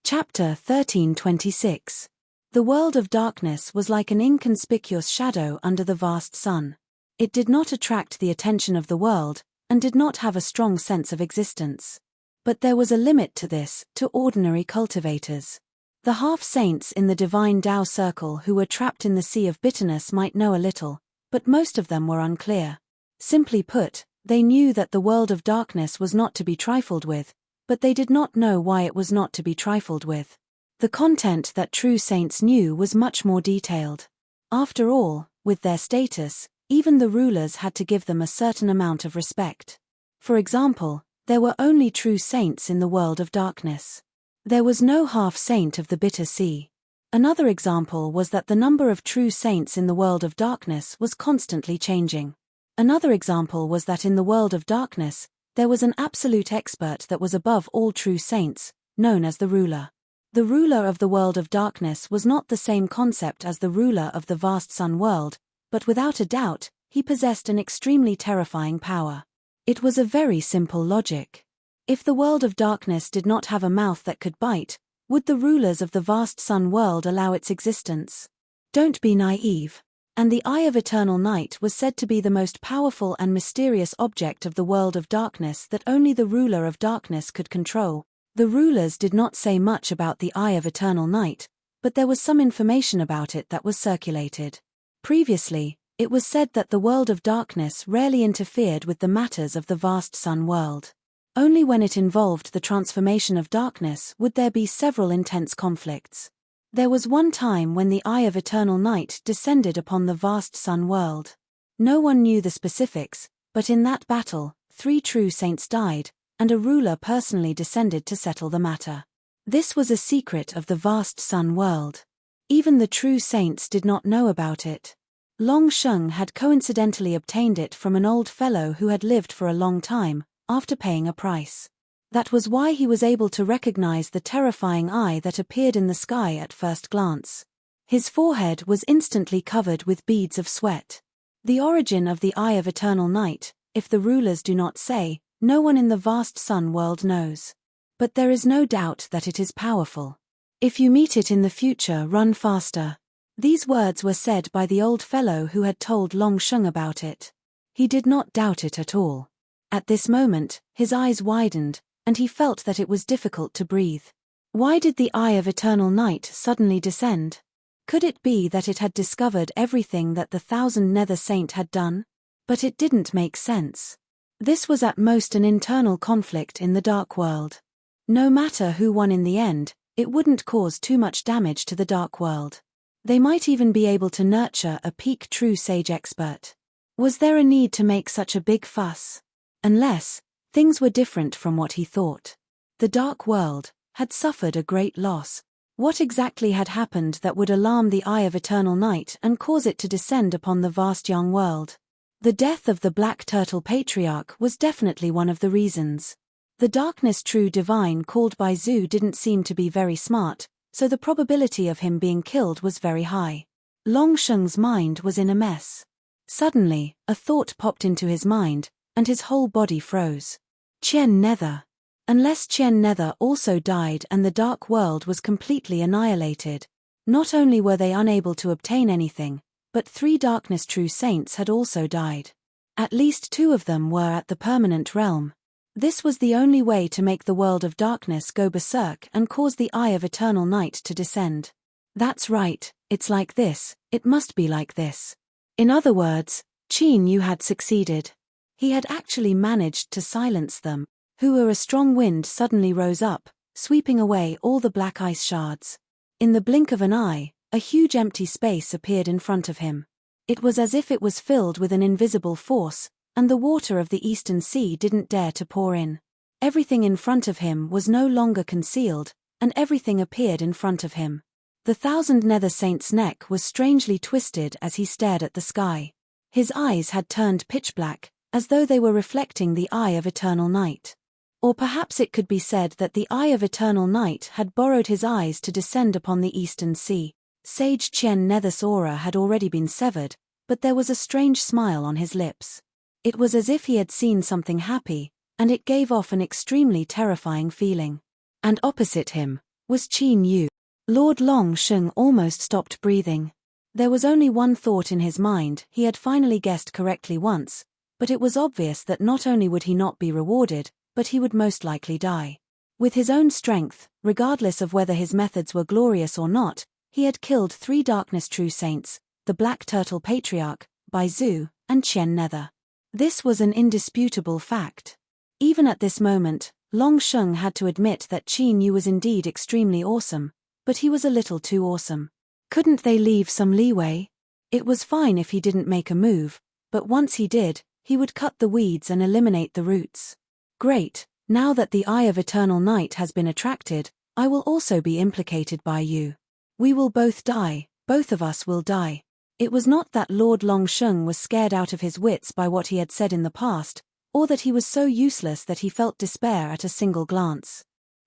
Chapter 1326. The world of darkness was like an inconspicuous shadow under the vast sun. It did not attract the attention of the world, and did not have a strong sense of existence. But there was a limit to this, to ordinary cultivators. The half-saints in the divine Tao circle who were trapped in the sea of bitterness might know a little, but most of them were unclear. Simply put, they knew that the world of darkness was not to be trifled with, but they did not know why it was not to be trifled with. The content that true saints knew was much more detailed. After all, with their status, even the rulers had to give them a certain amount of respect. For example, there were only true saints in the world of darkness. There was no half-saint of the bitter sea. Another example was that the number of true saints in the world of darkness was constantly changing. Another example was that in the world of darkness, there was an absolute expert that was above all true saints, known as the ruler. The ruler of the world of darkness was not the same concept as the ruler of the vast sun world, but without a doubt, he possessed an extremely terrifying power. It was a very simple logic. If the world of darkness did not have a mouth that could bite, would the rulers of the vast sun world allow its existence? Don't be naive. And the Eye of Eternal Night was said to be the most powerful and mysterious object of the world of darkness that only the ruler of darkness could control. The rulers did not say much about the Eye of Eternal Night, but there was some information about it that was circulated. Previously, it was said that the world of darkness rarely interfered with the matters of the vast sun world. Only when it involved the transformation of darkness would there be several intense conflicts. There was one time when the Eye of Eternal Night descended upon the vast sun world. No one knew the specifics, but in that battle, 3 true saints died, and a ruler personally descended to settle the matter. This was a secret of the vast sun world. Even the true saints did not know about it. Long Sheng had coincidentally obtained it from an old fellow who had lived for a long time, after paying a price. That was why he was able to recognize the terrifying eye that appeared in the sky at first glance. His forehead was instantly covered with beads of sweat. The origin of the Eye of Eternal Night, if the rulers do not say, no one in the vast sun world knows. But there is no doubt that it is powerful. If you meet it in the future, run faster. These words were said by the old fellow who had told Long Sheng about it. He did not doubt it at all. At this moment, his eyes widened, and he felt that it was difficult to breathe. Why did the Eye of Eternal Night suddenly descend? Could it be that it had discovered everything that the 1000 Nether Saint had done? But it didn't make sense. This was at most an internal conflict in the dark world. No matter who won in the end, it wouldn't cause too much damage to the dark world. They might even be able to nurture a peak true sage expert. Was there a need to make such a big fuss? Unless things were different from what he thought. The dark world had suffered a great loss. What exactly had happened that would alarm the Eye of Eternal Night and cause it to descend upon the vast young world? The death of the Black Turtle Patriarch was definitely one of the reasons. The darkness true divine called by Zhu didn't seem to be very smart, so the probability of him being killed was very high. Long Sheng's mind was in a mess. Suddenly, a thought popped into his mind, and his whole body froze. Qian Nether. Unless Qian Nether also died and the dark world was completely annihilated, not only were they unable to obtain anything, but 3 darkness true saints had also died. At least 2 of them were at the permanent realm. This was the only way to make the world of darkness go berserk and cause the Eye of Eternal Night to descend. That's right, it's like this, it must be like this. In other words, Qin Yu had succeeded. He had actually managed to silence them, who a strong wind suddenly rose up, sweeping away all the black ice shards. In the blink of an eye, a huge empty space appeared in front of him. It was as if it was filled with an invisible force, and the water of the Eastern Sea didn't dare to pour in. Everything in front of him was no longer concealed, and everything appeared in front of him. The 1000 Nether Saint's neck was strangely twisted as he stared at the sky. His eyes had turned pitch black, as though they were reflecting the Eye of Eternal Night. Or perhaps it could be said that the Eye of Eternal Night had borrowed his eyes to descend upon the Eastern Sea. Sage Qian Nether's aura had already been severed, but there was a strange smile on his lips. It was as if he had seen something happy, and it gave off an extremely terrifying feeling. And opposite him, was Qin Yu. Lord Long Sheng almost stopped breathing. There was only one thought in his mind. He had finally guessed correctly once, but it was obvious that not only would he not be rewarded, but he would most likely die. With his own strength, regardless of whether his methods were glorious or not, he had killed 3 Darkness True Saints, the Black Turtle Patriarch, Bai Zhu, and Qian Nether. This was an indisputable fact. Even at this moment, Long Sheng had to admit that Qin Yu was indeed extremely awesome, but he was a little too awesome. Couldn't they leave some leeway? It was fine if he didn't make a move, but once he did, he would cut the weeds and eliminate the roots. Great, now that the Eye of Eternal Night has been attracted, I will also be implicated by you. We will both die, both of us will die. It was not that Lord Long Sheng was scared out of his wits by what he had said in the past, or that he was so useless that he felt despair at a single glance.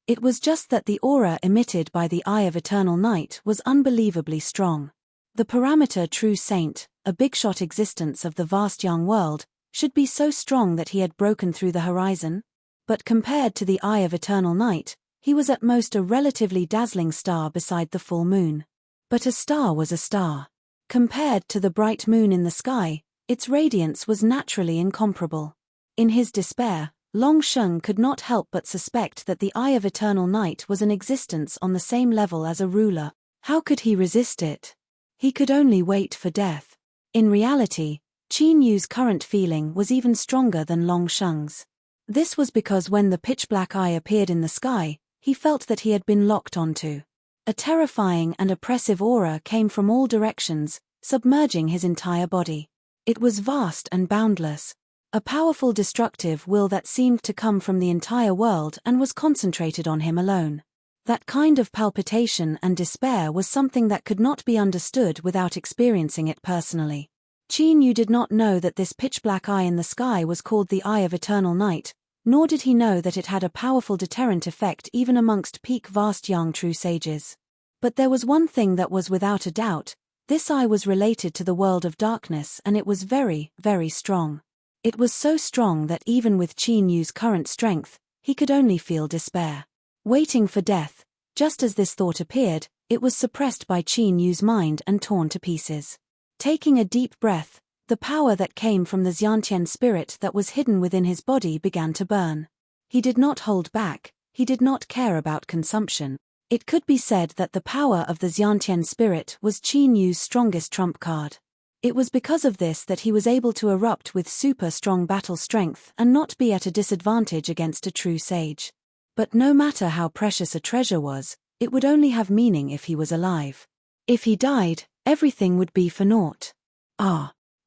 It was just that the aura emitted by the Eye of Eternal Night was unbelievably strong. The parameter True Saint, a big-shot existence of the vast young world, should be so strong that he had broken through the horizon? But compared to the Eye of Eternal Night, he was at most a relatively dazzling star beside the full moon. But a star was a star. Compared to the bright moon in the sky, its radiance was naturally incomparable. In his despair, Long Sheng could not help but suspect that the Eye of Eternal Night was an existence on the same level as a ruler. How could he resist it? He could only wait for death. In reality, Qin Yu's current feeling was even stronger than Long Sheng's. This was because when the pitch-black eye appeared in the sky, he felt that he had been locked onto. A terrifying and oppressive aura came from all directions, submerging his entire body. It was vast and boundless. A powerful destructive will that seemed to come from the entire world and was concentrated on him alone. That kind of palpitation and despair was something that could not be understood without experiencing it personally. Qin Yu did not know that this pitch-black eye in the sky was called the Eye of Eternal Night, nor did he know that it had a powerful deterrent effect even amongst peak vast young true sages. But there was one thing that was without a doubt: this eye was related to the world of darkness, and it was very, very strong. It was so strong that even with Qin Yu's current strength, he could only feel despair. Waiting for death, just as this thought appeared, it was suppressed by Qin Yu's mind and torn to pieces. Taking a deep breath, the power that came from the Xiantian spirit that was hidden within his body began to burn. He did not hold back, he did not care about consumption. It could be said that the power of the Xiantian spirit was Qin Yu's strongest trump card. It was because of this that he was able to erupt with super strong battle strength and not be at a disadvantage against a true sage. But no matter how precious a treasure was, it would only have meaning if he was alive. If he died, everything would be for naught.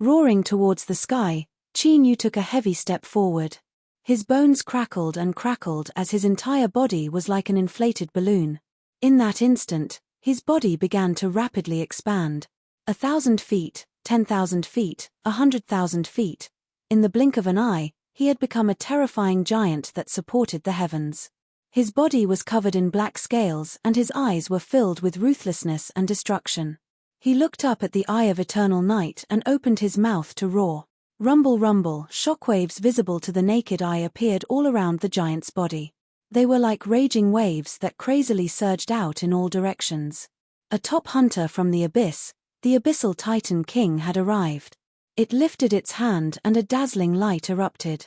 Roaring towards the sky, Qin Yu took a heavy step forward. His bones crackled and crackled as his entire body was like an inflated balloon. In that instant, his body began to rapidly expand. 1,000 feet, 10,000 feet, 100,000 feet. In the blink of an eye, he had become a terrifying giant that supported the heavens. His body was covered in black scales and his eyes were filled with ruthlessness and destruction. He looked up at the Eye of Eternal Night and opened his mouth to roar. Rumble rumble, shockwaves visible to the naked eye appeared all around the giant's body. They were like raging waves that crazily surged out in all directions. A top hunter from the abyss, the Abyssal Titan King, had arrived. It lifted its hand and a dazzling light erupted.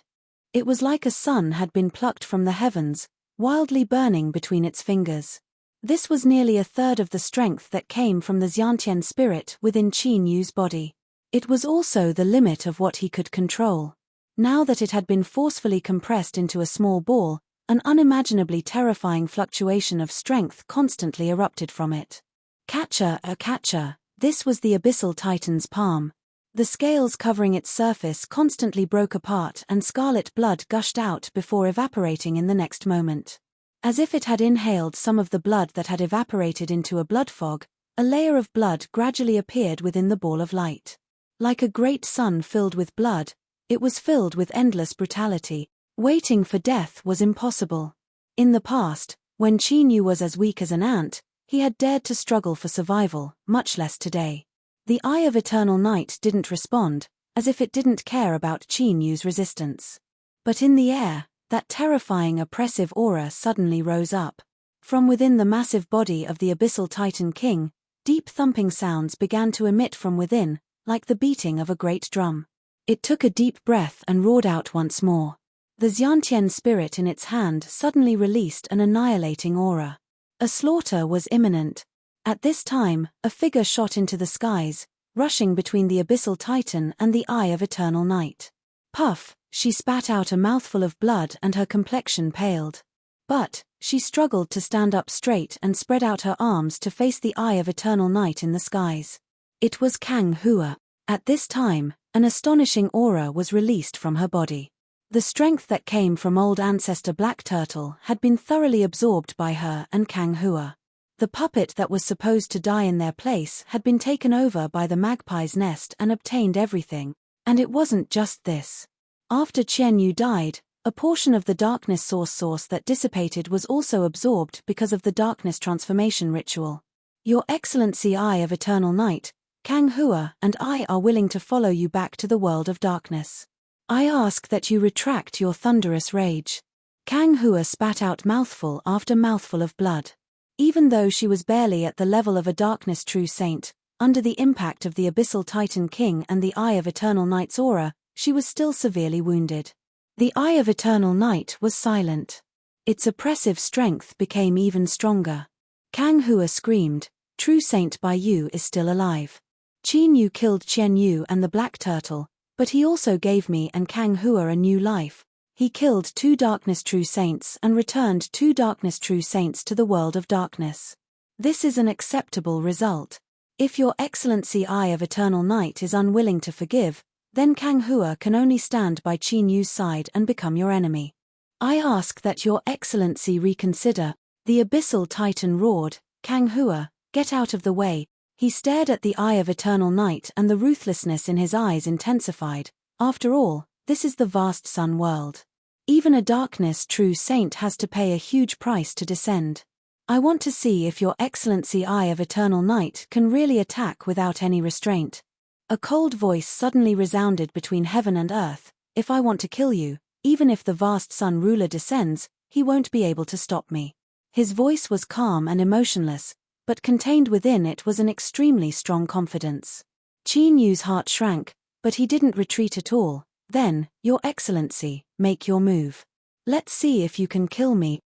It was like a sun had been plucked from the heavens, wildly burning between its fingers. This was nearly a third of the strength that came from the Xiantian spirit within Qin Yu's body. It was also the limit of what he could control. Now that it had been forcefully compressed into a small ball, an unimaginably terrifying fluctuation of strength constantly erupted from it. Catcher, a catcher, this was the Abyssal Titan's palm. The scales covering its surface constantly broke apart and scarlet blood gushed out before evaporating in the next moment. As if it had inhaled some of the blood that had evaporated into a blood fog, a layer of blood gradually appeared within the ball of light. Like a great sun filled with blood, it was filled with endless brutality. Waiting for death was impossible. In the past, when Qin Yu was as weak as an ant, he had dared to struggle for survival, much less today. The Eye of Eternal Night didn't respond, as if it didn't care about Qin Yu's resistance. But in the air, that terrifying oppressive aura suddenly rose up. From within the massive body of the abyssal Titan King, deep thumping sounds began to emit from within, like the beating of a great drum. It took a deep breath and roared out once more. The Xiantian spirit in its hand suddenly released an annihilating aura. A slaughter was imminent. At this time, a figure shot into the skies, rushing between the abyssal Titan and the eye of eternal night. Puff, she spat out a mouthful of blood and her complexion paled. But she struggled to stand up straight and spread out her arms to face the eye of eternal night in the skies. It was Kang Hua. At this time, an astonishing aura was released from her body. The strength that came from old ancestor Black Turtle had been thoroughly absorbed by her and Kang Hua. The puppet that was supposed to die in their place had been taken over by the magpie's nest and obtained everything. And it wasn't just this. After Qian Yu died, a portion of the darkness source that dissipated was also absorbed because of the darkness transformation ritual. Your Excellency Eye of Eternal Night, Kang Hua and I are willing to follow you back to the world of darkness. I ask that you retract your thunderous rage. Kang Hua spat out mouthful after mouthful of blood. Even though she was barely at the level of a darkness true saint, under the impact of the abyssal Titan King and the Eye of Eternal Night's aura, she was still severely wounded. The Eye of Eternal Night was silent. Its oppressive strength became even stronger. Kang Hua screamed, "True Saint Bai Yu is still alive. Qin Yu killed Qian Yu and the Black Turtle, but he also gave me and Kang Hua a new life. He killed 2 Darkness True Saints and returned 2 Darkness True Saints to the world of darkness. This is an acceptable result. If Your Excellency Eye of Eternal Night is unwilling to forgive, then Kang Hua can only stand by Qin Yu's side and become your enemy. I ask that Your Excellency reconsider." The abyssal Titan roared, "Kang Hua, get out of the way." He stared at the Eye of Eternal Night and the ruthlessness in his eyes intensified. After all, this is the vast sun world. Even a darkness true saint has to pay a huge price to descend. I want to see if Your Excellency Eye of Eternal Night can really attack without any restraint. A cold voice suddenly resounded between heaven and earth. If I want to kill you, even if the vast sun ruler descends, he won't be able to stop me. His voice was calm and emotionless, but contained within it was an extremely strong confidence. Qin Yu's heart shrank, but he didn't retreat at all. "Then, Your Excellency, make your move. Let's see if you can kill me."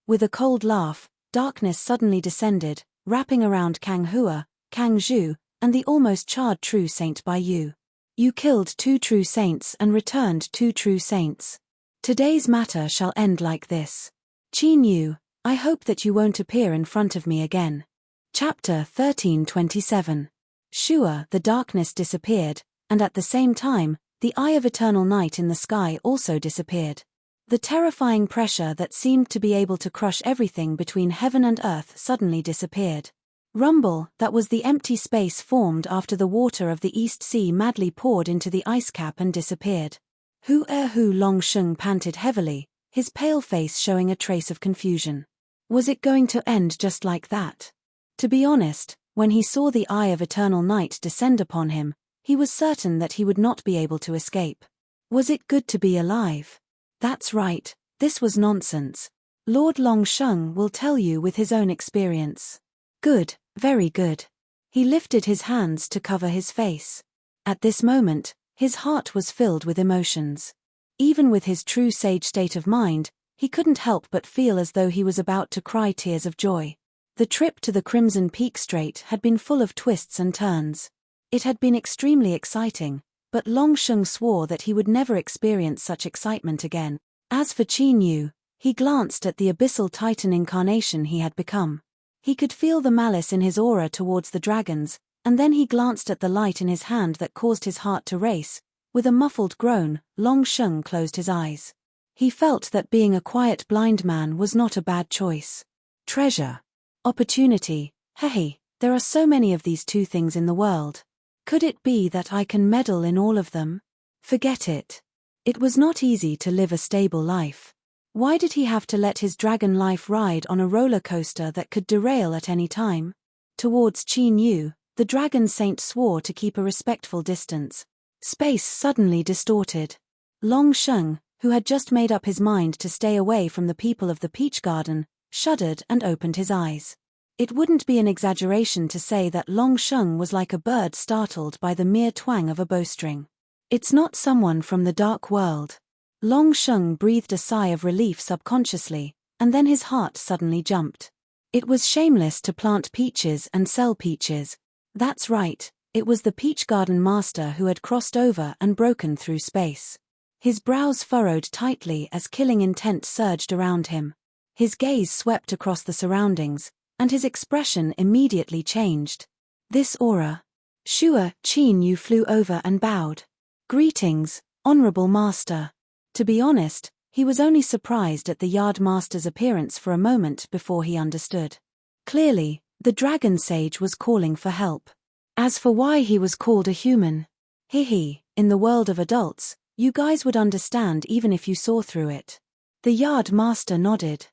With a cold laugh, darkness suddenly descended, wrapping around Kang Hua, Kang Zhu, and the almost charred True Saint Bai Yu. You killed 2 True Saints and returned 2 True Saints. Today's matter shall end like this. Qin Yu, I hope that you won't appear in front of me again. Chapter 1327. Shua, the darkness disappeared, and at the same time, the Eye of Eternal Night in the sky also disappeared. The terrifying pressure that seemed to be able to crush everything between heaven and earth suddenly disappeared. Rumble, that was the empty space formed after the water of the East Sea madly poured into the ice cap and disappeared. Hu Long Sheng panted heavily, his pale face showing a trace of confusion. Was it going to end just like that? To be honest, when he saw the Eye of Eternal Night descend upon him, he was certain that he would not be able to escape. Was it good to be alive? That's right, this was nonsense. Lord Long Sheng will tell you with his own experience. Good, very good. He lifted his hands to cover his face. At this moment, his heart was filled with emotions. Even with his true sage state of mind, he couldn't help but feel as though he was about to cry tears of joy. The trip to the Crimson Peak Strait had been full of twists and turns. It had been extremely exciting, but Long Sheng swore that he would never experience such excitement again. As for Qin Yu, he glanced at the abyssal titan incarnation he had become. He could feel the malice in his aura towards the dragons, and then he glanced at the light in his hand that caused his heart to race. With a muffled groan, Long Sheng closed his eyes. He felt that being a quiet blind man was not a bad choice. Treasure. Opportunity. Hey, there are so many of these 2 things in the world. Could it be that I can meddle in all of them? Forget it. It was not easy to live a stable life. Why did he have to let his dragon life ride on a roller coaster that could derail at any time? Towards Qin Yu, the dragon saint swore to keep a respectful distance. Space suddenly distorted. Long Sheng, who had just made up his mind to stay away from the people of the Peach Garden, shuddered and opened his eyes. It wouldn't be an exaggeration to say that Long Sheng was like a bird startled by the mere twang of a bowstring. It's not someone from the dark world. Long Sheng breathed a sigh of relief subconsciously, and then his heart suddenly jumped. It was shameless to plant peaches and sell peaches. That's right, it was the peach garden master who had crossed over and broken through space. His brows furrowed tightly as killing intent surged around him. His gaze swept across the surroundings, and his expression immediately changed. This aura. Shua Qin Yu flew over and bowed. Greetings, honorable master. To be honest, he was only surprised at the yard master's appearance for a moment before he understood. Clearly, the dragon sage was calling for help. As for why he was called a human, in the world of adults, you guys would understand even if you saw through it. The yard master nodded.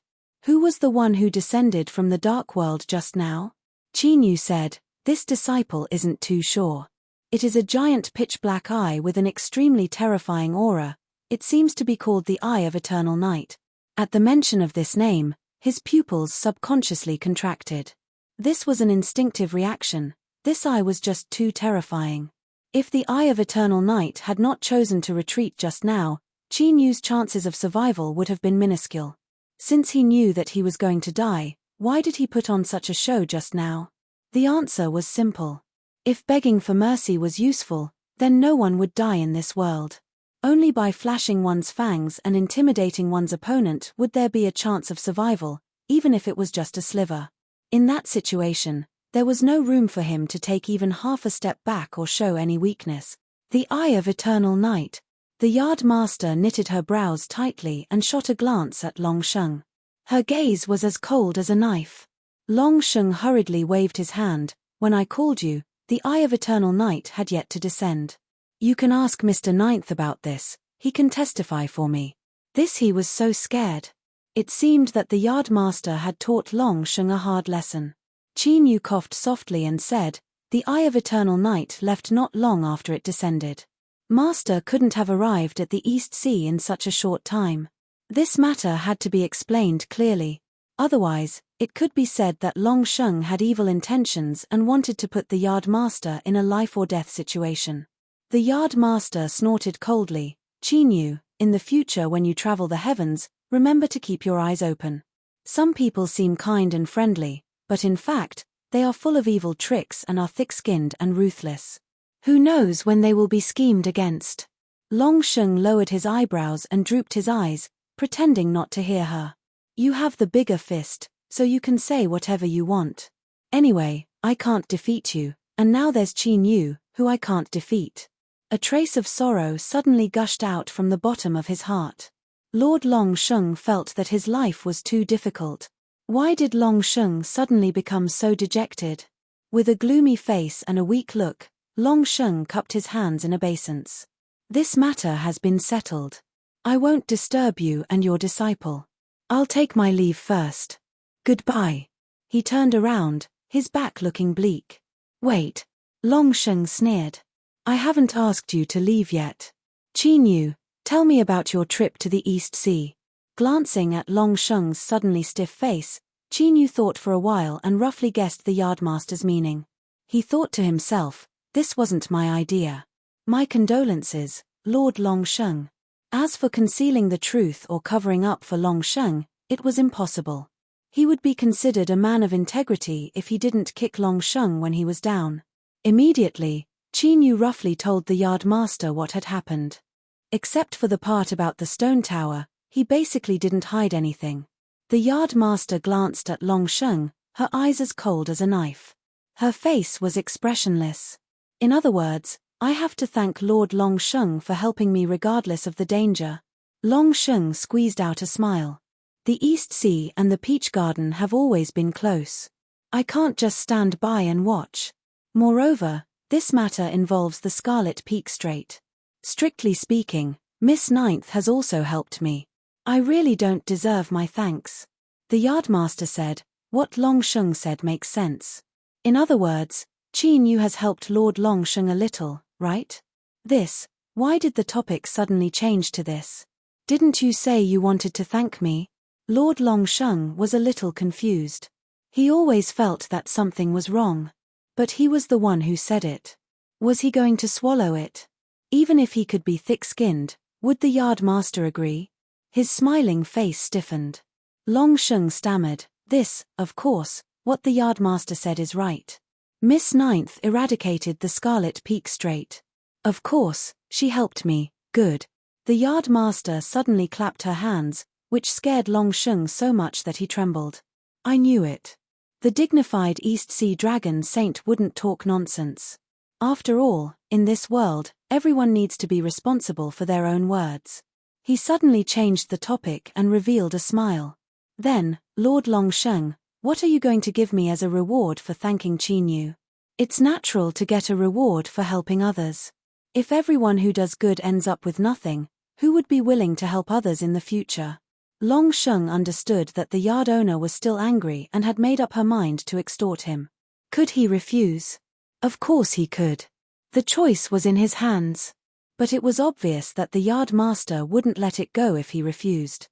Who was the one who descended from the dark world just now? Qin Yu said, this disciple isn't too sure. It is a giant pitch-black eye with an extremely terrifying aura. It seems to be called the Eye of Eternal Night. At the mention of this name, his pupils subconsciously contracted. This was an instinctive reaction. This eye was just too terrifying. If the Eye of Eternal Night had not chosen to retreat just now, Qin Yu's chances of survival would have been minuscule. Since he knew that he was going to die, why did he put on such a show just now? The answer was simple. If begging for mercy was useful, then no one would die in this world. Only by flashing one's fangs and intimidating one's opponent would there be a chance of survival, even if it was just a sliver. In that situation, there was no room for him to take even half a step back or show any weakness. The Eye of Eternal Night. The yard master knitted her brows tightly and shot a glance at Long Sheng. Her gaze was as cold as a knife. Long Sheng hurriedly waved his hand. When I called you, the Eye of Eternal Night had yet to descend. You can ask Mr. Ninth about this, he can testify for me. He was so scared. It seemed that the yard master had taught Long Sheng a hard lesson. Qin Yu coughed softly and said, the Eye of Eternal Night left not long after it descended. Master couldn't have arrived at the East Sea in such a short time. This matter had to be explained clearly. Otherwise, it could be said that Long Sheng had evil intentions and wanted to put the yard master in a life-or-death situation. The yard master snorted coldly. Qin Yu, in the future when you travel the heavens, remember to keep your eyes open. Some people seem kind and friendly, but in fact, they are full of evil tricks and are thick-skinned and ruthless. Who knows when they will be schemed against? Long Sheng lowered his eyebrows and drooped his eyes, pretending not to hear her. You have the bigger fist, so you can say whatever you want. Anyway, I can't defeat you, and now there's Qin Yu, who I can't defeat. A trace of sorrow suddenly gushed out from the bottom of his heart. Lord Long Sheng felt that his life was too difficult. Why did Long Sheng suddenly become so dejected? With a gloomy face and a weak look, Long Sheng cupped his hands in obeisance. This matter has been settled. I won't disturb you and your disciple. I'll take my leave first. Goodbye. He turned around, his back looking bleak. Wait. Long Sheng sneered. I haven't asked you to leave yet. Qin Yu, tell me about your trip to the East Sea. Glancing at Long Sheng's suddenly stiff face, Qin Yu thought for a while and roughly guessed the yardmaster's meaning. He thought to himself, this wasn't my idea. My condolences, Lord Long Sheng. As for concealing the truth or covering up for Long Sheng, it was impossible. He would be considered a man of integrity if he didn't kick Long Sheng when he was down. Immediately, Qin Yu roughly told the yardmaster what had happened. Except for the part about the stone tower, he basically didn't hide anything. The yardmaster glanced at Long Sheng, her eyes as cold as a knife. Her face was expressionless. In other words, I have to thank Lord Long Sheng for helping me regardless of the danger. Long Sheng squeezed out a smile. The East Sea and the Peach Garden have always been close. I can't just stand by and watch. Moreover, this matter involves the Scarlet Peak Strait. Strictly speaking, Miss Ninth has also helped me. I really don't deserve my thanks. The yardmaster said, what Long Sheng said makes sense. In other words, Qin Yu has helped Lord Long Sheng a little, right? Why did the topic suddenly change to this? Didn't you say you wanted to thank me? Lord Longsheng was a little confused. He always felt that something was wrong. But he was the one who said it. Was he going to swallow it? Even if he could be thick-skinned, would the yardmaster agree? His smiling face stiffened. Longsheng stammered, "This, of course, what the yardmaster said is right." Miss Ninth eradicated the scarlet peak straight. "Of course, she helped me, good." The yardmaster suddenly clapped her hands, which scared Longsheng so much that he trembled. "I knew it." The dignified East Sea Dragon Saint wouldn't talk nonsense. After all, in this world, everyone needs to be responsible for their own words. He suddenly changed the topic and revealed a smile. "Then, Lord Longsheng, what are you going to give me as a reward for thanking Qin Yu? It's natural to get a reward for helping others. If everyone who does good ends up with nothing, who would be willing to help others in the future?" Longsheng understood that the yard owner was still angry and had made up her mind to extort him. Could he refuse? Of course he could. The choice was in his hands. But it was obvious that the yard master wouldn't let it go if he refused.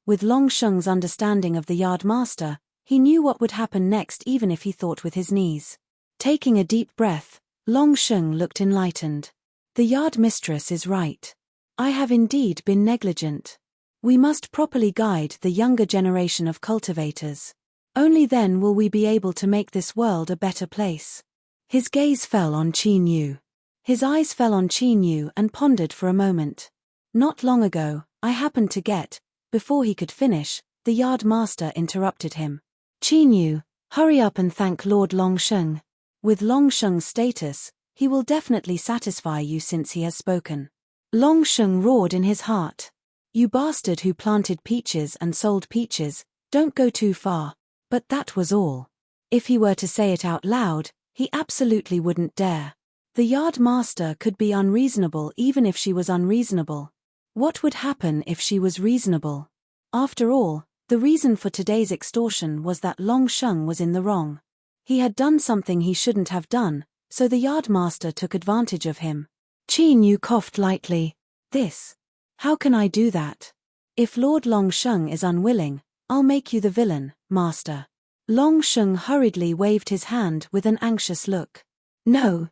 With Longsheng's understanding of the yard master, he knew what would happen next even if he thought with his knees. Taking a deep breath, Longsheng looked enlightened. The yard mistress is right. I have indeed been negligent. We must properly guide the younger generation of cultivators. Only then will we be able to make this world a better place. His gaze fell on Qin Yu. His eyes fell on Qin Yu and pondered for a moment. Not long ago, I happened to get. Before he could finish, the yard master interrupted him. "Qin Yu, hurry up and thank Lord Longsheng. With Longsheng's status, he will definitely satisfy you since he has spoken." Longsheng roared in his heart. "You bastard who planted peaches and sold peaches, don't go too far." But that was all. If he were to say it out loud, he absolutely wouldn't dare. The yard master could be unreasonable even if she was unreasonable. What would happen if she was reasonable? After all, the reason for today's extortion was that Longsheng was in the wrong. He had done something he shouldn't have done, so the yardmaster took advantage of him. Qin Yu coughed lightly. "This. How can I do that? If Lord Longsheng is unwilling, I'll make you the villain, master." Longsheng hurriedly waved his hand with an anxious look. No.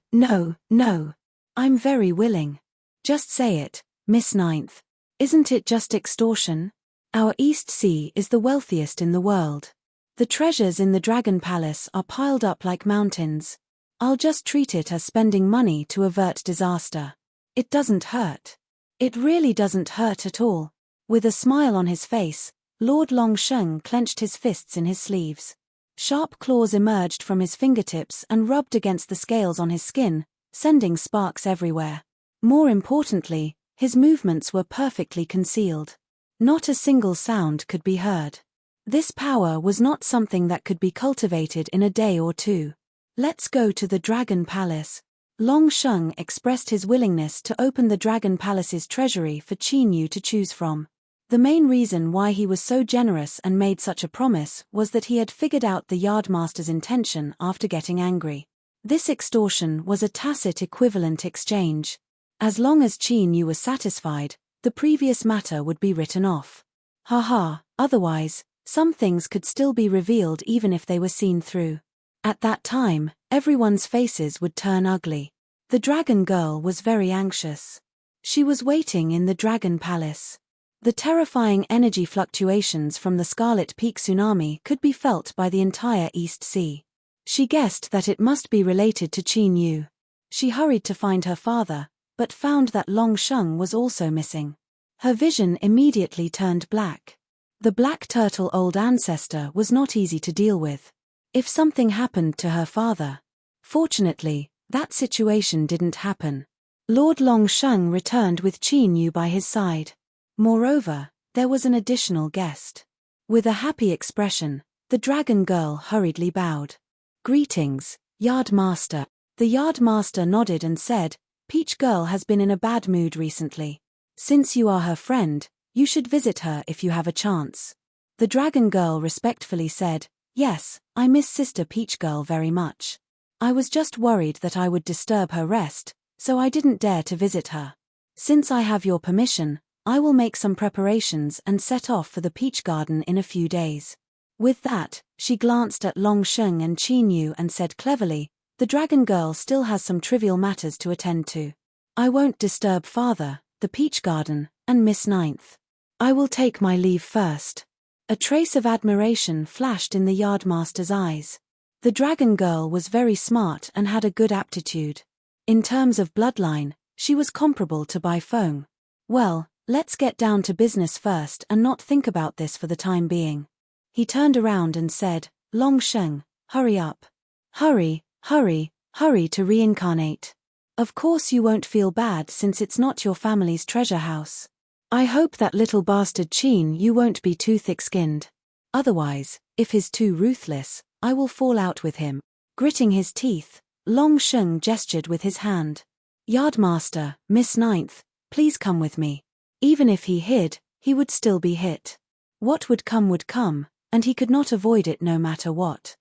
I'm very willing. Just say it, Miss Ninth. Isn't it just extortion? Our East Sea is the wealthiest in the world. The treasures in the Dragon Palace are piled up like mountains. I'll just treat it as spending money to avert disaster. It doesn't hurt. It really doesn't hurt at all. With a smile on his face, Lord Longsheng clenched his fists in his sleeves. Sharp claws emerged from his fingertips and rubbed against the scales on his skin, sending sparks everywhere. More importantly, his movements were perfectly concealed. Not a single sound could be heard. This power was not something that could be cultivated in a day or two. "Let's go to the Dragon Palace." Longsheng expressed his willingness to open the Dragon Palace's treasury for Qin Yu to choose from. The main reason why he was so generous and made such a promise was that he had figured out the yardmaster's intention after getting angry. This extortion was a tacit equivalent exchange. As long as Qin Yu was satisfied, the previous matter would be written off. Otherwise, some things could still be revealed even if they were seen through. At that time, everyone's faces would turn ugly. The dragon girl was very anxious. She was waiting in the Dragon Palace. The terrifying energy fluctuations from the Scarlet Peak tsunami could be felt by the entire East Sea. She guessed that it must be related to Qin Yu. She hurried to find her father, but found that Longsheng was also missing. Her vision immediately turned black. The black turtle old ancestor was not easy to deal with. If something happened to her father. Fortunately, that situation didn't happen. Lord Longsheng returned with Qin Yu by his side. Moreover, there was an additional guest. With a happy expression, the dragon girl hurriedly bowed. "Greetings, Yardmaster." The Yardmaster nodded and said, "Peach Girl has been in a bad mood recently. Since you are her friend, you should visit her if you have a chance." The dragon girl respectfully said, "Yes, I miss Sister Peach Girl very much. I was just worried that I would disturb her rest, so I didn't dare to visit her. Since I have your permission, I will make some preparations and set off for the peach garden in a few days. With that, she glanced at Long Sheng and Qin Yu and said cleverly, the dragon girl still has some trivial matters to attend to. I won't disturb father, the peach garden, and Miss Ninth. I will take my leave first. A trace of admiration flashed in the yardmaster's eyes. The dragon girl was very smart and had a good aptitude. In terms of bloodline, she was comparable to Bai Feng. Well, let's get down to business first and not think about this for the time being. He turned around and said, Long Sheng, hurry up. Hurry, hurry, hurry to reincarnate. Of course you won't feel bad since it's not your family's treasure house. I hope that little bastard Qin Yu won't be too thick-skinned. Otherwise, if he's too ruthless, I will fall out with him. Gritting his teeth, Long Sheng gestured with his hand. Yardmaster, Miss Ninth, please come with me. Even if he hid, he would still be hit. What would come, and he could not avoid it no matter what.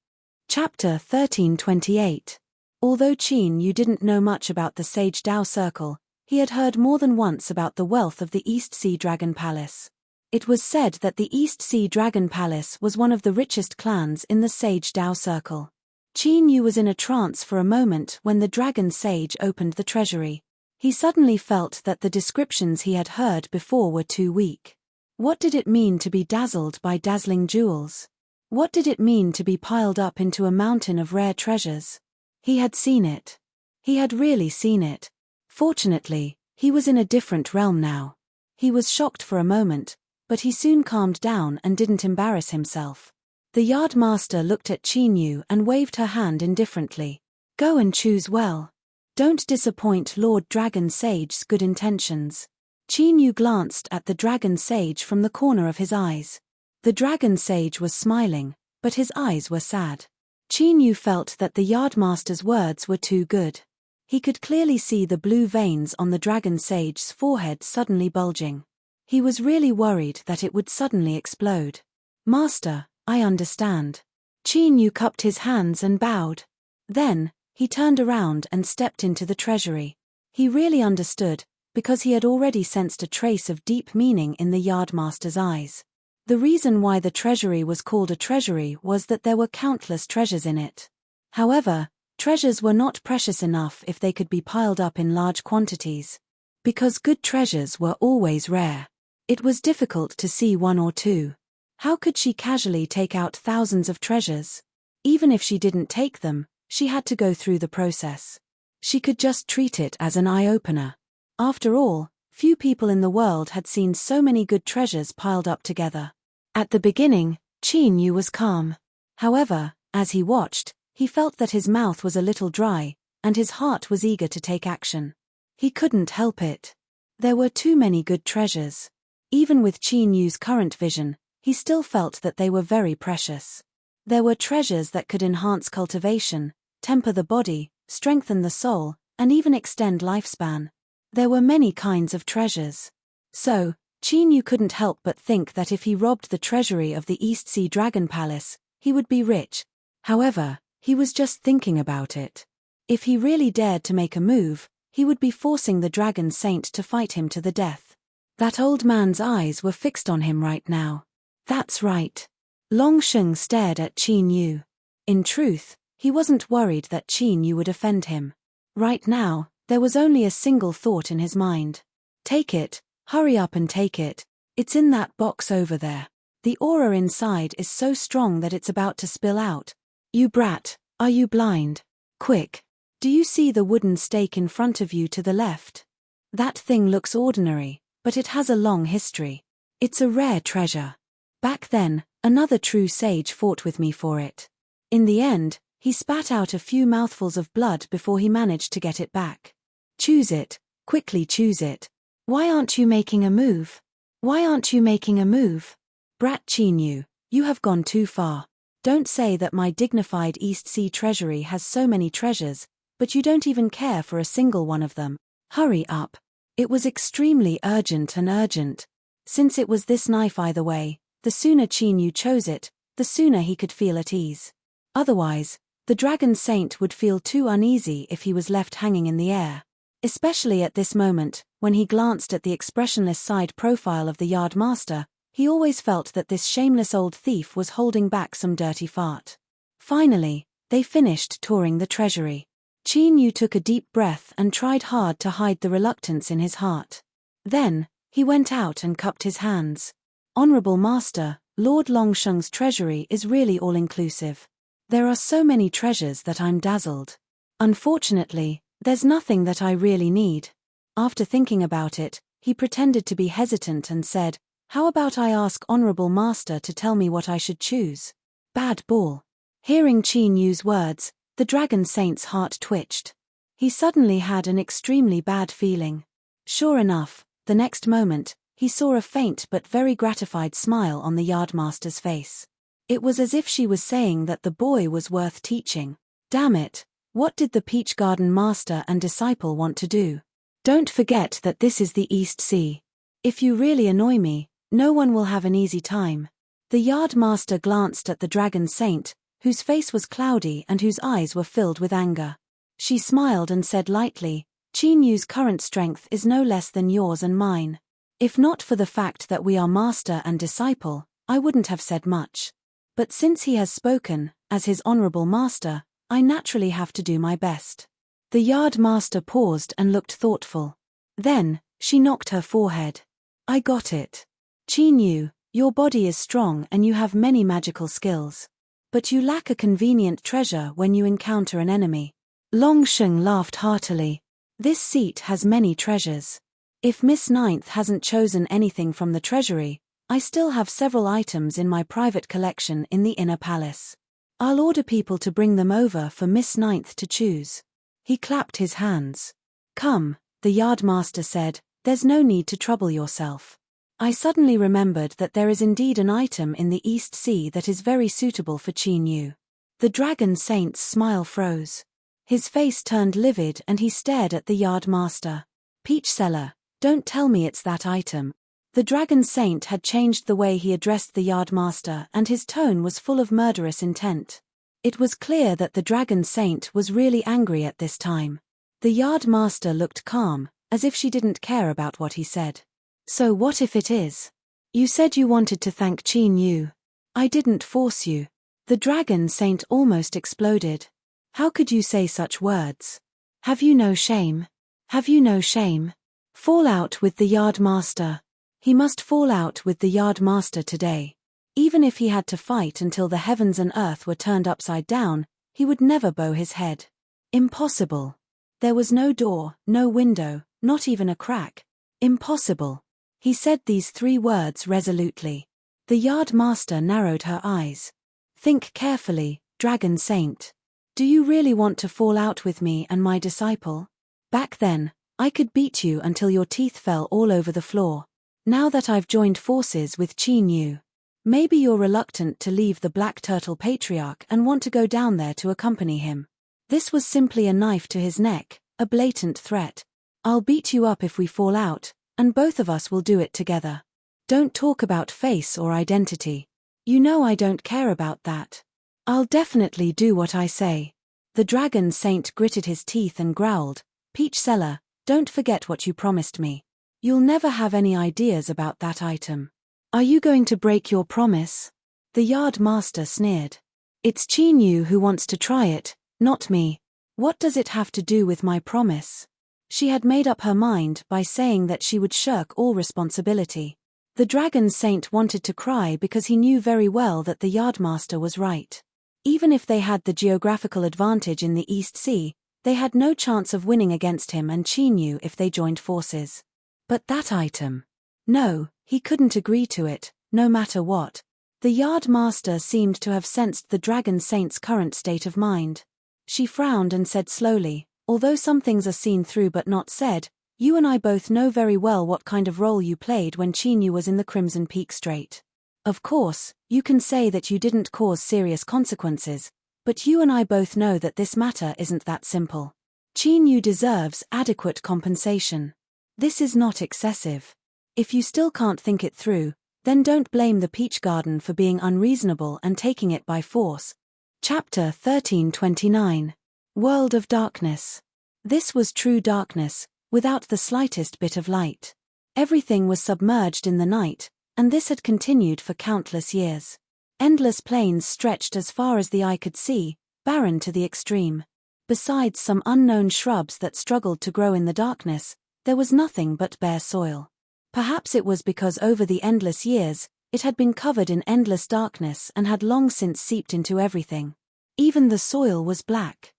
Chapter 1328. Although Qin Yu didn't know much about the Sage Dao Circle, he had heard more than once about the wealth of the East Sea Dragon Palace. It was said that the East Sea Dragon Palace was one of the richest clans in the Sage Dao Circle. Qin Yu was in a trance for a moment when the Dragon Sage opened the treasury. He suddenly felt that the descriptions he had heard before were too weak. What did it mean to be dazzled by dazzling jewels? What did it mean to be piled up into a mountain of rare treasures? He had seen it. He had really seen it. Fortunately, he was in a different realm now. He was shocked for a moment, but he soon calmed down and didn't embarrass himself. The yardmaster looked at Qin Yu and waved her hand indifferently. Go and choose well. Don't disappoint Lord Dragon Sage's good intentions. Qin Yu glanced at the Dragon Sage from the corner of his eyes. The Dragon Sage was smiling, but his eyes were sad. Qin Yu felt that the yardmaster's words were too good. He could clearly see the blue veins on the Dragon Sage's forehead suddenly bulging. He was really worried that it would suddenly explode. Master, I understand. Qin Yu cupped his hands and bowed. Then, he turned around and stepped into the treasury. He really understood, because he had already sensed a trace of deep meaning in the yardmaster's eyes. The reason why the treasury was called a treasury was that there were countless treasures in it. However, treasures were not precious enough if they could be piled up in large quantities. Because good treasures were always rare. It was difficult to see one or two. How could she casually take out thousands of treasures? Even if she didn't take them, she had to go through the process. She could just treat it as an eye-opener. After all, few people in the world had seen so many good treasures piled up together. At the beginning, Qin Yu was calm. However, as he watched, he felt that his mouth was a little dry, and his heart was eager to take action. He couldn't help it. There were too many good treasures. Even with Qin Yu's current vision, he still felt that they were very precious. There were treasures that could enhance cultivation, temper the body, strengthen the soul, and even extend lifespan. There were many kinds of treasures. So, Qin Yu couldn't help but think that if he robbed the treasury of the East Sea Dragon Palace, he would be rich. However, he was just thinking about it. If he really dared to make a move, he would be forcing the Dragon Saint to fight him to the death. That old man's eyes were fixed on him right now. That's right. Long Sheng stared at Qin Yu. In truth, he wasn't worried that Qin Yu would offend him. Right now, there was only a single thought in his mind. Take it, hurry up and take it. It's in that box over there. The aura inside is so strong that it's about to spill out. You brat, are you blind? Quick. Do you see the wooden stake in front of you to the left? That thing looks ordinary, but it has a long history. It's a rare treasure. Back then, another true sage fought with me for it. In the end, he spat out a few mouthfuls of blood before he managed to get it back. Choose it, quickly choose it. Why aren't you making a move? Why aren't you making a move? Brat Qin Yu, you have gone too far. Don't say that my dignified East Sea treasury has so many treasures, but you don't even care for a single one of them. Hurry up. It was extremely urgent and urgent. Since it was this knife either way, the sooner Qin Yu chose it, the sooner he could feel at ease. Otherwise, the Dragon Saint would feel too uneasy if he was left hanging in the air. Especially at this moment, when he glanced at the expressionless side profile of the yardmaster, he always felt that this shameless old thief was holding back some dirty fart. Finally, they finished touring the treasury. Qin Yu took a deep breath and tried hard to hide the reluctance in his heart. Then, he went out and cupped his hands. Honorable Master, Lord Longsheng's treasury is really all-inclusive. There are so many treasures that I'm dazzled. Unfortunately, there's nothing that I really need. After thinking about it, he pretended to be hesitant and said, "How about I ask Honorable Master to tell me what I should choose?" Bad ball. Hearing Qin Yu's words, the Dragon Saint's heart twitched. He suddenly had an extremely bad feeling. Sure enough, the next moment, he saw a faint but very gratified smile on the yardmaster's face. It was as if she was saying that the boy was worth teaching. Damn it, what did the Peach Garden master and disciple want to do? Don't forget that this is the East Sea. If you really annoy me, no one will have an easy time. The yardmaster glanced at the Dragon Saint, whose face was cloudy and whose eyes were filled with anger. She smiled and said lightly, "Qin Yu's current strength is no less than yours and mine. If not for the fact that we are master and disciple, I wouldn't have said much. But since he has spoken, as his honorable master, I naturally have to do my best." The yardmaster paused and looked thoughtful. Then, she knocked her forehead. "I got it. Qin Yu, your body is strong and you have many magical skills. But you lack a convenient treasure when you encounter an enemy." Longsheng laughed heartily. "This seat has many treasures. If Miss Ninth hasn't chosen anything from the treasury, I still have several items in my private collection in the inner palace. I'll order people to bring them over for Miss Ninth to choose." He clapped his hands. "Come," the yardmaster said, "there's no need to trouble yourself. I suddenly remembered that there is indeed an item in the East Sea that is very suitable for Qin Yu." The Dragon Saint's smile froze. His face turned livid and he stared at the yardmaster. "Peach seller, don't tell me it's that item." The Dragon Saint had changed the way he addressed the yardmaster and his tone was full of murderous intent. It was clear that the Dragon Saint was really angry at this time. The yardmaster looked calm, as if she didn't care about what he said. "So what if it is? You said you wanted to thank Qin Yu. I didn't force you." The Dragon Saint almost exploded. "How could you say such words? Have you no shame? Have you no shame? Fall out with the yardmaster." He must fall out with the yardmaster today. Even if he had to fight until the heavens and earth were turned upside down, he would never bow his head. Impossible. There was no door, no window, not even a crack. Impossible. He said these 3 words resolutely. The yardmaster narrowed her eyes. "Think carefully, Dragon Saint. Do you really want to fall out with me and my disciple? Back then, I could beat you until your teeth fell all over the floor. Now that I've joined forces with Qin Yu, maybe you're reluctant to leave the Black Turtle Patriarch and want to go down there to accompany him." This was simply a knife to his neck, a blatant threat. "I'll beat you up if we fall out, and both of us will do it together. Don't talk about face or identity. You know I don't care about that. I'll definitely do what I say." The Dragon Saint gritted his teeth and growled, "Peach seller, don't forget what you promised me. You'll never have any ideas about that item. Are you going to break your promise?" The yardmaster sneered. "It's Qin Yu who wants to try it, not me. What does it have to do with my promise?" She had made up her mind by saying that she would shirk all responsibility. The Dragon Saint wanted to cry because he knew very well that the yardmaster was right. Even if they had the geographical advantage in the East Sea, they had no chance of winning against him and Qin Yu if they joined forces. But that item? No, he couldn't agree to it, no matter what. The yardmaster seemed to have sensed the Dragon Saint's current state of mind. She frowned and said slowly, "Although some things are seen through but not said, you and I both know very well what kind of role you played when Qin Yu was in the Crimson Peak Strait. Of course, you can say that you didn't cause serious consequences, but you and I both know that this matter isn't that simple. Qin Yu deserves adequate compensation. This is not excessive. If you still can't think it through, then don't blame the Peach Garden for being unreasonable and taking it by force." Chapter 1329. World of Darkness. This was true darkness, without the slightest bit of light. Everything was submerged in the night, and this had continued for countless years. Endless plains stretched as far as the eye could see, barren to the extreme. Besides some unknown shrubs that struggled to grow in the darkness, there was nothing but bare soil. Perhaps it was because over the endless years, it had been covered in endless darkness and had long since seeped into everything. Even the soil was black.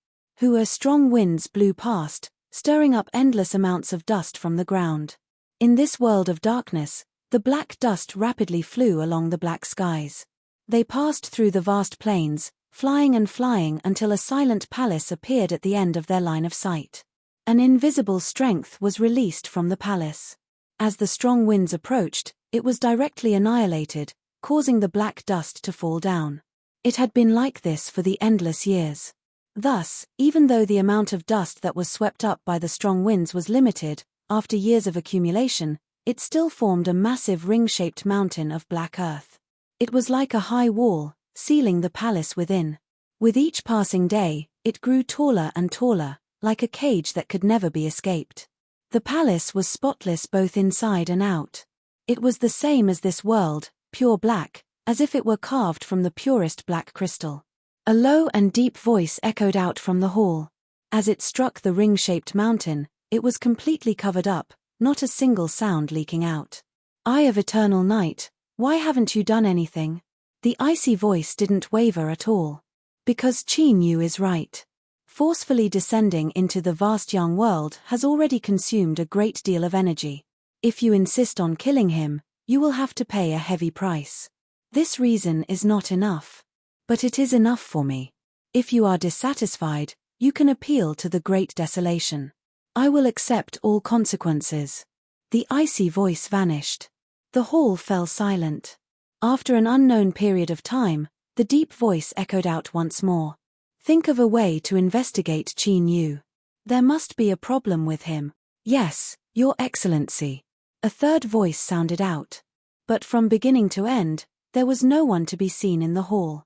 Strong winds blew past, stirring up endless amounts of dust from the ground. In this world of darkness, the black dust rapidly flew along the black skies. They passed through the vast plains, flying and flying until a silent palace appeared at the end of their line of sight. An invisible strength was released from the palace. As the strong winds approached, it was directly annihilated, causing the black dust to fall down. It had been like this for the endless years. Thus, even though the amount of dust that was swept up by the strong winds was limited, after years of accumulation, it still formed a massive ring-shaped mountain of black earth. It was like a high wall, sealing the palace within. With each passing day, it grew taller and taller, like a cage that could never be escaped. The palace was spotless both inside and out. It was the same as this world, pure black, as if it were carved from the purest black crystal. A low and deep voice echoed out from the hall. As it struck the ring-shaped mountain, it was completely covered up, not a single sound leaking out. Eye of eternal night, why haven't you done anything? The icy voice didn't waver at all. Because Qin Yu is right. Forcefully descending into the vast young world has already consumed a great deal of energy. If you insist on killing him, you will have to pay a heavy price. This reason is not enough. But it is enough for me. If you are dissatisfied, you can appeal to the great desolation. I will accept all consequences. The icy voice vanished. The hall fell silent. After an unknown period of time, the deep voice echoed out once more. Think of a way to investigate Qin Yu. There must be a problem with him. Yes, Your Excellency. A third voice sounded out. But from beginning to end, there was no one to be seen in the hall.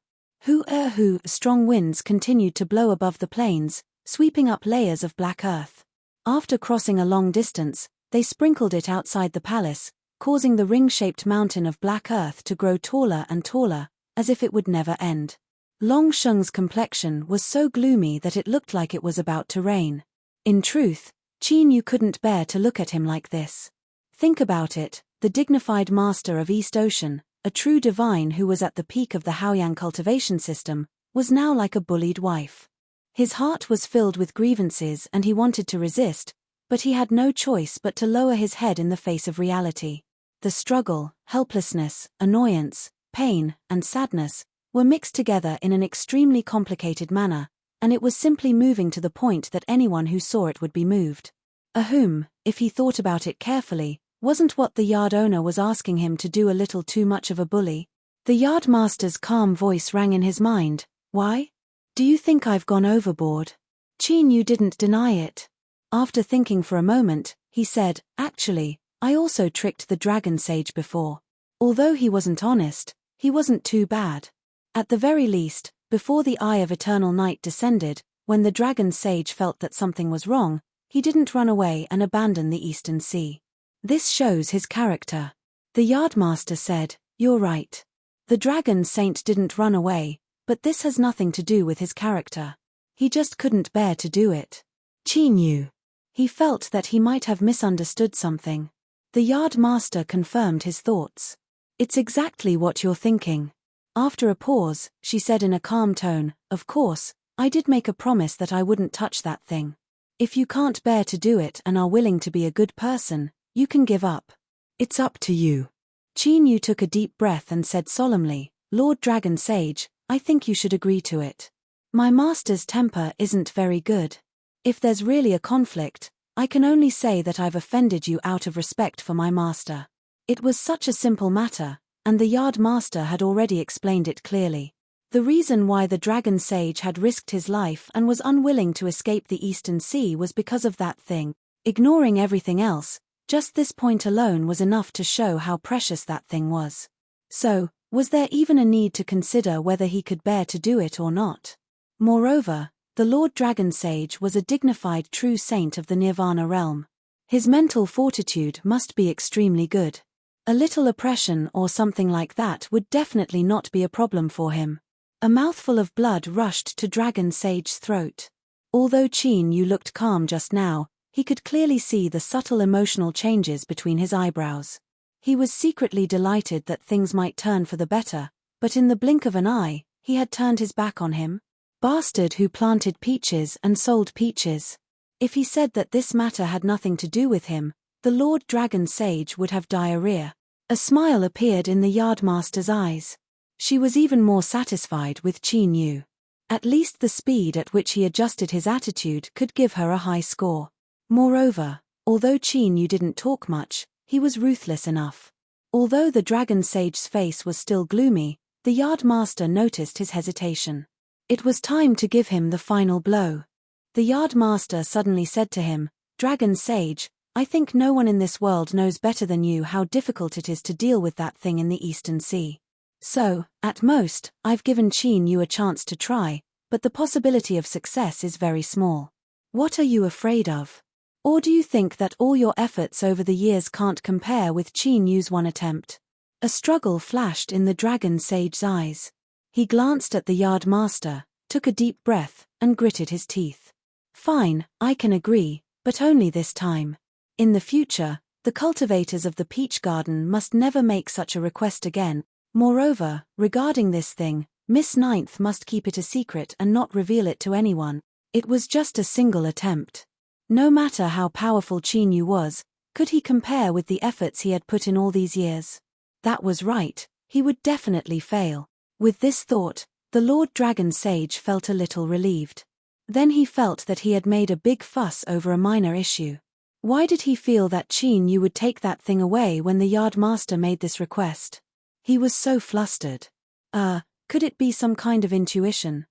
Strong winds continued to blow above the plains, sweeping up layers of black earth. After crossing a long distance, they sprinkled it outside the palace, causing the ring-shaped mountain of black earth to grow taller and taller, as if it would never end. Long Sheng's complexion was so gloomy that it looked like it was about to rain. In truth, Qin Yu couldn't bear to look at him like this. Think about it, the dignified master of East Ocean, a true divine who was at the peak of the Haoyang cultivation system, was now like a bullied wife. His heart was filled with grievances and he wanted to resist, but he had no choice but to lower his head in the face of reality. The struggle, helplessness, annoyance, pain, and sadness were mixed together in an extremely complicated manner, and it was simply moving to the point that anyone who saw it would be moved. If he thought about it carefully, wasn't what the yard owner was asking him to do a little too much of a bully? The yard master's calm voice rang in his mind. Why? Do you think I've gone overboard? Qin Yu didn't deny it. After thinking for a moment, he said, actually, I also tricked the dragon sage before. Although he wasn't honest, he wasn't too bad. At the very least, before the Eye of Eternal Night descended, when the dragon sage felt that something was wrong, he didn't run away and abandon the Eastern Sea. This shows his character. The yardmaster said, you're right. The dragon saint didn't run away, but this has nothing to do with his character. He just couldn't bear to do it. Qin Yu. He felt that he might have misunderstood something. The yardmaster confirmed his thoughts. It's exactly what you're thinking. After a pause, she said in a calm tone, of course, I did make a promise that I wouldn't touch that thing. If you can't bear to do it and are willing to be a good person, you can give up. It's up to you. Qin Yu took a deep breath and said solemnly, Lord Dragon Sage, I think you should agree to it. My master's temper isn't very good. If there's really a conflict, I can only say that I've offended you out of respect for my master. It was such a simple matter, and the yard master had already explained it clearly. The reason why the dragon sage had risked his life and was unwilling to escape the Eastern Sea was because of that thing. Ignoring everything else, just this point alone was enough to show how precious that thing was. So, was there even a need to consider whether he could bear to do it or not? Moreover, the Lord Dragon Sage was a dignified true saint of the Nirvana realm. His mental fortitude must be extremely good. A little oppression or something like that would definitely not be a problem for him. A mouthful of blood rushed to Dragon Sage's throat. Although Qin Yu looked calm just now, he could clearly see the subtle emotional changes between his eyebrows. He was secretly delighted that things might turn for the better, but in the blink of an eye, he had turned his back on him. Bastard who planted peaches and sold peaches. If he said that this matter had nothing to do with him, the Lord Dragon Sage would have diarrhea. A smile appeared in the Yardmaster's eyes. She was even more satisfied with Qin Yu. At least the speed at which he adjusted his attitude could give her a high score. Moreover, although Qin Yu didn't talk much, he was ruthless enough. Although the Dragon Sage's face was still gloomy, the Yardmaster noticed his hesitation. It was time to give him the final blow. The Yardmaster suddenly said to him, "Dragon Sage, I think no one in this world knows better than you how difficult it is to deal with that thing in the Eastern Sea. So, at most, I've given Qin Yu a chance to try, but the possibility of success is very small. What are you afraid of? Or do you think that all your efforts over the years can't compare with Qin Yu's one attempt?" A struggle flashed in the Dragon Sage's eyes. He glanced at the Yardmaster, took a deep breath, and gritted his teeth. "Fine, I can agree, but only this time. In the future, the cultivators of the peach garden must never make such a request again. Moreover, regarding this thing, Miss Ninth must keep it a secret and not reveal it to anyone. It was just a single attempt. No matter how powerful Qin Yu was, could he compare with the efforts he had put in all these years? That was right, he would definitely fail. With this thought, the Lord Dragon Sage felt a little relieved. Then he felt that he had made a big fuss over a minor issue. Why did he feel that Qin Yu would take that thing away when the Yardmaster made this request? He was so flustered. Could it be some kind of intuition?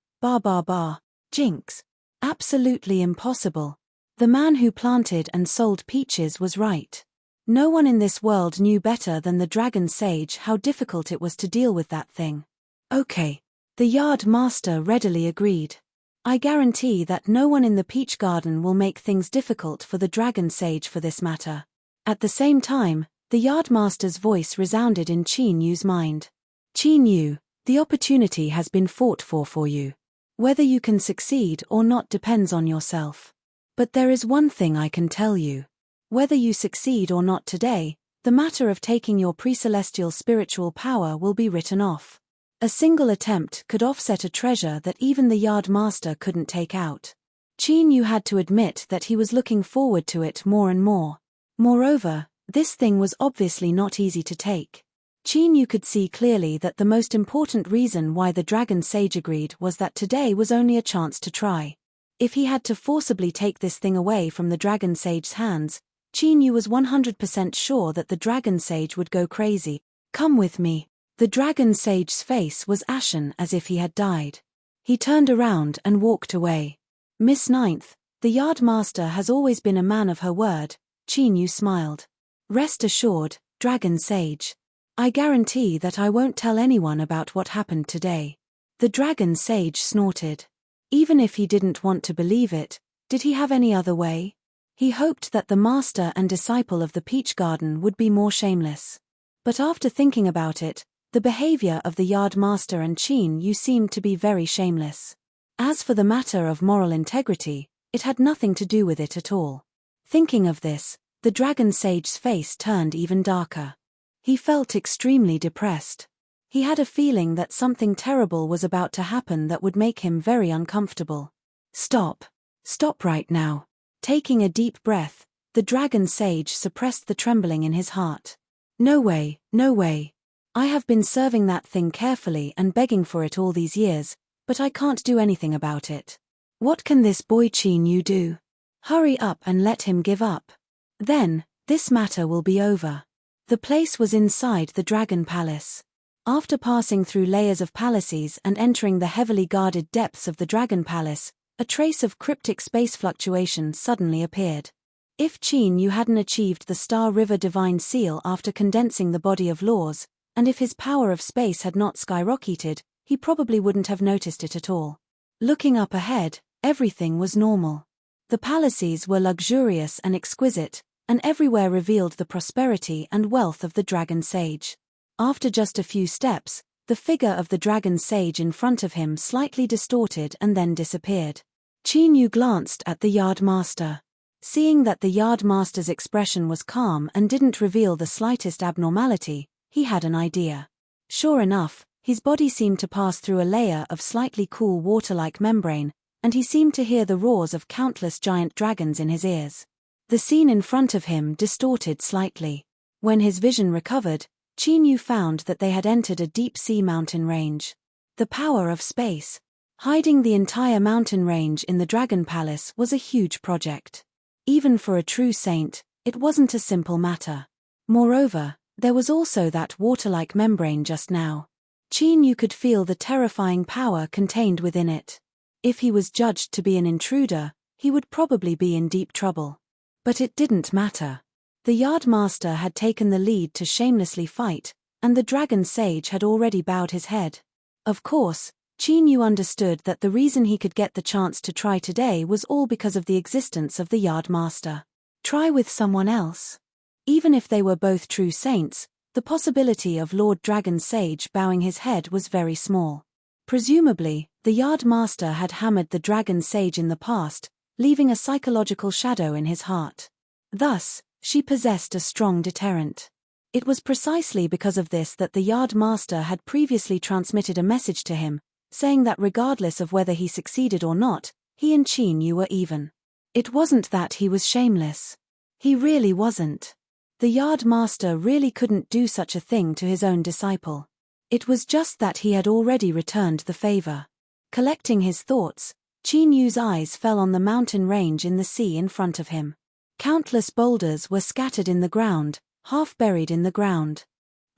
Jinx. Absolutely impossible. The man who planted and sold peaches was right. No one in this world knew better than the Dragon Sage how difficult it was to deal with that thing. Okay. The Yardmaster readily agreed. I guarantee that no one in the peach garden will make things difficult for the Dragon Sage for this matter. At the same time, the Yardmaster's voice resounded in Qin Yu's mind. Qin Yu, the opportunity has been fought for you. Whether you can succeed or not depends on yourself. But there is one thing I can tell you. Whether you succeed or not today, the matter of taking your pre-celestial spiritual power will be written off. A single attempt could offset a treasure that even the Yardmaster couldn't take out. Qin Yu had to admit that he was looking forward to it more and more. Moreover, this thing was obviously not easy to take. Qin Yu could see clearly that the most important reason why the Dragon Sage agreed was that today was only a chance to try. If he had to forcibly take this thing away from the Dragon Sage's hands, Qin Yu was 100% sure that the Dragon Sage would go crazy. "Come with me." The Dragon Sage's face was ashen as if he had died. He turned around and walked away. "Miss Ninth, the Yardmaster has always been a man of her word," Qin Yu smiled. "Rest assured, Dragon Sage. I guarantee that I won't tell anyone about what happened today." The Dragon Sage snorted. Even if he didn't want to believe it, did he have any other way? He hoped that the master and disciple of the peach garden would be more shameless. But after thinking about it, the behavior of the Yardmaster and Qin Yu seemed to be very shameless. As for the matter of moral integrity, it had nothing to do with it at all. Thinking of this, the Dragon Sage's face turned even darker. He felt extremely depressed. He had a feeling that something terrible was about to happen that would make him very uncomfortable. Stop. Stop right now." Taking a deep breath, the Dragon Sage suppressed the trembling in his heart. "No way, no way. I have been serving that thing carefully and begging for it all these years, but I can't do anything about it. What can this boy Qin Yu do? Hurry up and let him give up. Then, this matter will be over." The place was inside the Dragon Palace. After passing through layers of palaces and entering the heavily guarded depths of the Dragon Palace, a trace of cryptic space fluctuation suddenly appeared. If Qin Yu hadn't achieved the Star River Divine Seal after condensing the body of laws, and if his power of space had not skyrocketed, he probably wouldn't have noticed it at all. Looking up ahead, everything was normal. The palaces were luxurious and exquisite, and everywhere revealed the prosperity and wealth of the dragon sage. After just a few steps, the figure of the dragon sage in front of him slightly distorted and then disappeared. Qin Yu glanced at the yardmaster. Seeing that the yardmaster's expression was calm and didn't reveal the slightest abnormality, he had an idea. Sure enough, his body seemed to pass through a layer of slightly cool water-like membrane, and he seemed to hear the roars of countless giant dragons in his ears. The scene in front of him distorted slightly. When his vision recovered, Qin Yu found that they had entered a deep-sea mountain range. The power of space. Hiding the entire mountain range in the Dragon Palace was a huge project. Even for a true saint, it wasn't a simple matter. Moreover, there was also that water-like membrane just now. Qin Yu could feel the terrifying power contained within it. If he was judged to be an intruder, he would probably be in deep trouble. But it didn't matter. The yardmaster had taken the lead to shamelessly fight, and the dragon sage had already bowed his head. Of course, Qin Yu understood that the reason he could get the chance to try today was all because of the existence of the yardmaster. Try with someone else. Even if they were both true saints, the possibility of Lord Dragon Sage bowing his head was very small. Presumably, the yardmaster had hammered the dragon sage in the past, leaving a psychological shadow in his heart. Thus, she possessed a strong deterrent. It was precisely because of this that the yardmaster had previously transmitted a message to him, saying that regardless of whether he succeeded or not, he and Qin Yu were even. It wasn't that he was shameless. He really wasn't. The yardmaster really couldn't do such a thing to his own disciple. It was just that he had already returned the favor. Collecting his thoughts, Qin Yu's eyes fell on the mountain range in the sea in front of him. Countless boulders were scattered in the ground, half buried in the ground.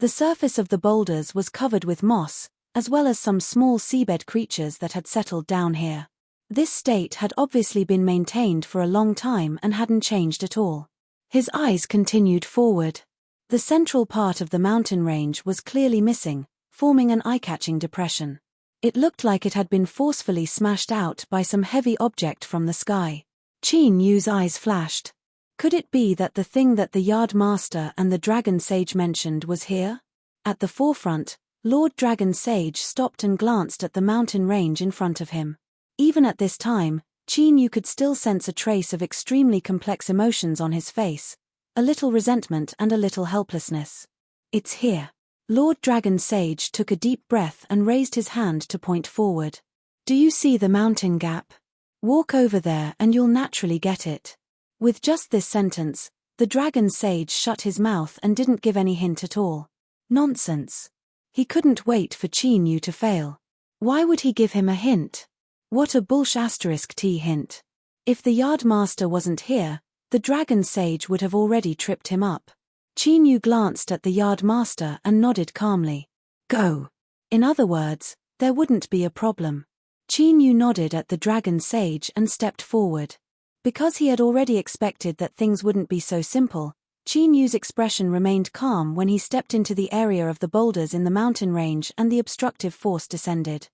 The surface of the boulders was covered with moss, as well as some small seabed creatures that had settled down here. This state had obviously been maintained for a long time and hadn't changed at all. His eyes continued forward. The central part of the mountain range was clearly missing, forming an eye-catching depression. It looked like it had been forcefully smashed out by some heavy object from the sky. Qin Yu's eyes flashed. Could it be that the thing that the yardmaster and the dragon sage mentioned was here? At the forefront, Lord Dragon Sage stopped and glanced at the mountain range in front of him. Even at this time, Qin Yu could still sense a trace of extremely complex emotions on his face, a little resentment and a little helplessness. It's here. Lord Dragon Sage took a deep breath and raised his hand to point forward. Do you see the mountain gap? Walk over there and you'll naturally get it. With just this sentence, the Dragon Sage shut his mouth and didn't give any hint at all. Nonsense. He couldn't wait for Qin Yu to fail. Why would he give him a hint? What a **T hint. If the yardmaster wasn't here, the Dragon Sage would have already tripped him up. Qin Yu glanced at the yardmaster and nodded calmly. Go. In other words, there wouldn't be a problem. Qin Yu nodded at the Dragon Sage and stepped forward. Because he had already expected that things wouldn't be so simple, Qin Yu's expression remained calm when he stepped into the area of the boulders in the mountain range and the obstructive force descended.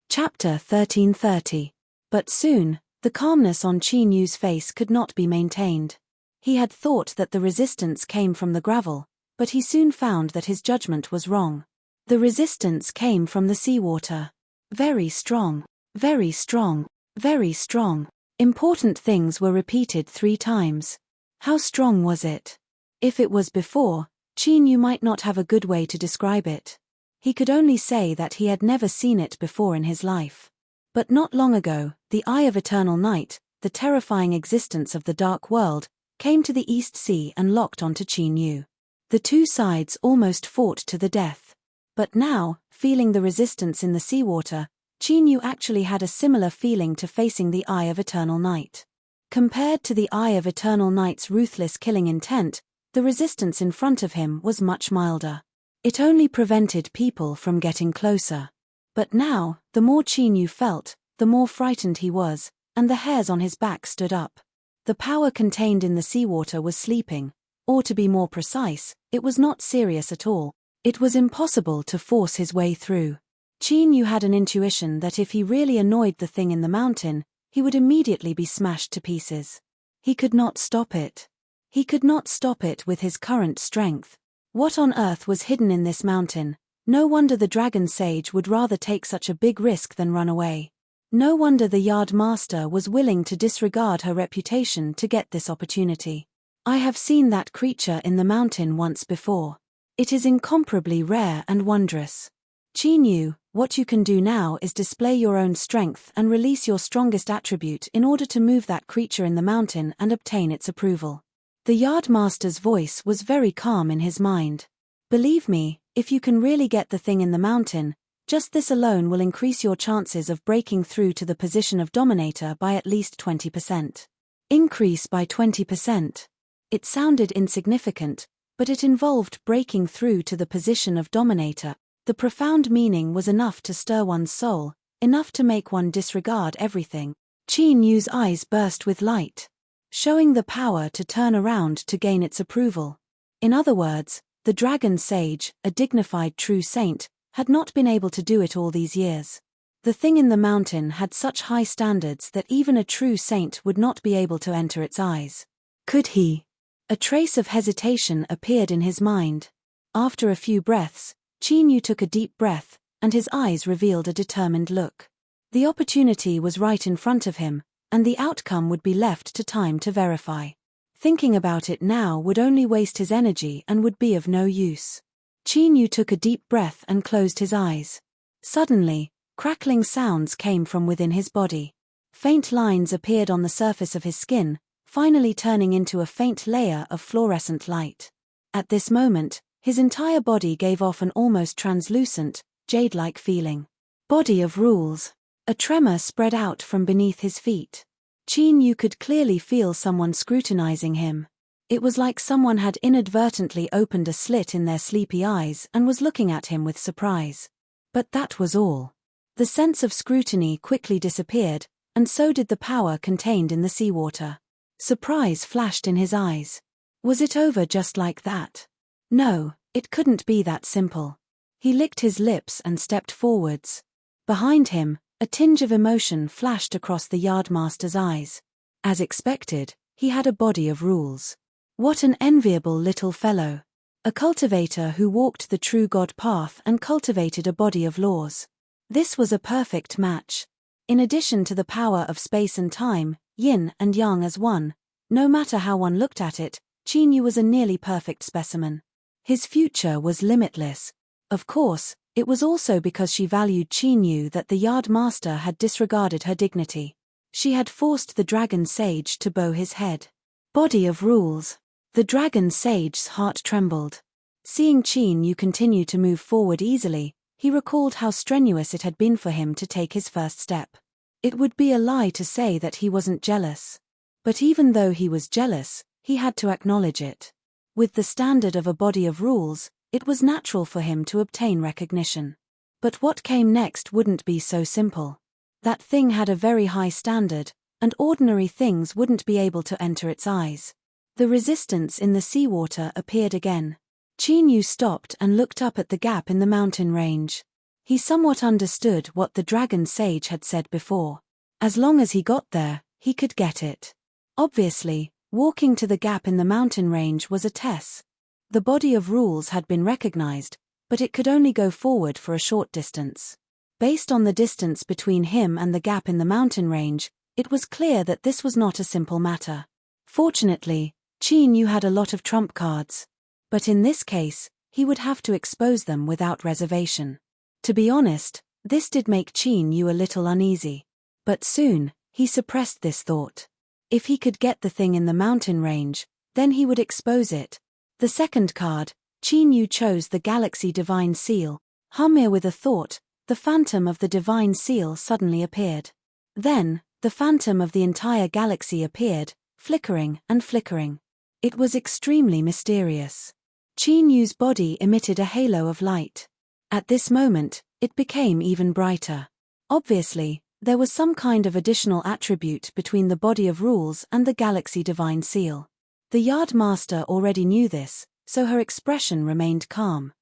Chapter 1330. But soon, the calmness on Qin Yu's face could not be maintained. He had thought that the resistance came from the gravel, but he soon found that his judgment was wrong. The resistance came from the seawater. Very strong, very strong, very strong. Important things were repeated 3 times. How strong was it? If it was before, Qin Yu might not have a good way to describe it. He could only say that he had never seen it before in his life. But not long ago, the Eye of Eternal Night, the terrifying existence of the dark world, came to the East Sea and locked onto Qin Yu. The two sides almost fought to the death. But now, feeling the resistance in the seawater, Qin Yu actually had a similar feeling to facing the Eye of Eternal Night. Compared to the Eye of Eternal Night's ruthless killing intent, the resistance in front of him was much milder. It only prevented people from getting closer. But now, the more Qin Yu felt, the more frightened he was, and the hairs on his back stood up. The power contained in the seawater was sleeping, or to be more precise, it was not serious at all. It was impossible to force his way through. Qin Yu had an intuition that if he really annoyed the thing in the mountain, he would immediately be smashed to pieces. He could not stop it. He could not stop it with his current strength. What on earth was hidden in this mountain? No wonder the dragon sage would rather take such a big risk than run away. No wonder the yard master was willing to disregard her reputation to get this opportunity. I have seen that creature in the mountain once before. It is incomparably rare and wondrous. Chinyu, what you can do now is display your own strength and release your strongest attribute in order to move that creature in the mountain and obtain its approval. The yardmaster's voice was very calm in his mind. Believe me, if you can really get the thing in the mountain, just this alone will increase your chances of breaking through to the position of dominator by at least 20%. Increase by 20%. It sounded insignificant, but it involved breaking through to the position of dominator. The profound meaning was enough to stir one's soul, enough to make one disregard everything. Chinyu's eyes burst with light, showing the power to turn around to gain its approval. In other words, the dragon sage, a dignified true saint, had not been able to do it all these years. The thing in the mountain had such high standards that even a true saint would not be able to enter its eyes. Could he? A trace of hesitation appeared in his mind. After a few breaths, Chinyu took a deep breath, and his eyes revealed a determined look. The opportunity was right in front of him, and the outcome would be left to time to verify. Thinking about it now would only waste his energy and would be of no use. Chinyu took a deep breath and closed his eyes. Suddenly, crackling sounds came from within his body. Faint lines appeared on the surface of his skin, finally turning into a faint layer of fluorescent light. At this moment, his entire body gave off an almost translucent, jade-like feeling. Body of rules. A tremor spread out from beneath his feet. Chinyu could clearly feel someone scrutinizing him. It was like someone had inadvertently opened a slit in their sleepy eyes and was looking at him with surprise. But that was all. The sense of scrutiny quickly disappeared, and so did the power contained in the seawater. Surprise flashed in his eyes. Was it over just like that? No, it couldn't be that simple. He licked his lips and stepped forwards. Behind him, a tinge of emotion flashed across the yardmaster's eyes. As expected, he had a body of rules. What an enviable little fellow. A cultivator who walked the true God path and cultivated a body of laws. This was a perfect match. In addition to the power of space and time, yin and yang as one, no matter how one looked at it, Chinyu was a nearly perfect specimen. His future was limitless. Of course, it was also because she valued Chinyu that the yardmaster had disregarded her dignity. She had forced the dragon sage to bow his head. Body of rules. The dragon sage's heart trembled. Seeing Chinyu continue to move forward easily, he recalled how strenuous it had been for him to take his first step. It would be a lie to say that he wasn't jealous. But even though he was jealous, he had to acknowledge it. With the standard of a body of rules, it was natural for him to obtain recognition. But what came next wouldn't be so simple. That thing had a very high standard, and ordinary things wouldn't be able to enter its eyes. The resistance in the seawater appeared again. Chinyu stopped and looked up at the gap in the mountain range. He somewhat understood what the dragon sage had said before. As long as he got there, he could get it. Obviously, walking to the gap in the mountain range was a test. The body of rules had been recognized, but it could only go forward for a short distance. Based on the distance between him and the gap in the mountain range, it was clear that this was not a simple matter. Fortunately, Chinyu had a lot of trump cards. But in this case, he would have to expose them without reservation. To be honest, this did make Chinyu a little uneasy. But soon, he suppressed this thought. If he could get the thing in the mountain range, then he would expose it. The second card, Chinyu chose the Galaxy Divine Seal. Humir with a thought, the phantom of the Divine Seal suddenly appeared. Then, the phantom of the entire galaxy appeared, flickering and flickering. It was extremely mysterious. Chinyu's body emitted a halo of light. At this moment, it became even brighter. Obviously, there was some kind of additional attribute between the body of rules and the Galaxy Divine Seal. The Yardmaster already knew this, so her expression remained calm.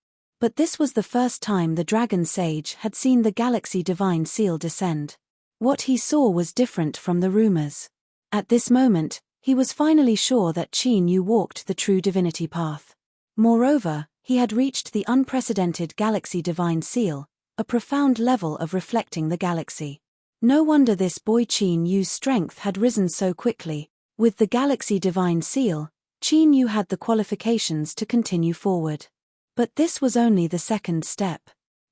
But this was the first time the Dragon Sage had seen the Galaxy Divine Seal descend. What he saw was different from the rumors. At this moment, He was finally sure that Qin Yu walked the true divinity path. Moreover, he had reached the unprecedented galaxy divine seal, a profound level of reflecting the galaxy. No wonder this boy Qin Yu's strength had risen so quickly. With the galaxy divine seal, Qin Yu had the qualifications to continue forward. But this was only the second step.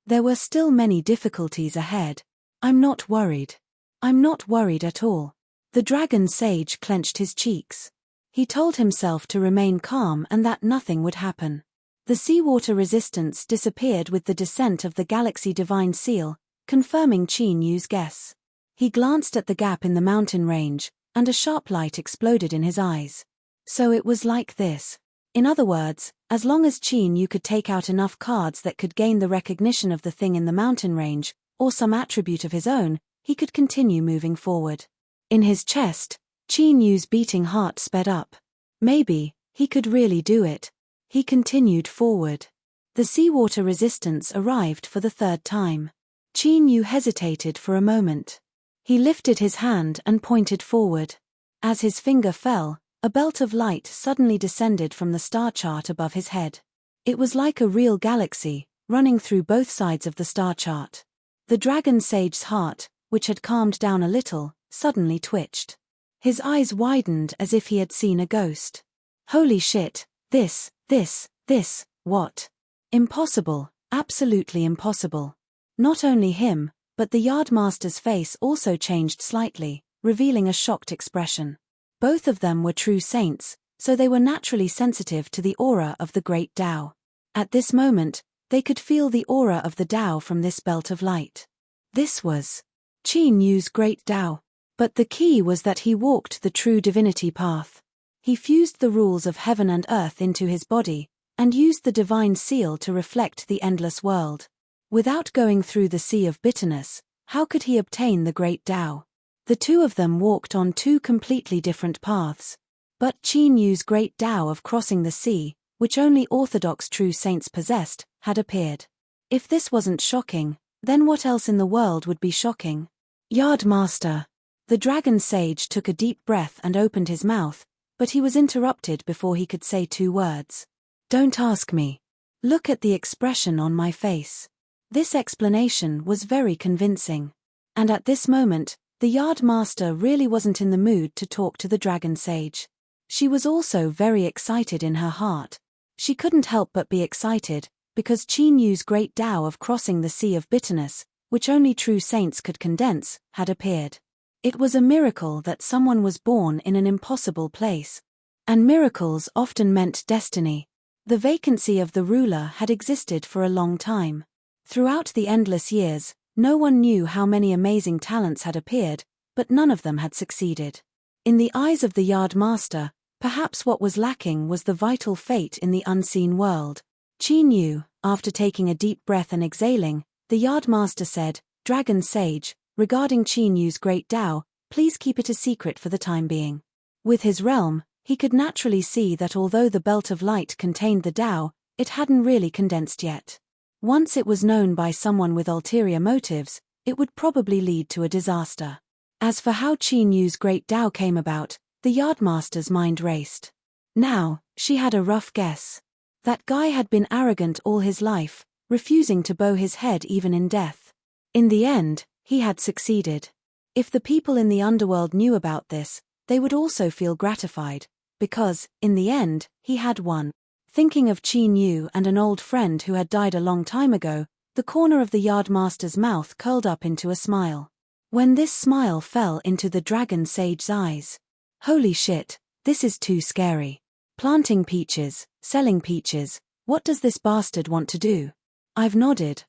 There were still many difficulties ahead. I'm not worried. I'm not worried at all. The dragon sage clenched his cheeks. He told himself to remain calm and that nothing would happen. The seawater resistance disappeared with the descent of the galaxy divine seal, confirming Qin Yu's guess. He glanced at the gap in the mountain range, and a sharp light exploded in his eyes. So it was like this. In other words, as long as Qin Yu could take out enough cards that could gain the recognition of the thing in the mountain range, or some attribute of his own, he could continue moving forward. In his chest, Qin Yu's beating heart sped up. Maybe, he could really do it. He continued forward. The seawater resistance arrived for the third time. Qin Yu hesitated for a moment. He lifted his hand and pointed forward. As his finger fell, a belt of light suddenly descended from the star chart above his head. It was like a real galaxy, running through both sides of the star chart. The dragon sage's heart, which had calmed down a little, suddenly twitched. His eyes widened as if he had seen a ghost. Holy shit, this, what? Impossible, absolutely impossible. Not only him, but the yardmaster's face also changed slightly, revealing a shocked expression. Both of them were true saints, so they were naturally sensitive to the aura of the great Tao. At this moment, they could feel the aura of the Tao from this belt of light. This was Qin Yu's great Tao. But the key was that he walked the true divinity path. He fused the rules of heaven and earth into his body, and used the divine seal to reflect the endless world. Without going through the sea of bitterness, how could he obtain the great Tao? The two of them walked on two completely different paths. But Qin Yu's great Tao of crossing the sea, which only orthodox true saints possessed, had appeared. If this wasn't shocking, then what else in the world would be shocking? Yardmaster. The dragon sage took a deep breath and opened his mouth, but he was interrupted before he could say two words. Don't ask me. Look at the expression on my face. This explanation was very convincing. And at this moment, the yardmaster really wasn't in the mood to talk to the dragon sage. She was also very excited in her heart. She couldn't help but be excited, because Qin Yu's great Tao of crossing the sea of bitterness, which only true saints could condense, had appeared. It was a miracle that someone was born in an impossible place. And miracles often meant destiny. The vacancy of the ruler had existed for a long time. Throughout the endless years, no one knew how many amazing talents had appeared, but none of them had succeeded. In the eyes of the yardmaster, perhaps what was lacking was the vital fate in the unseen world. Qin Yu, after taking a deep breath and exhaling, the yardmaster said, Dragon Sage, regarding Qin Yu's great Tao, please keep it a secret for the time being. With his realm, he could naturally see that although the belt of light contained the Tao, it hadn't really condensed yet. Once it was known by someone with ulterior motives, it would probably lead to a disaster. As for how Qin Yu's great Tao came about, the yardmaster's mind raced. Now, she had a rough guess. That guy had been arrogant all his life, refusing to bow his head even in death. In the end, he had succeeded. If the people in the underworld knew about this, they would also feel gratified, because, in the end, he had won. Thinking of Qin Yu and an old friend who had died a long time ago, the corner of the yardmaster's mouth curled up into a smile. When this smile fell into the dragon sage's eyes. Holy shit, this is too scary. Planting peaches, selling peaches, what does this bastard want to do? I've nodded,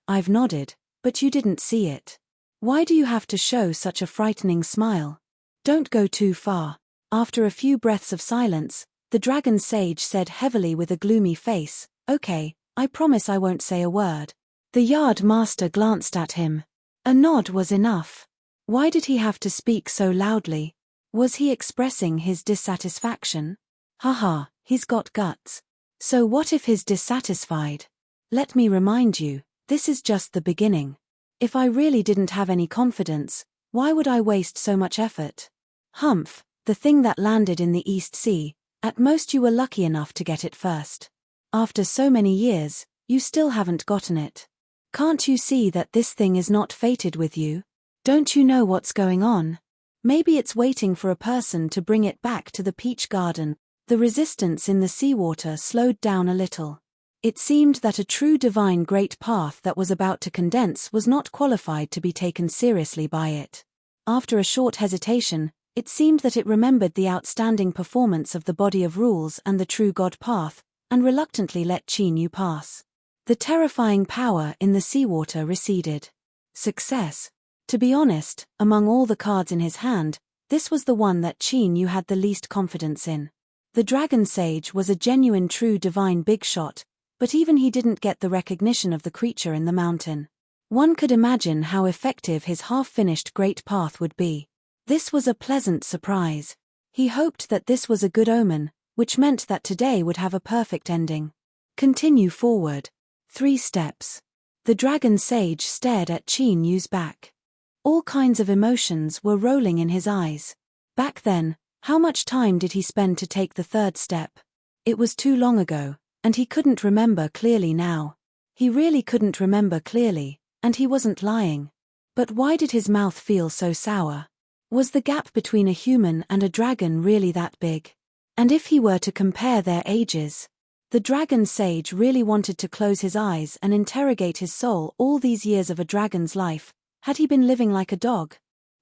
but you didn't see it. Why do you have to show such a frightening smile? Don't go too far. After a few breaths of silence, the dragon sage said heavily with a gloomy face, Okay, I promise I won't say a word. The yard master glanced at him. A nod was enough. Why did he have to speak so loudly? Was he expressing his dissatisfaction? Haha, he's got guts. So what if he's dissatisfied? Let me remind you, this is just the beginning. If I really didn't have any confidence, why would I waste so much effort? Humph, The thing that landed in the East Sea, at most you were lucky enough to get it first. After so many years, you still haven't gotten it. Can't you see that this thing is not fated with you? Don't you know what's going on? Maybe it's waiting for a person to bring it back to the peach garden. The resistance in the seawater slowed down a little. It seemed that a true divine great path that was about to condense was not qualified to be taken seriously by it. After a short hesitation, it seemed that it remembered the outstanding performance of the body of rules and the true God path, and reluctantly let Qin Yu pass. The terrifying power in the seawater receded. Success. To be honest, among all the cards in his hand, this was the one that Qin Yu had the least confidence in. The Dragon Sage was a genuine true divine big shot, but even he didn't get the recognition of the creature in the mountain. One could imagine how effective his half-finished great path would be. This was a pleasant surprise. He hoped that this was a good omen, which meant that today would have a perfect ending. Continue forward. 3 steps. The Dragon Sage stared at Qin Yu's back. All kinds of emotions were rolling in his eyes. Back then, how much time did he spend to take the 3rd step? It was too long ago, and he couldn't remember clearly now. He really couldn't remember clearly, and he wasn't lying. But why did his mouth feel so sour? Was the gap between a human and a dragon really that big? And if he were to compare their ages? The Dragon Sage really wanted to close his eyes and interrogate his soul all these years of a dragon's life. Had he been living like a dog?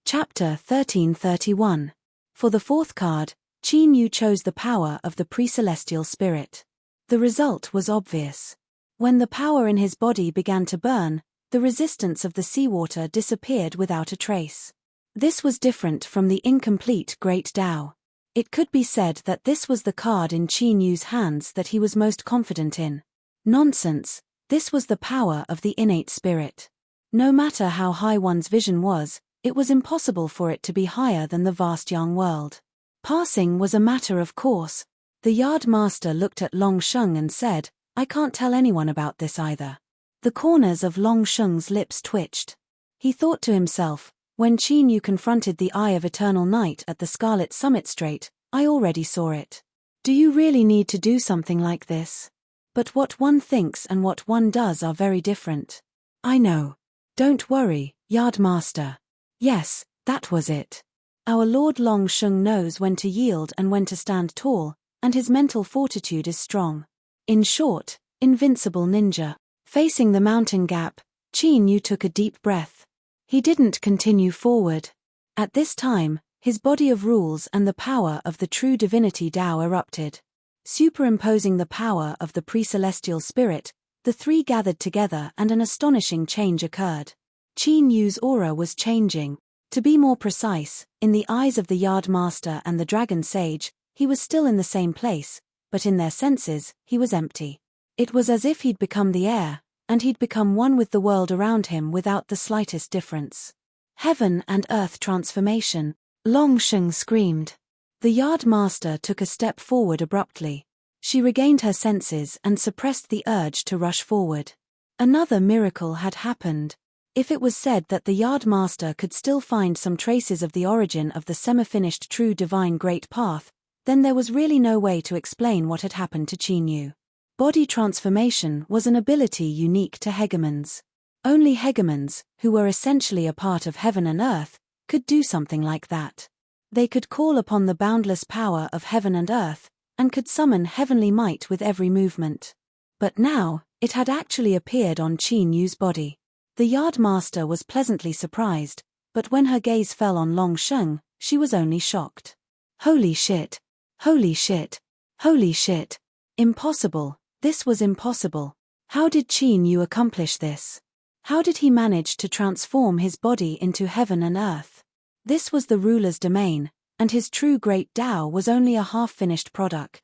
Chapter 1331. For the 4th card, Qin Yu chose the power of the pre-celestial spirit. The result was obvious. When the power in his body began to burn, the resistance of the seawater disappeared without a trace. This was different from the incomplete Great Tao. It could be said that this was the card in Qin Yu's hands that he was most confident in. Nonsense, this was the power of the innate spirit. No matter how high one's vision was, it was impossible for it to be higher than the vast young world. Passing was a matter of course. The yard master looked at Long Sheng and said, "I can't tell anyone about this either." The corners of Long Sheng's lips twitched. He thought to himself, when Qin Yu confronted the Eye of Eternal Night at the Scarlet Summit Strait, I already saw it. Do you really need to do something like this? But what one thinks and what one does are very different. I know. Don't worry, Yard Master. Yes, that was it. Our Lord Long Sheng knows when to yield and when to stand tall, and his mental fortitude is strong. In short, invincible ninja. Facing the mountain gap, Qin Yu took a deep breath. He didn't continue forward. At this time, his body of rules and the power of the true divinity Tao erupted. Superimposing the power of the pre-celestial spirit, the 3 gathered together and an astonishing change occurred. Qin Yu's aura was changing. To be more precise, in the eyes of the Yard Master and the Dragon Sage, he was still in the same place, but in their senses, he was empty. It was as if he'd become the air, and he'd become one with the world around him without the slightest difference. Heaven and earth transformation, Long Sheng screamed. The Yard Master took a step forward abruptly. She regained her senses and suppressed the urge to rush forward. Another miracle had happened. If it was said that the Yard Master could still find some traces of the origin of the semi-finished true divine great path, then there was really no way to explain what had happened to Qin Yu. Body transformation was an ability unique to hegemons. Only hegemons, who were essentially a part of heaven and earth, could do something like that. They could call upon the boundless power of heaven and earth, and could summon heavenly might with every movement. But now, it had actually appeared on Qin Yu's body. The Yard Master was pleasantly surprised, but when her gaze fell on Long Sheng, she was only shocked. Holy shit! Holy shit! Holy shit! Impossible! This was impossible. How did Qin Yu accomplish this? How did he manage to transform his body into heaven and earth? This was the ruler's domain, and his true great Tao was only a half-finished product.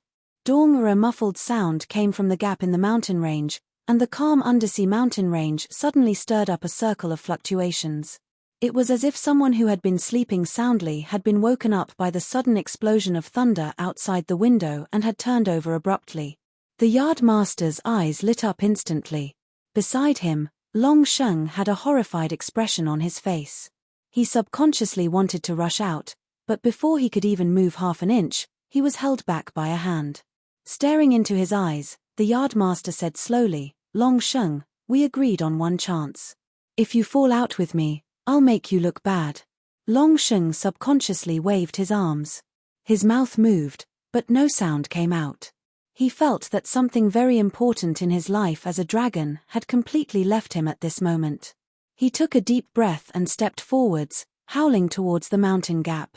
A muffled sound came from the gap in the mountain range, and the calm undersea mountain range suddenly stirred up a circle of fluctuations. It was as if someone who had been sleeping soundly had been woken up by the sudden explosion of thunder outside the window and had turned over abruptly. The Yard Master's eyes lit up instantly. Beside him, Long Sheng had a horrified expression on his face. He subconsciously wanted to rush out, But before he could even move half an inch, he was held back by a hand. Staring into his eyes, the yardmaster said slowly, "Long Sheng, we agreed on one chance. If you fall out with me, I'll make you look bad." Long Sheng subconsciously waved his arms. His mouth moved, but no sound came out. He felt that something very important in his life as a dragon had completely left him at this moment. He took a deep breath and stepped forwards, howling towards the mountain gap.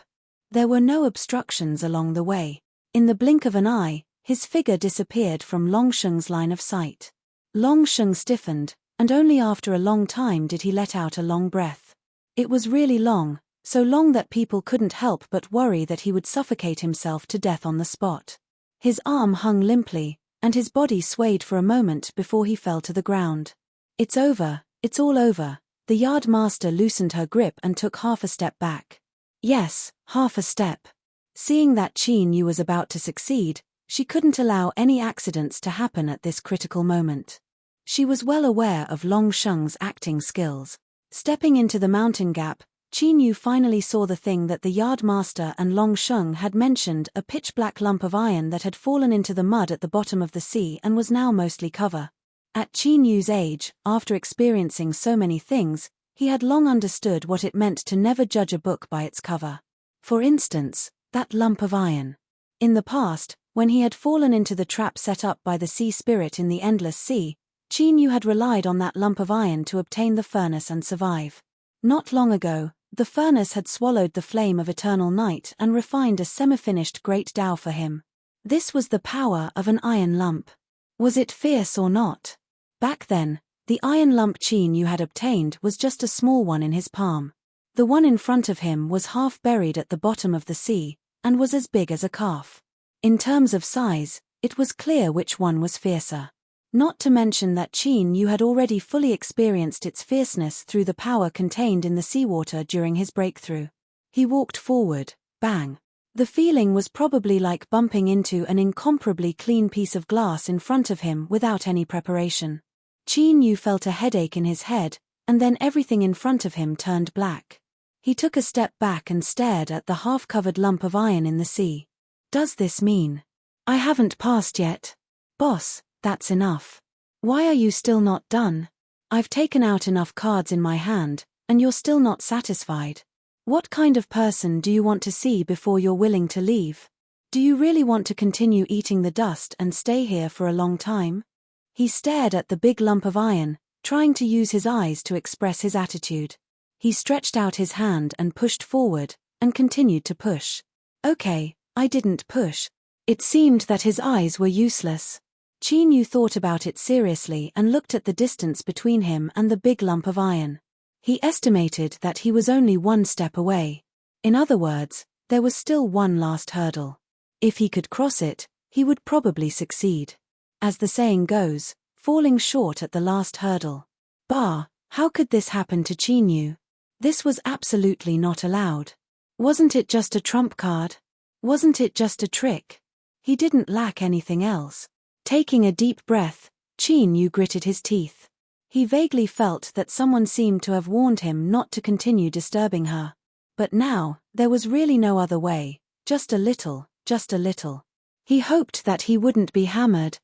There were no obstructions along the way. In the blink of an eye, his figure disappeared from Long Sheng's line of sight. Long Sheng stiffened, and only after a long time did he let out a long breath. It was really long, so long that people couldn't help but worry that he would suffocate himself to death on the spot. His arm hung limply, and his body swayed for a moment before he fell to the ground. "It's over, it's all over." The yardmaster loosened her grip and took half a step back. Yes, half a step. Seeing that Qin Yu was about to succeed, she couldn't allow any accidents to happen at this critical moment. She was well aware of Long Sheng's acting skills. Stepping into the mountain gap, Qin Yu finally saw the thing that the yardmaster and Long Sheng had mentioned, a pitch-black lump of iron that had fallen into the mud at the bottom of the sea and was now mostly cover. At Qin Yu's age, after experiencing so many things, he had long understood what it meant to never judge a book by its cover. For instance, that lump of iron. In the past, when he had fallen into the trap set up by the sea spirit in the endless sea, Qin Yu had relied on that lump of iron to obtain the furnace and survive. Not long ago, the furnace had swallowed the flame of eternal night and refined a semi-finished great Tao for him. This was the power of an iron lump. Was it fierce or not? Back then, the iron lump Qin Yu had obtained was just a small one in his palm. The one in front of him was half buried at the bottom of the sea, and was as big as a calf. In terms of size, it was clear which one was fiercer. Not to mention that Qin Yu had already fully experienced its fierceness through the power contained in the seawater during his breakthrough. He walked forward, bang. The feeling was probably like bumping into an incomparably clean piece of glass in front of him without any preparation. Qin Yu felt a headache in his head, and then everything in front of him turned black. He took a step back and stared at the half-covered lump of iron in the sea. Does this mean I haven't passed yet? Boss, that's enough. Why are you still not done? I've taken out enough cards in my hand, and you're still not satisfied. What kind of person do you want to see before you're willing to leave? Do you really want to continue eating the dust and stay here for a long time? He stared at the big lump of iron, trying to use his eyes to express his attitude. He stretched out his hand and pushed forward, and continued to push. Okay, I didn't push. It seemed that his eyes were useless. Qin Yu thought about it seriously and looked at the distance between him and the big lump of iron. He estimated that he was only one step away. In other words, there was still one last hurdle. If he could cross it, he would probably succeed. As the saying goes, falling short at the last hurdle. Bah, how could this happen to Qin Yu? This was absolutely not allowed. Wasn't it just a trump card? Wasn't it just a trick? He didn't lack anything else. Taking a deep breath, Qin Yu gritted his teeth. He vaguely felt that someone seemed to have warned him not to continue disturbing her. But now, there was really no other way, just a little, just a little. He hoped that he wouldn't be hammered.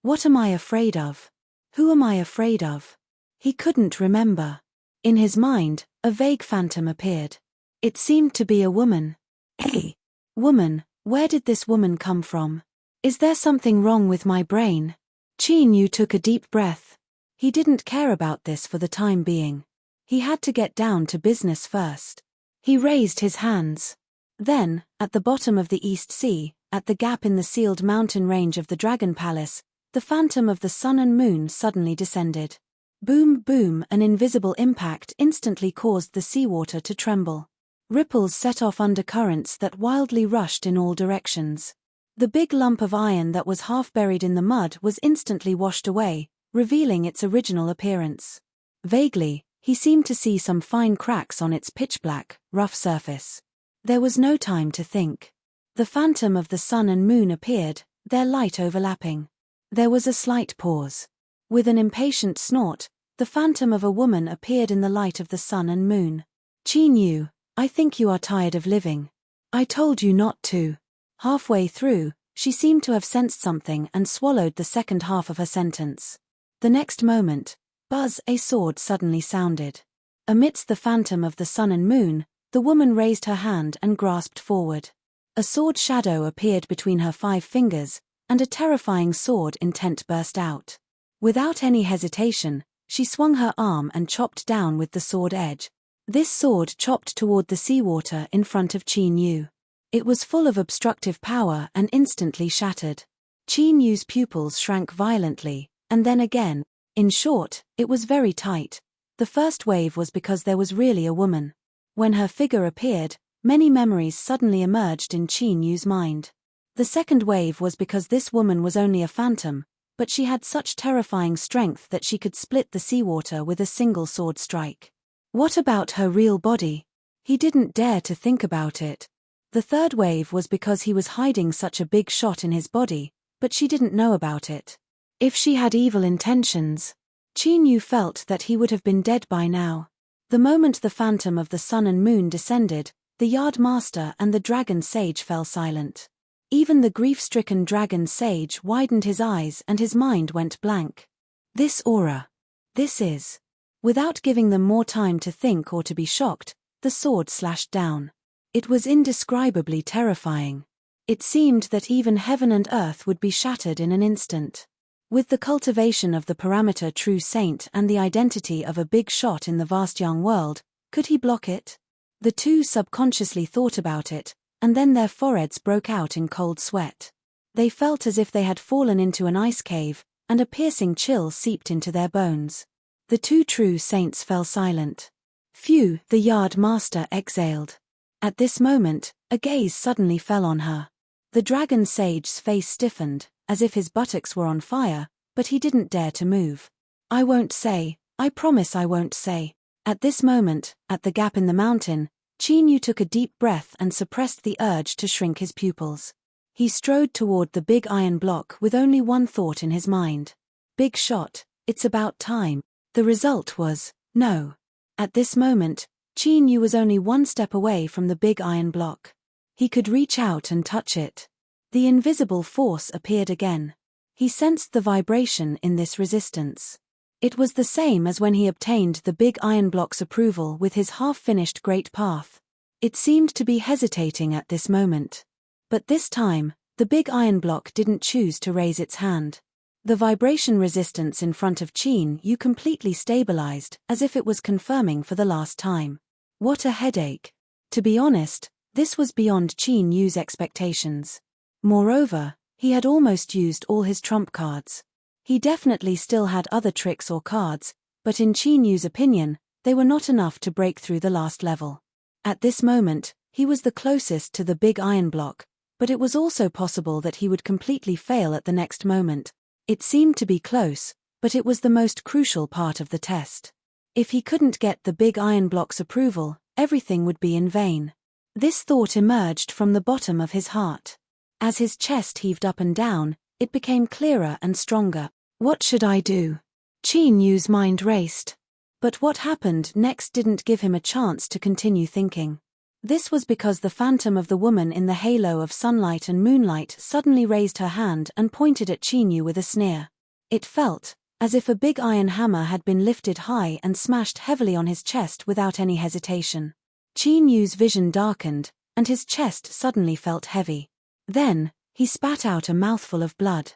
What am I afraid of? Who am I afraid of? He couldn't remember. In his mind, a vague phantom appeared. It seemed to be a woman. Hey! Woman, where did this woman come from? Is there something wrong with my brain? Qin Yu took a deep breath. He didn't care about this for the time being. He had to get down to business first. He raised his hands. Then, at the bottom of the East Sea, at the gap in the sealed mountain range of the Dragon Palace, the phantom of the sun and moon suddenly descended. Boom, boom, an invisible impact instantly caused the seawater to tremble. Ripples set off undercurrents that wildly rushed in all directions. The big lump of iron that was half buried in the mud was instantly washed away, revealing its original appearance. Vaguely, he seemed to see some fine cracks on its pitch-black, rough surface. There was no time to think. The phantom of the sun and moon appeared, their light overlapping. There was a slight pause. With an impatient snort, the phantom of a woman appeared in the light of the sun and moon. Qin Yu, I think you are tired of living. I told you not to. Halfway through, she seemed to have sensed something and swallowed the second half of her sentence. The next moment, buzz, a sword suddenly sounded. Amidst the phantom of the sun and moon, the woman raised her hand and grasped forward. A sword shadow appeared between her 5 fingers, and a terrifying sword intent burst out. Without any hesitation, she swung her arm and chopped down with the sword edge. This sword chopped toward the seawater in front of Qin Yu. It was full of obstructive power and instantly shattered. Qin Yu's pupils shrank violently, and then again. In short, it was very tight. The first wave was because there was really a woman. When her figure appeared, many memories suddenly emerged in Qin Yu's mind. The second wave was because this woman was only a phantom, but she had such terrifying strength that she could split the seawater with a single sword strike. What about her real body? He didn't dare to think about it. The third wave was because he was hiding such a big shot in his body, but she didn't know about it. If she had evil intentions, Qin Yu felt that he would have been dead by now. The moment the phantom of the sun and moon descended, the yard master and the dragon sage fell silent. Even the grief-stricken dragon sage widened his eyes and his mind went blank. This aura. This is. Without giving them more time to think or to be shocked, the sword slashed down. It was indescribably terrifying. It seemed that even heaven and earth would be shattered in an instant. With the cultivation of the parameter true saint and the identity of a big shot in the vast young world, could he block it? The two subconsciously thought about it, and then their foreheads broke out in cold sweat. They felt as if they had fallen into an ice cave, and a piercing chill seeped into their bones. The two true saints fell silent. Phew, the yard master exhaled. At this moment, a gaze suddenly fell on her. The dragon sage's face stiffened, as if his buttocks were on fire, but he didn't dare to move. I won't say, I promise I won't say. At this moment, at the gap in the mountain, Qin Yu took a deep breath and suppressed the urge to shrink his pupils. He strode toward the big iron block with only one thought in his mind. Big shot, it's about time. The result was, no. At this moment, Qin Yu was only one step away from the big iron block. He could reach out and touch it. The invisible force appeared again. He sensed the vibration in this resistance. It was the same as when he obtained the big iron block's approval with his half-finished great path. It seemed to be hesitating at this moment. But this time, the big iron block didn't choose to raise its hand. The vibration resistance in front of Qin Yu completely stabilized, as if it was confirming for the last time. What a headache. To be honest, this was beyond Qin Yu's expectations. Moreover, he had almost used all his trump cards. He definitely still had other tricks or cards, but in Qin Yu's opinion, they were not enough to break through the last level. At this moment, he was the closest to the big iron block, but it was also possible that he would completely fail at the next moment. It seemed to be close, but it was the most crucial part of the test. If he couldn't get the big iron block's approval, everything would be in vain. This thought emerged from the bottom of his heart. As his chest heaved up and down, it became clearer and stronger. What should I do? Qin Yu's mind raced. But what happened next didn't give him a chance to continue thinking. This was because the phantom of the woman in the halo of sunlight and moonlight suddenly raised her hand and pointed at Qin Yu with a sneer. It felt as if a big iron hammer had been lifted high and smashed heavily on his chest without any hesitation. Qin Yu's vision darkened, and his chest suddenly felt heavy. Then, he spat out a mouthful of blood.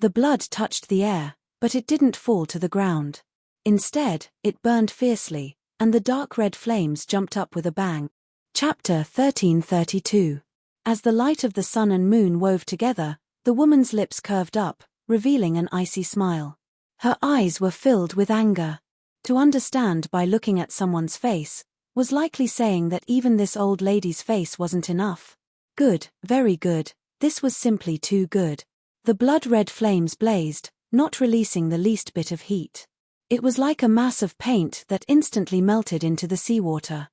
The blood touched the air, but it didn't fall to the ground. Instead, it burned fiercely, and the dark red flames jumped up with a bang. Chapter 1332. As the light of the sun and moon wove together, the woman's lips curved up, revealing an icy smile. Her eyes were filled with anger. To understand by looking at someone's face was likely saying that even this old lady's face wasn't enough. Good, very good, this was simply too good. The blood-red flames blazed, not releasing the least bit of heat. It was like a mass of paint that instantly melted into the seawater.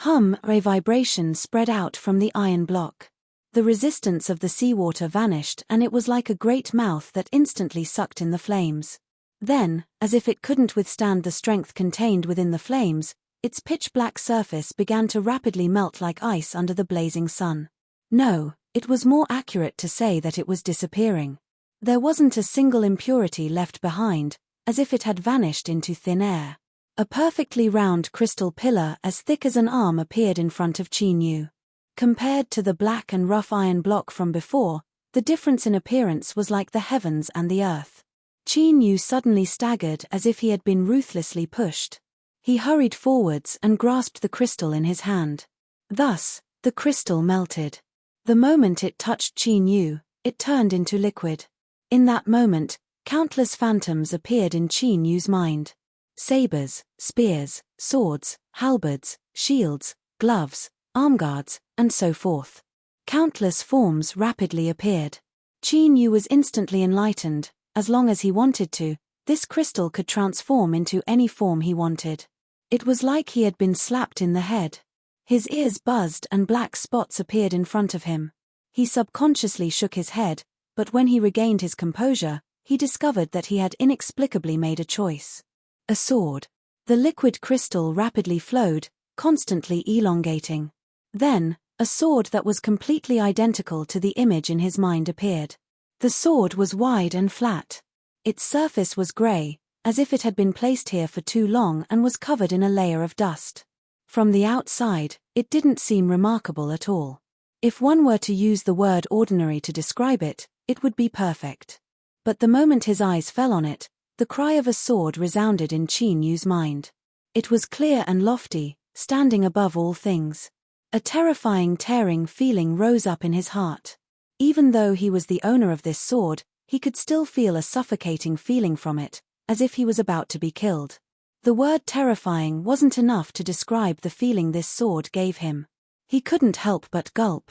A vibration spread out from the iron block. The resistance of the seawater vanished and it was like a great mouth that instantly sucked in the flames. Then, as if it couldn't withstand the strength contained within the flames, Its pitch-black surface began to rapidly melt like ice under the blazing sun. No, it was more accurate to say that it was disappearing. There wasn't a single impurity left behind, as if it had vanished into thin air. A perfectly round crystal pillar as thick as an arm appeared in front of Qin Yu. Compared to the black and rough iron block from before, the difference in appearance was like the heavens and the earth. Qin Yu suddenly staggered as if he had been ruthlessly pushed. He hurried forwards and grasped the crystal in his hand. Thus, the crystal melted. The moment it touched Qin Yu, it turned into liquid. In that moment, countless phantoms appeared in Qin Yu's mind. Sabers, spears, swords, halberds, shields, gloves, armguards, and so forth. Countless forms rapidly appeared. Qin Yu was instantly enlightened. As long as he wanted to, this crystal could transform into any form he wanted. It was like he had been slapped in the head. His ears buzzed and black spots appeared in front of him. He subconsciously shook his head, but when he regained his composure, he discovered that he had inexplicably made a choice. A sword. The liquid crystal rapidly flowed, constantly elongating. Then, a sword that was completely identical to the image in his mind appeared. The sword was wide and flat. Its surface was grey, as if it had been placed here for too long and was covered in a layer of dust. From the outside, it didn't seem remarkable at all. If one were to use the word ordinary to describe it, it would be perfect. But the moment his eyes fell on it, the cry of a sword resounded in Qin Yu's mind. It was clear and lofty, standing above all things. A terrifying tearing feeling rose up in his heart. Even though he was the owner of this sword, he could still feel a suffocating feeling from it, as if he was about to be killed. The word terrifying wasn't enough to describe the feeling this sword gave him. He couldn't help but gulp.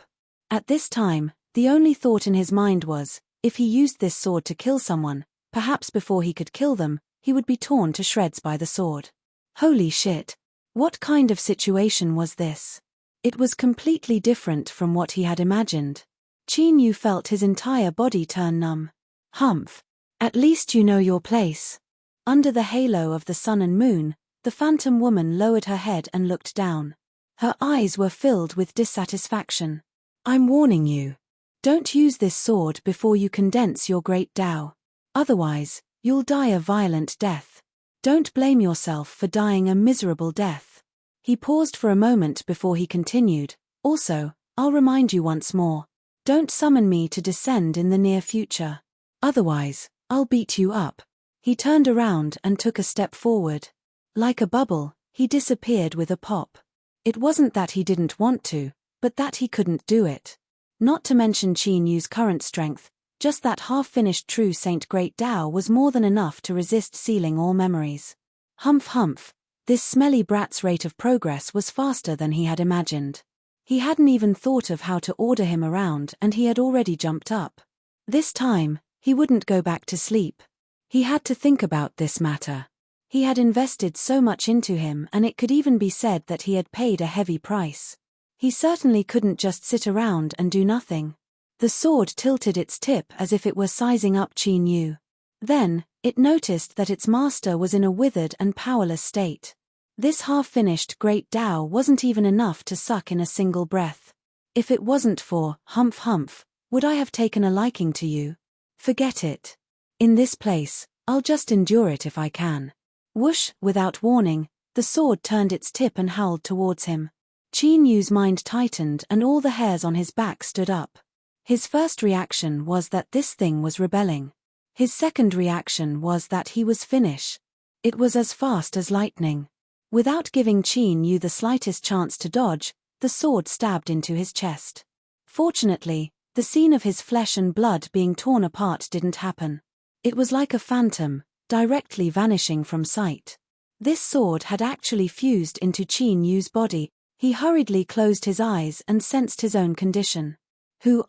At this time, the only thought in his mind was, if he used this sword to kill someone, perhaps before he could kill them, he would be torn to shreds by the sword. Holy shit! What kind of situation was this? It was completely different from what he had imagined. Qin Yu felt his entire body turn numb. Humph! At least you know your place. Under the halo of the sun and moon, the phantom woman lowered her head and looked down. Her eyes were filled with dissatisfaction. I'm warning you. Don't use this sword before you condense your great Tao. Otherwise, you'll die a violent death. Don't blame yourself for dying a miserable death. He paused for a moment before he continued. Also, I'll remind you once more. Don't summon me to descend in the near future. Otherwise, I'll beat you up. He turned around and took a step forward. Like a bubble, he disappeared with a pop. It wasn't that he didn't want to, but that he couldn't do it. Not to mention Qin Yu's current strength, just that half-finished true Saint Great Tao was more than enough to resist sealing all memories. Humph humph, this smelly brat's rate of progress was faster than he had imagined. He hadn't even thought of how to order him around and he had already jumped up. This time, he wouldn't go back to sleep. He had to think about this matter. He had invested so much into him and it could even be said that he had paid a heavy price. He certainly couldn't just sit around and do nothing. The sword tilted its tip as if it were sizing up Qin Yu. Then, it noticed that its master was in a withered and powerless state. This half-finished Great Tao wasn't even enough to suck in a single breath. If it wasn't for humph humph, would I have taken a liking to you? Forget it. In this place, I'll just endure it if I can. Whoosh, without warning, the sword turned its tip and howled towards him. Qin Yu's mind tightened and all the hairs on his back stood up. His first reaction was that this thing was rebelling. His second reaction was that he was finished. It was as fast as lightning. Without giving Qin Yu the slightest chance to dodge, the sword stabbed into his chest. Fortunately, the scene of his flesh and blood being torn apart didn't happen. It was like a phantom, directly vanishing from sight. This sword had actually fused into Qin Yu's body. He hurriedly closed his eyes and sensed his own condition.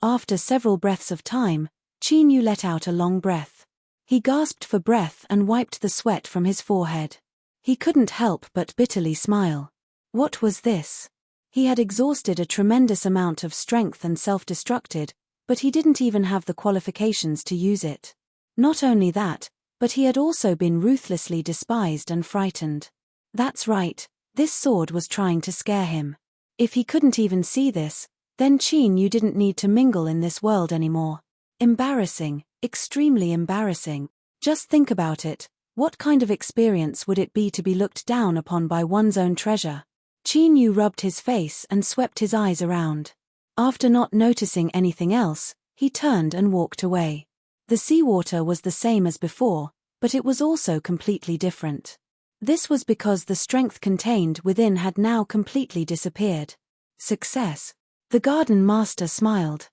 After several breaths of time, Qin Yu let out a long breath. He gasped for breath and wiped the sweat from his forehead. He couldn't help but bitterly smile. What was this? He had exhausted a tremendous amount of strength and self-destructed, but he didn't even have the qualifications to use it. Not only that, but he had also been ruthlessly despised and frightened. That's right, This sword was trying to scare him. If he couldn't even see this, then Qin Yu didn't need to mingle in this world anymore. Embarrassing, extremely embarrassing. Just think about it. What kind of experience would it be to be looked down upon by one's own treasure? Qin Yu rubbed his face and swept his eyes around. After not noticing anything else, he turned and walked away. The seawater was the same as before, but it was also completely different. This was because the strength contained within had now completely disappeared. Success. The garden master smiled.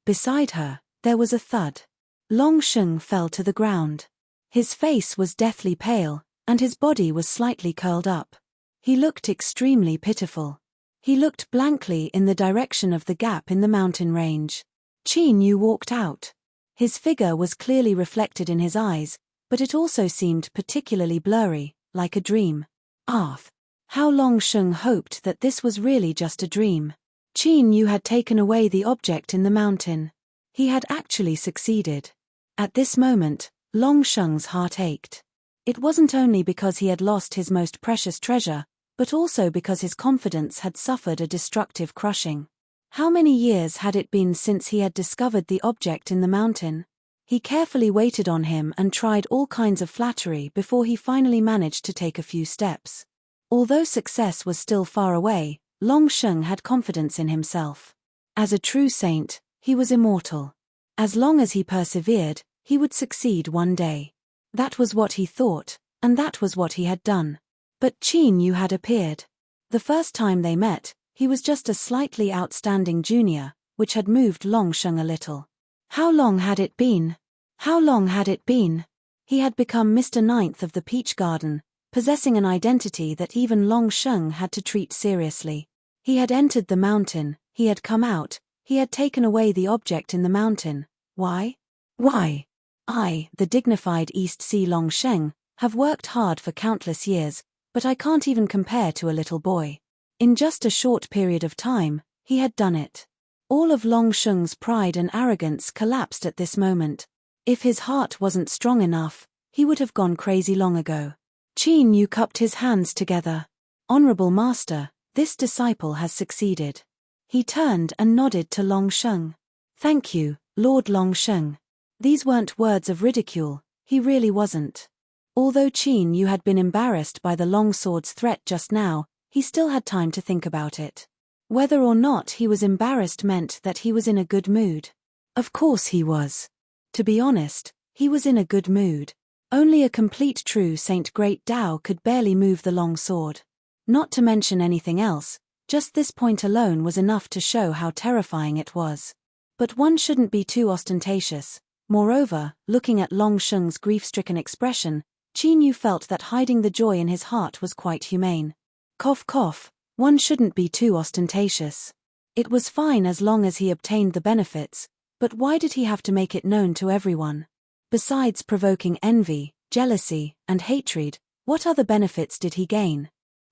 Beside her, there was a thud. Long Sheng fell to the ground. His face was deathly pale, and his body was slightly curled up. He looked extremely pitiful. He looked blankly in the direction of the gap in the mountain range. Qin Yu walked out. His figure was clearly reflected in his eyes, but it also seemed particularly blurry, like a dream. How Long Sheng hoped that this was really just a dream. Qin Yu had taken away the object in the mountain. He had actually succeeded. At this moment, Long Sheng's heart ached. It wasn't only because he had lost his most precious treasure, but also because his confidence had suffered a destructive crushing. How many years had it been since he had discovered the object in the mountain? He carefully waited on him and tried all kinds of flattery before he finally managed to take a few steps. Although success was still far away, Long Sheng had confidence in himself. As a true saint, he was immortal. As long as he persevered, he would succeed one day. That was what he thought, and that was what he had done. But Qin Yu had appeared. The first time they met, he was just a slightly outstanding junior, which had moved Long Sheng a little. How long had it been? How long had it been? He had become Mr. Ninth of the Peach Garden, possessing an identity that even Long Sheng had to treat seriously. He had entered the mountain, he had come out, he had taken away the object in the mountain. Why? Why? I, the dignified East Sea Long Sheng, have worked hard for countless years, but I can't even compare to a little boy. In just a short period of time, he had done it. All of Long Sheng's pride and arrogance collapsed at this moment. If his heart wasn't strong enough, he would have gone crazy long ago. Qin Yu cupped his hands together. Honorable Master, this disciple has succeeded. He turned and nodded to Long Sheng. Thank you, Lord Long Sheng. These weren't words of ridicule, he really wasn't. Although Qin Yu had been embarrassed by the long sword's threat just now, he still had time to think about it. Whether or not he was embarrassed meant that he was in a good mood. Of course he was. To be honest, he was in a good mood. Only a complete true Saint Great Tao could barely move the long sword. Not to mention anything else, just this point alone was enough to show how terrifying it was. But one shouldn't be too ostentatious. Moreover, looking at Long Sheng's grief-stricken expression, Qin Yu felt that hiding the joy in his heart was quite humane. Cough cough, one shouldn't be too ostentatious. It was fine as long as he obtained the benefits, but why did he have to make it known to everyone? Besides provoking envy, jealousy, and hatred, what other benefits did he gain?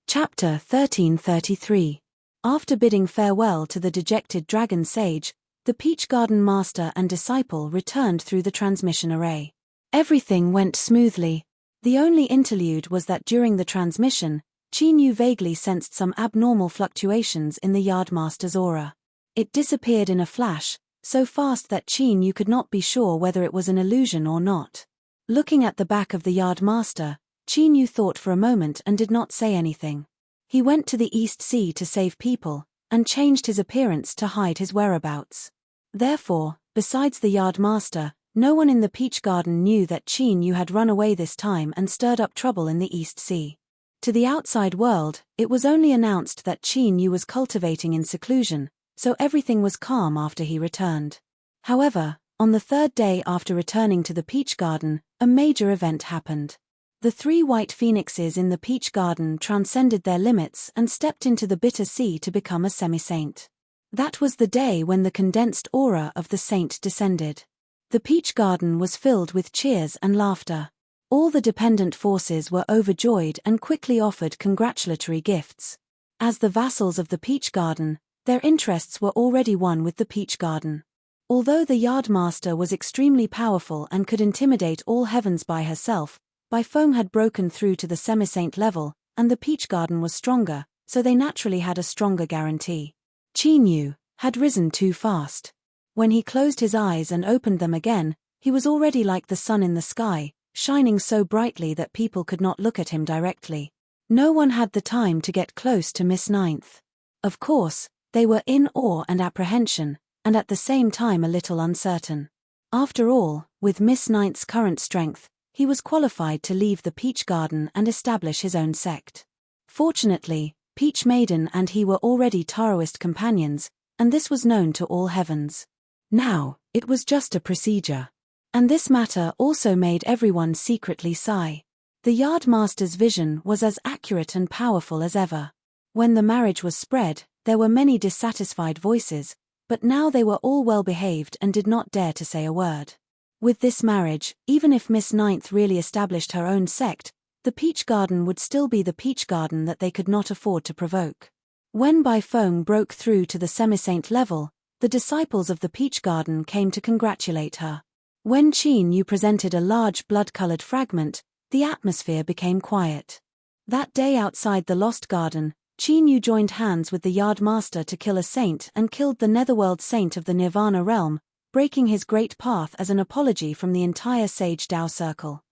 Chapter 1333. After bidding farewell to the dejected dragon sage, the Peach Garden master and disciple returned through the transmission array. Everything went smoothly. The only interlude was that during the transmission, Qin Yu vaguely sensed some abnormal fluctuations in the yardmaster's aura. It disappeared in a flash, so fast that Qin Yu could not be sure whether it was an illusion or not. Looking at the back of the yardmaster, Qin Yu thought for a moment and did not say anything. He went to the East Sea to save people, and changed his appearance to hide his whereabouts. Therefore, besides the yardmaster, no one in the Peach Garden knew that Qin Yu had run away this time and stirred up trouble in the East Sea. To the outside world, it was only announced that Qin Yu was cultivating in seclusion, so everything was calm after he returned. However, on the third day after returning to the Peach Garden, a major event happened. The 3 white phoenixes in the Peach Garden transcended their limits and stepped into the bitter sea to become a semi-saint. That was the day when the condensed aura of the saint descended. The Peach Garden was filled with cheers and laughter. All the dependent forces were overjoyed and quickly offered congratulatory gifts. As the vassals of the Peach Garden, their interests were already one with the Peach Garden. Although the Yardmaster was extremely powerful and could intimidate all heavens by herself, Bifeng had broken through to the semi-saint level, and the peach garden was stronger, so they naturally had a stronger guarantee. Qin Yu had risen too fast. When he closed his eyes and opened them again, he was already like the sun in the sky, shining so brightly that people could not look at him directly. No one had the time to get close to Miss Ninth. Of course, they were in awe and apprehension, and at the same time a little uncertain. After all, with Miss Ninth's current strength, he was qualified to leave the Peach Garden and establish his own sect. Fortunately, Peach Maiden and he were already Taoist companions, and this was known to all heavens. Now, it was just a procedure. And this matter also made everyone secretly sigh. The Yardmaster's vision was as accurate and powerful as ever. When the marriage was spread, there were many dissatisfied voices, but now they were all well behaved and did not dare to say a word. With this marriage, even if Miss Ninth really established her own sect, the Peach Garden would still be the Peach Garden that they could not afford to provoke. When Bai Feng broke through to the semi-saint level, the disciples of the Peach Garden came to congratulate her. When Qin Yu presented a large blood-colored fragment, the atmosphere became quiet. That day outside the Lost Garden, Qin Yu joined hands with the Yardmaster to kill a saint and killed the Netherworld saint of the Nirvana realm, breaking his great path as an apology from the entire Sage Dao circle.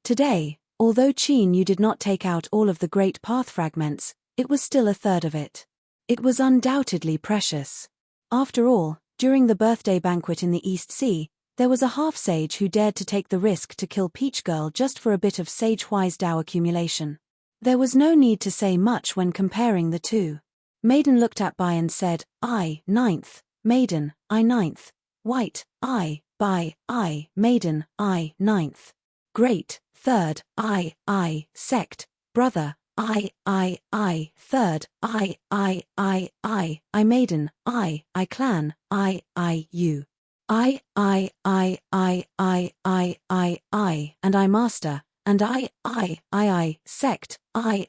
Today, although Qin Yu did not take out all of the great path fragments, it was still a third of it. It was undoubtedly precious. After all, during the birthday banquet in the East Sea, there was a half-sage who dared to take the risk to kill Peach Girl just for a bit of sage-wise Dao accumulation. There was no need to say much when comparing the two. Maiden looked at Bai and said, I, ninth, Maiden, I ninth. White, I, Bai, I, Maiden, I, ninth. Great, third, I, sect, brother, I, third, I, Maiden, I, clan, I, you. I, and I master, and I, sect, I.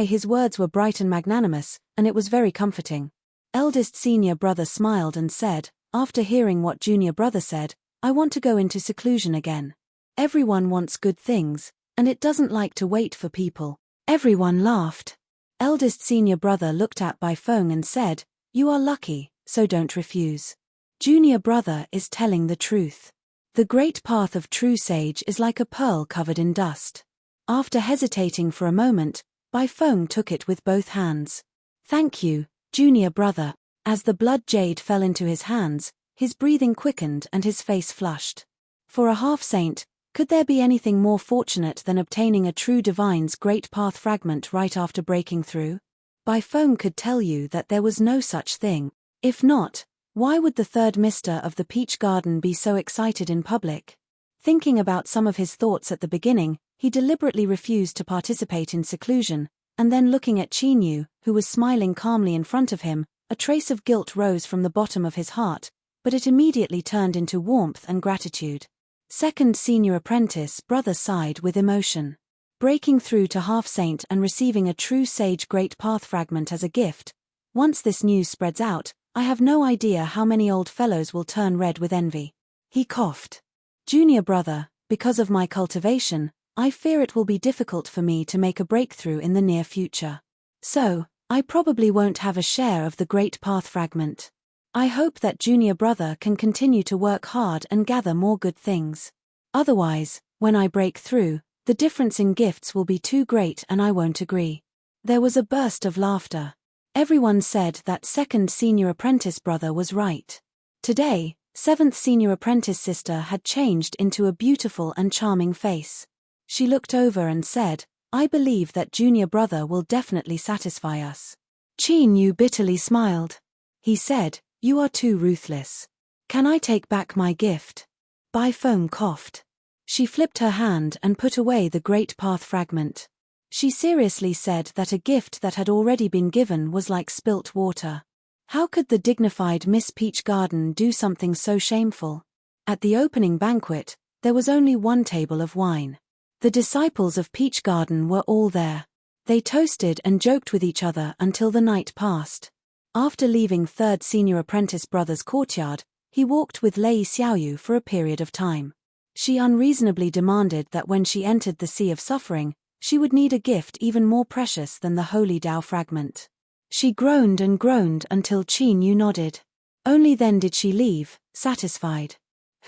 His words were bright and magnanimous, and it was very comforting. Eldest senior brother smiled and said, after hearing what junior brother said, I want to go into seclusion again. Everyone wants good things, and it doesn't like to wait for people. Everyone laughed. Eldest senior brother looked at Bai Feng and said, you are lucky, so don't refuse. Junior brother is telling the truth. The great path of true sage is like a pearl covered in dust. After hesitating for a moment, Bai Feng took it with both hands. Thank you, junior brother. As the blood jade fell into his hands, his breathing quickened and his face flushed. For a half-saint, could there be anything more fortunate than obtaining a true divine's great path fragment right after breaking through? Bai Feng could tell you that there was no such thing. If not, why would the third mister of the Peach Garden be so excited in public? Thinking about some of his thoughts at the beginning, he deliberately refused to participate in seclusion, and then looking at Qin Yu, who was smiling calmly in front of him, a trace of guilt rose from the bottom of his heart, but it immediately turned into warmth and gratitude. Second senior apprentice brother sighed with emotion. Breaking through to half-saint and receiving a true sage great path fragment as a gift. Once this news spreads out, I have no idea how many old fellows will turn red with envy. He coughed. Junior brother, because of my cultivation, I fear it will be difficult for me to make a breakthrough in the near future. So, I probably won't have a share of the great path fragment. I hope that junior brother can continue to work hard and gather more good things. Otherwise, when I break through, the difference in gifts will be too great and I won't agree. There was a burst of laughter. Everyone said that second senior apprentice brother was right. Today, seventh senior apprentice sister had changed into a beautiful and charming face. She looked over and said, I believe that junior brother will definitely satisfy us. Qin Yu bitterly smiled. He said, you are too ruthless. Can I take back my gift? Bai Feng coughed. She flipped her hand and put away the great path fragment. She seriously said that a gift that had already been given was like spilt water. How could the dignified Miss Peach Garden do something so shameful? At the opening banquet, there was only one table of wine. The disciples of Peach Garden were all there. They toasted and joked with each other until the night passed. After leaving third senior apprentice brother's courtyard, he walked with Lei Xiaoyu for a period of time. She unreasonably demanded that when she entered the Sea of Suffering, She would need a gift even more precious than the holy Tao fragment. She groaned and groaned until Qin Yu nodded. Only then did she leave, satisfied.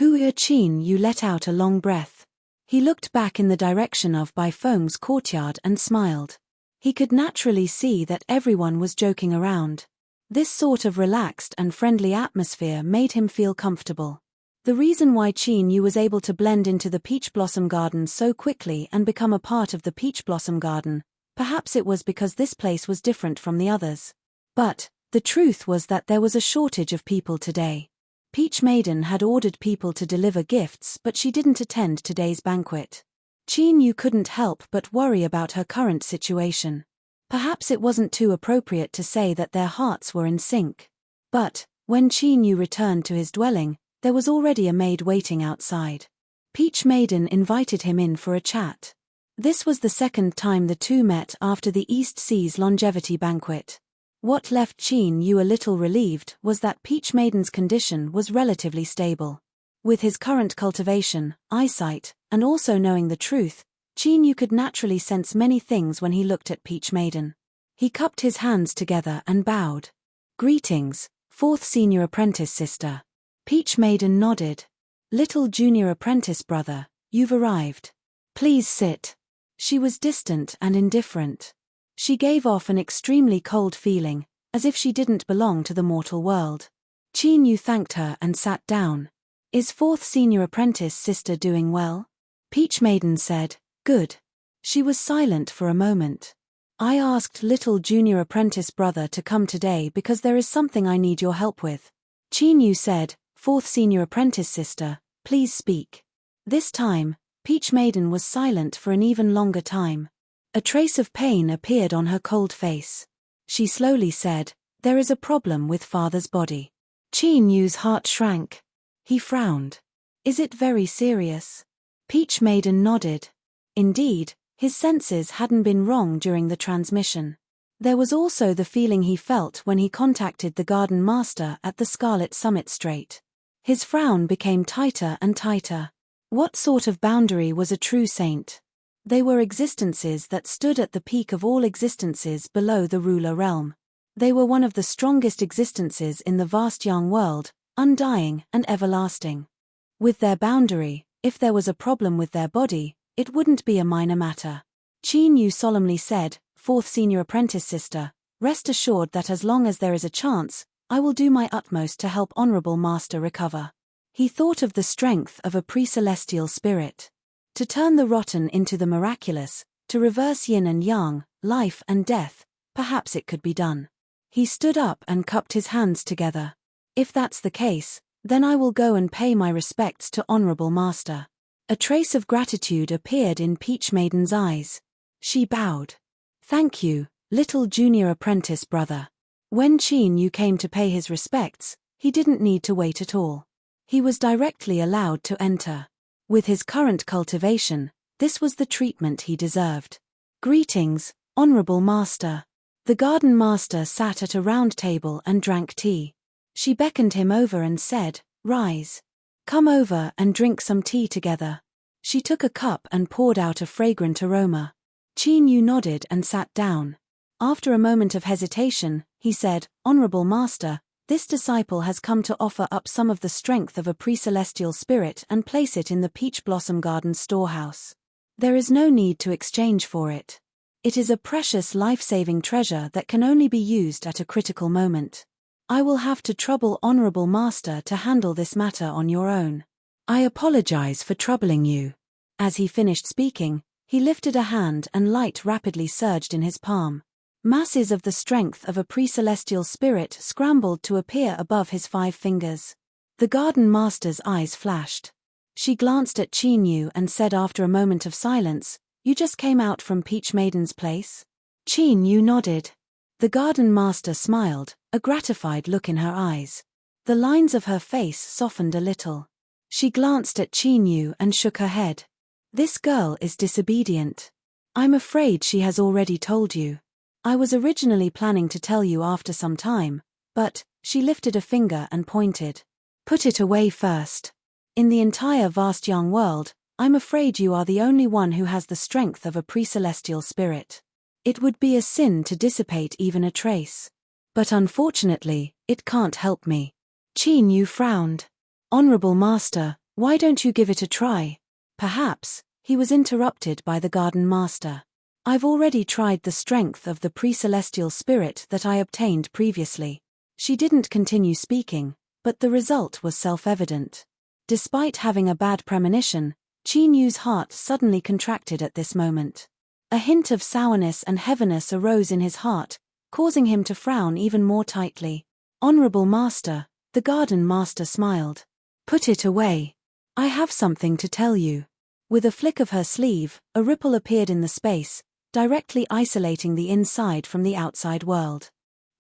Qin Yu let out a long breath. He looked back in the direction of Bai Feng's courtyard and smiled. He could naturally see that everyone was joking around. This sort of relaxed and friendly atmosphere made him feel comfortable. The reason why Qin Yu was able to blend into the peach blossom garden so quickly and become a part of the peach blossom garden, perhaps it was because this place was different from the others. But the truth was that there was a shortage of people today. Peach Maiden had ordered people to deliver gifts, but she didn't attend today's banquet. Qin Yu couldn't help but worry about her current situation. Perhaps it wasn't too appropriate to say that their hearts were in sync. But when Qin Yu returned to his dwelling, there was already a maid waiting outside. Peach Maiden invited him in for a chat. This was the second time the two met after the East Seas longevity banquet. What left Qin Yu a little relieved was that Peach Maiden's condition was relatively stable. With his current cultivation, eyesight, and also knowing the truth, Qin Yu could naturally sense many things when he looked at Peach Maiden. He cupped his hands together and bowed. "Greetings, fourth senior apprentice sister." Peach Maiden nodded. "Little junior apprentice brother, you've arrived. Please sit." She was distant and indifferent. She gave off an extremely cold feeling, as if she didn't belong to the mortal world. Qin Yu thanked her and sat down. "Is fourth senior apprentice sister doing well?" Peach Maiden said, "Good." She was silent for a moment. "I asked little junior apprentice brother to come today because there is something I need your help with." Qin Yu said, "Fourth senior apprentice sister, please speak." This time, Peach Maiden was silent for an even longer time. A trace of pain appeared on her cold face. She slowly said, "There is a problem with father's body." Qin Yu's heart shrank. He frowned. "Is it very serious?" Peach Maiden nodded. Indeed, his senses hadn't been wrong during the transmission. There was also the feeling he felt when he contacted the garden master at the Scarlet Summit Strait. His frown became tighter and tighter. What sort of boundary was a true saint? They were existences that stood at the peak of all existences below the ruler realm. They were one of the strongest existences in the vast young world, undying and everlasting. With their boundary, if there was a problem with their body, it wouldn't be a minor matter. Qin Yu solemnly said, "Fourth senior apprentice sister, rest assured that as long as there is a chance, I will do my utmost to help Honorable Master recover." He thought of the strength of a pre-celestial spirit. To turn the rotten into the miraculous, to reverse yin and yang, life and death, perhaps it could be done. He stood up and cupped his hands together. "If that's the case, then I will go and pay my respects to Honorable Master." A trace of gratitude appeared in Peach Maiden's eyes. She bowed. "Thank you, little junior apprentice brother." When Qin Yu came to pay his respects, he didn't need to wait at all. He was directly allowed to enter. With his current cultivation, this was the treatment he deserved. "Greetings, Honorable Master." The garden master sat at a round table and drank tea. She beckoned him over and said, "Rise. Come over and drink some tea together." She took a cup and poured out a fragrant aroma. Qin Yu nodded and sat down. After a moment of hesitation, he said, "Honorable Master, this disciple has come to offer up some of the strength of a pre-celestial spirit and place it in the Peach Blossom Garden storehouse. There is no need to exchange for it. It is a precious life-saving treasure that can only be used at a critical moment. I will have to trouble Honorable Master to handle this matter on your own. I apologize for troubling you." As he finished speaking, he lifted a hand and light rapidly surged in his palm. Masses of the strength of a pre-celestial spirit scrambled to appear above his 5 fingers. The garden master's eyes flashed. She glanced at Qin Yu and said after a moment of silence, "You just came out from Peach Maiden's place?" Qin Yu nodded. The garden master smiled, a gratified look in her eyes. The lines of her face softened a little. She glanced at Qin Yu and shook her head. "This girl is disobedient. I'm afraid she has already told you. I was originally planning to tell you after some time, but," she lifted a finger and pointed. "Put it away first. In the entire vast young world, I'm afraid you are the only one who has the strength of a pre-celestial spirit. It would be a sin to dissipate even a trace. But unfortunately, it can't help me. Qin Yu frowned. Honorable Master, why don't you give it a try? Perhaps, he was interrupted by the Garden Master. I've already tried the strength of the pre-celestial spirit that I obtained previously. She didn't continue speaking, but the result was self-evident. Despite having a bad premonition, Qin Yu's heart suddenly contracted at this moment. A hint of sourness and heaviness arose in his heart, causing him to frown even more tightly. Honorable Master, the Garden Master smiled. Put it away. I have something to tell you. With a flick of her sleeve, a ripple appeared in the space, directly isolating the inside from the outside world.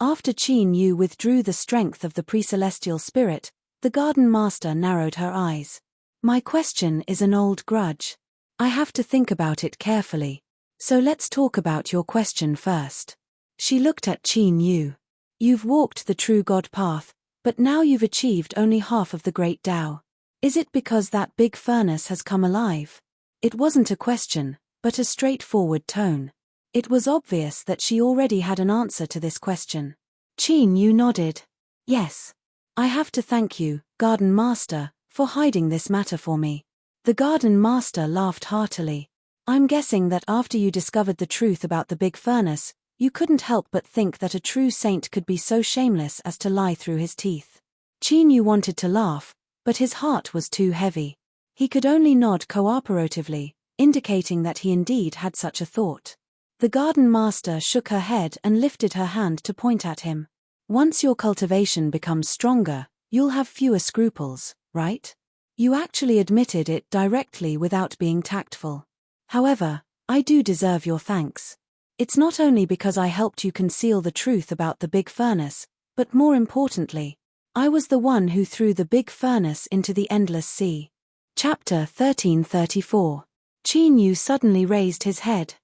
After Qin Yu withdrew the strength of the pre-celestial spirit, the Garden Master narrowed her eyes. My question is an old grudge. I have to think about it carefully. So let's talk about your question first. She looked at Qin Yu. You've walked the true God path, but now you've achieved only half of the great Tao. Is it because that big furnace has come alive? It wasn't a question, but a straightforward tone. It was obvious that she already had an answer to this question. Qin Yu nodded. Yes. I have to thank you, Garden Master, for hiding this matter for me. The Garden Master laughed heartily. I'm guessing that after you discovered the truth about the big furnace, you couldn't help but think that a true saint could be so shameless as to lie through his teeth. Qin Yu wanted to laugh, but his heart was too heavy. He could only nod cooperatively, indicating that he indeed had such a thought. The Garden Master shook her head and lifted her hand to point at him. Once your cultivation becomes stronger, you'll have fewer scruples, right? You actually admitted it directly without being tactful. However, I do deserve your thanks. It's not only because I helped you conceal the truth about the big furnace, but more importantly, I was the one who threw the big furnace into the endless sea. Chapter 1334. Qin Yu suddenly raised his head.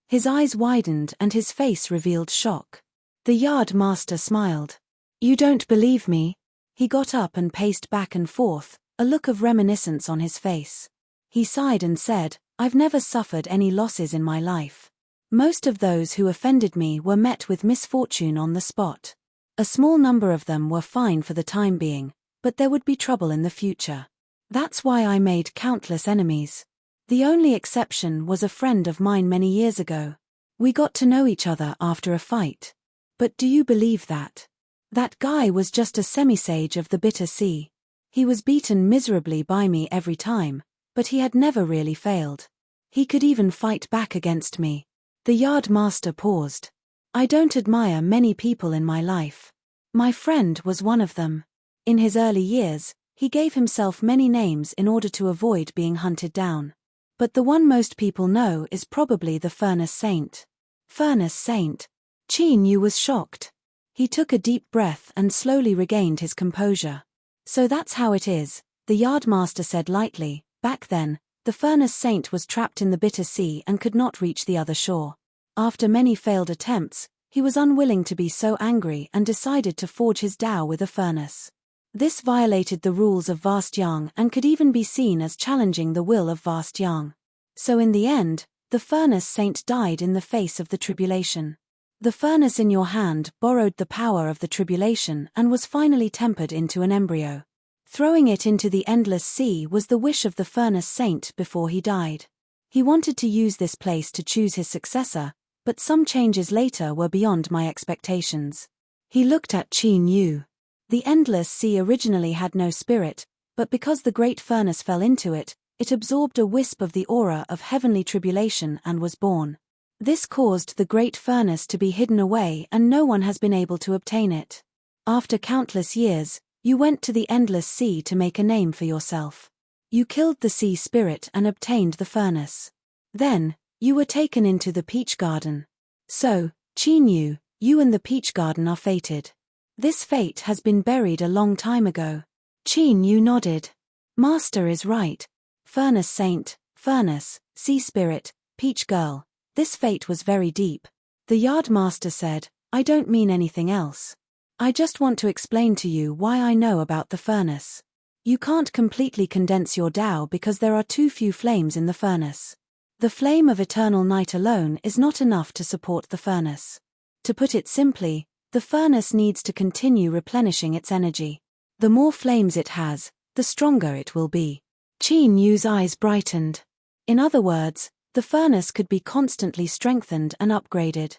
His eyes widened and his face revealed shock. The Yard Master smiled. You don't believe me? He got up and paced back and forth, a look of reminiscence on his face. He sighed and said, I've never suffered any losses in my life. Most of those who offended me were met with misfortune on the spot. A small number of them were fine for the time being, but there would be trouble in the future. That's why I made countless enemies. The only exception was a friend of mine many years ago. We got to know each other after a fight. But do you believe that? That guy was just a semi-sage of the bitter sea. He was beaten miserably by me every time, but he had never really failed. He could even fight back against me. The Yard Master paused. I don't admire many people in my life. My friend was one of them. In his early years, he gave himself many names in order to avoid being hunted down. But the one most people know is probably the Furnace Saint. Furnace Saint? Qin Yu was shocked. He took a deep breath and slowly regained his composure. So that's how it is, the Yard Master said lightly. Back then, the Furnace Saint was trapped in the bitter sea and could not reach the other shore. After many failed attempts, he was unwilling to be so angry and decided to forge his Tao with a furnace. This violated the rules of Vast Yang and could even be seen as challenging the will of Vast Yang. So in the end, the Furnace Saint died in the face of the tribulation. The furnace in your hand borrowed the power of the tribulation and was finally tempered into an embryo. Throwing it into the endless sea was the wish of the Furnace Saint before he died. He wanted to use this place to choose his successor, but some changes later were beyond my expectations. He looked at Qin Yu. The endless sea originally had no spirit, but because the great furnace fell into it, it absorbed a wisp of the aura of heavenly tribulation and was born. This caused the great furnace to be hidden away and no one has been able to obtain it. After countless years, you went to the endless sea to make a name for yourself. You killed the sea spirit and obtained the furnace. Then, you were taken into the peach garden. So, Qin Yu, you and the peach garden are fated. This fate has been buried a long time ago. Qin Yu nodded. Master is right. Furnace Saint, Furnace, Sea Spirit, Peach Girl. This fate was very deep. The Yard Master said, I don't mean anything else. I just want to explain to you why I know about the furnace. You can't completely condense your Tao because there are too few flames in the furnace. The flame of eternal night alone is not enough to support the furnace. To put it simply, the furnace needs to continue replenishing its energy. The more flames it has, the stronger it will be. Qin Yu's eyes brightened. In other words, the furnace could be constantly strengthened and upgraded.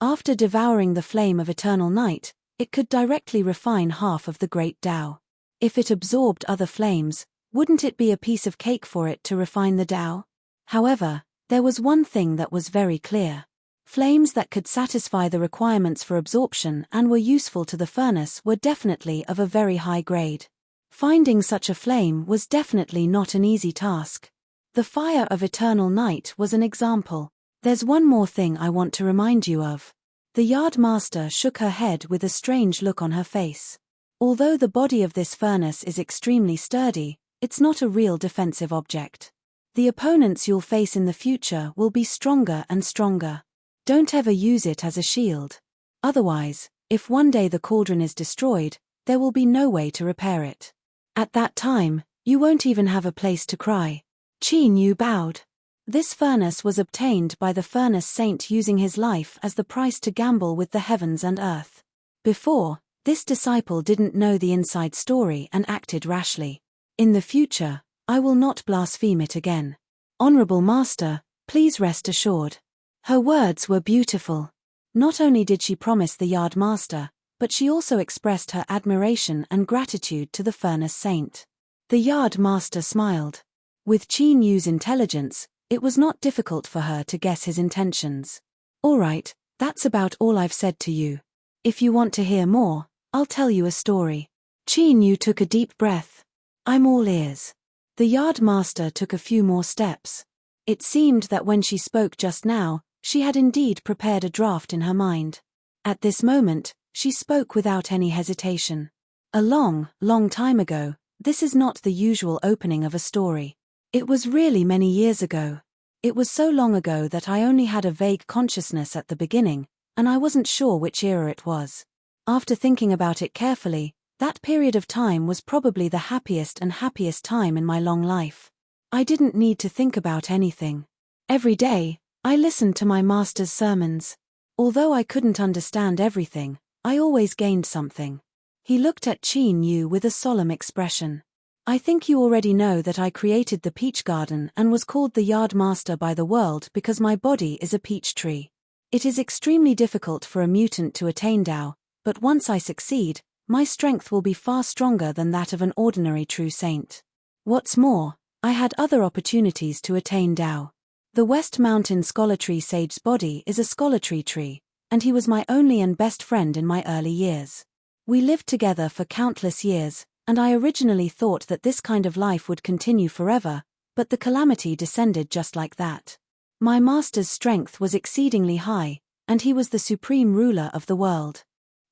After devouring the flame of eternal night, it could directly refine half of the great Tao. If it absorbed other flames, wouldn't it be a piece of cake for it to refine the Tao? However, there was one thing that was very clear. Flames that could satisfy the requirements for absorption and were useful to the furnace were definitely of a very high grade. Finding such a flame was definitely not an easy task. The fire of eternal night was an example. There's one more thing I want to remind you of. The yard master shook her head with a strange look on her face. Although the body of this furnace is extremely sturdy, it's not a real defensive object. The opponents you'll face in the future will be stronger and stronger. Don't ever use it as a shield. Otherwise, if one day the cauldron is destroyed, there will be no way to repair it. At that time, you won't even have a place to cry. Qin Yu bowed. This furnace was obtained by the furnace saint using his life as the price to gamble with the heavens and earth. Before, this disciple didn't know the inside story and acted rashly. In the future, I will not blaspheme it again. Honorable Master, please rest assured. Her words were beautiful. Not only did she promise the yard master, but she also expressed her admiration and gratitude to the furnace saint. The yard master smiled. With Qin Yu's intelligence, it was not difficult for her to guess his intentions. All right, that's about all I've said to you. If you want to hear more, I'll tell you a story. Qin Yu took a deep breath. I'm all ears. The yard master took a few more steps. It seemed that when she spoke just now, she had indeed prepared a draft in her mind. At this moment, she spoke without any hesitation. A long, long time ago, this is not the usual opening of a story. It was really many years ago. It was so long ago that I only had a vague consciousness at the beginning, and I wasn't sure which era it was. After thinking about it carefully, that period of time was probably the happiest time in my long life. I didn't need to think about anything. Every day, I listened to my master's sermons. Although I couldn't understand everything, I always gained something. He looked at Qin Yu with a solemn expression. I think you already know that I created the peach garden and was called the yard master by the world because my body is a peach tree. It is extremely difficult for a mutant to attain Tao, but once I succeed, my strength will be far stronger than that of an ordinary true saint. What's more, I had other opportunities to attain Tao. The West Mountain Scholar Tree Sage's body is a scholar tree, and he was my only and best friend in my early years. We lived together for countless years, and I originally thought that this kind of life would continue forever, but the calamity descended just like that. My master's strength was exceedingly high, and he was the supreme ruler of the world.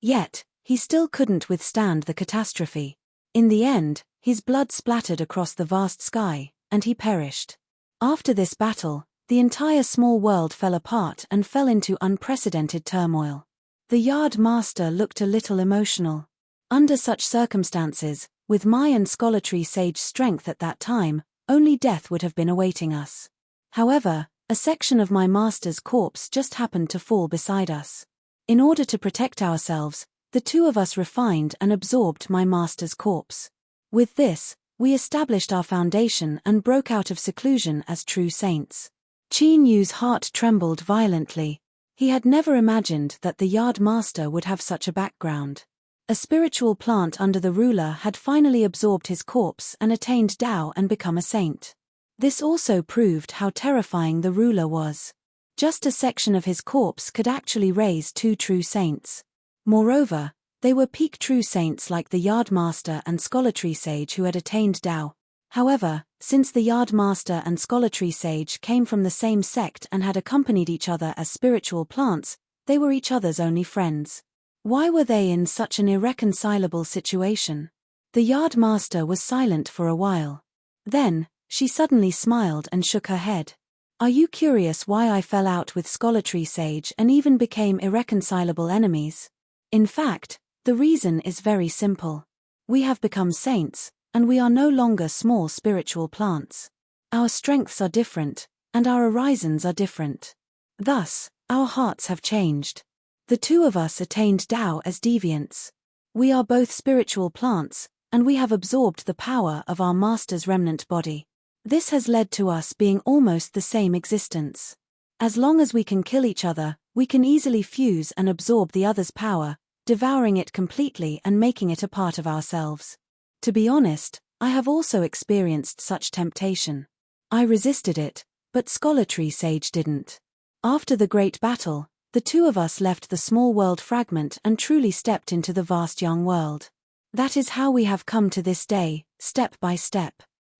Yet, he still couldn't withstand the catastrophe. In the end, his blood splattered across the vast sky, and he perished. After this battle, the entire small world fell apart and fell into unprecedented turmoil. The yard master looked a little emotional. Under such circumstances, with my and Scholar Tree Sage's strength at that time, only death would have been awaiting us. However, a section of my master's corpse just happened to fall beside us. In order to protect ourselves, the two of us refined and absorbed my master's corpse. With this, we established our foundation and broke out of seclusion as true saints. Qin Yu's heart trembled violently. He had never imagined that the yard master would have such a background. A spiritual plant under the ruler had finally absorbed his corpse and attained Tao and become a saint. This also proved how terrifying the ruler was. Just a section of his corpse could actually raise two true saints. Moreover, they were peak true saints like the yard master and Scholar Tree Sage who had attained Tao. However, since the yard master and Scholar Tree Sage came from the same sect and had accompanied each other as spiritual plants, they were each other's only friends. Why were they in such an irreconcilable situation? The yard master was silent for a while. Then, she suddenly smiled and shook her head. Are you curious why I fell out with Scholar Tree Sage and even became irreconcilable enemies? In fact, the reason is very simple. We have become saints, and we are no longer small spiritual plants. Our strengths are different, and our horizons are different. Thus, our hearts have changed. The two of us attained Tao as deviants. We are both spiritual plants, and we have absorbed the power of our Master's remnant body. This has led to us being almost the same existence. As long as we can kill each other, we can easily fuse and absorb the other's power, devouring it completely and making it a part of ourselves. To be honest, I have also experienced such temptation. I resisted it, but Scholartree Sage didn't. After the great battle, the two of us left the small world fragment and truly stepped into the vast young world. That is how we have come to this day, step by step.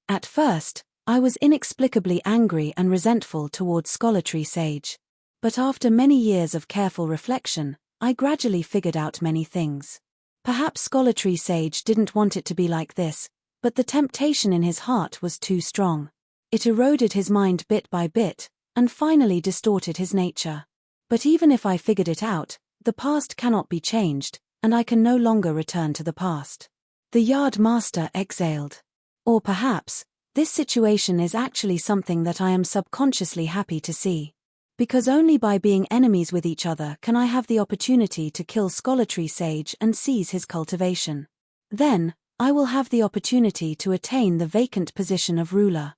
At first, I was inexplicably angry and resentful towards Scholartree Sage. But after many years of careful reflection, I gradually figured out many things. Perhaps Scholartree Sage didn't want it to be like this, but the temptation in his heart was too strong. It eroded his mind bit by bit, and finally distorted his nature. But even if I figured it out, the past cannot be changed, and I can no longer return to the past. The Yard Master exhaled. Or perhaps, this situation is actually something that I am subconsciously happy to see. Because only by being enemies with each other can I have the opportunity to kill Scholartree Sage and seize his cultivation. Then, I will have the opportunity to attain the vacant position of ruler.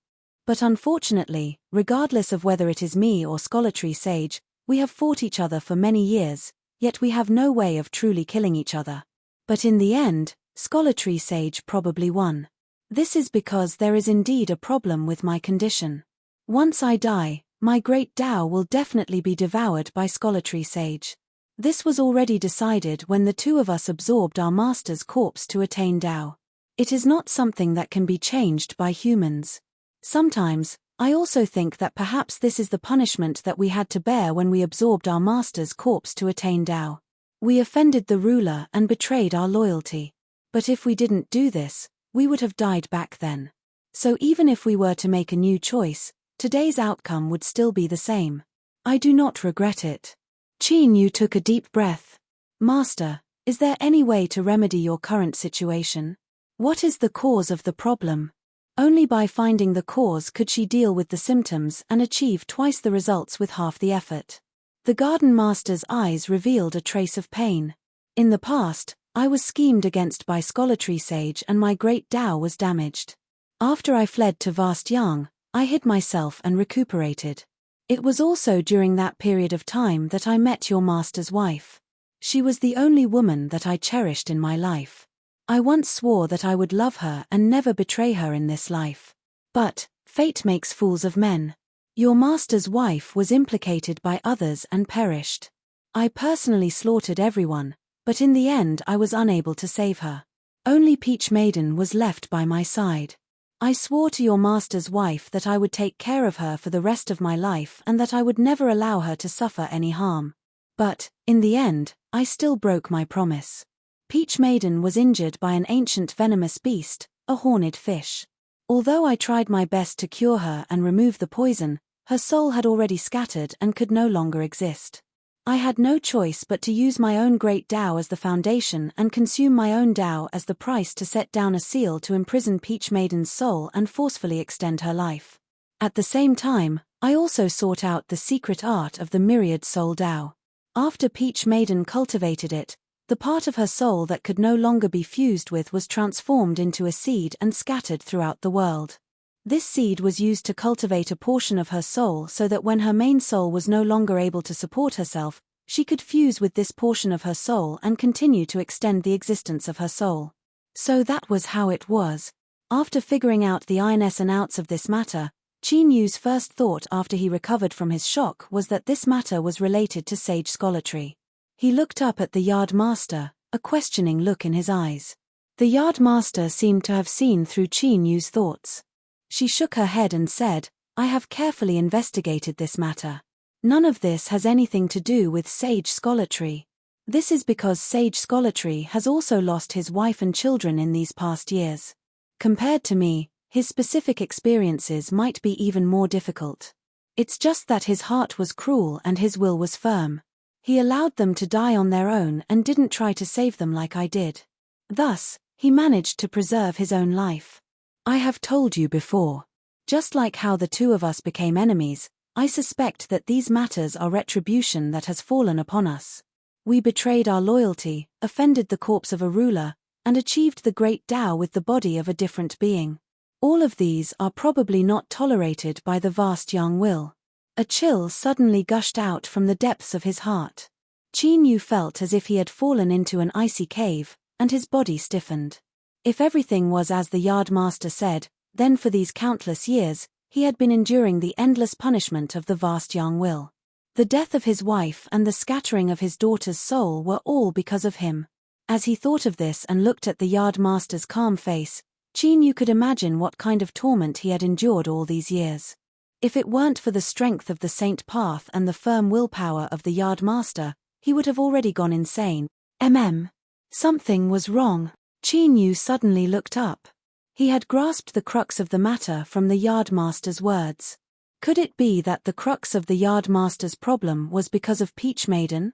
But unfortunately, regardless of whether it is me or Scholartree Sage, we have fought each other for many years, yet we have no way of truly killing each other. But in the end, Scholartree Sage probably won. This is because there is indeed a problem with my condition. Once I die, my great Tao will definitely be devoured by Scholartree Sage. This was already decided when the two of us absorbed our Master's corpse to attain Tao. It is not something that can be changed by humans. Sometimes, I also think that perhaps this is the punishment that we had to bear when we absorbed our Master's corpse to attain Tao. We offended the ruler and betrayed our loyalty. But if we didn't do this, we would have died back then. So even if we were to make a new choice, today's outcome would still be the same. I do not regret it. Qin Yu took a deep breath. Master, is there any way to remedy your current situation? What is the cause of the problem? Only by finding the cause could she deal with the symptoms and achieve twice the results with half the effort. The Garden Master's eyes revealed a trace of pain. In the past, I was schemed against by Scholartree Sage and my great Tao was damaged. After I fled to Vast Yang, I hid myself and recuperated. It was also during that period of time that I met your Master's wife. She was the only woman that I cherished in my life. I once swore that I would love her and never betray her in this life. But, fate makes fools of men. Your Master's wife was implicated by others and perished. I personally slaughtered everyone, but in the end I was unable to save her. Only Peach Maiden was left by my side. I swore to your Master's wife that I would take care of her for the rest of my life and that I would never allow her to suffer any harm. But, in the end, I still broke my promise. Peach Maiden was injured by an ancient venomous beast, a horned fish. Although I tried my best to cure her and remove the poison, her soul had already scattered and could no longer exist. I had no choice but to use my own great Tao as the foundation and consume my own Tao as the price to set down a seal to imprison Peach Maiden's soul and forcefully extend her life. At the same time, I also sought out the secret art of the myriad soul Tao. After Peach Maiden cultivated it, the part of her soul that could no longer be fused with was transformed into a seed and scattered throughout the world. This seed was used to cultivate a portion of her soul so that when her main soul was no longer able to support herself, she could fuse with this portion of her soul and continue to extend the existence of her soul. So that was how it was. After figuring out the ins and outs of this matter, Qin Yu's first thought after he recovered from his shock was that this matter was related to Sage Scholartree. He looked up at the Yard Master, a questioning look in his eyes. The Yard Master seemed to have seen through Qin Yu's thoughts. She shook her head and said, I have carefully investigated this matter. None of this has anything to do with Sage Scholartree. This is because Sage Scholartree has also lost his wife and children in these past years. Compared to me, his specific experiences might be even more difficult. It's just that his heart was cruel and his will was firm. He allowed them to die on their own and didn't try to save them like I did. Thus, He managed to preserve his own life. I have told you before. Just like how the two of us became enemies, I suspect that these matters are retribution that has fallen upon us. We betrayed our loyalty, offended the corpse of a ruler, and achieved the great Tao with the body of a different being. All of these are probably not tolerated by the vast young will. A chill suddenly gushed out from the depths of his heart. Qin Yu felt as if he had fallen into an icy cave, and his body stiffened. If everything was as the Yardmaster said, then for these countless years, he had been enduring the endless punishment of the vast young will. The death of his wife and the scattering of his daughter's soul were all because of him. As he thought of this and looked at the Yardmaster's calm face, Qin Yu could imagine what kind of torment he had endured all these years. If it weren't for the strength of the Saint Path and the firm willpower of the Yardmaster, he would have already gone insane. Something was wrong. Qin Yu suddenly looked up. He had grasped the crux of the matter from the Yardmaster's words. Could it be that the crux of the Yardmaster's problem was because of Peach Maiden?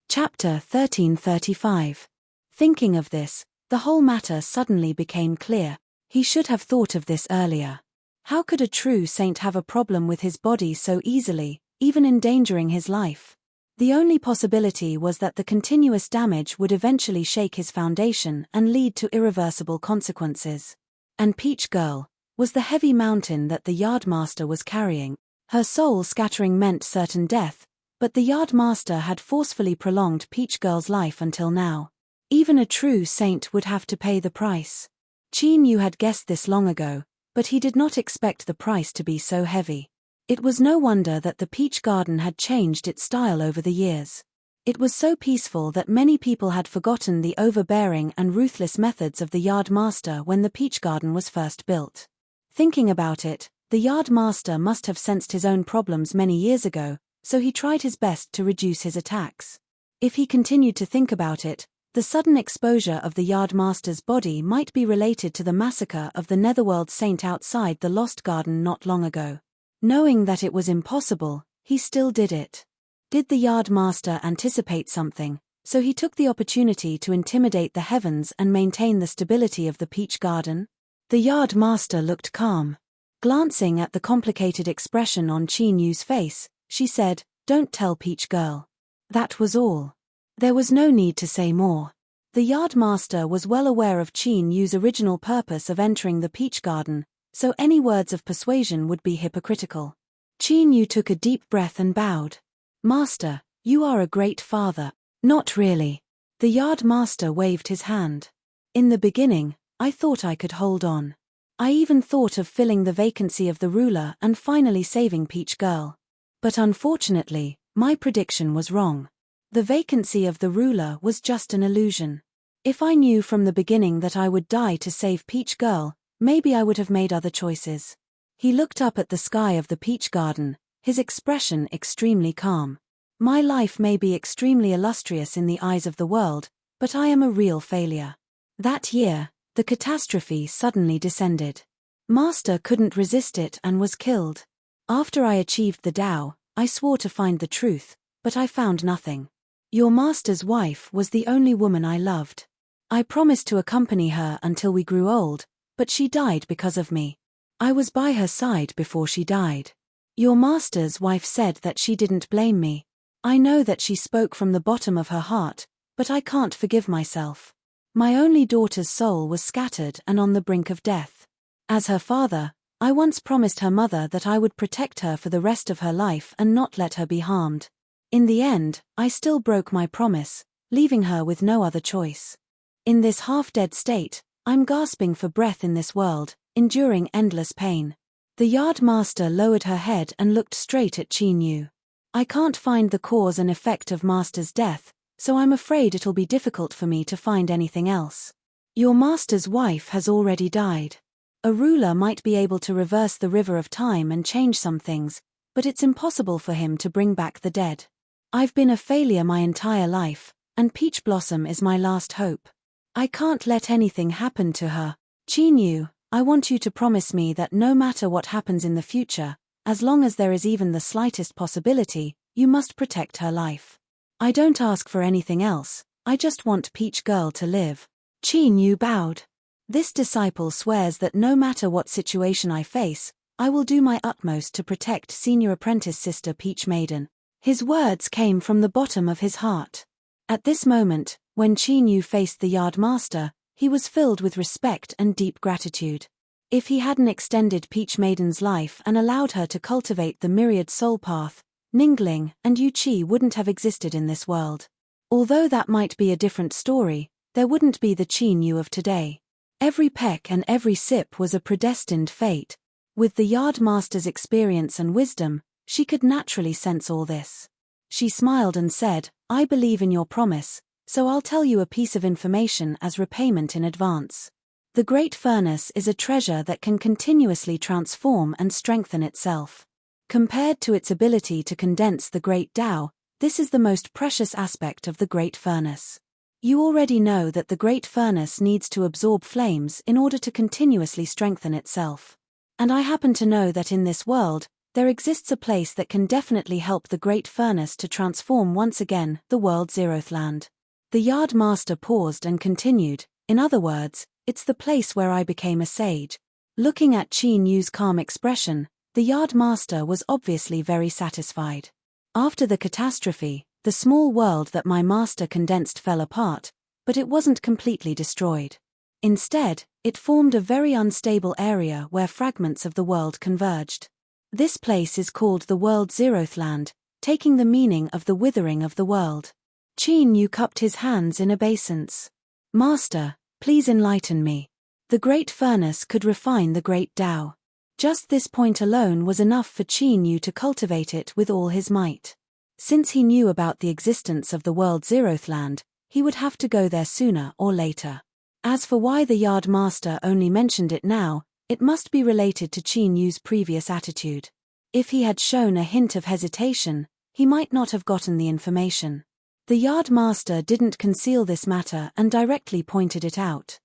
Chapter 1335. Thinking of this, the whole matter suddenly became clear. He should have thought of this earlier. How could a true saint have a problem with his body so easily, even endangering his life? The only possibility was that the continuous damage would eventually shake his foundation and lead to irreversible consequences. And Peach Girl was the heavy mountain that the Yardmaster was carrying. Her soul scattering meant certain death, but the Yardmaster had forcefully prolonged Peach Girl's life until now. Even a true saint would have to pay the price. Qin Yu had guessed this long ago, but he did not expect the price to be so heavy. It was no wonder that the peach garden had changed its style over the years. It was so peaceful that many people had forgotten the overbearing and ruthless methods of the Yardmaster when the peach garden was first built. Thinking about it, the Yardmaster must have sensed his own problems many years ago, so he tried his best to reduce his attacks. If he continued to think about it, the sudden exposure of the Yardmaster's body might be related to the massacre of the Netherworld Saint outside the Lost Garden not long ago. Knowing that it was impossible, he still did it. Did the Yardmaster anticipate something, so he took the opportunity to intimidate the heavens and maintain the stability of the peach garden? The Yardmaster looked calm. Glancing at the complicated expression on Qin Yu's face, she said, "Don't tell Peach Girl." That was all. There was no need to say more. The Yardmaster was well aware of Qin Yu's original purpose of entering the peach garden, so any words of persuasion would be hypocritical. Qin Yu took a deep breath and bowed. "Master, you are a great father." "Not really." The Yardmaster waved his hand. "In the beginning, I thought I could hold on. I even thought of filling the vacancy of the ruler and finally saving Peach Girl. But unfortunately, my prediction was wrong. The vacancy of the ruler was just an illusion. If I knew from the beginning that I would die to save Peach Girl, maybe I would have made other choices." He looked up at the sky of the peach garden, his expression extremely calm. "My life may be extremely illustrious in the eyes of the world, but I am a real failure." That year, the catastrophe suddenly descended. Master couldn't resist it and was killed. After I achieved the Tao, I swore to find the truth, but I found nothing. Your master's wife was the only woman I loved. I promised to accompany her until we grew old, but she died because of me. I was by her side before she died. Your master's wife said that she didn't blame me. I know that she spoke from the bottom of her heart, but I can't forgive myself. My only daughter's soul was scattered and on the brink of death. As her father, I once promised her mother that I would protect her for the rest of her life and not let her be harmed. In the end, I still broke my promise, leaving her with no other choice. In this half-dead state, I'm gasping for breath in this world, enduring endless pain." The Yardmaster lowered her head and looked straight at Qin Yu. "I can't find the cause and effect of Master's death, so I'm afraid it'll be difficult for me to find anything else. Your master's wife has already died. A ruler might be able to reverse the river of time and change some things, but it's impossible for him to bring back the dead. I've been a failure my entire life, and Peach Blossom is my last hope. I can't let anything happen to her. Qin Yu, I want you to promise me that no matter what happens in the future, as long as there is even the slightest possibility, you must protect her life. I don't ask for anything else, I just want Peach Girl to live." Qin Yu bowed. This disciple swears that no matter what situation I face, I will do my utmost to protect senior apprentice Sister Peach Maiden. His words came from the bottom of his heart. At this moment, when Qin Yu faced the yard master, he was filled with respect and deep gratitude. If he hadn't extended Peach Maiden's life and allowed her to cultivate the myriad soul path, Ningling and Yu Qi wouldn't have existed in this world. Although that might be a different story, there wouldn't be the Qin Yu of today. Every peck and every sip was a predestined fate. With the yard master's experience and wisdom, she could naturally sense all this. She smiled and said, "I believe in your promise, so I'll tell you a piece of information as repayment in advance. The Great Furnace is a treasure that can continuously transform and strengthen itself. Compared to its ability to condense the Great Tao, this is the most precious aspect of the Great Furnace. You already know that the Great Furnace needs to absorb flames in order to continuously strengthen itself. And I happen to know that in this world, there exists a place that can definitely help the Great Furnace to transform once again, the world's zeroth land." The yard master paused and continued, "In other words, it's the place where I became a sage." Looking at Qin Yu's calm expression, the yard master was obviously very satisfied. "After the catastrophe, the small world that my master condensed fell apart, but it wasn't completely destroyed. Instead, it formed a very unstable area where fragments of the world converged. This place is called the world's zeroth land, taking the meaning of the withering of the world." Qin Yu cupped his hands in obeisance. "Master, please enlighten me. The Great Furnace could refine the Great Tao." Just this point alone was enough for Qin Yu to cultivate it with all his might. Since he knew about the existence of the world's zeroth land, he would have to go there sooner or later. As for why the yard master only mentioned it now, it must be related to Qin Yu's previous attitude. If he had shown a hint of hesitation, he might not have gotten the information. The yard master didn't conceal this matter and directly pointed it out.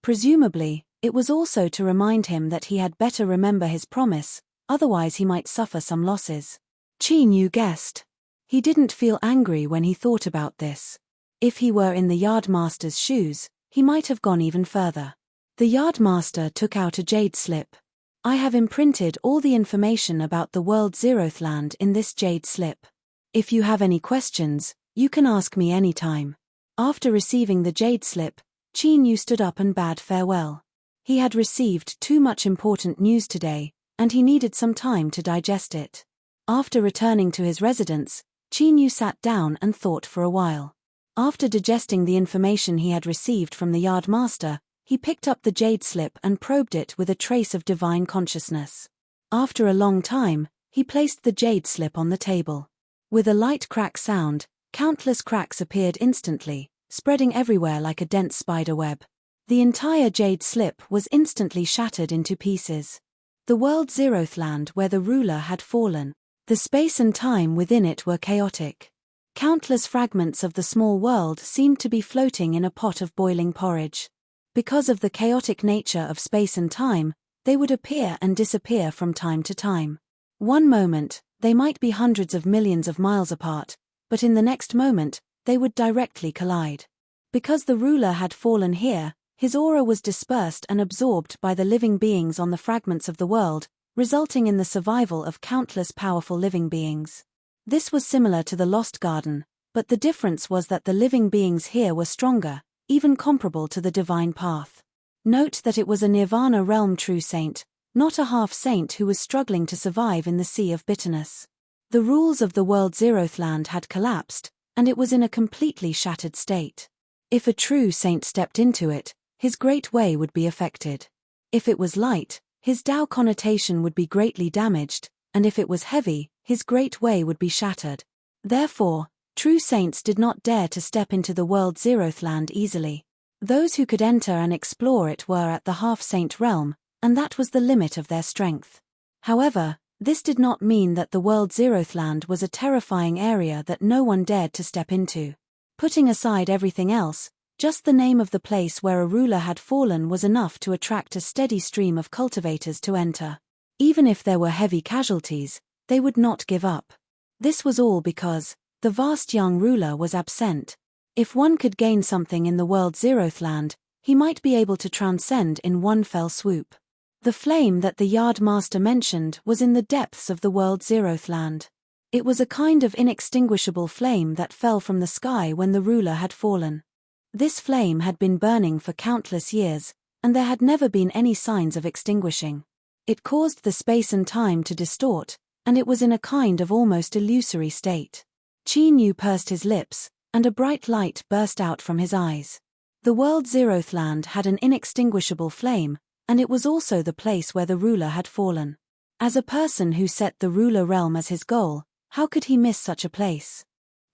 Presumably, it was also to remind him that he had better remember his promise, otherwise he might suffer some losses. Qin Yu guessed. He didn't feel angry when he thought about this. If he were in the yardmaster's shoes, he might have gone even further. The yardmaster took out a jade slip. "I have imprinted all the information about the world's zeroth land in this jade slip. If you have any questions, you can ask me any time." After receiving the jade slip, Qin Yu stood up and bade farewell. He had received too much important news today, and he needed some time to digest it. After returning to his residence, Qin Yu sat down and thought for a while. After digesting the information he had received from the yard master, he picked up the jade slip and probed it with a trace of divine consciousness. After a long time, he placed the jade slip on the table. With a light crack sound, countless cracks appeared instantly, spreading everywhere like a dense spider web. The entire jade slip was instantly shattered into pieces. The world's zeroth land where the ruler had fallen. The space and time within it were chaotic. Countless fragments of the small world seemed to be floating in a pot of boiling porridge. Because of the chaotic nature of space and time, they would appear and disappear from time to time. One moment, they might be hundreds of millions of miles apart, but in the next moment, they would directly collide. Because the ruler had fallen here, his aura was dispersed and absorbed by the living beings on the fragments of the world, resulting in the survival of countless powerful living beings. This was similar to the Lost Garden, but the difference was that the living beings here were stronger, even comparable to the divine path. Note that it was a Nirvana realm true saint, not a half-saint who was struggling to survive in the sea of bitterness. The rules of the world's zeroth land had collapsed, and it was in a completely shattered state. If a true saint stepped into it, his great way would be affected. If it was light, his Tao connotation would be greatly damaged, and if it was heavy, his great way would be shattered. Therefore, true saints did not dare to step into the world's zeroth land easily. Those who could enter and explore it were at the half-saint realm, and that was the limit of their strength. However, this did not mean that the world's zeroth land was a terrifying area that no one dared to step into. Putting aside everything else, just the name of the place where a ruler had fallen was enough to attract a steady stream of cultivators to enter. Even if there were heavy casualties, they would not give up. This was all because the vast young ruler was absent. If one could gain something in the world's zeroth land, He might be able to transcend in one fell swoop. The flame that the yard master mentioned was in the depths of the world's zeroth land. It was a kind of inextinguishable flame that fell from the sky when the ruler had fallen. This flame had been burning for countless years, and there had never been any signs of extinguishing. It caused the space and time to distort, and it was in a kind of almost illusory state. Qin Yu pursed his lips, and a bright light burst out from his eyes. The world's zeroth land had an inextinguishable flame, and it was also the place where the ruler had fallen. As a person who set the ruler realm as his goal, how could he miss such a place?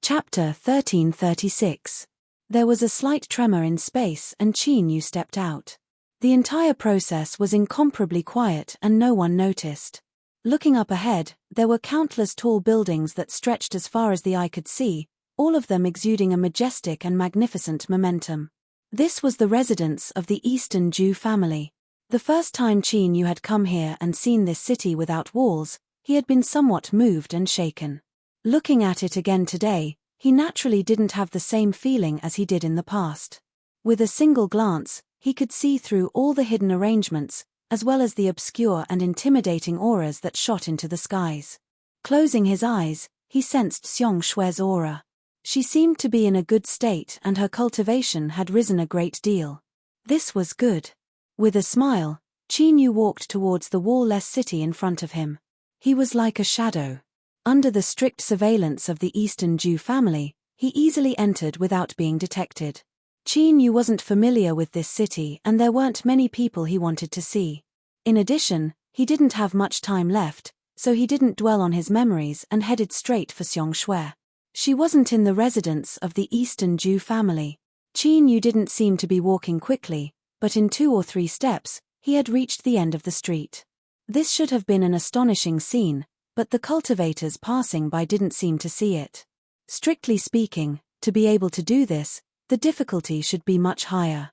Chapter 1336. There was a slight tremor in space and Qin Yu stepped out. The entire process was incomparably quiet and no one noticed. Looking up ahead, there were countless tall buildings that stretched as far as the eye could see, all of them exuding a majestic and magnificent momentum. This was the residence of the Eastern Jew family. The first time Qin Yu had come here and seen this city without walls, he had been somewhat moved and shaken. Looking at it again today, he naturally didn't have the same feeling as he did in the past. With a single glance, he could see through all the hidden arrangements, as well as the obscure and intimidating auras that shot into the skies. Closing his eyes, he sensed Xiong Shue's aura. She seemed to be in a good state and her cultivation had risen a great deal. This was good. With a smile, Qin Yu walked towards the wall-less city in front of him. He was like a shadow. Under the strict surveillance of the Eastern Jew family, he easily entered without being detected. Qin Yu wasn't familiar with this city and there weren't many people he wanted to see. In addition, he didn't have much time left, so he didn't dwell on his memories and headed straight for Xiong Shue. She wasn't in the residence of the Eastern Jew family. Qin Yu didn't seem to be walking quickly, but in 2 or 3 steps, he had reached the end of the street. This should have been an astonishing scene, but the cultivators passing by didn't seem to see it. Strictly speaking, to be able to do this, the difficulty should be much higher.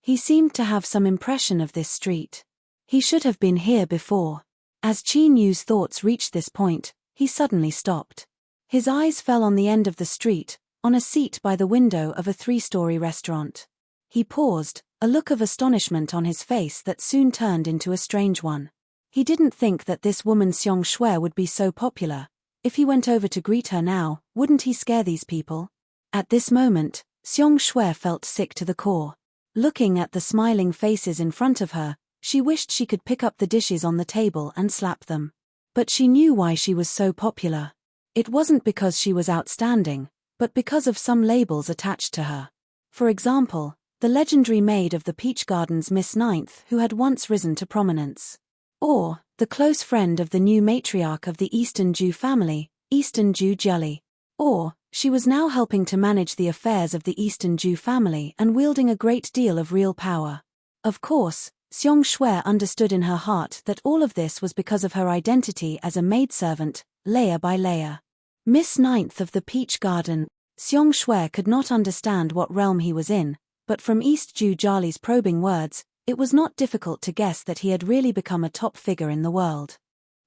He seemed to have some impression of this street. He should have been here before. As Qin Yu's thoughts reached this point, he suddenly stopped. His eyes fell on the end of the street, on a seat by the window of a 3-story restaurant. He paused, a look of astonishment on his face that soon turned into a strange one. He didn't think that this woman Xiong Shue would be so popular. If he went over to greet her now, wouldn't he scare these people? At this moment, Xiong Shue felt sick to the core. Looking at the smiling faces in front of her, she wished she could pick up the dishes on the table and slap them. But she knew why she was so popular. It wasn't because she was outstanding, but because of some labels attached to her. For example, the legendary maid of the Peach Gardens Miss Ninth who had once risen to prominence. Or, the close friend of the new matriarch of the Eastern Jew family, Eastern Jew Jelly. Or, she was now helping to manage the affairs of the Eastern Jew family and wielding a great deal of real power. Of course, Xiong Shue understood in her heart that all of this was because of her identity as a maidservant, layer by layer. Miss Ninth of the Peach Garden. Xiong Shue could not understand what realm he was in, but from East Jew Jali's probing words, it was not difficult to guess that he had really become a top figure in the world.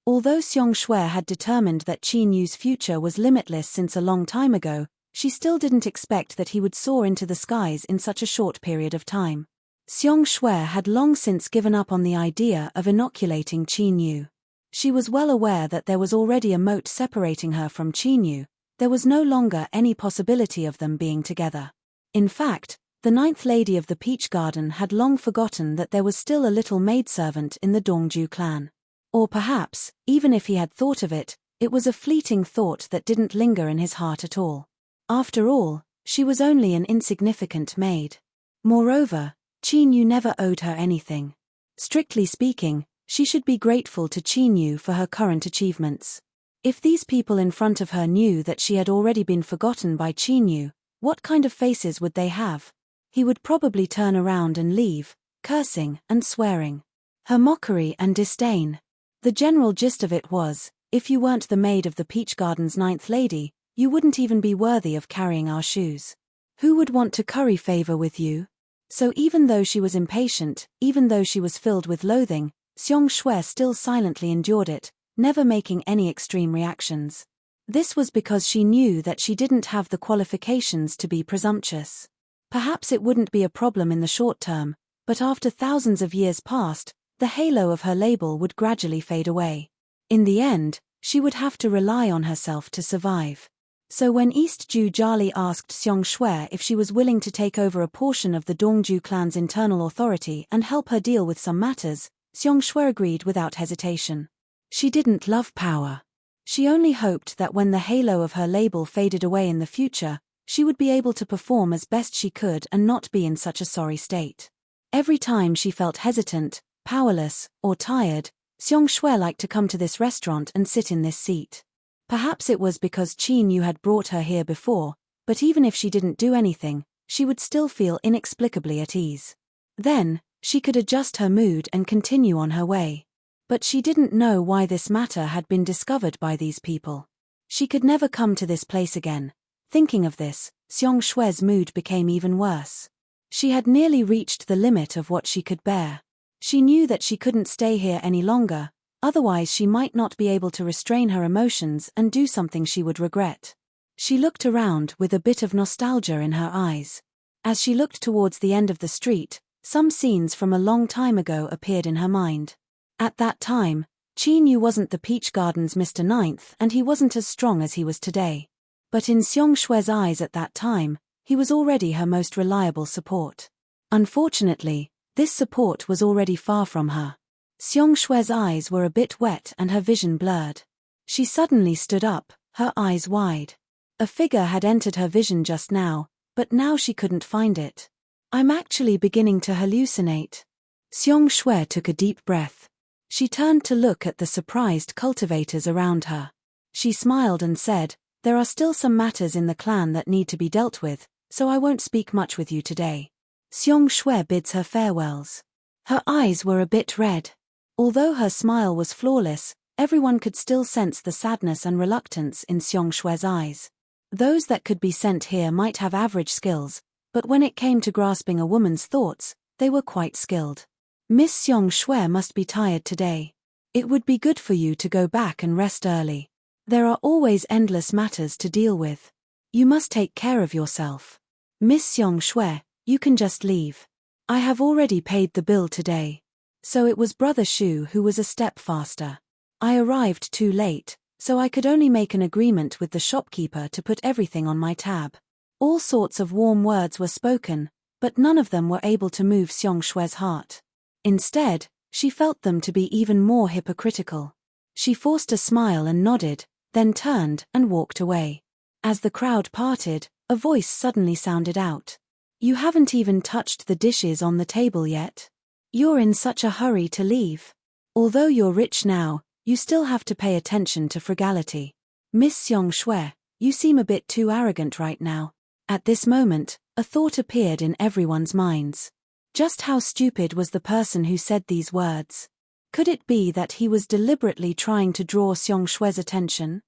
Although Xiong Shue had determined that Qin Yu's future was limitless since a long time ago, she still didn't expect that he would soar into the skies in such a short period of time. Xiong Shue had long since given up on the idea of inoculating Qin Yu. She was well aware that there was already a moat separating her from Qin Yu. There was no longer any possibility of them being together. In fact, the 9th lady of the Peach Garden had long forgotten that there was still a little maidservant in the Dongju clan. Or perhaps, even if he had thought of it, it was a fleeting thought that didn't linger in his heart at all. After all, she was only an insignificant maid. Moreover, Qin Yu never owed her anything. Strictly speaking, she should be grateful to Qin Yu for her current achievements. If these people in front of her knew that she had already been forgotten by Qin Yu, what kind of faces would they have? He would probably turn around and leave, cursing and swearing. Her mockery and disdain. The general gist of it was, if you weren't the maid of the Peach Garden's 9th lady, you wouldn't even be worthy of carrying our shoes. Who would want to curry favor with you? So even though she was impatient, even though she was filled with loathing, Xiong Shue still silently endured it, never making any extreme reactions. This was because she knew that she didn't have the qualifications to be presumptuous. Perhaps it wouldn't be a problem in the short term, but after thousands of years passed, the halo of her label would gradually fade away. In the end, she would have to rely on herself to survive. So when East Ju Jali asked Xiong Shui if she was willing to take over a portion of the Dongju clan's internal authority and help her deal with some matters, Xiong Shui agreed without hesitation. She didn't love power. She only hoped that when the halo of her label faded away in the future, she would be able to perform as best she could and not be in such a sorry state. Every time she felt hesitant, powerless, or tired, Xiong Shui liked to come to this restaurant and sit in this seat. Perhaps it was because Qin Yu had brought her here before, but even if she didn't do anything, she would still feel inexplicably at ease. Then, she could adjust her mood and continue on her way. But she didn't know why this matter had been discovered by these people. She could never come to this place again. Thinking of this, Xiong Shui's mood became even worse. She had nearly reached the limit of what she could bear. She knew that she couldn't stay here any longer, otherwise she might not be able to restrain her emotions and do something she would regret. She looked around with a bit of nostalgia in her eyes. As she looked towards the end of the street, some scenes from a long time ago appeared in her mind. At that time, Qin Yu wasn't the Peach Garden's Mr. Ninth and he wasn't as strong as he was today. But in Xiong Shui's eyes at that time, he was already her most reliable support. Unfortunately, this support was already far from her. Xiong Shui's eyes were a bit wet and her vision blurred. She suddenly stood up, her eyes wide. A figure had entered her vision just now, but now she couldn't find it. I'm actually beginning to hallucinate. Xiong Shui took a deep breath. She turned to look at the surprised cultivators around her. She smiled and said, "There are still some matters in the clan that need to be dealt with, so I won't speak much with you today." Xiong Shui bids her farewells. Her eyes were a bit red. Although her smile was flawless, everyone could still sense the sadness and reluctance in Xiong Shui's eyes. Those that could be sent here might have average skills, but when it came to grasping a woman's thoughts, they were quite skilled. Miss Xiong Shui must be tired today. It would be good for you to go back and rest early. There are always endless matters to deal with. You must take care of yourself. Miss Xiong Shui, you can just leave. I have already paid the bill today. So it was Brother Shu who was a step faster. I arrived too late, so I could only make an agreement with the shopkeeper to put everything on my tab. All sorts of warm words were spoken, but none of them were able to move Xiong Shui's heart. Instead, she felt them to be even more hypocritical. She forced a smile and nodded, then turned and walked away. As the crowd parted, a voice suddenly sounded out. "You haven't even touched the dishes on the table yet. You're in such a hurry to leave. Although you're rich now, you still have to pay attention to frugality. Miss Xiong Shui, you seem a bit too arrogant right now." At this moment, a thought appeared in everyone's minds. Just how stupid was the person who said these words? Could it be that he was deliberately trying to draw Xiong Shui's attention?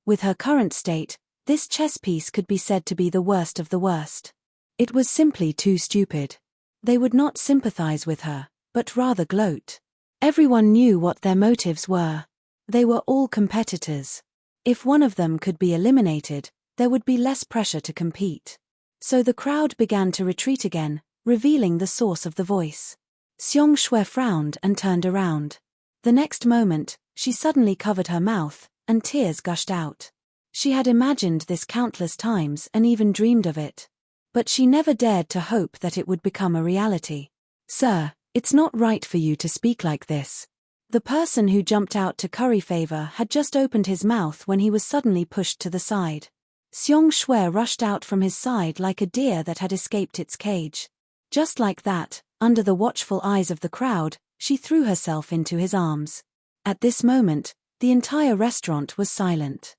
With her current state, this chess piece could be said to be the worst of the worst. It was simply too stupid. They would not sympathize with her, but rather gloat. Everyone knew what their motives were. They were all competitors. If one of them could be eliminated, there would be less pressure to compete. So the crowd began to retreat again, revealing the source of the voice. Xiong Shui frowned and turned around. The next moment, she suddenly covered her mouth, and tears gushed out. She had imagined this countless times and even dreamed of it. But she never dared to hope that it would become a reality. "Sir, it's not right for you to speak like this." The person who jumped out to curry favor had just opened his mouth when he was suddenly pushed to the side. Xiong Shui rushed out from his side like a deer that had escaped its cage. Just like that, under the watchful eyes of the crowd, she threw herself into his arms. At this moment, the entire restaurant was silent.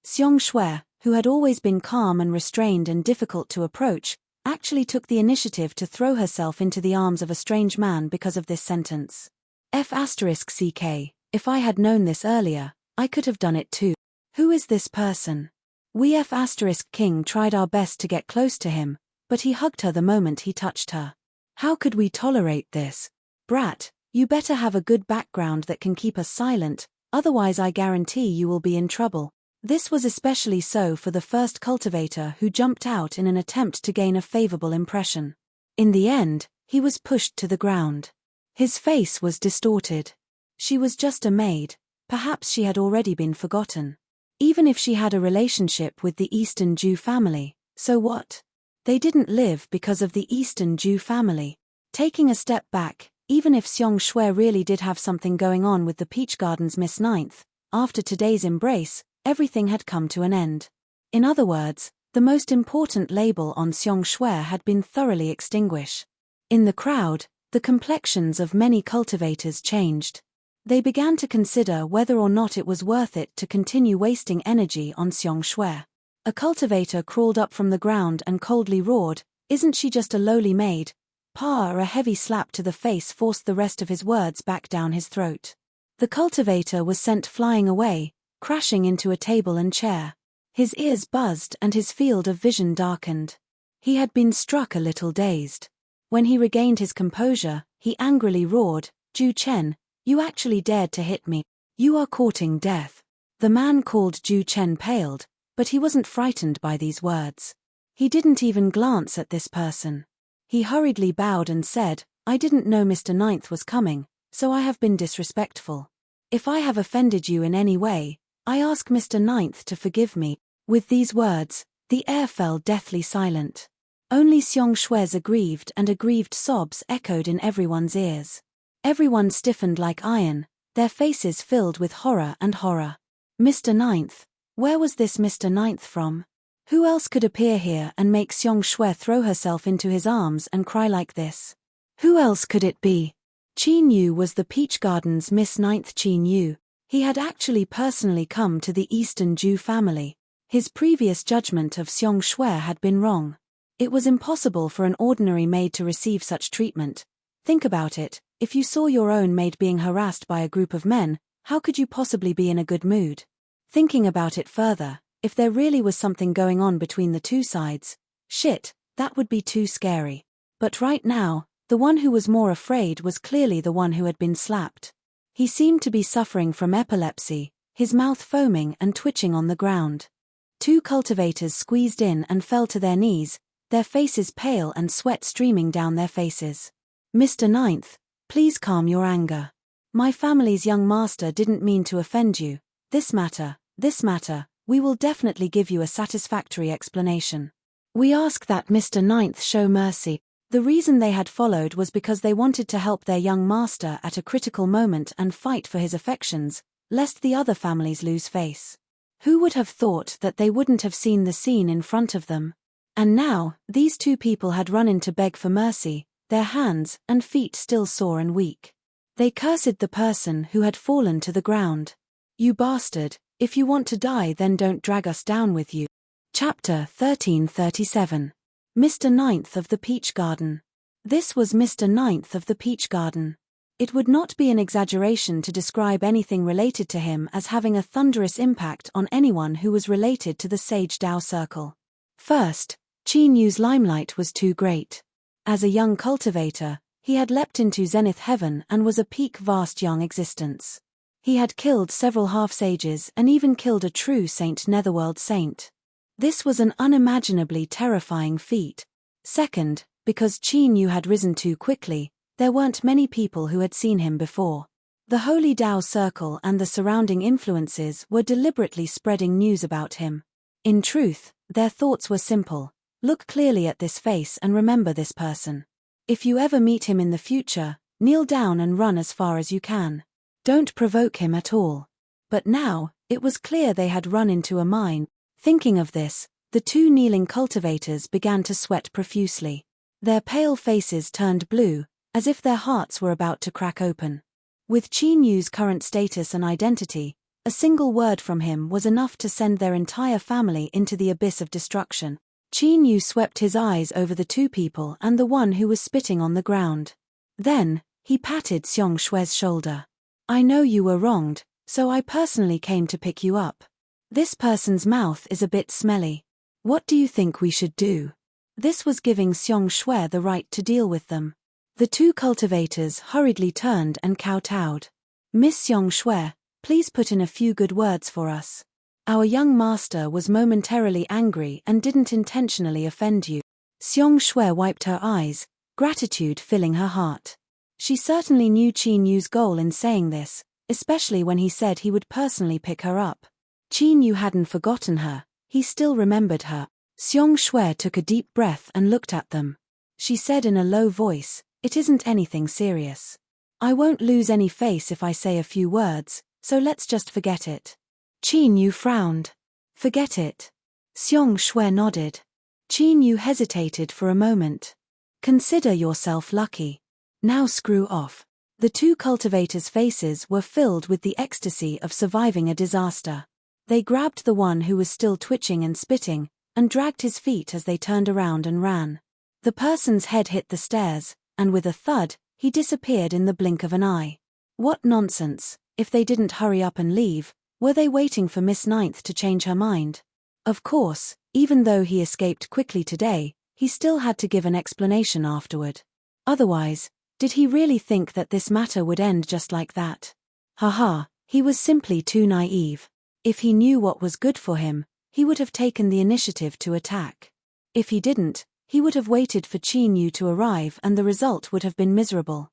Xiong Shui, who had always been calm and restrained and difficult to approach, actually took the initiative to throw herself into the arms of a strange man because of this sentence. F***ck, if I had known this earlier, I could have done it too. Who is this person? We F***king tried our best to get close to him, but he hugged her the moment he touched her. How could we tolerate this? Brat, you better have a good background that can keep us silent, otherwise I guarantee you will be in trouble. This was especially so for the first cultivator who jumped out in an attempt to gain a favorable impression. In the end, he was pushed to the ground. His face was distorted. She was just a maid, perhaps she had already been forgotten. Even if she had a relationship with the Eastern Jew family, so what? They didn't live because of the Eastern Jew family. Taking a step back, even if Xiong Shui really did have something going on with the Peach Garden's Miss Ninth, after today's embrace, everything had come to an end. In other words, the most important label on Xiong Shui had been thoroughly extinguished. In the crowd, the complexions of many cultivators changed. They began to consider whether or not it was worth it to continue wasting energy on Xiong Shui. A cultivator crawled up from the ground and coldly roared, "Isn't she just a lowly maid?" A heavy slap to the face forced the rest of his words back down his throat. The cultivator was sent flying away, crashing into a table and chair. His ears buzzed and his field of vision darkened. He had been struck a little dazed. When he regained his composure, he angrily roared, "Ju Chen, you actually dared to hit me. You are courting death." The man called Ju Chen paled, but he wasn't frightened by these words. He didn't even glance at this person. He hurriedly bowed and said, "I didn't know Mr. Ninth was coming, so I have been disrespectful. If I have offended you in any way, I ask Mr. Ninth to forgive me." With these words, the air fell deathly silent. Only Xiong Shui's aggrieved sobs echoed in everyone's ears. Everyone stiffened like iron, their faces filled with horror and horror. Mr. Ninth? Where was this Mr. Ninth from? Who else could appear here and make Xiong Shui throw herself into his arms and cry like this? Who else could it be? Qin Yu was the Peach Garden's Miss Ninth. Qin Yu. He had actually personally come to the Eastern Jew family. His previous judgment of Xiong Shui had been wrong. It was impossible for an ordinary maid to receive such treatment. Think about it, if you saw your own maid being harassed by a group of men, how could you possibly be in a good mood? Thinking about it further, if there really was something going on between the two sides, that would be too scary. But right now, the one who was more afraid was clearly the one who had been slapped. He seemed to be suffering from epilepsy, his mouth foaming and twitching on the ground. Two cultivators squeezed in and fell to their knees, their faces pale and sweat streaming down their faces. "Mr. Ninth, please calm your anger. My family's young master didn't mean to offend you. This matter, we will definitely give you a satisfactory explanation. We ask that Mr. Ninth show mercy." The reason they had followed was because they wanted to help their young master at a critical moment and fight for his affections, lest the other families lose face. Who would have thought that they wouldn't have seen the scene in front of them? And now, these two people had run in to beg for mercy, their hands and feet still sore and weak. They cursed the person who had fallen to the ground. "You bastard, if you want to die then don't drag us down with you." Chapter 1337. Mr. Ninth of the Peach Garden. This was Mr. Ninth of the Peach Garden. It would not be an exaggeration to describe anything related to him as having a thunderous impact on anyone who was related to the Sage Dao Circle. First, Qin Yu's limelight was too great. As a young cultivator, he had leapt into zenith heaven and was a peak vast young existence. He had killed several half-sages and even killed a true netherworld saint. This was an unimaginably terrifying feat. Second, because Qin Yu had risen too quickly, there weren't many people who had seen him before. The Holy Dao Circle and the surrounding influences were deliberately spreading news about him. In truth, their thoughts were simple. Look clearly at this face and remember this person. If you ever meet him in the future, kneel down and run as far as you can. Don't provoke him at all. But now, it was clear they had run into a mine. Thinking of this, the two kneeling cultivators began to sweat profusely. Their pale faces turned blue, as if their hearts were about to crack open. With Qin Yu's current status and identity, a single word from him was enough to send their entire family into the abyss of destruction. Qin Yu swept his eyes over the two people and the one who was spitting on the ground. Then, he patted Xiong Shui's shoulder. "I know you were wronged, so I personally came to pick you up. This person's mouth is a bit smelly. What do you think we should do?" This was giving Xiong Shui the right to deal with them. The two cultivators hurriedly turned and kowtowed. "Miss Xiong Shui, please put in a few good words for us." Our young master was momentarily angry and didn't intentionally offend you. Xiong Shui wiped her eyes, gratitude filling her heart. She certainly knew Qin Yu's goal in saying this, especially when he said he would personally pick her up. Qin Yu hadn't forgotten her, he still remembered her. Xiong Shui took a deep breath and looked at them. She said in a low voice, "It isn't anything serious. I won't lose any face if I say a few words, so let's just forget it." Qin Yu frowned. "Forget it?" Xiong Shui nodded. Qin Yu hesitated for a moment. "Consider yourself lucky. Now screw off." The two cultivators' faces were filled with the ecstasy of surviving a disaster. They grabbed the one who was still twitching and spitting, and dragged his feet as they turned around and ran. The person's head hit the stairs, and with a thud, he disappeared in the blink of an eye. What nonsense! If they didn't hurry up and leave, were they waiting for Miss Ninth to change her mind? Of course, even though he escaped quickly today, he still had to give an explanation afterward. Otherwise, did he really think that this matter would end just like that? Haha, he was simply too naive. If he knew what was good for him, he would have taken the initiative to attack. If he didn't, he would have waited for Qin Yu to arrive and the result would have been miserable.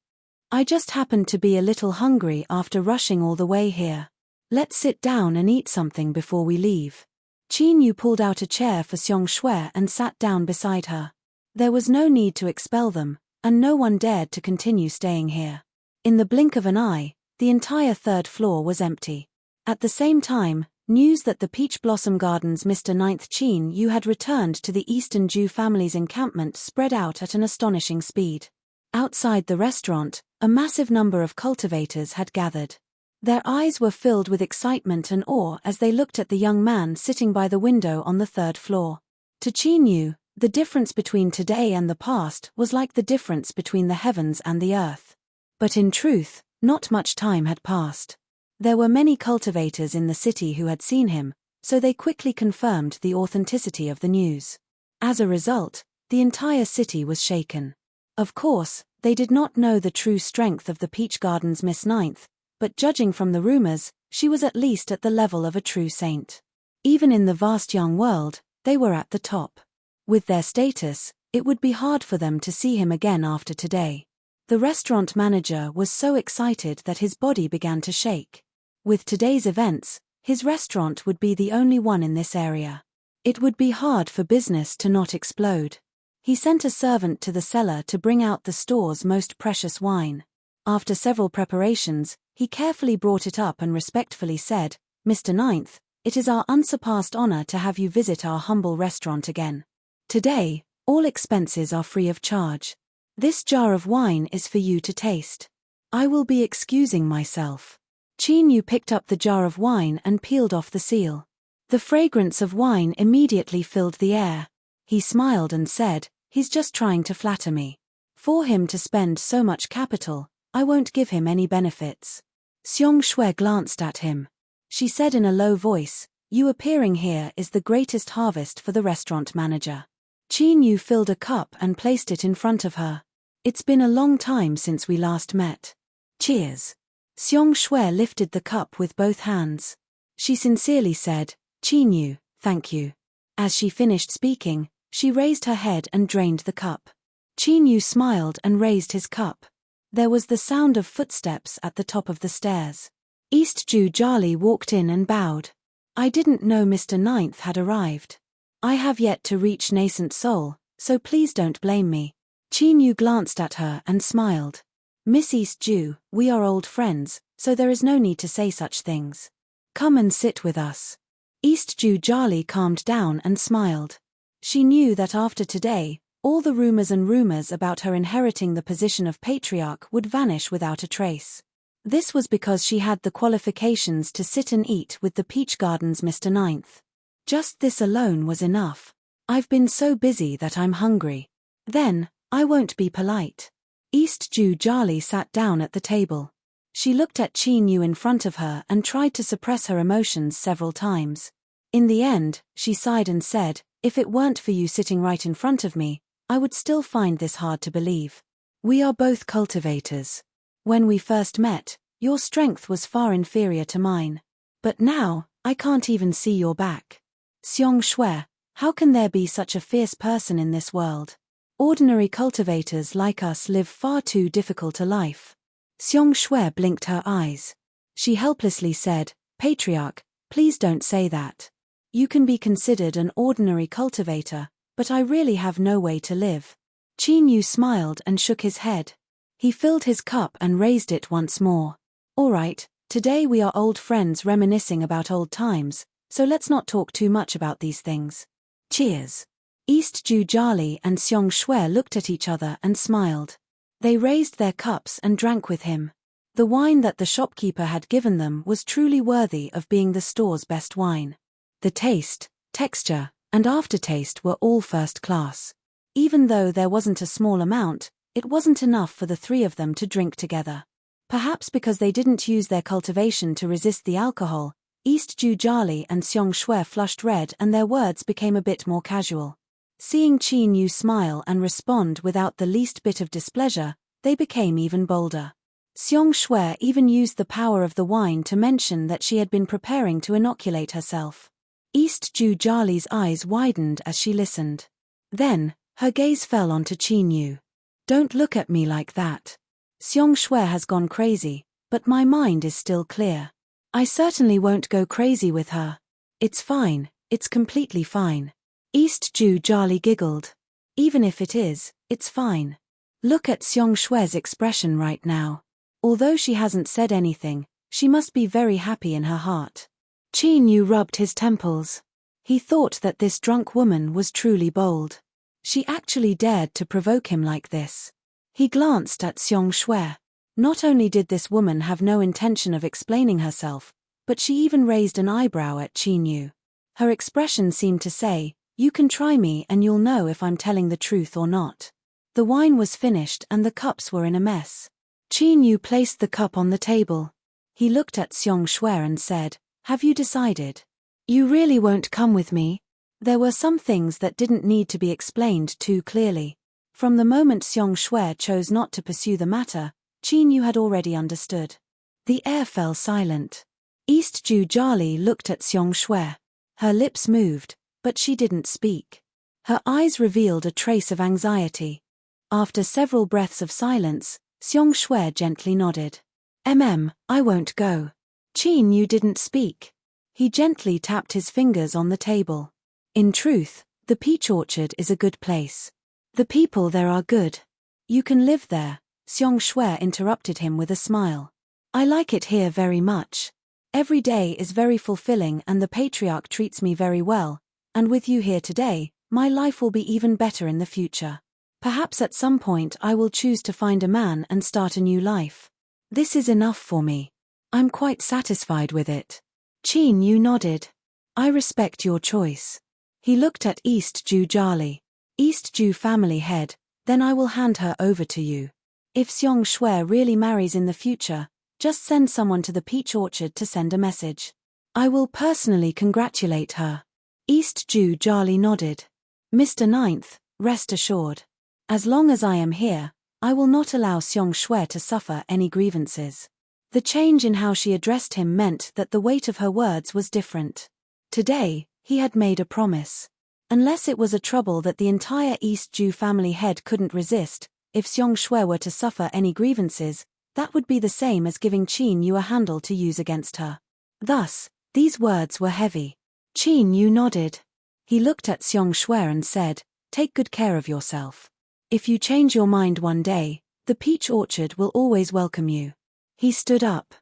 "I just happened to be a little hungry after rushing all the way here. Let's sit down and eat something before we leave." Qin Yu pulled out a chair for Xiong Shui and sat down beside her. There was no need to expel them, and no one dared to continue staying here. In the blink of an eye, the entire third floor was empty. At the same time, news that the Peach Blossom Gardens Mr. Ninth Qin Yu had returned to the Eastern Jew family's encampment spread out at an astonishing speed. Outside the restaurant, a massive number of cultivators had gathered. Their eyes were filled with excitement and awe as they looked at the young man sitting by the window on the third floor. To Qin Yu, the difference between today and the past was like the difference between the heavens and the earth. But in truth, not much time had passed. There were many cultivators in the city who had seen him, so they quickly confirmed the authenticity of the news. As a result, the entire city was shaken. Of course, they did not know the true strength of the Peach Gardens Miss Ninth, but judging from the rumors, she was at least at the level of a true saint. Even in the vast young world, they were at the top. With their status, it would be hard for them to see him again after today. The restaurant manager was so excited that his body began to shake. With today's events, his restaurant would be the only one in this area. It would be hard for business to not explode. He sent a servant to the cellar to bring out the store's most precious wine. After several preparations, he carefully brought it up and respectfully said, "Mr. Ninth, it is our unsurpassed honor to have you visit our humble restaurant again. Today, all expenses are free of charge. This jar of wine is for you to taste. I will be excusing myself." Qin Yu picked up the jar of wine and peeled off the seal. The fragrance of wine immediately filled the air. He smiled and said, "He's just trying to flatter me. For him to spend so much capital, I won't give him any benefits." Xiong Shui glanced at him. She said in a low voice, "You appearing here is the greatest harvest for the restaurant manager." Qin Yu filled a cup and placed it in front of her. "It's been a long time since we last met. Cheers." Xiong Shui lifted the cup with both hands. She sincerely said, "Qin Yu, thank you." As she finished speaking, she raised her head and drained the cup. Qin Yu smiled and raised his cup. There was the sound of footsteps at the top of the stairs. East Jew Jali walked in and bowed. "I didn't know Mr. Ninth had arrived. I have yet to reach nascent soul, so please don't blame me." Qin Yu glanced at her and smiled. "Miss East Jew, we are old friends, so there is no need to say such things. Come and sit with us." East Jew Jali calmed down and smiled. She knew that after today, all the rumors about her inheriting the position of patriarch would vanish without a trace. This was because she had the qualifications to sit and eat with the Peach Gardens Mr. Ninth. Just this alone was enough. "I've been so busy that I'm hungry." "Then, I won't be polite." East Jew Jali sat down at the table. She looked at Qin Yu in front of her and tried to suppress her emotions several times. In the end, she sighed and said, "If it weren't for you sitting right in front of me, I would still find this hard to believe. We are both cultivators. When we first met, your strength was far inferior to mine. But now, I can't even see your back. Xiong Shui, how can there be such a fierce person in this world? Ordinary cultivators like us live far too difficult a life. Xiong Shui blinked her eyes. She helplessly said, Patriarch, please don't say that. You can be considered an ordinary cultivator, but I really have no way to live. Qin Yu smiled and shook his head. He filled his cup and raised it once more. All right, today we are old friends reminiscing about old times, so let's not talk too much about these things. Cheers. East Ju Jali and Xiong Shui looked at each other and smiled. They raised their cups and drank with him. The wine that the shopkeeper had given them was truly worthy of being the store's best wine. The taste, texture, and aftertaste were all first class. Even though there wasn't a small amount, it wasn't enough for the three of them to drink together. Perhaps because they didn't use their cultivation to resist the alcohol, East Ju Jali and Xiong Shui flushed red and their words became a bit more casual. Seeing Qin Yu smile and respond without the least bit of displeasure, they became even bolder. Xiong Shui even used the power of the wine to mention that she had been preparing to inoculate herself. East Ju Jali's eyes widened as she listened. Then, her gaze fell onto Qin Yu. Don't look at me like that. Xiong Shui has gone crazy, but my mind is still clear. I certainly won't go crazy with her. It's fine, it's completely fine. East Ju Jali giggled. Even if it is, it's fine. Look at Xiong Shui's expression right now. Although she hasn't said anything, she must be very happy in her heart. Qin Yu rubbed his temples. He thought that this drunk woman was truly bold. She actually dared to provoke him like this. He glanced at Xiong Shui. Not only did this woman have no intention of explaining herself, but she even raised an eyebrow at Qin Yu. Her expression seemed to say, you can try me and you'll know if I'm telling the truth or not. The wine was finished and the cups were in a mess. Qin Yu placed the cup on the table. He looked at Xiong Shui and said, have you decided? You really won't come with me? There were some things that didn't need to be explained too clearly. From the moment Xiong Shui chose not to pursue the matter, Qin Yu had already understood. The air fell silent. East Ju Jali looked at Xiong Shui. Her lips moved, but she didn't speak. Her eyes revealed a trace of anxiety. After several breaths of silence, Xiong Shui gently nodded. I won't go. Qin Yu didn't speak. He gently tapped his fingers on the table. In truth, the peach orchard is a good place. The people there are good. You can live there, Xiong Shui interrupted him with a smile. I like it here very much. Every day is very fulfilling and the patriarch treats me very well, and with you here today, my life will be even better in the future. Perhaps at some point I will choose to find a man and start a new life. This is enough for me. I'm quite satisfied with it. Qin Yu nodded. I respect your choice. He looked at East Ju Jali. East Ju family head, then I will hand her over to you. If Xiong Shui really marries in the future, just send someone to the peach orchard to send a message. I will personally congratulate her. East Ju Jali nodded. Mr. Ninth, rest assured. As long as I am here, I will not allow Xiong Shui to suffer any grievances. The change in how she addressed him meant that the weight of her words was different. Today, he had made a promise. Unless it was a trouble that the entire East Ju family head couldn't resist, if Xiong Shui were to suffer any grievances, that would be the same as giving Qin Yu a handle to use against her. Thus, these words were heavy. Qin Yu nodded. He looked at Xiong Shui and said, take good care of yourself. If you change your mind one day, the peach orchard will always welcome you. He stood up.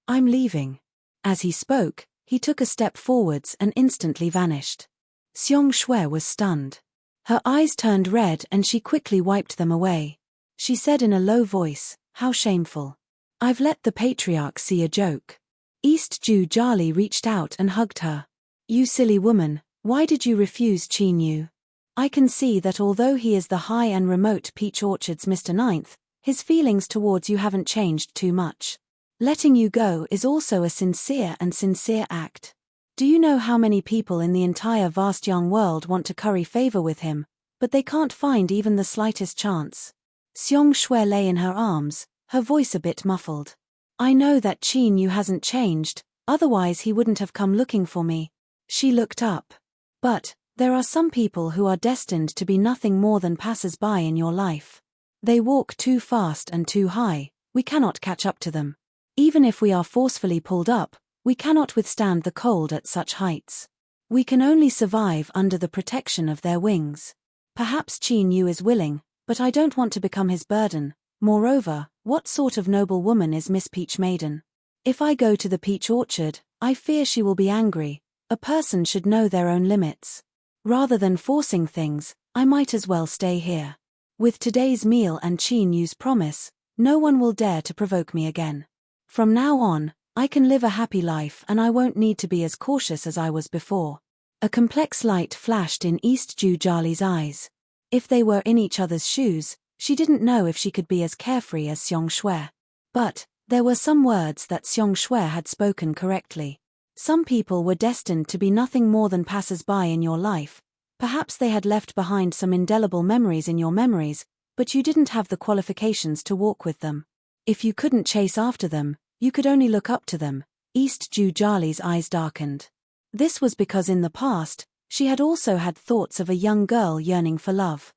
I'm leaving. As he spoke, he took a step forwards and instantly vanished. Xiong Shui was stunned. Her eyes turned red and she quickly wiped them away. She said in a low voice, how shameful. I've let the patriarch see a joke. East Ju Jali reached out and hugged her. You silly woman, why did you refuse Qin Yu? I can see that although he is the high and remote peach orchard's Mr. Ninth, his feelings towards you haven't changed too much. Letting you go is also a sincere act. Do you know how many people in the entire vast young world want to curry favor with him, but they can't find even the slightest chance? Xiong Shui lay in her arms, her voice a bit muffled. I know that Qin Yu hasn't changed, Otherwise he wouldn't have come looking for me. She looked up. But, there are some people who are destined to be nothing more than passers-by in your life. They walk too fast and too high, we cannot catch up to them. Even if we are forcefully pulled up, we cannot withstand the cold at such heights. We can only survive under the protection of their wings. Perhaps Qin Yu is willing, but I don't want to become his burden. Moreover, what sort of noble woman is Miss Peach Maiden? If I go to the peach orchard, I fear she will be angry. A person should know their own limits. Rather than forcing things, I might as well stay here. With today's meal and Qin Yu's promise, no one will dare to provoke me again. From now on, I can live a happy life and I won't need to be as cautious as I was before. A complex light flashed in East Ju Jali's eyes. If they were in each other's shoes, she didn't know if she could be as carefree as Xiong Shui. But, there were some words that Xiong Shui had spoken correctly. Some people were destined to be nothing more than passers-by in your life. Perhaps they had left behind some indelible memories in your memories, but you didn't have the qualifications to walk with them. If you couldn't chase after them, you could only look up to them. East Ju Jali's eyes darkened. This was because in the past, she had also had thoughts of a young girl yearning for love.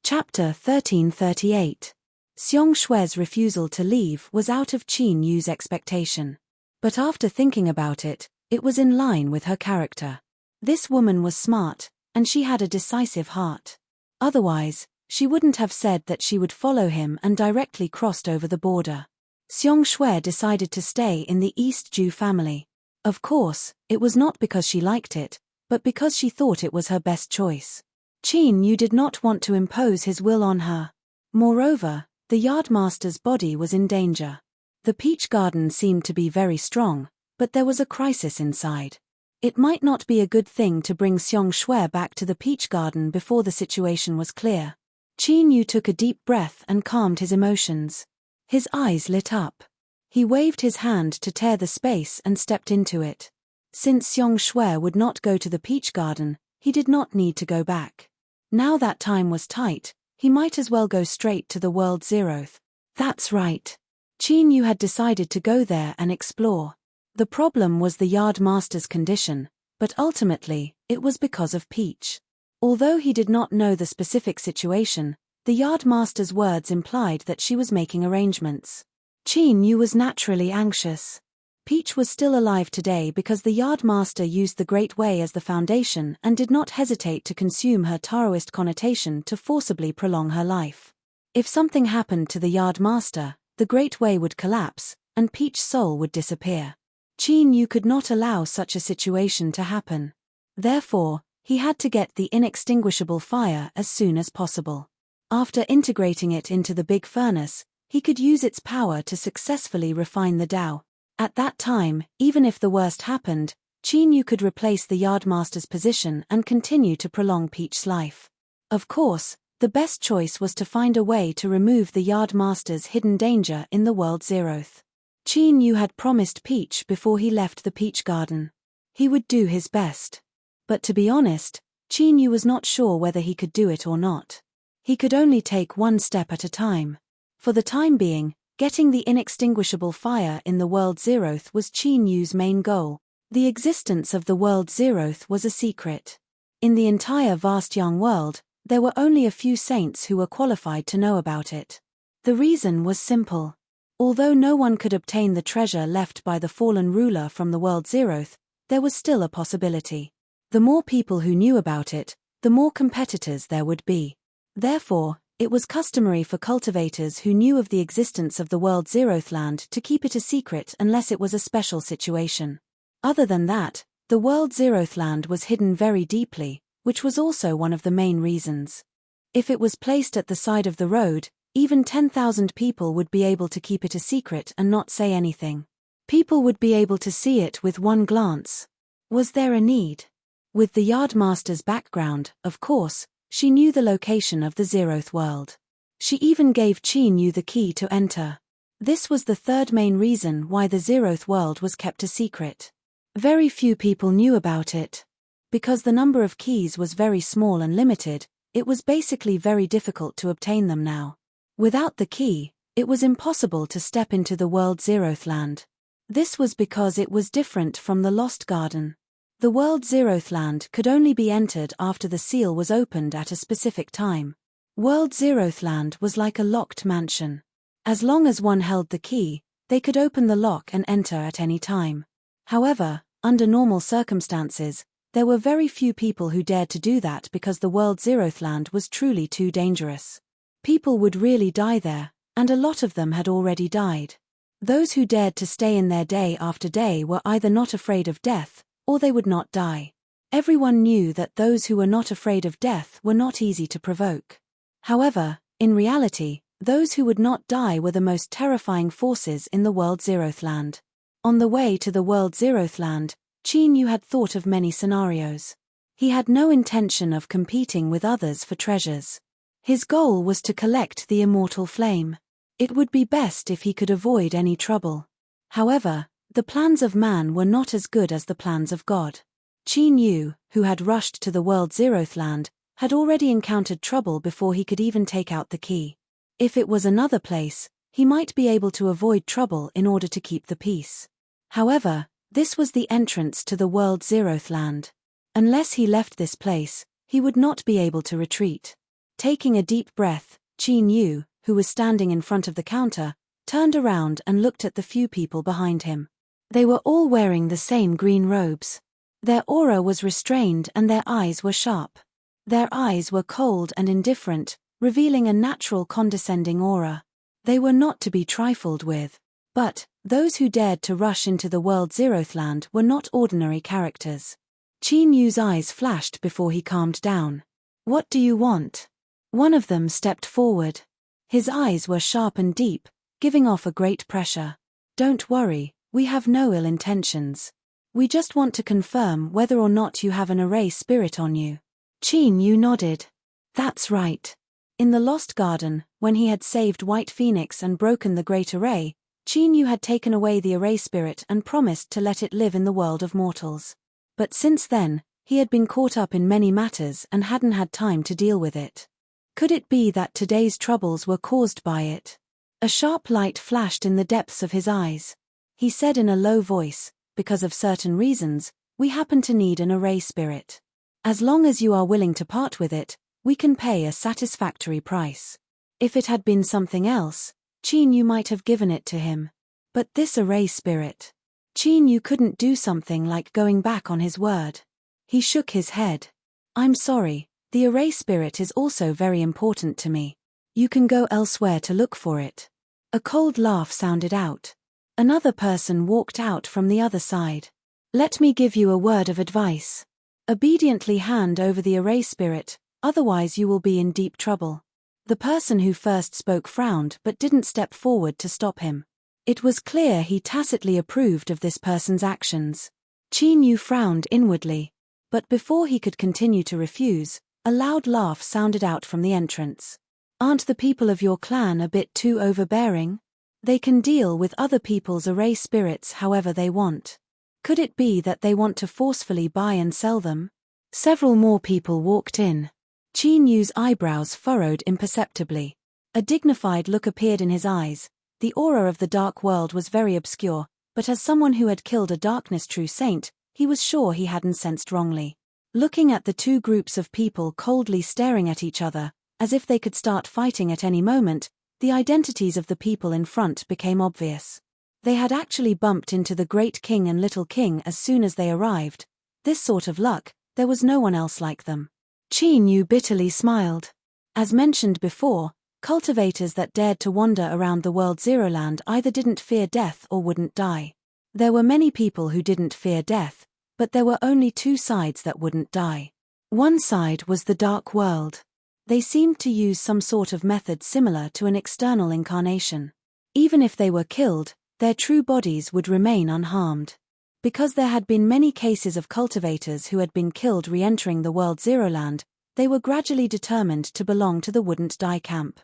Chapter 1338. Xiong Shui's refusal to leave was out of Qin Yu's expectation. But after thinking about it, it was in line with her character. This woman was smart, and she had a decisive heart. Otherwise, she wouldn't have said that she would follow him and directly crossed over the border. Xiong Shui decided to stay in the East Ju family. Of course, it was not because she liked it, but because she thought it was her best choice. Qin Yu did not want to impose his will on her. Moreover, the yardmaster's body was in danger. The peach garden seemed to be very strong, but there was a crisis inside. It might not be a good thing to bring Xiong Shui back to the peach garden before the situation was clear. Qin Yu took a deep breath and calmed his emotions. His eyes lit up. He waved his hand to tear the space and stepped into it. Since Xiong Shui would not go to the peach garden, he did not need to go back. Now that time was tight, he might as well go straight to the World Zeroth. That's right. Qin Yu had decided to go there and explore. The problem was the yardmaster's condition, but ultimately, it was because of Peach. Although he did not know the specific situation, the yardmaster's words implied that she was making arrangements. Qin Yu was naturally anxious. Peach was still alive today because the yardmaster used the Great Way as the foundation and did not hesitate to consume her Taoist connotation to forcibly prolong her life. If something happened to the yardmaster, the Great Way would collapse, and Peach's soul would disappear. Qin Yu could not allow such a situation to happen. Therefore, he had to get the inextinguishable fire as soon as possible. After integrating it into the big furnace, he could use its power to successfully refine the Tao. At that time, even if the worst happened, Qin Yu could replace the yardmaster's position and continue to prolong Peach's life. Of course, the best choice was to find a way to remove the yardmaster's hidden danger in the World Zeroth. Qin Yu had promised Peach before he left the peach garden. He would do his best. But to be honest, Qin Yu was not sure whether he could do it or not. He could only take one step at a time. For the time being, getting the inextinguishable fire in the World Zeroth was Qin Yu's main goal. The existence of the World Zeroth was a secret. In the entire vast young world, there were only a few saints who were qualified to know about it. The reason was simple. Although no one could obtain the treasure left by the fallen ruler from the World Zeroth, there was still a possibility. The more people who knew about it, the more competitors there would be. Therefore, it was customary for cultivators who knew of the existence of the World Zeroth land to keep it a secret unless it was a special situation. Other than that, the World Zeroth land was hidden very deeply, which was also one of the main reasons. If it was placed at the side of the road, even 10,000 people would be able to keep it a secret and not say anything. People would be able to see it with one glance. Was there a need? With the yardmaster's background, of course, she knew the location of the Zeroth world. She even gave Qin Yu the key to enter. This was the third main reason why the Zeroth world was kept a secret. Very few people knew about it. Because the number of keys was very small and limited, it was basically very difficult to obtain them now. Without the key, it was impossible to step into the World Zeroth land. This was because it was different from the Lost Garden. The World Zeroth Land could only be entered after the seal was opened at a specific time. World Zeroth Land was like a locked mansion. As long as one held the key, they could open the lock and enter at any time. However, under normal circumstances, there were very few people who dared to do that because the World Zeroth Land was truly too dangerous. People would really die there, and a lot of them had already died. Those who dared to stay in there day after day were either not afraid of death, or they would not die. Everyone knew that those who were not afraid of death were not easy to provoke. However, in reality, those who would not die were the most terrifying forces in the World Zeroth Land. On the way to the World Zeroth Land, Qin Yu had thought of many scenarios. He had no intention of competing with others for treasures. His goal was to collect the immortal flame. It would be best if he could avoid any trouble. However, the plans of man were not as good as the plans of God. Qin Yu, who had rushed to the World Zeroth Land, had already encountered trouble before he could even take out the key. If it was another place, he might be able to avoid trouble in order to keep the peace. However, this was the entrance to the World Zeroth Land. Unless he left this place, he would not be able to retreat. Taking a deep breath, Qin Yu, who was standing in front of the counter, turned around and looked at the few people behind him. They were all wearing the same green robes. Their aura was restrained and their eyes were sharp. Their eyes were cold and indifferent, revealing a natural condescending aura. They were not to be trifled with. But, those who dared to rush into the World Zeroth Land were not ordinary characters. Qin Yu's eyes flashed before he calmed down. "What do you want?" One of them stepped forward. His eyes were sharp and deep, giving off a great pressure. "Don't worry, we have no ill intentions. We just want to confirm whether or not you have an array spirit on you." Qin Yu nodded. "That's right." In the Lost Garden, when he had saved White Phoenix and broken the Great Array, Qin Yu had taken away the array spirit and promised to let it live in the world of mortals. But since then, he had been caught up in many matters and hadn't had time to deal with it. Could it be that today's troubles were caused by it? A sharp light flashed in the depths of his eyes. He said in a low voice, "Because of certain reasons, we happen to need an array spirit. As long as you are willing to part with it, we can pay a satisfactory price." If it had been something else, Qin Yu might have given it to him. But this array spirit. Qin Yu couldn't do something like going back on his word. He shook his head. "I'm sorry, the array spirit is also very important to me. You can go elsewhere to look for it." A cold laugh sounded out. Another person walked out from the other side. "Let me give you a word of advice. Obediently hand over the array spirit, otherwise you will be in deep trouble." The person who first spoke frowned but didn't step forward to stop him. It was clear he tacitly approved of this person's actions. Qin Yu frowned inwardly. But before he could continue to refuse, a loud laugh sounded out from the entrance. "Aren't the people of your clan a bit too overbearing? They can deal with other people's array spirits however they want. Could it be that they want to forcefully buy and sell them?" Several more people walked in. Qin Yu's eyebrows furrowed imperceptibly. A dignified look appeared in his eyes. The aura of the dark world was very obscure, but as someone who had killed a darkness true saint, he was sure he hadn't sensed wrongly. Looking at the two groups of people coldly staring at each other, as if they could start fighting at any moment, the identities of the people in front became obvious. They had actually bumped into the Great King and Little King as soon as they arrived. This sort of luck, there was no one else like them. Qin Yu bitterly smiled. As mentioned before, cultivators that dared to wander around the World Zero Land either didn't fear death or wouldn't die. There were many people who didn't fear death, but there were only two sides that wouldn't die. One side was the dark world. They seemed to use some sort of method similar to an external incarnation. Even if they were killed, their true bodies would remain unharmed. Because there had been many cases of cultivators who had been killed re-entering the World Zero Land, they were gradually determined to belong to the Wouldn't Die camp.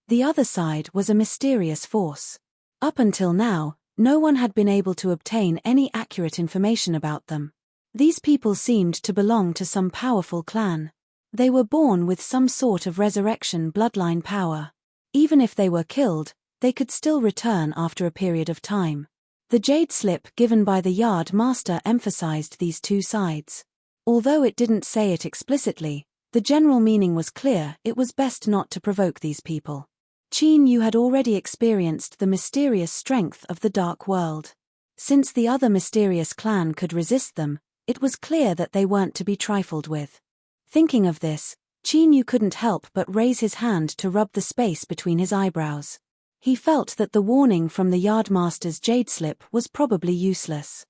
The other side was a mysterious force. Up until now, no one had been able to obtain any accurate information about them. These people seemed to belong to some powerful clan. They were born with some sort of resurrection bloodline power. Even if they were killed, they could still return after a period of time. The jade slip given by the yard master emphasized these two sides. Although it didn't say it explicitly, the general meaning was clear: it was best not to provoke these people. Qin Yu had already experienced the mysterious strength of the dark world. Since the other mysterious clan could resist them, it was clear that they weren't to be trifled with. Thinking of this, Qin Yu couldn't help but raise his hand to rub the space between his eyebrows. He felt that the warning from the yardmaster's jade slip was probably useless.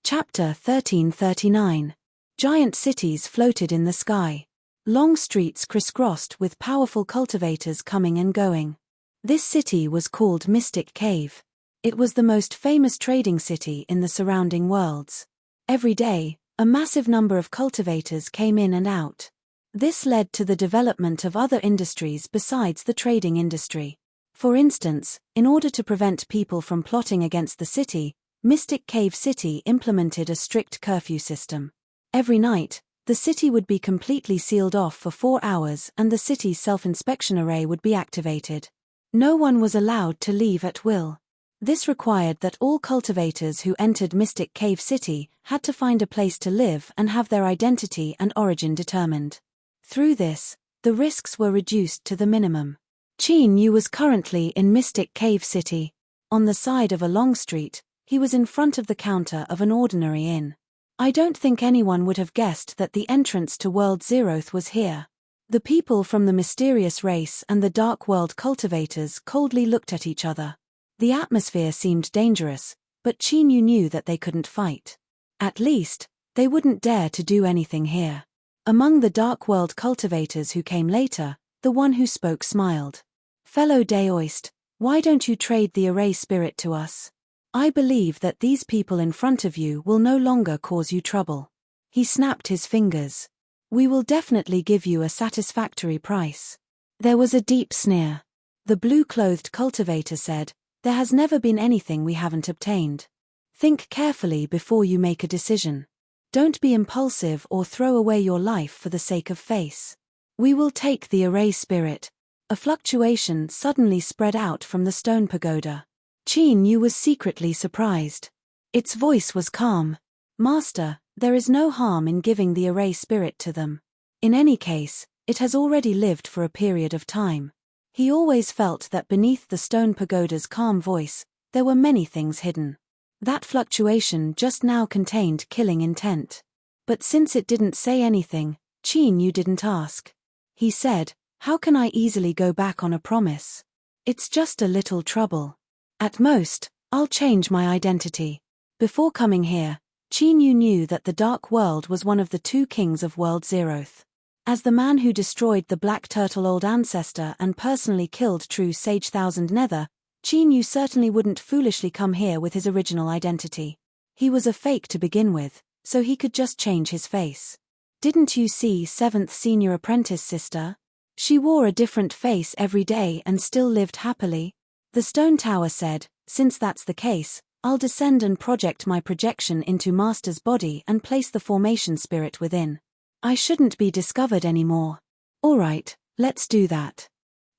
Chapter 1339. Giant cities floated in the sky. Long streets crisscrossed with powerful cultivators coming and going. This city was called Mystic Cave. It was the most famous trading city in the surrounding worlds. Every day, a massive number of cultivators came in and out. This led to the development of other industries besides the trading industry. For instance, in order to prevent people from plotting against the city, Mystic Cave City implemented a strict curfew system. Every night, the city would be completely sealed off for 4 hours and the city's self-inspection array would be activated. No one was allowed to leave at will. This required that all cultivators who entered Mystic Cave City had to find a place to live and have their identity and origin determined. Through this, the risks were reduced to the minimum. Qin Yu was currently in Mystic Cave City. On the side of a long street, he was in front of the counter of an ordinary inn. I don't think anyone would have guessed that the entrance to World Zeroth was here. The people from the mysterious race and the Dark World cultivators coldly looked at each other. The atmosphere seemed dangerous, but Qin Yu knew that they couldn't fight. At least, they wouldn't dare to do anything here. Among the Dark World cultivators who came later, the one who spoke smiled. "Fellow Daoist, why don't you trade the array spirit to us? I believe that these people in front of you will no longer cause you trouble." He snapped his fingers. "We will definitely give you a satisfactory price." There was a deep sneer. The blue-clothed cultivator said, "There has never been anything we haven't obtained. Think carefully before you make a decision. Don't be impulsive or throw away your life for the sake of face. We will take the array spirit." A fluctuation suddenly spread out from the stone pagoda. Qin Yu was secretly surprised. Its voice was calm. "Master, there is no harm in giving the array spirit to them. In any case, it has already lived for a period of time." He always felt that beneath the stone pagoda's calm voice, there were many things hidden. That fluctuation just now contained killing intent. But since it didn't say anything, Qin Yu didn't ask. He said, "How can I easily go back on a promise? It's just a little trouble. At most, I'll change my identity." Before coming here, Qin Yu knew that the Dark World was one of the 2 kings of World Zeroth. As the man who destroyed the Black Turtle Old Ancestor and personally killed True Sage Thousand Nether, Qin Yu certainly wouldn't foolishly come here with his original identity. He was a fake to begin with, so he could just change his face. "Didn't you see 7th Senior Apprentice Sister? She wore a different face every day and still lived happily." The stone tower said, "Since that's the case, I'll descend and project my projection into Master's body and place the formation spirit within. I shouldn't be discovered anymore." "Alright, let's do that."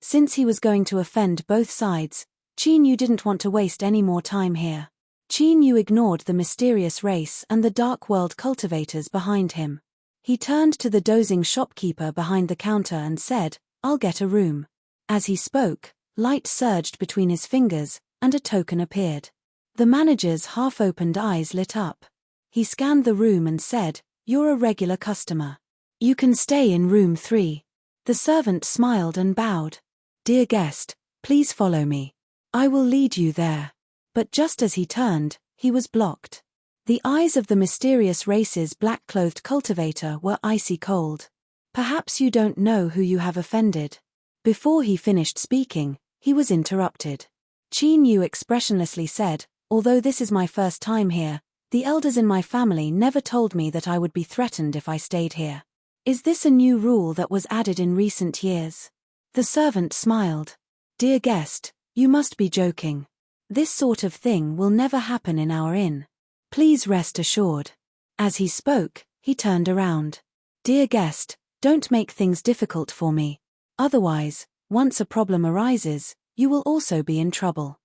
Since he was going to offend both sides, Qin Yu didn't want to waste any more time here. Qin Yu ignored the mysterious race and the Dark World cultivators behind him. He turned to the dozing shopkeeper behind the counter and said, "I'll get a room." As he spoke, light surged between his fingers, and a token appeared. The manager's half-opened eyes lit up. He scanned the room and said, "You're a regular customer. You can stay in room 3. The servant smiled and bowed. "Dear guest, please follow me. I will lead you there." But just as he turned, he was blocked. The eyes of the mysterious race's black-clothed cultivator were icy cold. "Perhaps you don't know who you have offended." Before he finished speaking, he was interrupted. Qin Yu expressionlessly said, "Although this is my first time here, the elders in my family never told me that I would be threatened if I stayed here. Is this a new rule that was added in recent years?" The servant smiled. "Dear guest, you must be joking. This sort of thing will never happen in our inn. Please rest assured." As he spoke, he turned around. "Dear guest, don't make things difficult for me. Otherwise, once a problem arises, you will also be in trouble."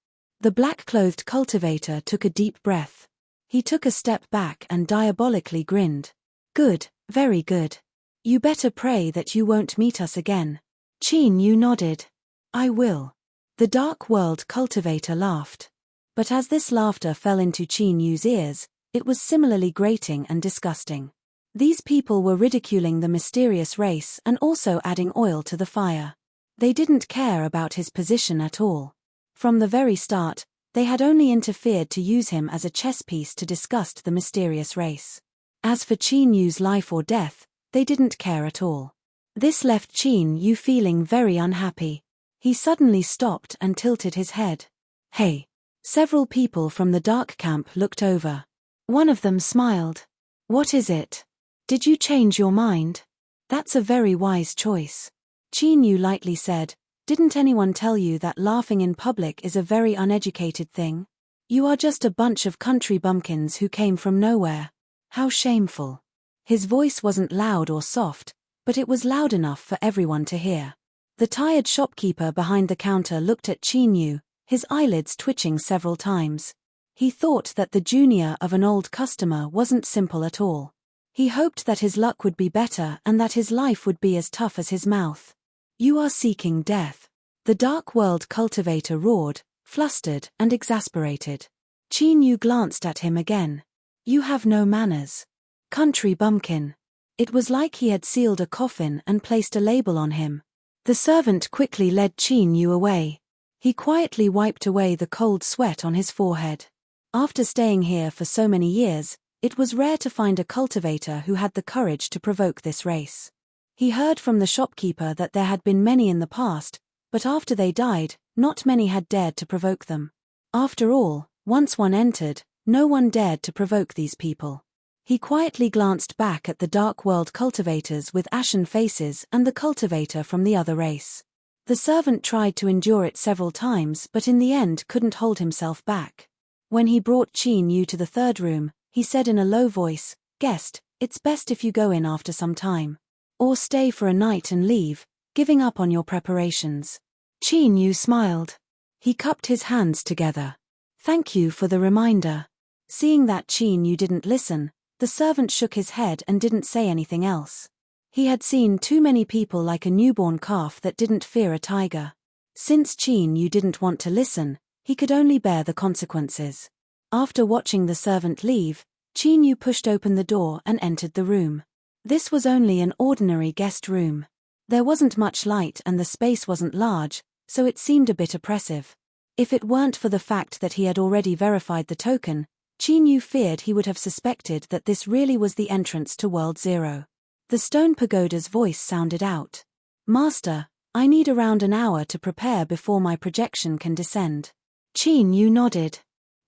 The black-clothed cultivator took a deep breath. He took a step back and diabolically grinned. Good, very good. You better pray that you won't meet us again. Qin Yu nodded. I will. The dark world cultivator laughed. But as this laughter fell into Qin Yu's ears, it was similarly grating and disgusting. These people were ridiculing the mysterious race and also adding oil to the fire. They didn't care about his position at all. From the very start, they had only interfered to use him as a chess piece to disgust the mysterious race. As for Qin Yu's life or death, they didn't care at all. This left Qin Yu feeling very unhappy. He suddenly stopped and tilted his head. Hey! Several people from the dark camp looked over. One of them smiled. What is it? Did you change your mind? That's a very wise choice. Qin Yu lightly said, didn't anyone tell you that laughing in public is a very uneducated thing? You are just a bunch of country bumpkins who came from nowhere. How shameful. His voice wasn't loud or soft, but it was loud enough for everyone to hear. The tired shopkeeper behind the counter looked at Qin Yu, his eyelids twitching several times. He thought that the junior of an old customer wasn't simple at all. He hoped that his luck would be better and that his life would be as tough as his mouth. You are seeking death. The dark world cultivator roared, flustered and exasperated. Qin Yu glanced at him again. You have no manners. Country bumpkin. It was like he had sealed a coffin and placed a label on him. The servant quickly led Qin Yu away. He quietly wiped away the cold sweat on his forehead. After staying here for so many years, it was rare to find a cultivator who had the courage to provoke this race. He heard from the shopkeeper that there had been many in the past, but after they died, not many had dared to provoke them. After all, once one entered, no one dared to provoke these people. He quietly glanced back at the dark world cultivators with ashen faces and the cultivator from the other race. The servant tried to endure it several times but in the end couldn't hold himself back. When he brought Qin Yu to the third room, he said in a low voice, Guest, it's best if you go in after some time. Or stay for a night and leave, giving up on your preparations. Qin Yu smiled. He cupped his hands together. Thank you for the reminder. Seeing that Qin Yu didn't listen, the servant shook his head and didn't say anything else. He had seen too many people like a newborn calf that didn't fear a tiger. Since Qin Yu didn't want to listen, he could only bear the consequences. After watching the servant leave, Qin Yu pushed open the door and entered the room. This was only an ordinary guest room. There wasn't much light and the space wasn't large, so it seemed a bit oppressive. If it weren't for the fact that he had already verified the token, Qin Yu feared he would have suspected that this really was the entrance to World Zero. The stone pagoda's voice sounded out. Master, I need around an hour to prepare before my projection can descend. Qin Yu nodded.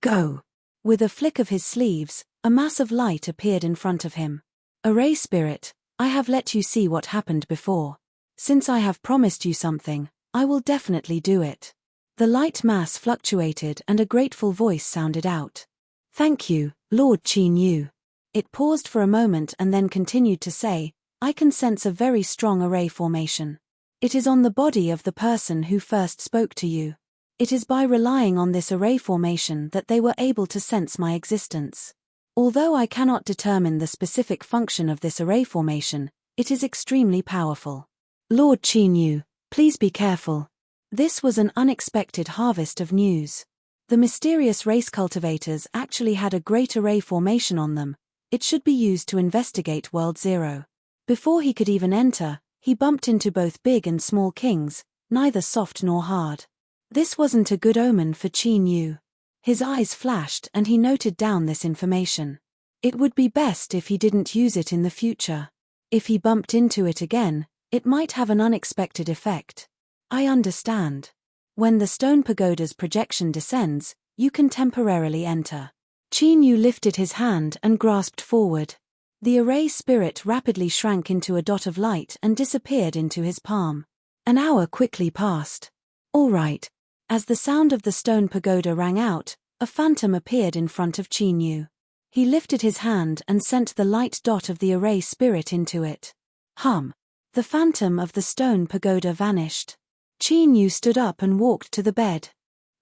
Go. With a flick of his sleeves, a mass of light appeared in front of him. Array spirit, I have let you see what happened before. Since I have promised you something, I will definitely do it. The light mass fluctuated and a grateful voice sounded out. Thank you, Lord Qin Yu. It paused for a moment and then continued to say, I can sense a very strong array formation. It is on the body of the person who first spoke to you. It is by relying on this array formation that they were able to sense my existence. Although I cannot determine the specific function of this array formation, it is extremely powerful. Lord Qin Yu, please be careful. This was an unexpected harvest of news. The mysterious race cultivators actually had a great array formation on them. It should be used to investigate World Zero. Before he could even enter, he bumped into both big and small kings, neither soft nor hard. This wasn't a good omen for Qin Yu. His eyes flashed and he noted down this information. It would be best if he didn't use it in the future. If he bumped into it again, it might have an unexpected effect. I understand. When the stone pagoda's projection descends, you can temporarily enter. Qin Yu lifted his hand and grasped forward. The array spirit rapidly shrank into a dot of light and disappeared into his palm. An hour quickly passed. All right. As the sound of the stone pagoda rang out, a phantom appeared in front of Qin Yu. He lifted his hand and sent the light dot of the array spirit into it. Hum. The phantom of the stone pagoda vanished. Qin Yu stood up and walked to the bed.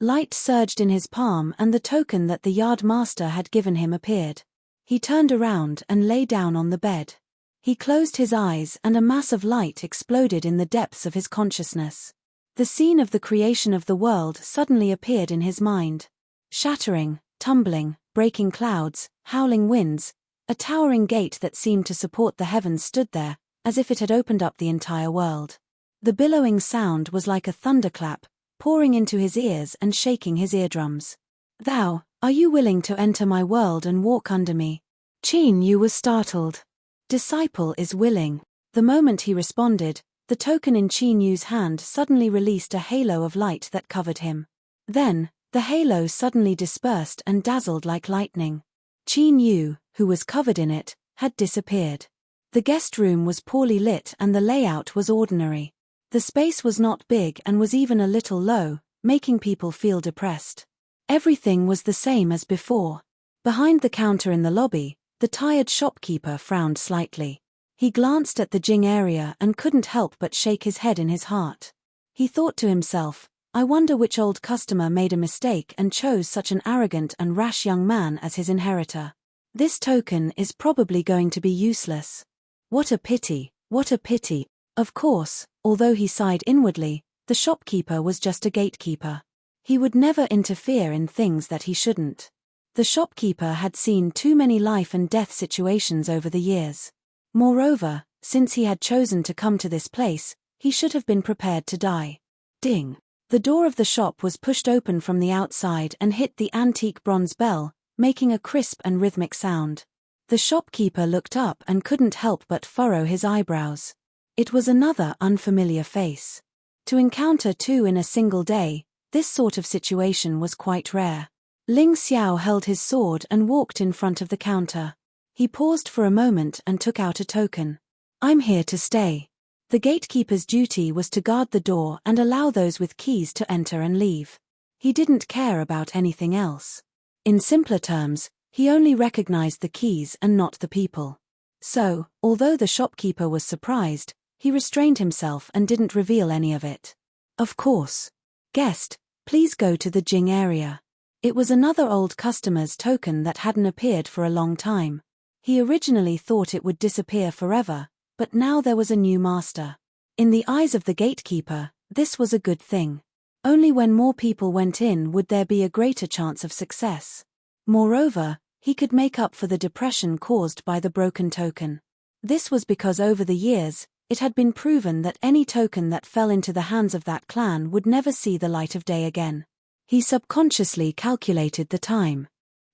Light surged in his palm and the token that the yard master had given him appeared. He turned around and lay down on the bed. He closed his eyes and a mass of light exploded in the depths of his consciousness. The scene of the creation of the world suddenly appeared in his mind. Shattering, tumbling, breaking clouds, howling winds, a towering gate that seemed to support the heavens stood there, as if it had opened up the entire world. The billowing sound was like a thunderclap, pouring into his ears and shaking his eardrums. "Thou, are you willing to enter my world and walk under me?" Qin Yu was startled. "Disciple is willing." The moment he responded, the token in Qin Yu's hand suddenly released a halo of light that covered him. Then, the halo suddenly dispersed and dazzled like lightning. Qin Yu, who was covered in it, had disappeared. The guest room was poorly lit and the layout was ordinary. The space was not big and was even a little low, making people feel depressed. Everything was the same as before. Behind the counter in the lobby, the tired shopkeeper frowned slightly. He glanced at the Jing area and couldn't help but shake his head in his heart. He thought to himself, "I wonder which old customer made a mistake and chose such an arrogant and rash young man as his inheritor. This token is probably going to be useless. What a pity, what a pity." Of course, although he sighed inwardly, the shopkeeper was just a gatekeeper. He would never interfere in things that he shouldn't. The shopkeeper had seen too many life and death situations over the years. Moreover, since he had chosen to come to this place, he should have been prepared to die. Ding! The door of the shop was pushed open from the outside and hit the antique bronze bell, making a crisp and rhythmic sound. The shopkeeper looked up and couldn't help but furrow his eyebrows. It was another unfamiliar face. To encounter two in a single day, this sort of situation was quite rare. Ling Xiao held his sword and walked in front of the counter. He paused for a moment and took out a token. "I'm here to stay." The gatekeeper's duty was to guard the door and allow those with keys to enter and leave. He didn't care about anything else. In simpler terms, he only recognized the keys and not the people. So, although the shopkeeper was surprised, he restrained himself and didn't reveal any of it. "Of course. Guest, please go to the Jing area." It was another old customer's token that hadn't appeared for a long time. He originally thought it would disappear forever, but now there was a new master. In the eyes of the gatekeeper, this was a good thing. Only when more people went in would there be a greater chance of success. Moreover, he could make up for the depression caused by the broken token. This was because over the years, it had been proven that any token that fell into the hands of that clan would never see the light of day again. He subconsciously calculated the time.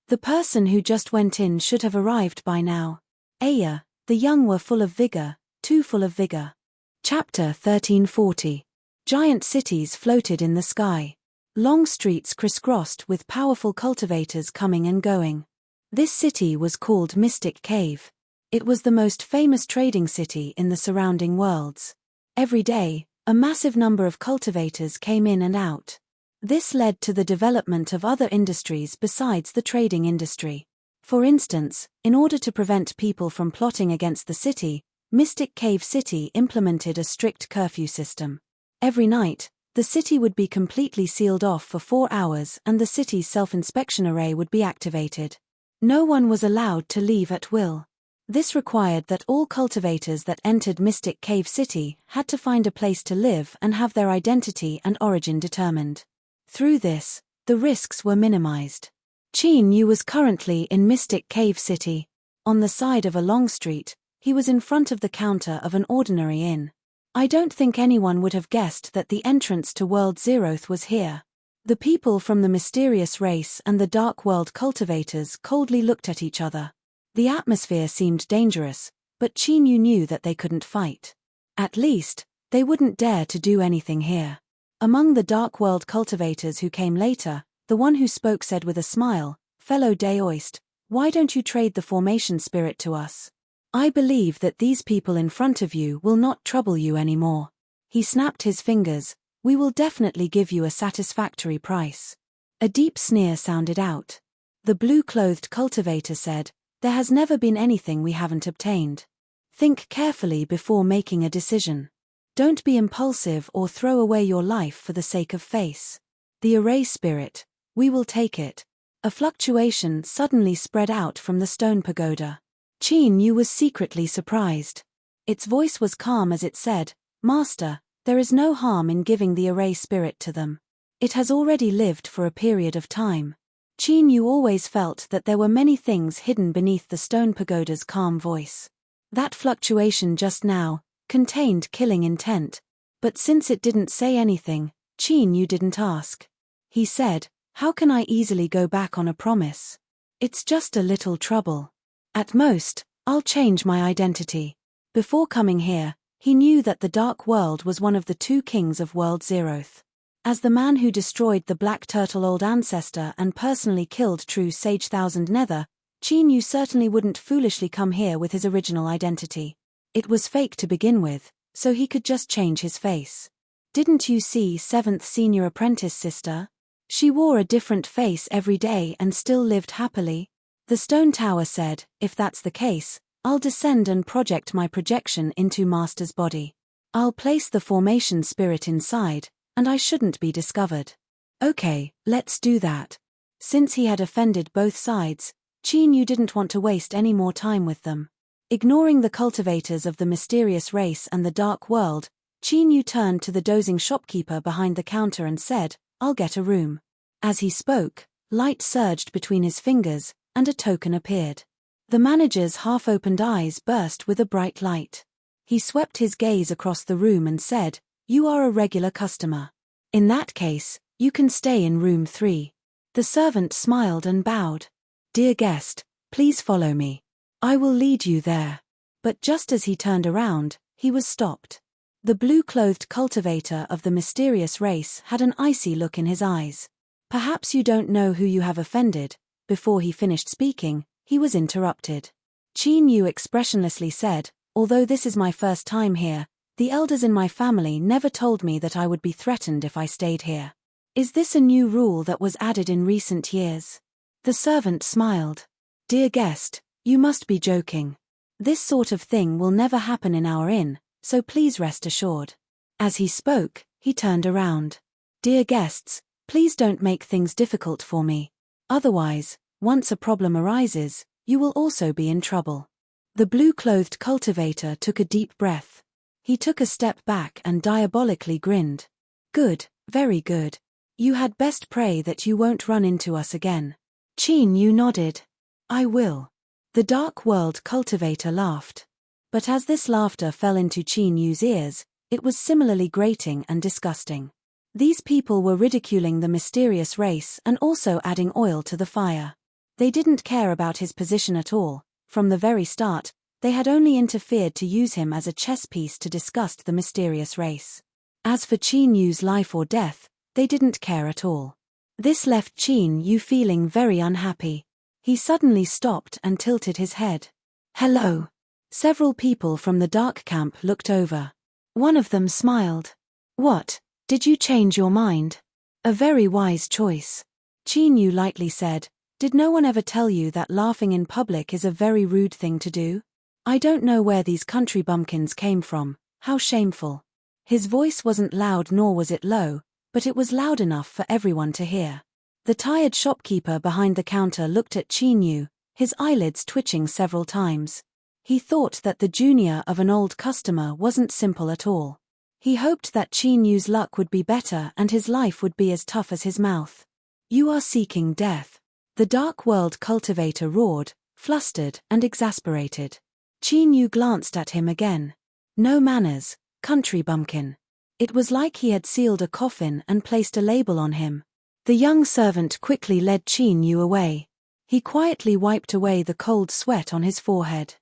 The person who just went in should have arrived by now. Aya, the young were full of vigor, too full of vigor. Chapter 1340. Giant cities floated in the sky. Long streets crisscrossed with powerful cultivators coming and going. This city was called Mystic Cave. It was the most famous trading city in the surrounding worlds. Every day, a massive number of cultivators came in and out. This led to the development of other industries besides the trading industry. For instance, in order to prevent people from plotting against the city, Mystic Cave City implemented a strict curfew system. Every night, the city would be completely sealed off for 4 hours and the city's self-inspection array would be activated. No one was allowed to leave at will. This required that all cultivators that entered Mystic Cave City had to find a place to live and have their identity and origin determined. Through this, the risks were minimized. Qin Yu was currently in Mystic Cave City. On the side of a long street, he was in front of the counter of an ordinary inn. I don't think anyone would have guessed that the entrance to World Zeroth was here. The people from the mysterious race and the Dark World cultivators coldly looked at each other. The atmosphere seemed dangerous, but Qin Yu knew that they couldn't fight. At least, they wouldn't dare to do anything here. Among the Dark World cultivators who came later, the one who spoke said with a smile, "Fellow Daoist, why don't you trade the formation spirit to us? I believe that these people in front of you will not trouble you anymore." He snapped his fingers. "We will definitely give you a satisfactory price." A deep sneer sounded out. The blue-clothed cultivator said, "There has never been anything we haven't obtained. Think carefully before making a decision. Don't be impulsive or throw away your life for the sake of face." The array spirit. We will take it. A fluctuation suddenly spread out from the stone pagoda. Qin Yu was secretly surprised. Its voice was calm as it said, Master, there is no harm in giving the array spirit to them. It has already lived for a period of time. Qin Yu always felt that there were many things hidden beneath the stone pagoda's calm voice. That fluctuation just now contained killing intent. But since it didn't say anything, Qin Yu didn't ask. He said, how can I easily go back on a promise? It's just a little trouble. At most, I'll change my identity. Before coming here, he knew that the Dark World was one of the 2 kings of World Zeroth. As the man who destroyed the Black Turtle Old Ancestor and personally killed True Sage Thousand Nether, Qin Yu certainly wouldn't foolishly come here with his original identity. It was fake to begin with, so he could just change his face. Didn't you see 7th Senior Apprentice Sister? She wore a different face every day and still lived happily. The stone tower said, if that's the case, I'll descend and project my projection into Master's body. I'll place the formation spirit inside, and I shouldn't be discovered. Okay, let's do that. Since he had offended both sides, Qin Yu didn't want to waste any more time with them. Ignoring the cultivators of the mysterious race and the dark world, Qin Yu turned to the dozing shopkeeper behind the counter and said, I'll get a room. As he spoke, light surged between his fingers, and a token appeared. The manager's half-opened eyes burst with a bright light. He swept his gaze across the room and said, You are a regular customer. In that case, you can stay in room 3. The servant smiled and bowed. Dear guest, please follow me. I will lead you there. But just as he turned around, he was stopped. The blue-clothed cultivator of the mysterious race had an icy look in his eyes. Perhaps you don't know who you have offended. Before he finished speaking, he was interrupted. Qin Yu expressionlessly said, Although this is my first time here, the elders in my family never told me that I would be threatened if I stayed here. Is this a new rule that was added in recent years? The servant smiled. Dear guest, you must be joking. This sort of thing will never happen in our inn, so please rest assured. As he spoke, he turned around. Dear guests, please don't make things difficult for me. Otherwise, once a problem arises, you will also be in trouble. The blue-clothed cultivator took a deep breath. He took a step back and diabolically grinned. Good, very good. You had best pray that you won't run into us again. Qin Yu nodded. I will. The Dark World cultivator laughed. But as this laughter fell into Qin Yu's ears, it was similarly grating and disgusting. These people were ridiculing the mysterious race and also adding oil to the fire. They didn't care about his position at all. From the very start, they had only interfered to use him as a chess piece to disgust the mysterious race. As for Qin Yu's life or death, they didn't care at all. This left Qin Yu feeling very unhappy. He suddenly stopped and tilted his head. Hello. Several people from the dark camp looked over. One of them smiled. What, did you change your mind? A very wise choice. Qin Yu lightly said, Did no one ever tell you that laughing in public is a very rude thing to do? I don't know where these country bumpkins came from, how shameful. His voice wasn't loud nor was it low, but it was loud enough for everyone to hear. The tired shopkeeper behind the counter looked at Qin Yu, his eyelids twitching several times. He thought that the junior of an old customer wasn't simple at all. He hoped that Qin Yu's luck would be better and his life would be as tough as his mouth. You are seeking death. The Dark World cultivator roared, flustered and exasperated. Qin Yu glanced at him again. No manners, country bumpkin. It was like he had sealed a coffin and placed a label on him. The young servant quickly led Qin Yu away. He quietly wiped away the cold sweat on his forehead.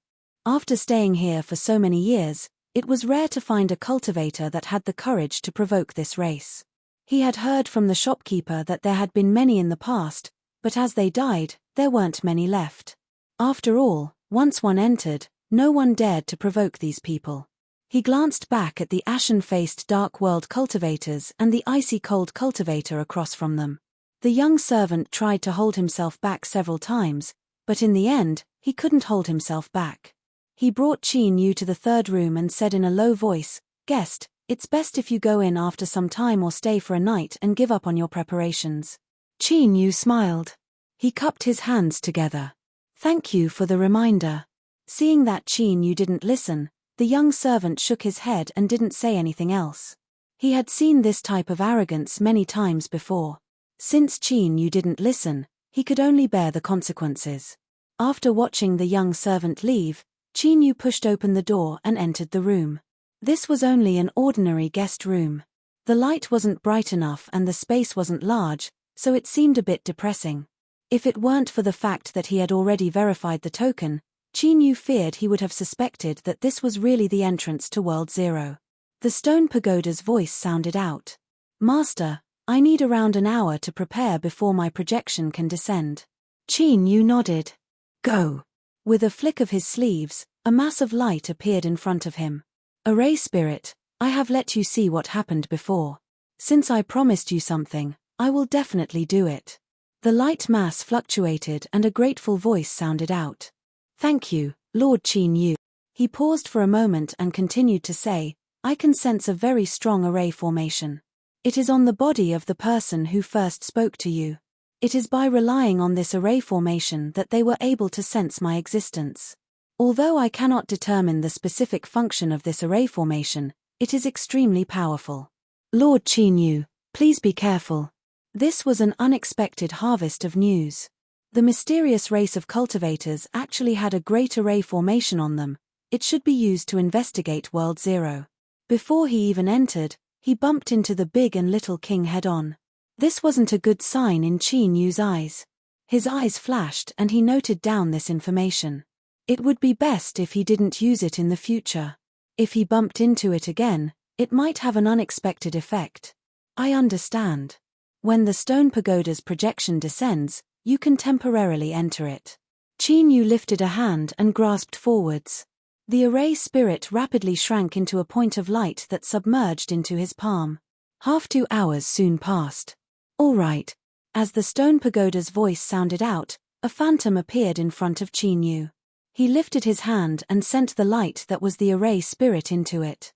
After staying here for so many years, it was rare to find a cultivator that had the courage to provoke this race. He had heard from the shopkeeper that there had been many in the past, but as they died, there weren't many left. After all, once one entered, no one dared to provoke these people. He glanced back at the ashen-faced Dark World cultivators and the icy-cold cultivator across from them. The young servant tried to hold himself back several times, but in the end, he couldn't hold himself back. He brought Qin Yu to the third room and said in a low voice, Guest, It's best if you go in after some time or stay for a night and give up on your preparations. Qin Yu smiled. He cupped his hands together. Thank you for the reminder. Seeing that Qin Yu didn't listen, the young servant shook his head and didn't say anything else. He had seen this type of arrogance many times before. Since Qin Yu didn't listen, he could only bear the consequences. After watching the young servant leave, Qin Yu pushed open the door and entered the room. This was only an ordinary guest room. The light wasn't bright enough and the space wasn't large, so it seemed a bit depressing. If it weren't for the fact that he had already verified the token, Qin Yu feared he would have suspected that this was really the entrance to World Zero. The stone pagoda's voice sounded out. Master, I need around an hour to prepare before my projection can descend. Qin Yu nodded. Go. With a flick of his sleeves, a mass of light appeared in front of him. Array Spirit, I have let you see what happened before. Since I promised you something, I will definitely do it. The light mass fluctuated and a grateful voice sounded out. Thank you, Lord Qin Yu. He paused for a moment and continued to say, I can sense a very strong array formation. It is on the body of the person who first spoke to you. It is by relying on this array formation that they were able to sense my existence. Although I cannot determine the specific function of this array formation, it is extremely powerful. Lord Qin Yu, please be careful. This was an unexpected harvest of news. The mysterious race of cultivators actually had a great array formation on them. It should be used to investigate World Zero. Before he even entered, he bumped into the big and little king head-on. This wasn't a good sign in Qin Yu's eyes. His eyes flashed and he noted down this information. It would be best if he didn't use it in the future. If he bumped into it again, it might have an unexpected effect. I understand. When the stone pagoda's projection descends, you can temporarily enter it. Qin Yu lifted a hand and grasped forwards. The array spirit rapidly shrank into a point of light that submerged into his palm. 2 hours soon passed. All right. As the stone pagoda's voice sounded out, a phantom appeared in front of Qin Yu. He lifted his hand and sent the light that was the array spirit into it.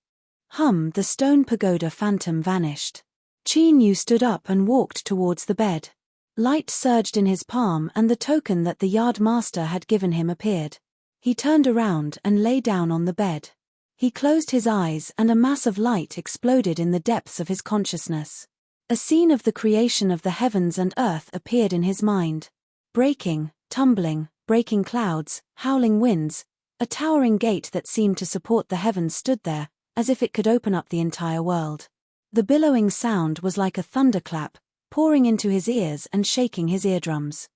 The stone pagoda phantom vanished. Qin Yu stood up and walked towards the bed. Light surged in his palm and the token that the yard master had given him appeared. He turned around and lay down on the bed. He closed his eyes and a mass of light exploded in the depths of his consciousness. A scene of the creation of the heavens and earth appeared in his mind. Breaking, tumbling, breaking clouds, howling winds, a towering gate that seemed to support the heavens stood there, as if it could open up the entire world. The billowing sound was like a thunderclap, pouring into his ears and shaking his eardrums.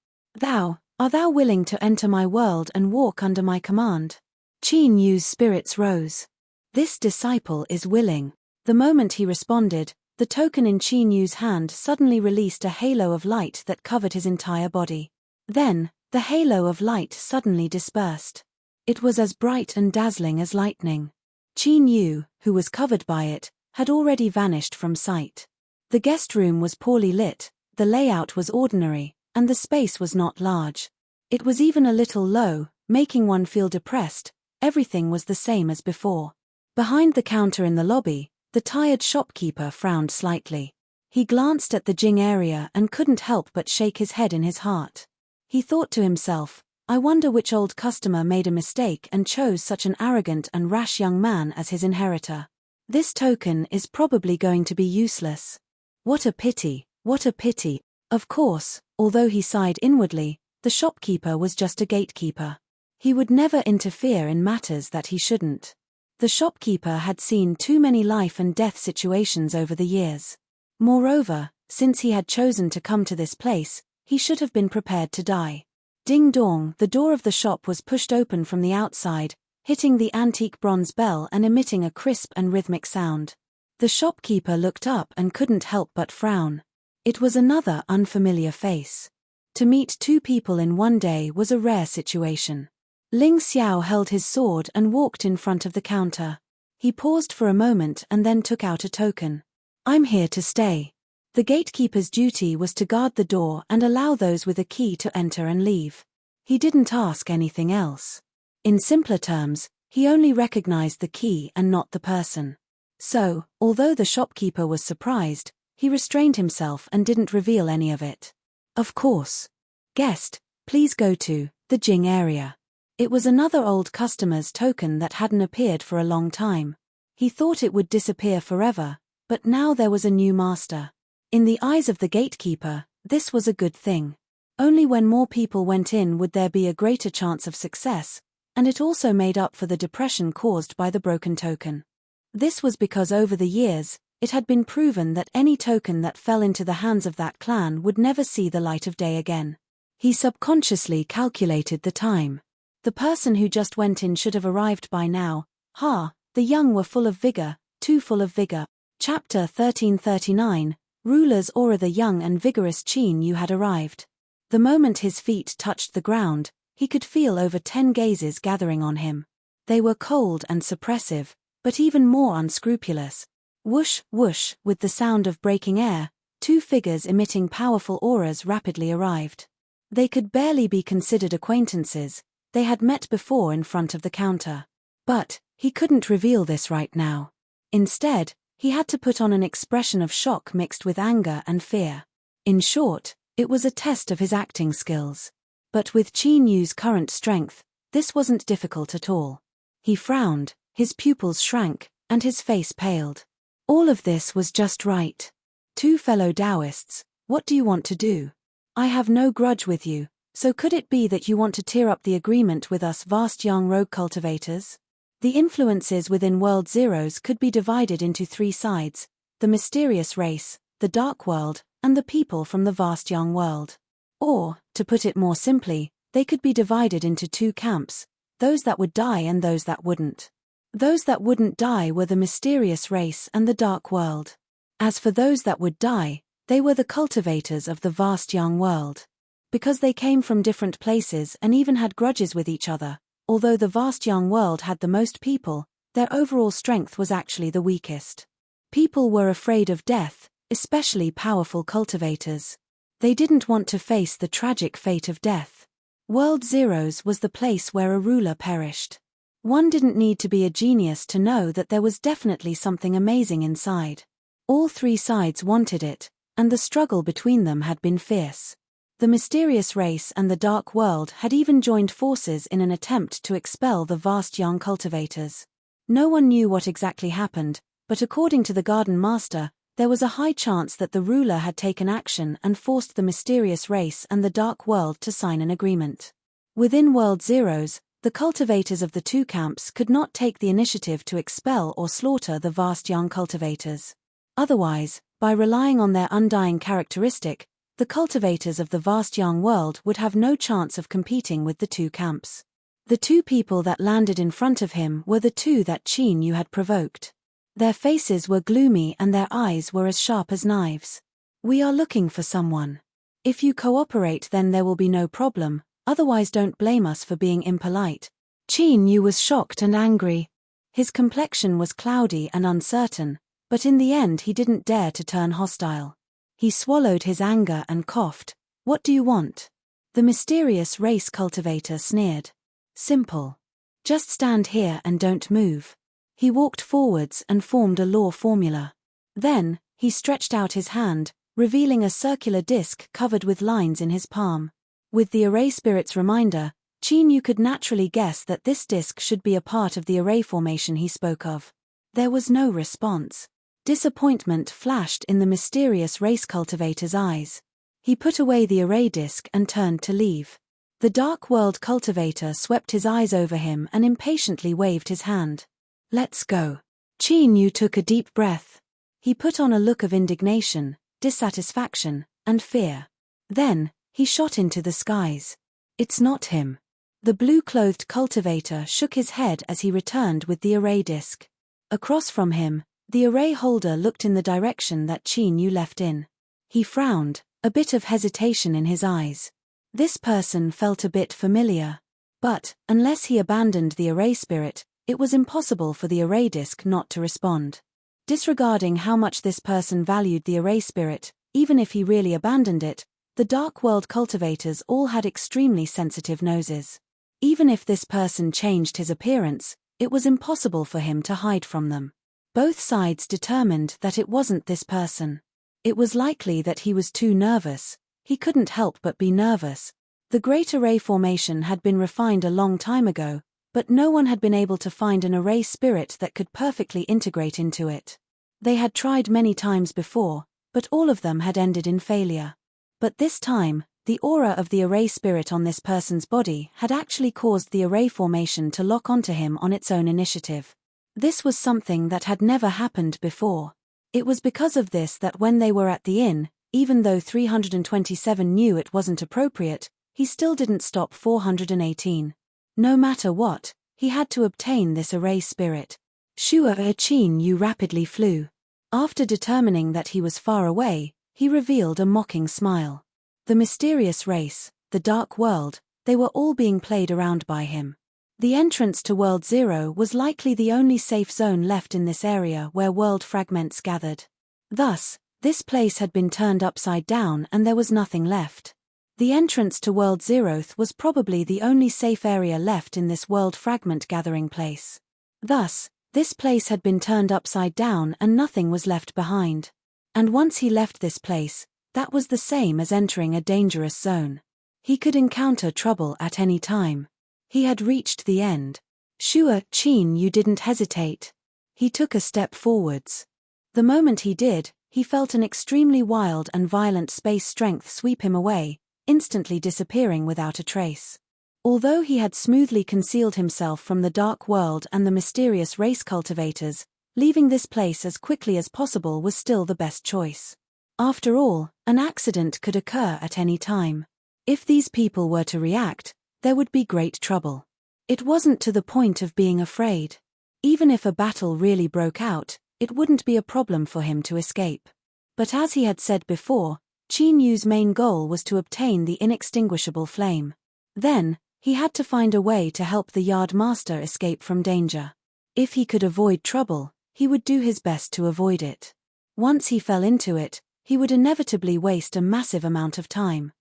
Are thou willing to enter my world and walk under my command? Qin Yu's spirits rose. This disciple is willing. The moment he responded, the token in Qin Yu's hand suddenly released a halo of light that covered his entire body. Then, the halo of light suddenly dispersed. It was as bright and dazzling as lightning. Qin Yu, who was covered by it, had already vanished from sight. The guest room was poorly lit, the layout was ordinary, and the space was not large. It was even a little low, making one feel depressed. Everything was the same as before. Behind the counter in the lobby, the tired shopkeeper frowned slightly. He glanced at the Jing area and couldn't help but shake his head in his heart. He thought to himself, I wonder which old customer made a mistake and chose such an arrogant and rash young man as his inheritor. This token is probably going to be useless. What a pity, what a pity. Of course, although he sighed inwardly, the shopkeeper was just a gatekeeper. He would never interfere in matters that he shouldn't. The shopkeeper had seen too many life and death situations over the years. Moreover, since he had chosen to come to this place, he should have been prepared to die. Ding dong, the door of the shop was pushed open from the outside, hitting the antique bronze bell and emitting a crisp and rhythmic sound. The shopkeeper looked up and couldn't help but frown. It was another unfamiliar face. To meet two people in one day was a rare situation. Ling Xiao held his sword and walked in front of the counter. He paused for a moment and then took out a token. I'm here to stay. The gatekeeper's duty was to guard the door and allow those with a key to enter and leave. He didn't ask anything else. In simpler terms, he only recognized the key and not the person. So, although the shopkeeper was surprised, he restrained himself and didn't reveal any of it. Of course. Guest, please go to the Jing area. It was another old customer's token that hadn't appeared for a long time. He thought it would disappear forever, but now there was a new master. In the eyes of the gatekeeper, this was a good thing. Only when more people went in would there be a greater chance of success, and it also made up for the depression caused by the broken token. This was because over the years, it had been proven that any token that fell into the hands of that clan would never see the light of day again. He subconsciously calculated the time. The person who just went in should have arrived by now. The young were full of vigor, too full of vigor. Chapter 1339, Rulers Aura. The young and vigorous Qin Yu had arrived. The moment his feet touched the ground, he could feel over 10 gazes gathering on him. They were cold and suppressive, but even more unscrupulous. Whoosh, whoosh, with the sound of breaking air, 2 figures emitting powerful auras rapidly arrived. They could barely be considered acquaintances. They had met before in front of the counter. But he couldn't reveal this right now. Instead, he had to put on an expression of shock mixed with anger and fear. In short, it was a test of his acting skills. But with Qin Yu's current strength, this wasn't difficult at all. He frowned, his pupils shrank, and his face paled. All of this was just right. 2 fellow Taoists, what do you want to do? I have no grudge with you, so could it be that you want to tear up the agreement with us vast young rogue cultivators? The influences within World Zeros could be divided into 3 sides: the mysterious race, the dark world, and the people from the vast young world. Or, to put it more simply, they could be divided into 2 camps, those that would die and those that wouldn't. Those that wouldn't die were the mysterious race and the dark world. As for those that would die, they were the cultivators of the vast young world. Because they came from different places and even had grudges with each other, although the vast young world had the most people, their overall strength was actually the weakest. People were afraid of death, especially powerful cultivators. They didn't want to face the tragic fate of death. World Zeros was the place where a ruler perished. One didn't need to be a genius to know that there was definitely something amazing inside. All 3 sides wanted it, and the struggle between them had been fierce. The mysterious race and the dark world had even joined forces in an attempt to expel the vast young cultivators. No one knew what exactly happened, but according to the Garden Master, there was a high chance that the ruler had taken action and forced the mysterious race and the dark world to sign an agreement. Within World Zeros, the cultivators of the 2 camps could not take the initiative to expel or slaughter the vast young cultivators. Otherwise, by relying on their undying characteristic, the cultivators of the vast young world would have no chance of competing with the 2 camps. The 2 people that landed in front of him were the 2 that Qin Yu had provoked. Their faces were gloomy and their eyes were as sharp as knives. We are looking for someone. If you cooperate, then there will be no problem, otherwise don't blame us for being impolite. Qin Yu was shocked and angry. His complexion was cloudy and uncertain, but in the end he didn't dare to turn hostile. He swallowed his anger and coughed. What do you want? The mysterious race cultivator sneered. Simple. Just stand here and don't move. He walked forwards and formed a law formula. Then, he stretched out his hand, revealing a circular disc covered with lines in his palm. With the array spirit's reminder, Qin Yu could naturally guess that this disc should be a part of the array formation he spoke of. There was no response. Disappointment flashed in the mysterious race cultivator's eyes. He put away the array disc and turned to leave. The dark world cultivator swept his eyes over him and impatiently waved his hand. Let's go. Qin Yu took a deep breath. He put on a look of indignation, dissatisfaction, and fear. Then, he shot into the skies. It's not him. The blue-clothed cultivator shook his head as he returned with the array disc. Across from him, the array holder looked in the direction that Qin Yu left in. He frowned, a bit of hesitation in his eyes. This person felt a bit familiar. But, unless he abandoned the array spirit, it was impossible for the array disc not to respond. Disregarding how much this person valued the array spirit, even if he really abandoned it, the dark world cultivators all had extremely sensitive noses. Even if this person changed his appearance, it was impossible for him to hide from them. Both sides determined that it wasn't this person. It was likely that he was too nervous. He couldn't help but be nervous. The Great Array formation had been refined a long time ago, but no one had been able to find an array spirit that could perfectly integrate into it. They had tried many times before, but all of them had ended in failure. But this time, the aura of the array spirit on this person's body had actually caused the array formation to lock onto him on its own initiative. This was something that had never happened before. It was because of this that when they were at the inn, even though 327 knew it wasn't appropriate, he still didn't stop 418. No matter what, he had to obtain this array spirit. Shua Chin Yu rapidly flew. After determining that he was far away, he revealed a mocking smile. The mysterious race, the dark world, they were all being played around by him. The entrance to World Zero was likely the only safe zone left in this area where world fragments gathered. Thus, this place had been turned upside down and there was nothing left. The entrance to World Zeroth was probably the only safe area left in this world fragment gathering place. Thus, this place had been turned upside down and nothing was left behind. And once he left this place, that was the same as entering a dangerous zone. He could encounter trouble at any time. He had reached the end. Shua Chin Yu didn't hesitate. He took a step forwards. The moment he did, he felt an extremely wild and violent space strength sweep him away, instantly disappearing without a trace. Although he had smoothly concealed himself from the dark world and the mysterious race cultivators, leaving this place as quickly as possible was still the best choice. After all, an accident could occur at any time. If these people were to react, there would be great trouble. It wasn't to the point of being afraid. Even if a battle really broke out, it wouldn't be a problem for him to escape. But as he had said before, Chin Yu's main goal was to obtain the inextinguishable flame. Then, he had to find a way to help the Yard Master escape from danger. If he could avoid trouble, he would do his best to avoid it. Once he fell into it, he would inevitably waste a massive amount of time.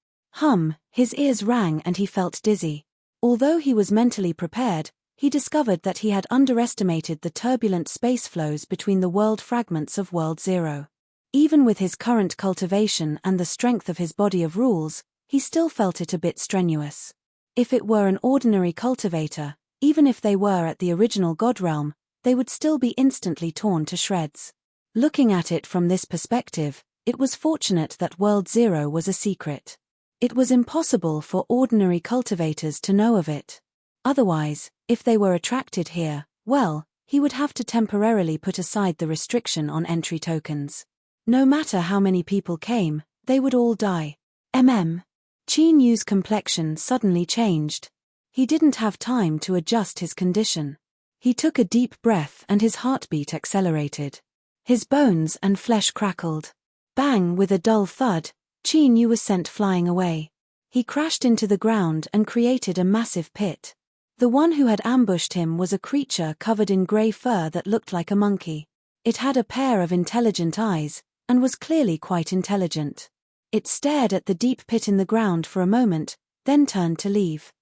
His ears rang and he felt dizzy. Although he was mentally prepared, he discovered that he had underestimated the turbulent space flows between the world fragments of World Zero. Even with his current cultivation and the strength of his body of rules, he still felt it a bit strenuous. If it were an ordinary cultivator, even if they were at the original God realm, they would still be instantly torn to shreds. Looking at it from this perspective, it was fortunate that World Zero was a secret. It was impossible for ordinary cultivators to know of it. Otherwise, if they were attracted here, well, he would have to temporarily put aside the restriction on entry tokens. No matter how many people came, they would all die. Chin Yu's complexion suddenly changed. He didn't have time to adjust his condition. He took a deep breath and his heartbeat accelerated. His bones and flesh crackled. Bang! With a dull thud, Chin Yu was sent flying away. He crashed into the ground and created a massive pit. The one who had ambushed him was a creature covered in grey fur that looked like a monkey. It had a pair of intelligent eyes, and was clearly quite intelligent. It stared at the deep pit in the ground for a moment, then turned to leave.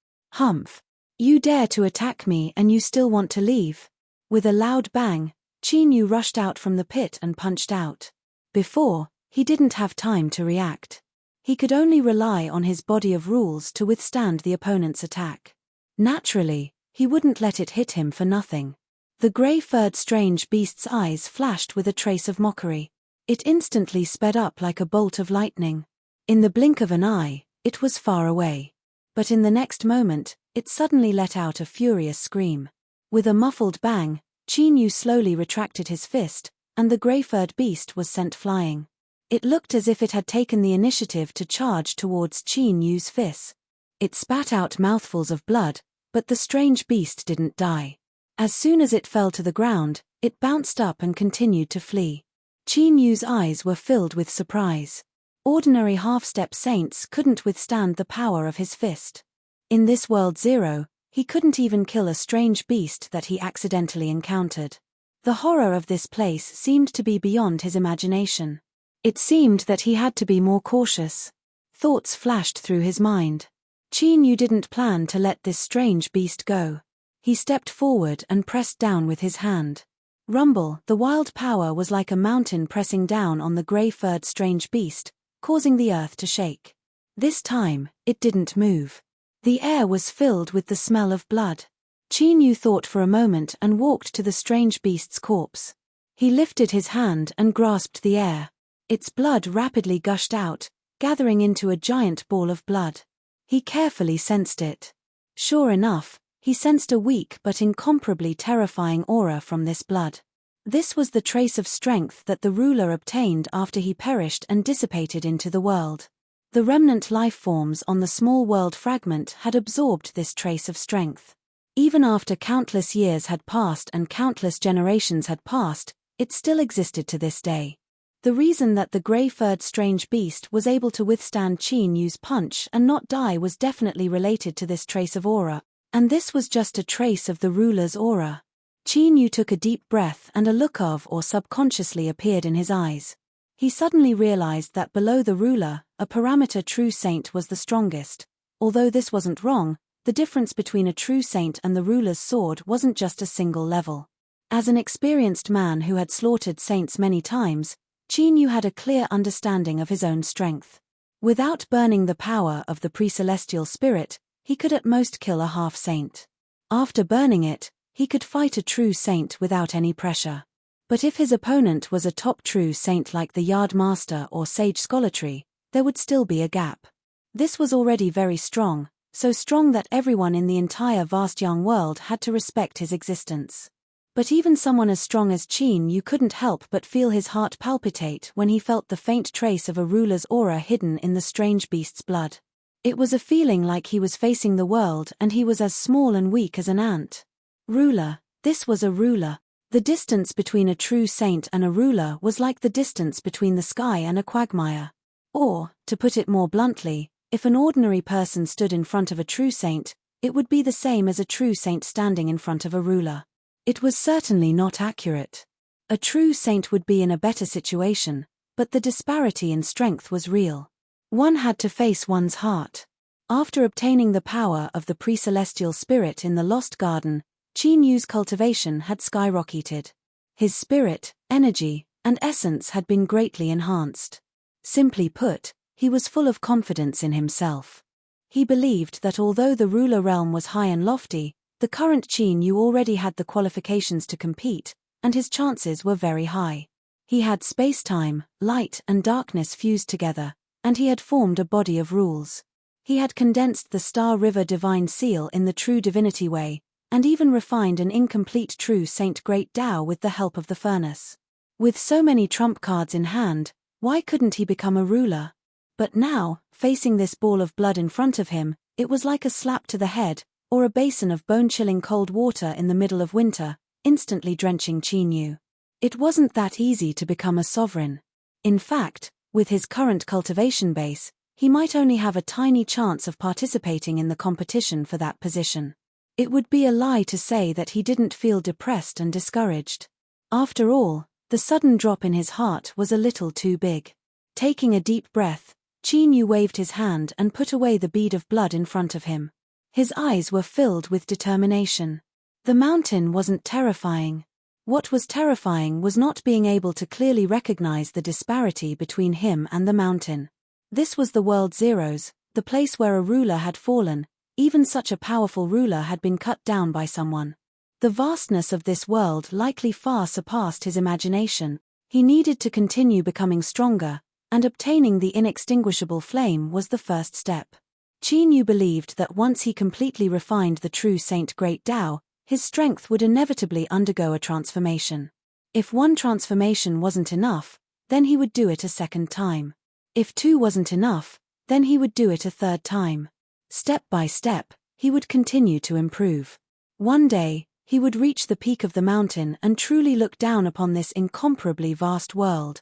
You dare to attack me and you still want to leave? With a loud bang, Chin Yu rushed out from the pit and punched out. Before, he didn't have time to react. He could only rely on his body of rules to withstand the opponent's attack. Naturally, he wouldn't let it hit him for nothing. The grey-furred strange beast's eyes flashed with a trace of mockery. It instantly sped up like a bolt of lightning. In the blink of an eye, it was far away. But in the next moment, it suddenly let out a furious scream. With a muffled bang, Chin Yu slowly retracted his fist, and the grey-furred beast was sent flying. It looked as if it had taken the initiative to charge towards Chin Yu's fist. It spat out mouthfuls of blood, but the strange beast didn't die. As soon as it fell to the ground, it bounced up and continued to flee. Chin Yu's eyes were filled with surprise. Ordinary half-step saints couldn't withstand the power of his fist. In this World Zero, he couldn't even kill a strange beast that he accidentally encountered. The horror of this place seemed to be beyond his imagination. It seemed that he had to be more cautious. Thoughts flashed through his mind. Chin Yu didn't plan to let this strange beast go. He stepped forward and pressed down with his hand. Rumble, the wild power was like a mountain pressing down on the grey-furred strange beast, causing the earth to shake. This time, it didn't move. The air was filled with the smell of blood. Chinyu thought for a moment and walked to the strange beast's corpse. He lifted his hand and grasped the air. Its blood rapidly gushed out, gathering into a giant ball of blood. He carefully sensed it. Sure enough, he sensed a weak but incomparably terrifying aura from this blood. This was the trace of strength that the ruler obtained after he perished and dissipated into the world. The remnant life forms on the small world fragment had absorbed this trace of strength. Even after countless years had passed and countless generations had passed, it still existed to this day. The reason that the grey-furred strange beast was able to withstand Chinyu's punch and not die was definitely related to this trace of aura, and this was just a trace of the ruler's aura. Chinyu took a deep breath and a look of awe subconsciously appeared in his eyes. He suddenly realized that below the ruler, a parameter true saint was the strongest. Although this wasn't wrong, the difference between a true saint and the ruler's sword wasn't just a single level. As an experienced man who had slaughtered saints many times, Chinyu had a clear understanding of his own strength. Without burning the power of the pre-celestial spirit, he could at most kill a half-saint. After burning it, he could fight a true saint without any pressure. But if his opponent was a top true saint like the Yard Master or Sage Scholartree, there would still be a gap. This was already very strong, so strong that everyone in the entire vast young world had to respect his existence. But even someone as strong as Chinyu couldn't help but feel his heart palpitate when he felt the faint trace of a ruler's aura hidden in the strange beast's blood. It was a feeling like he was facing the world and he was as small and weak as an ant. Ruler, this was a ruler. The distance between a true saint and a ruler was like the distance between the sky and a quagmire. Or, to put it more bluntly, if an ordinary person stood in front of a true saint, it would be the same as a true saint standing in front of a ruler. It was certainly not accurate. A true saint would be in a better situation, but the disparity in strength was real. One had to face one's heart. After obtaining the power of the pre-celestial spirit in the Lost Garden, Chinyu's cultivation had skyrocketed. His spirit, energy, and essence had been greatly enhanced. Simply put, he was full of confidence in himself. He believed that although the ruler realm was high and lofty, the current Chinyu already had the qualifications to compete, and his chances were very high. He had space-time, light and darkness fused together, and he had formed a body of rules. He had condensed the Star River divine seal in the true divinity way, and even refined an incomplete true Saint Great Tao with the help of the furnace. With so many trump cards in hand, why couldn't he become a ruler? But now, facing this ball of blood in front of him, it was like a slap to the head, or a basin of bone-chilling cold water in the middle of winter, instantly drenching Chinyu. It wasn't that easy to become a sovereign. In fact, with his current cultivation base, he might only have a tiny chance of participating in the competition for that position. It would be a lie to say that he didn't feel depressed and discouraged. After all, the sudden drop in his heart was a little too big. Taking a deep breath, Chinyu waved his hand and put away the bead of blood in front of him. His eyes were filled with determination. The mountain wasn't terrifying. What was terrifying was not being able to clearly recognize the disparity between him and the mountain. This was the World Zeroes, the place where a ruler had fallen. Even such a powerful ruler had been cut down by someone. The vastness of this world likely far surpassed his imagination. He needed to continue becoming stronger, and obtaining the inextinguishable flame was the first step. Chinyu believed that once he completely refined the true Saint Great Tao, his strength would inevitably undergo a transformation. If one transformation wasn't enough, then he would do it a second time. If two wasn't enough, then he would do it a third time. Step by step, he would continue to improve. One day, he would reach the peak of the mountain and truly look down upon this incomparably vast world.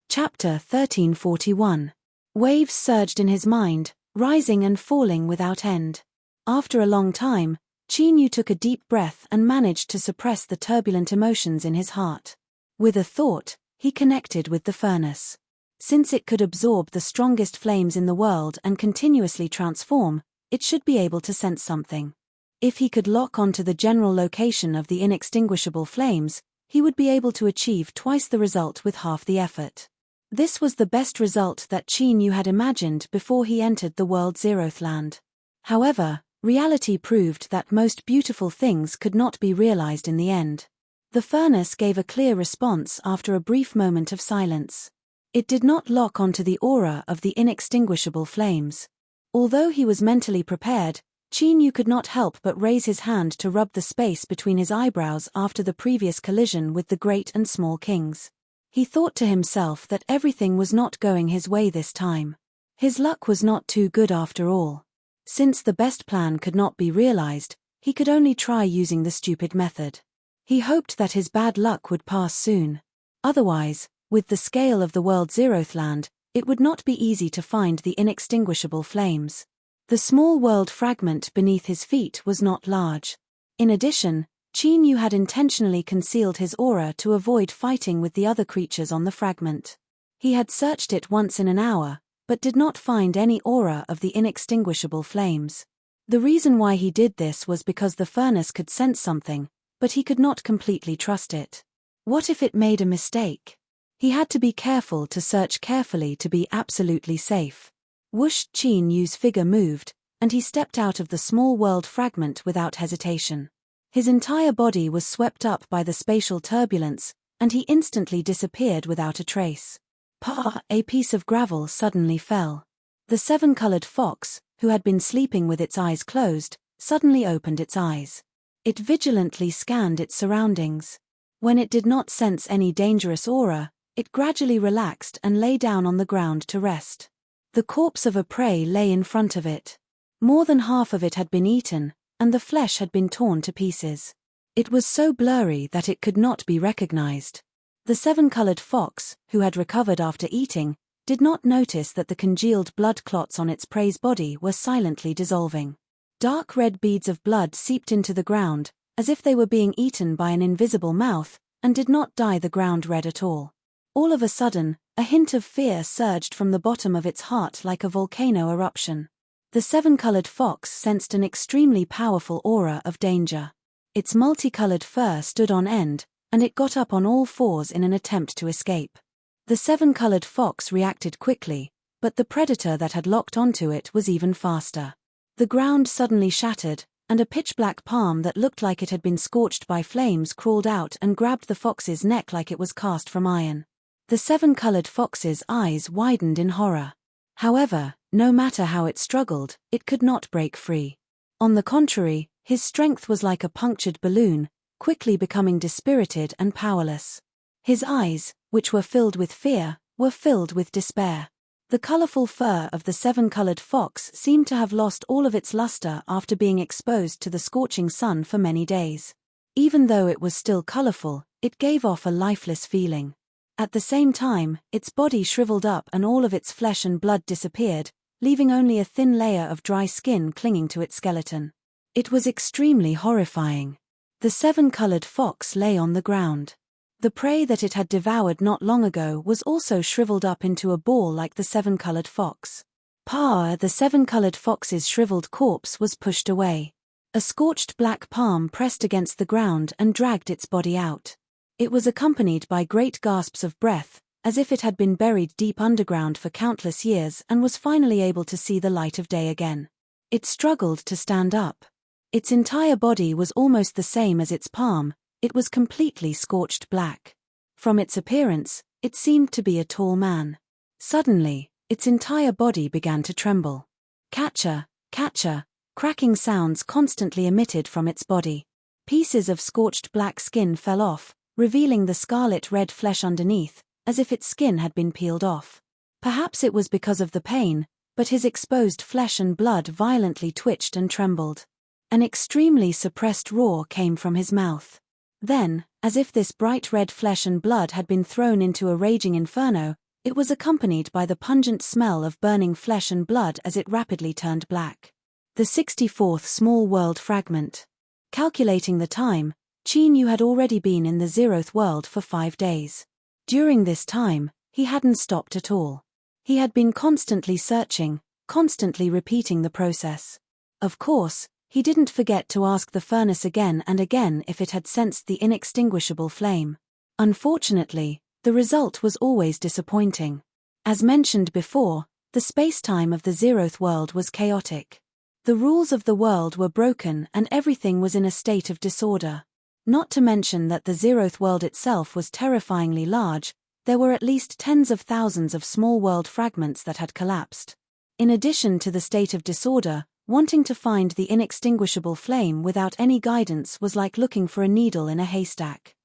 Chapter 1341. Waves surged in his mind, rising and falling without end. After a long time, Chinyu took a deep breath and managed to suppress the turbulent emotions in his heart. With a thought, he connected with the furnace. Since it could absorb the strongest flames in the world and continuously transform, it should be able to sense something. If he could lock onto the general location of the inextinguishable flames, he would be able to achieve twice the result with half the effort. This was the best result that Qin Yu had imagined before he entered the world's zeroth land. However, reality proved that most beautiful things could not be realized in the end. The furnace gave a clear response after a brief moment of silence. It did not lock onto the aura of the inextinguishable flames. Although he was mentally prepared, Qin Yu could not help but raise his hand to rub the space between his eyebrows after the previous collision with the great and small kings. He thought to himself that everything was not going his way this time. His luck was not too good after all. Since the best plan could not be realized, he could only try using the stupid method. He hoped that his bad luck would pass soon. Otherwise, with the scale of the world's zeroth land, it would not be easy to find the inextinguishable flames. The small world fragment beneath his feet was not large. In addition, Qin Yu had intentionally concealed his aura to avoid fighting with the other creatures on the fragment. He had searched it once in an hour, but did not find any aura of the inextinguishable flames. The reason why he did this was because the furnace could sense something, but he could not completely trust it. What if it made a mistake? He had to be careful to search carefully to be absolutely safe. Whoosh! Qin Yu's figure moved, and he stepped out of the small world fragment without hesitation. His entire body was swept up by the spatial turbulence, and he instantly disappeared without a trace. Pa! A piece of gravel suddenly fell. The seven-colored fox, who had been sleeping with its eyes closed, suddenly opened its eyes. It vigilantly scanned its surroundings. When it did not sense any dangerous aura, it gradually relaxed and lay down on the ground to rest. The corpse of a prey lay in front of it. More than half of it had been eaten, and the flesh had been torn to pieces. It was so blurry that it could not be recognized. The seven-colored fox, who had recovered after eating, did not notice that the congealed blood clots on its prey's body were silently dissolving. Dark red beads of blood seeped into the ground, as if they were being eaten by an invisible mouth, and did not dye the ground red at all. All of a sudden, a hint of fear surged from the bottom of its heart like a volcano eruption. The seven-colored fox sensed an extremely powerful aura of danger. Its multicolored fur stood on end, and it got up on all fours in an attempt to escape. The seven-colored fox reacted quickly, but the predator that had locked onto it was even faster. The ground suddenly shattered, and a pitch-black palm that looked like it had been scorched by flames crawled out and grabbed the fox's neck like it was cast from iron. The seven-colored fox's eyes widened in horror. However, no matter how it struggled, it could not break free. On the contrary, his strength was like a punctured balloon, quickly becoming dispirited and powerless. His eyes, which were filled with fear, were filled with despair. The colorful fur of the seven-colored fox seemed to have lost all of its luster after being exposed to the scorching sun for many days. Even though it was still colorful, it gave off a lifeless feeling. At the same time, its body shriveled up and all of its flesh and blood disappeared, leaving only a thin layer of dry skin clinging to its skeleton. It was extremely horrifying. The seven-colored fox lay on the ground. The prey that it had devoured not long ago was also shriveled up into a ball like the seven-colored fox. The seven-colored fox's shriveled corpse was pushed away. A scorched black palm pressed against the ground and dragged its body out. It was accompanied by great gasps of breath, as if it had been buried deep underground for countless years and was finally able to see the light of day again. It struggled to stand up. Its entire body was almost the same as its palm. It was completely scorched black. From its appearance, it seemed to be a tall man. Suddenly, its entire body began to tremble. Catcher, catcher, cracking sounds constantly emitted from its body. Pieces of scorched black skin fell off, revealing the scarlet red flesh underneath, as if its skin had been peeled off. Perhaps it was because of the pain, but his exposed flesh and blood violently twitched and trembled. An extremely suppressed roar came from his mouth. Then, as if this bright red flesh and blood had been thrown into a raging inferno, it was accompanied by the pungent smell of burning flesh and blood as it rapidly turned black. The 64th small world fragment. Calculating the time, Qin Yu had already been in the zeroth world for 5 days. During this time, he hadn't stopped at all. He had been constantly searching, constantly repeating the process. Of course, He didn't forget to ask the furnace again and again if it had sensed the inextinguishable flame. Unfortunately, the result was always disappointing. As mentioned before, the space-time of the Zeroth world was chaotic. The rules of the world were broken and everything was in a state of disorder. Not to mention that the Zeroth world itself was terrifyingly large. There were at least tens of thousands of small world fragments that had collapsed. In addition to the state of disorder, wanting to find the inextinguishable flame without any guidance was like looking for a needle in a haystack.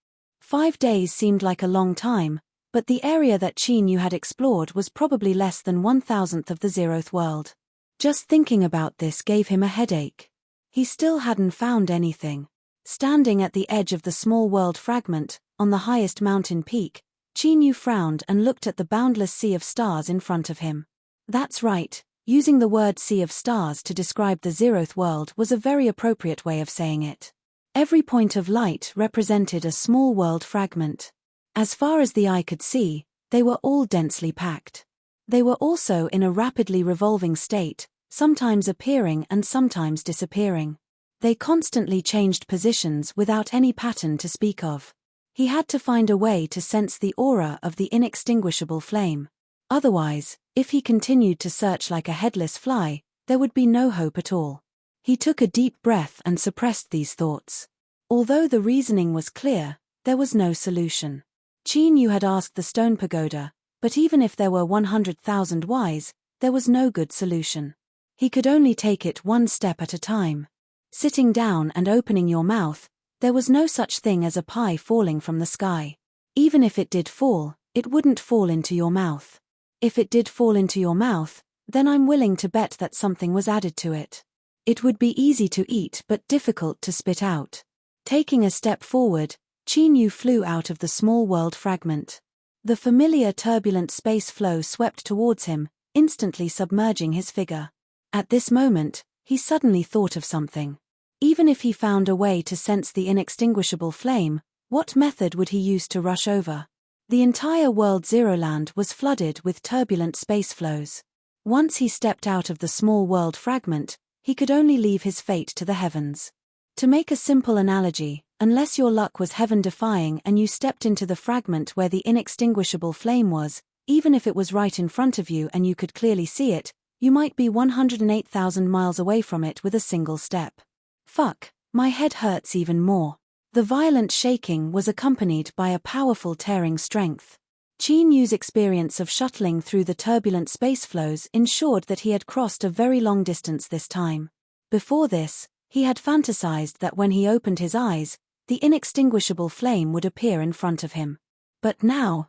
5 days seemed like a long time, but the area that Qin Yu had explored was probably less than 1,000th of the Zeroth world. Just thinking about this gave him a headache. He still hadn't found anything. Standing at the edge of the small world fragment, on the highest mountain peak, Qin Yu frowned and looked at the boundless sea of stars in front of him. That's right, using the word sea of stars to describe the Zeroth world was a very appropriate way of saying it. Every point of light represented a small world fragment. As far as the eye could see, they were all densely packed. They were also in a rapidly revolving state, sometimes appearing and sometimes disappearing. They constantly changed positions without any pattern to speak of. He had to find a way to sense the aura of the inextinguishable flame. Otherwise, if he continued to search like a headless fly, there would be no hope at all. He took a deep breath and suppressed these thoughts. Although the reasoning was clear, there was no solution. Qin Yu had asked the stone pagoda, but even if there were 100,000 whys, there was no good solution. He could only take it one step at a time. Sitting down and opening your mouth, there was no such thing as a pie falling from the sky. Even if it did fall, it wouldn't fall into your mouth. If it did fall into your mouth, then I'm willing to bet that something was added to it. It would be easy to eat but difficult to spit out. Taking a step forward, Qin Yu flew out of the small world fragment. The familiar turbulent space flow swept towards him, instantly submerging his figure. At this moment, he suddenly thought of something. Even if he found a way to sense the inextinguishable flame, what method would he use to rush over? The entire world Zeroland was flooded with turbulent space flows. Once he stepped out of the small world fragment, he could only leave his fate to the heavens. To make a simple analogy, unless your luck was heaven-defying and you stepped into the fragment where the inextinguishable flame was, even if it was right in front of you and you could clearly see it, you might be 108,000 miles away from it with a single step. Fuck, my head hurts even more. The violent shaking was accompanied by a powerful tearing strength. Qin Yu's experience of shuttling through the turbulent space flows ensured that he had crossed a very long distance this time. Before this, he had fantasized that when he opened his eyes, the inextinguishable flame would appear in front of him. But now,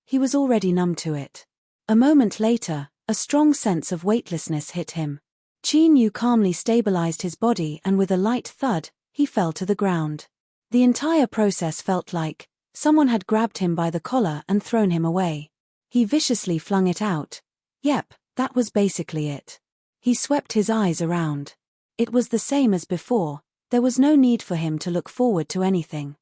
he was already numb to it. A moment later, a strong sense of weightlessness hit him. Qin Yu calmly stabilized his body and with a light thud, he fell to the ground. The entire process felt like someone had grabbed him by the collar and thrown him away. He viciously flung it out. Yep, that was basically it. He swept his eyes around. It was the same as before, there was no need for him to look forward to anything.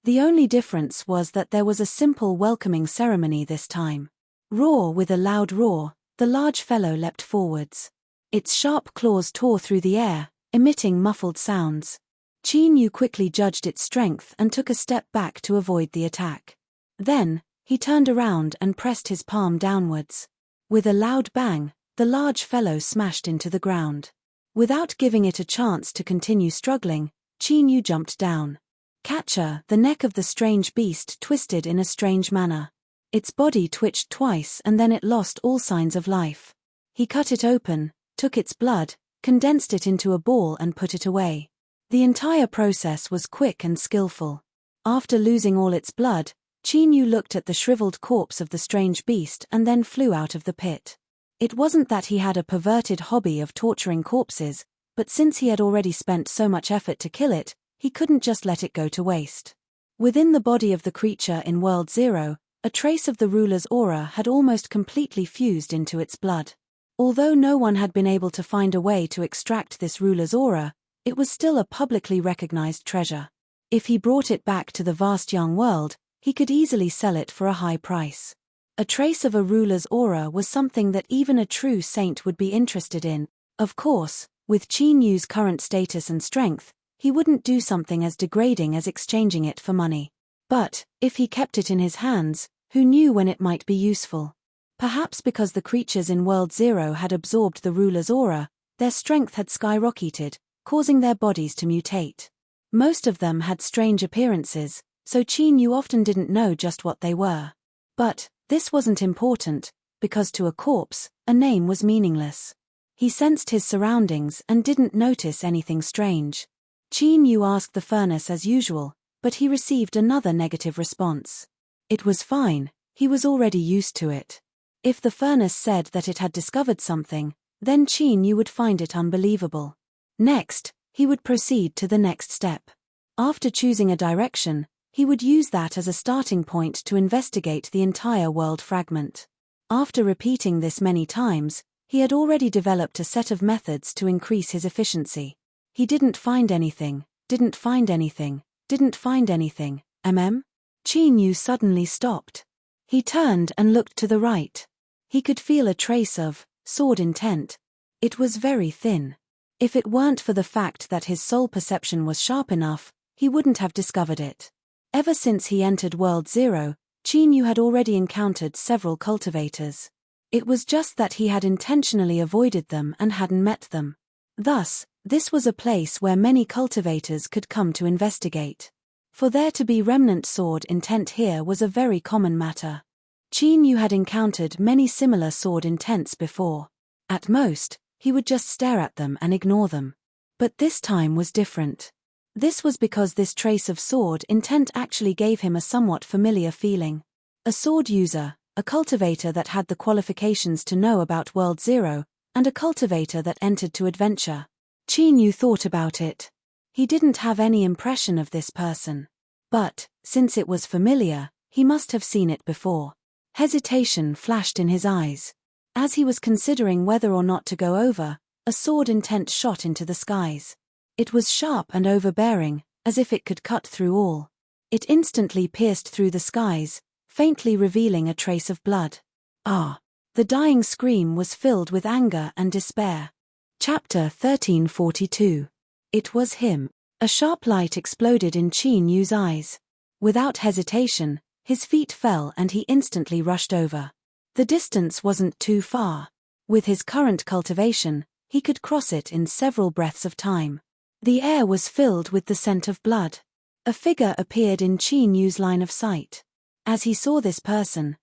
The only difference was that there was a simple welcoming ceremony this time. Roar! With a loud roar, the large fellow leapt forwards. Its sharp claws tore through the air, emitting muffled sounds. Qin Yu quickly judged its strength and took a step back to avoid the attack. Then, he turned around and pressed his palm downwards. With a loud bang, the large fellow smashed into the ground. Without giving it a chance to continue struggling, Qin Yu jumped down. Catcher! The neck of the strange beast twisted in a strange manner. Its body twitched twice and then it lost all signs of life. He cut it open, took its blood, condensed it into a ball and put it away. The entire process was quick and skillful. After losing all its blood, Qin Yu looked at the shriveled corpse of the strange beast and then flew out of the pit. It wasn't that he had a perverted hobby of torturing corpses, but since he had already spent so much effort to kill it, he couldn't just let it go to waste. Within the body of the creature in World Zero, a trace of the ruler's aura had almost completely fused into its blood. Although no one had been able to find a way to extract this ruler's aura, it was still a publicly recognized treasure. If he brought it back to the vast young world, he could easily sell it for a high price. A trace of a ruler's aura was something that even a true saint would be interested in. Of course, With Qin Yu's current status and strength, he wouldn't do something as degrading as exchanging it for money. But, if he kept it in his hands, who knew when it might be useful? Perhaps because the creatures in World Zero had absorbed the ruler's aura, their strength had skyrocketed, causing their bodies to mutate. Most of them had strange appearances, so Qin Yu often didn't know just what they were. But, this wasn't important, because to a corpse, a name was meaningless. He sensed his surroundings and didn't notice anything strange. Qin Yu asked the furnace as usual, but he received another negative response. It was fine, he was already used to it. If the furnace said that it had discovered something, then Qin Yu would find it unbelievable. Next, he would proceed to the next step. After choosing a direction, he would use that as a starting point to investigate the entire world fragment. After repeating this many times, he had already developed a set of methods to increase his efficiency. He didn't find anything, didn't find anything, didn't find anything. Qin Yu suddenly stopped. He turned and looked to the right. He could feel a trace of sword intent. It was very thin. If it weren't for the fact that his soul perception was sharp enough, he wouldn't have discovered it. Ever since he entered World Zero, Qin Yu had already encountered several cultivators. It was just that he had intentionally avoided them and hadn't met them. Thus, this was a place where many cultivators could come to investigate. For there to be remnant sword intent here was a very common matter. Qin Yu had encountered many similar sword intents before. At most, he would just stare at them and ignore them. But this time was different. This was because this trace of sword intent actually gave him a somewhat familiar feeling. A sword user, a cultivator that had the qualifications to know about World Zero, and a cultivator that entered to adventure. Qin Yu thought about it. He didn't have any impression of this person. But, since it was familiar, he must have seen it before. Hesitation flashed in his eyes. As he was considering whether or not to go over, a sword intent shot into the skies. It was sharp and overbearing, as if it could cut through all. It instantly pierced through the skies, faintly revealing a trace of blood. Ah! The dying scream was filled with anger and despair. Chapter 1342. It was him. A sharp light exploded in Qin Yu's eyes. Without hesitation, his feet fell and he instantly rushed over. The distance wasn't too far. With his current cultivation, he could cross it in several breaths of time. The air was filled with the scent of blood. A figure appeared in Qin Yu's line of sight. As he saw this person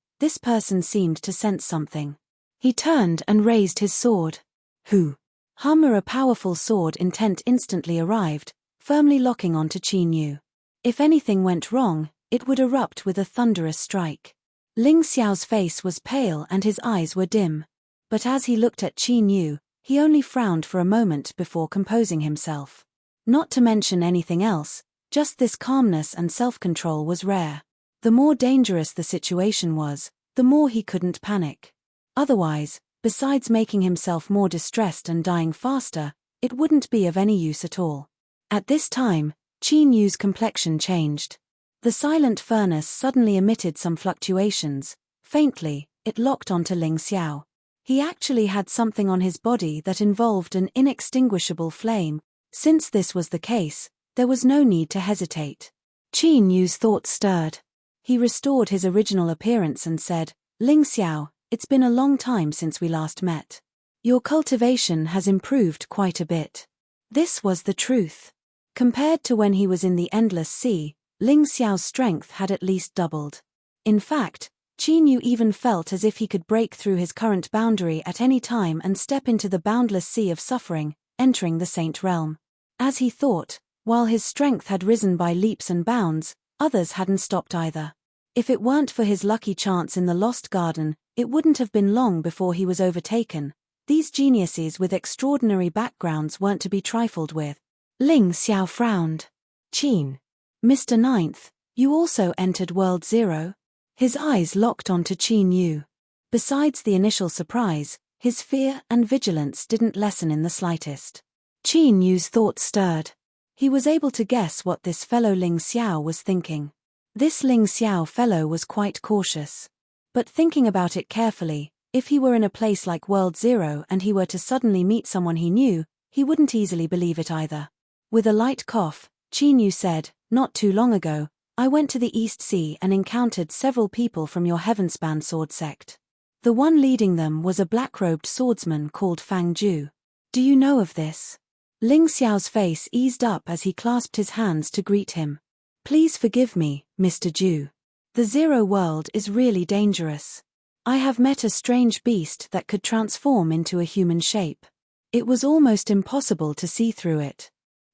seemed to sense something. He turned and raised his sword. Who? A powerful sword intent instantly arrived, firmly locking onto Qin Yu. If anything went wrong, it would erupt with a thunderous strike. Ling Xiao's face was pale and his eyes were dim. But as he looked at Qin Yu, he only frowned for a moment before composing himself. Not to mention anything else, just this calmness and self-control was rare. The more dangerous the situation was, the more he couldn't panic. Otherwise, besides making himself more distressed and dying faster, it wouldn't be of any use at all. At this time, Qin Yu's complexion changed. The silent furnace suddenly emitted some fluctuations. Faintly, it locked onto Ling Xiao. He actually had something on his body that involved an inextinguishable flame. Since this was the case, there was no need to hesitate. Qin Yu's thoughts stirred. He restored his original appearance and said, "Ling Xiao, it's been a long time since we last met. Your cultivation has improved quite a bit." This was the truth. Compared to when he was in the Endless Sea, Ling Xiao's strength had at least doubled. In fact, Qin Yu even felt as if he could break through his current boundary at any time and step into the boundless sea of suffering, entering the Saint Realm. As he thought, while his strength had risen by leaps and bounds, others hadn't stopped either. If it weren't for his lucky chance in the Lost Garden, it wouldn't have been long before he was overtaken. These geniuses with extraordinary backgrounds weren't to be trifled with. Ling Xiao frowned. "Qin. Mr. Ninth, you also entered World Zero?" His eyes locked onto Qin Yu. Besides the initial surprise, his fear and vigilance didn't lessen in the slightest. Qin Yu's thoughts stirred. He was able to guess what this fellow Ling Xiao was thinking. This Ling Xiao fellow was quite cautious. But thinking about it carefully, if he were in a place like World Zero and he were to suddenly meet someone he knew, he wouldn't easily believe it either. With a light cough, Qin Yu said, "Not too long ago, I went to the East Sea and encountered several people from your Heavenspan sword sect. The one leading them was a black-robed swordsman called Fang Ju. Do you know of this?" Ling Xiao's face eased up as he clasped his hands to greet him. "Please forgive me, Mr. Ju. The Zero World is really dangerous. I have met a strange beast that could transform into a human shape. It was almost impossible to see through it.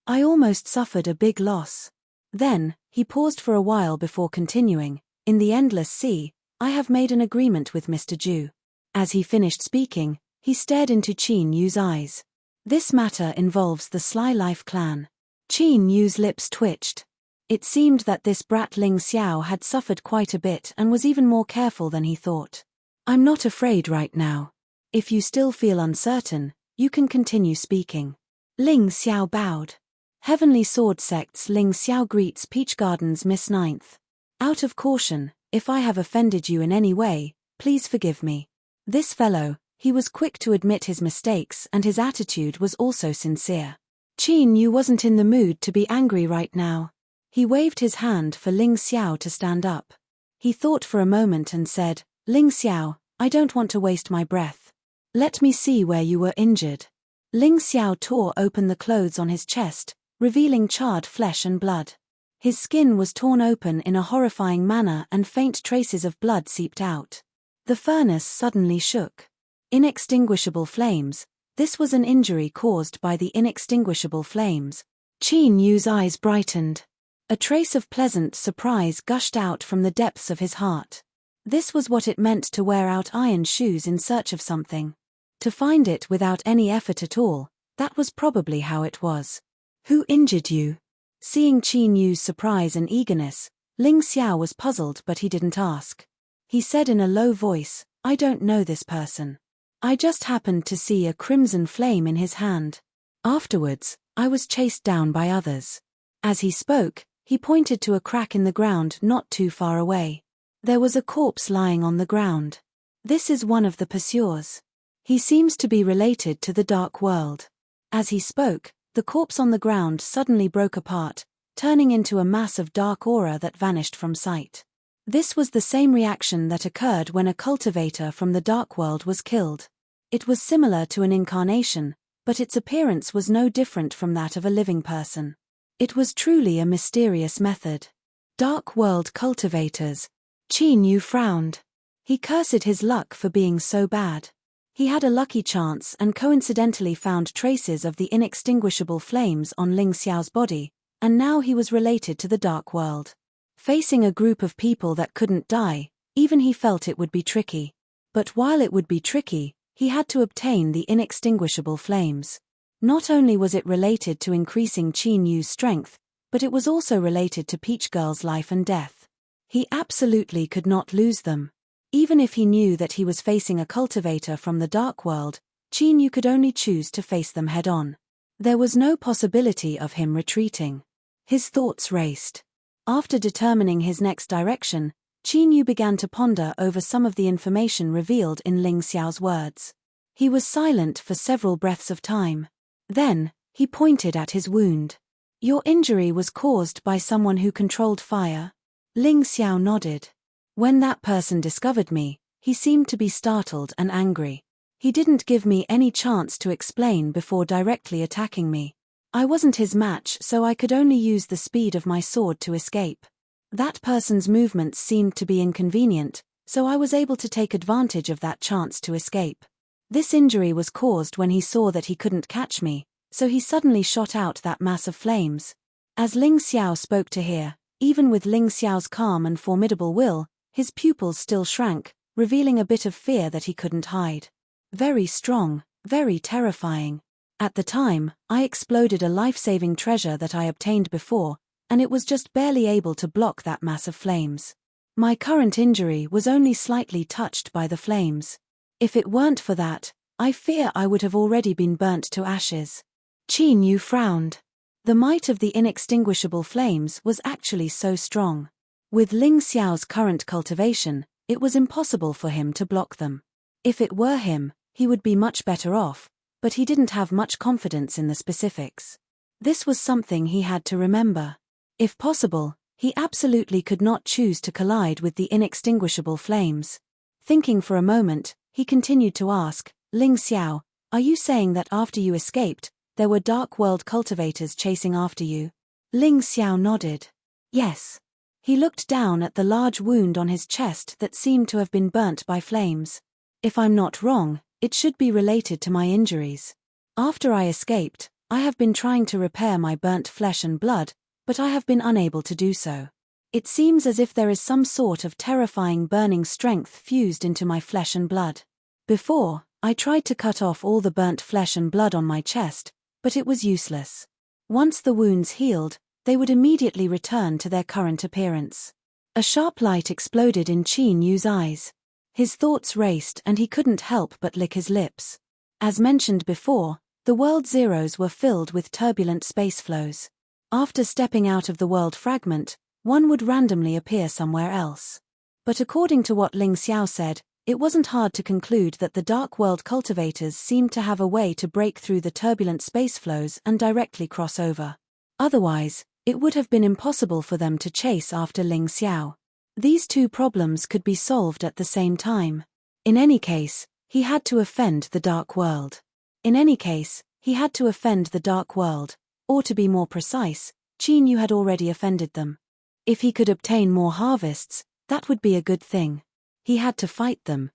I almost suffered a big loss." Then, he paused for a while before continuing, "In the Endless Sea, I have made an agreement with Mr. Ju." As he finished speaking, he stared into Qin Yu's eyes. "This matter involves the Sly Life clan." Qin Yu's lips twitched. It seemed that this brat Ling Xiao had suffered quite a bit and was even more careful than he thought. "I'm not afraid right now. If you still feel uncertain, you can continue speaking." Ling Xiao bowed. Heavenly Sword Sect's Ling Xiao greets Peach Garden's Miss Ninth. "Out of caution, if I have offended you in any way, please forgive me." This fellow, he was quick to admit his mistakes and his attitude was also sincere. Qin Yu wasn't in the mood to be angry right now. He waved his hand for Ling Xiao to stand up. He thought for a moment and said, "Ling Xiao, I don't want to waste my breath. Let me see where you were injured." Ling Xiao tore open the clothes on his chest, revealing charred flesh and blood. His skin was torn open in a horrifying manner and faint traces of blood seeped out. The furnace suddenly shook. Inextinguishable flames. This was an injury caused by the inextinguishable flames. Qin Yu's eyes brightened. A trace of pleasant surprise gushed out from the depths of his heart. This was what it meant to wear out iron shoes in search of something. To find it without any effort at all, that was probably how it was. "Who injured you?" Seeing Qin Yu's surprise and eagerness, Ling Xiao was puzzled but he didn't ask. He said in a low voice, "I don't know this person. I just happened to see a crimson flame in his hand. Afterwards, I was chased down by others." As he spoke, he pointed to a crack in the ground not too far away. There was a corpse lying on the ground. "This is one of the pursuers. He seems to be related to the Dark World." As he spoke, the corpse on the ground suddenly broke apart, turning into a mass of dark aura that vanished from sight. This was the same reaction that occurred when a cultivator from the Dark World was killed. It was similar to an incarnation, but its appearance was no different from that of a living person. It was truly a mysterious method. Dark World cultivators. Qin Yu frowned. He cursed his luck for being so bad. He had a lucky chance and coincidentally found traces of the inextinguishable flames on Ling Xiao's body, and now he was related to the Dark World. Facing a group of people that couldn't die, even he felt it would be tricky. But while it would be tricky, he had to obtain the inextinguishable flames. Not only was it related to increasing Qin Yu's strength, but it was also related to Peach Girl's life and death. He absolutely could not lose them. Even if he knew that he was facing a cultivator from the Dark World, Qin Yu could only choose to face them head-on. There was no possibility of him retreating. His thoughts raced. After determining his next direction, Qin Yu began to ponder over some of the information revealed in Ling Xiao's words. He was silent for several breaths of time. Then, he pointed at his wound. "Your injury was caused by someone who controlled fire?" Ling Xiao nodded. "When that person discovered me, he seemed to be startled and angry. He didn't give me any chance to explain before directly attacking me. I wasn't his match, so I could only use the speed of my sword to escape. That person's movements seemed to be inconvenient, so I was able to take advantage of that chance to escape. This injury was caused when he saw that he couldn't catch me, so he suddenly shot out that mass of flames." As Ling Xiao spoke to hear, even with Ling Xiao's calm and formidable will, his pupils still shrank, revealing a bit of fear that he couldn't hide. "Very strong, very terrifying. At the time, I exploded a life-saving treasure that I obtained before, and it was just barely able to block that mass of flames. My current injury was only slightly touched by the flames. If it weren't for that, I fear I would have already been burnt to ashes." Qin Yu frowned. The might of the inextinguishable flames was actually so strong. With Ling Xiao's current cultivation, it was impossible for him to block them. If it were him, he would be much better off, but he didn't have much confidence in the specifics. This was something he had to remember. If possible, he absolutely could not choose to collide with the inextinguishable flames. Thinking for a moment, he continued to ask, Ling Xiao, are you saying that after you escaped, there were dark world cultivators chasing after you? Ling Xiao nodded. Yes. He looked down at the large wound on his chest that seemed to have been burnt by flames. If I'm not wrong, it should be related to my injuries. After I escaped, I have been trying to repair my burnt flesh and blood, but I have been unable to do so. It seems as if there is some sort of terrifying burning strength fused into my flesh and blood. Before, I tried to cut off all the burnt flesh and blood on my chest, but it was useless. Once the wounds healed, they would immediately return to their current appearance. A sharp light exploded in Qin Yu's eyes. His thoughts raced and he couldn't help but lick his lips. As mentioned before, the world zeros were filled with turbulent space flows. After stepping out of the world fragment, one would randomly appear somewhere else. But according to what Ling Xiao said, it wasn't hard to conclude that the dark world cultivators seemed to have a way to break through the turbulent space flows and directly cross over. Otherwise, it would have been impossible for them to chase after Ling Xiao. These two problems could be solved at the same time. In any case, he had to offend the dark world. Or to be more precise, Qin Yu had already offended them. If he could obtain more harvests, that would be a good thing. He had to fight them.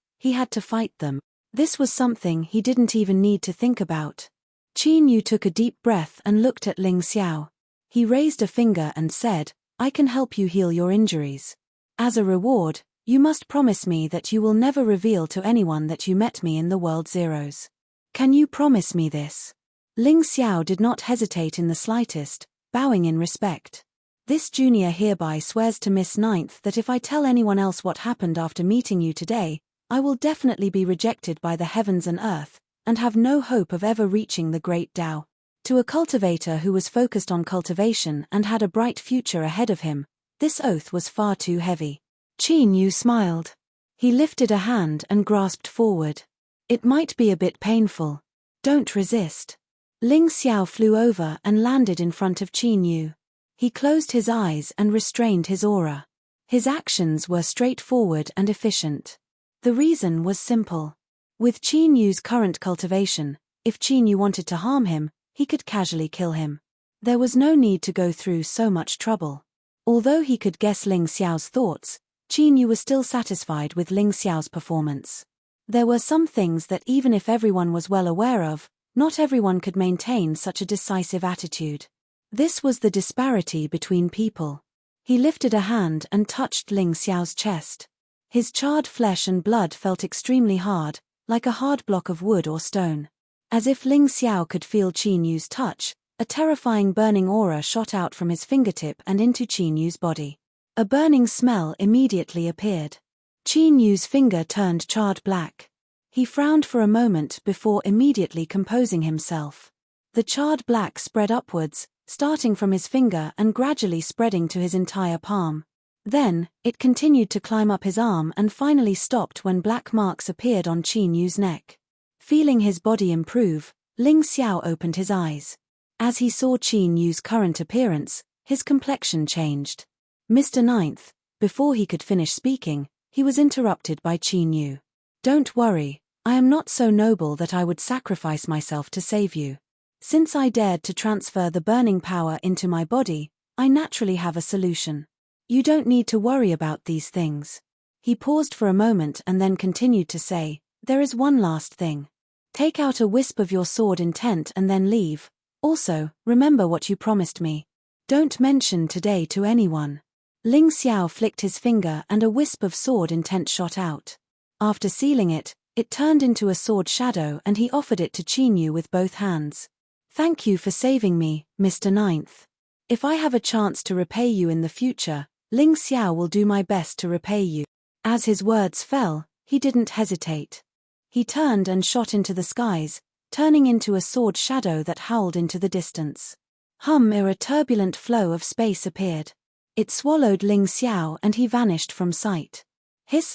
This was something he didn't even need to think about. Qin Yu took a deep breath and looked at Ling Xiao. He raised a finger and said, I can help you heal your injuries. As a reward, you must promise me that you will never reveal to anyone that you met me in the World Zeros. Can you promise me this? Ling Xiao did not hesitate in the slightest, bowing in respect. This junior hereby swears to Miss Ninth that if I tell anyone else what happened after meeting you today, I will definitely be rejected by the heavens and earth, and have no hope of ever reaching the great Tao. To a cultivator who was focused on cultivation and had a bright future ahead of him, this oath was far too heavy. Qin Yu smiled. He lifted a hand and grasped forward. It might be a bit painful. Don't resist. Ling Xiao flew over and landed in front of Qin Yu. He closed his eyes and restrained his aura. His actions were straightforward and efficient. The reason was simple. With Qin Yu's current cultivation, if Qin Yu wanted to harm him, he could casually kill him. There was no need to go through so much trouble. Although he could guess Ling Xiao's thoughts, Qin Yu was still satisfied with Ling Xiao's performance. There were some things that even if everyone was well aware of, not everyone could maintain such a decisive attitude. This was the disparity between people. He lifted a hand and touched Ling Xiao's chest. His charred flesh and blood felt extremely hard, like a hard block of wood or stone. As if Ling Xiao could feel Qin Yu's touch, a terrifying burning aura shot out from his fingertip and into Qin Yu's body. A burning smell immediately appeared. Qin Yu's finger turned charred black. He frowned for a moment before immediately composing himself. The charred black spread upwards, starting from his finger and gradually spreading to his entire palm. Then, it continued to climb up his arm and finally stopped when black marks appeared on Qin Yu's neck. Feeling his body improve, Ling Xiao opened his eyes. As he saw Qin Yu's current appearance, his complexion changed. Mr. Ninth, before he could finish speaking, he was interrupted by Qin Yu. Don't worry, I am not so noble that I would sacrifice myself to save you. Since I dared to transfer the burning power into my body, I naturally have a solution. You don't need to worry about these things. He paused for a moment and then continued to say, there is one last thing. Take out a wisp of your sword intent and then leave. Also, remember what you promised me. Don't mention today to anyone. Ling Xiao flicked his finger and a wisp of sword intent shot out. After sealing it, it turned into a sword shadow and he offered it to Qin Yu with both hands. Thank you for saving me, Mr. Ninth. If I have a chance to repay you in the future, Ling Xiao will do my best to repay you. As his words fell, he didn't hesitate. He turned and shot into the skies, turning into a sword shadow that howled into the distance. A turbulent flow of space appeared. It swallowed Ling Xiao and he vanished from sight.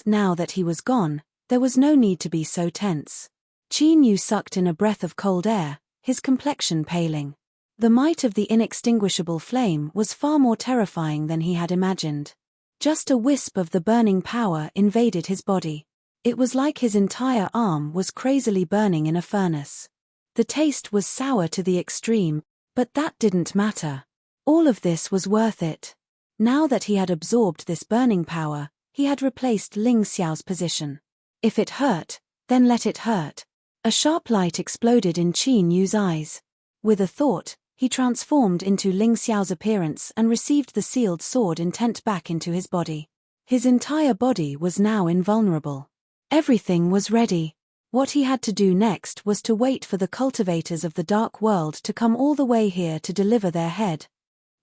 Now that he was gone, there was no need to be so tense. Qin Yu sucked in a breath of cold air, his complexion paling. The might of the inextinguishable flame was far more terrifying than he had imagined. Just a wisp of the burning power invaded his body. It was like his entire arm was crazily burning in a furnace. The taste was sour to the extreme, but that didn't matter. All of this was worth it. Now that he had absorbed this burning power, he had replaced Ling Xiao's position. If it hurt, then let it hurt. A sharp light exploded in Qin Yu's eyes. With a thought, he transformed into Ling Xiao's appearance and received the sealed sword intent back into his body. His entire body was now invulnerable. Everything was ready. What he had to do next was to wait for the cultivators of the dark world to come all the way here to deliver their head.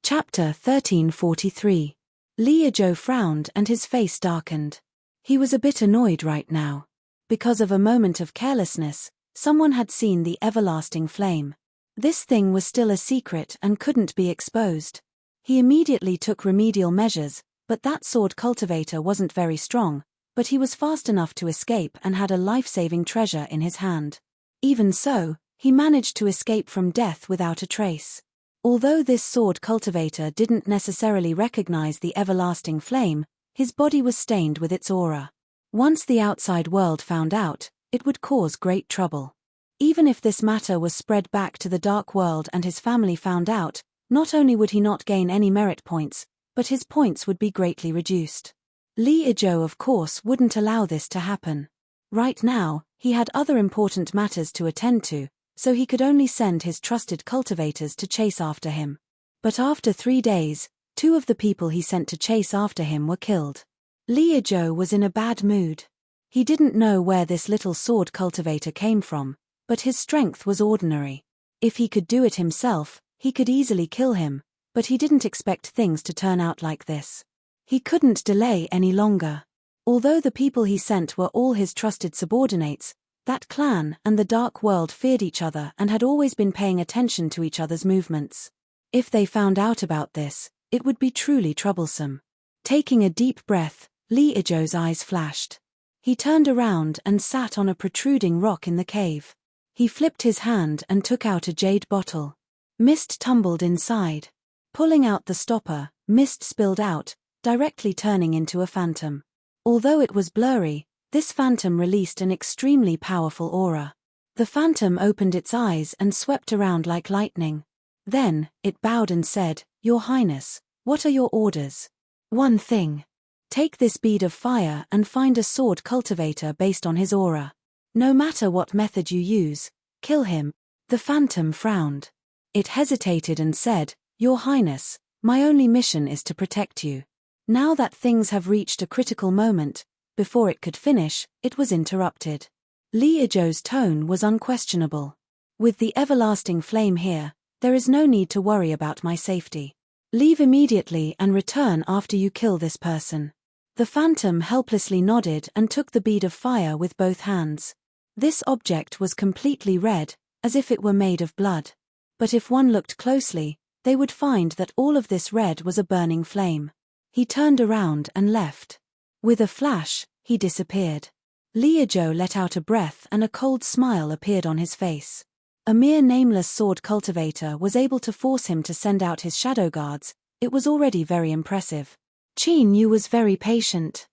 Chapter 1343. Li Yizhou frowned and his face darkened. He was a bit annoyed right now. Because of a moment of carelessness, someone had seen the everlasting flame. This thing was still a secret and couldn't be exposed. He immediately took remedial measures, but that sword cultivator wasn't very strong, but he was fast enough to escape and had a life-saving treasure in his hand. Even so, he managed to escape from death without a trace. Although this sword cultivator didn't necessarily recognize the everlasting flame, his body was stained with its aura. Once the outside world found out, it would cause great trouble. Even if this matter was spread back to the dark world and his family found out, not only would he not gain any merit points, but his points would be greatly reduced. Li Yizhou of course wouldn't allow this to happen. Right now, he had other important matters to attend to, so he could only send his trusted cultivators to chase after him. But after 3 days, 2 of the people he sent to chase after him were killed. Li Yizhou was in a bad mood. He didn't know where this little sword cultivator came from, but his strength was ordinary. If he could do it himself, he could easily kill him, but he didn't expect things to turn out like this. He couldn't delay any longer. Although the people he sent were all his trusted subordinates, that clan and the dark world feared each other and had always been paying attention to each other's movements. If they found out about this, it would be truly troublesome. Taking a deep breath, Li Yizhou's eyes flashed. He turned around and sat on a protruding rock in the cave. He flipped his hand and took out a jade bottle. Mist tumbled inside. Pulling out the stopper, mist spilled out, directly turning into a phantom. Although it was blurry, this phantom released an extremely powerful aura. The phantom opened its eyes and swept around like lightning. Then, it bowed and said, "Your Highness, what are your orders?" "One thing. Take this bead of fire and find a sword cultivator based on his aura. No matter what method you use, kill him." The phantom frowned. It hesitated and said, "Your Highness, my only mission is to protect you." Now that things have reached a critical moment, before it could finish, it was interrupted. Li Yizhou's tone was unquestionable. "With the everlasting flame here, there is no need to worry about my safety. Leave immediately and return after you kill this person." The phantom helplessly nodded and took the bead of fire with both hands. This object was completely red, as if it were made of blood. But if one looked closely, they would find that all of this red was a burning flame. He turned around and left. With a flash, he disappeared. Li Yizhou let out a breath and a cold smile appeared on his face. A mere nameless sword cultivator was able to force him to send out his shadow guards. It was already very impressive. Qin Yu was very patient.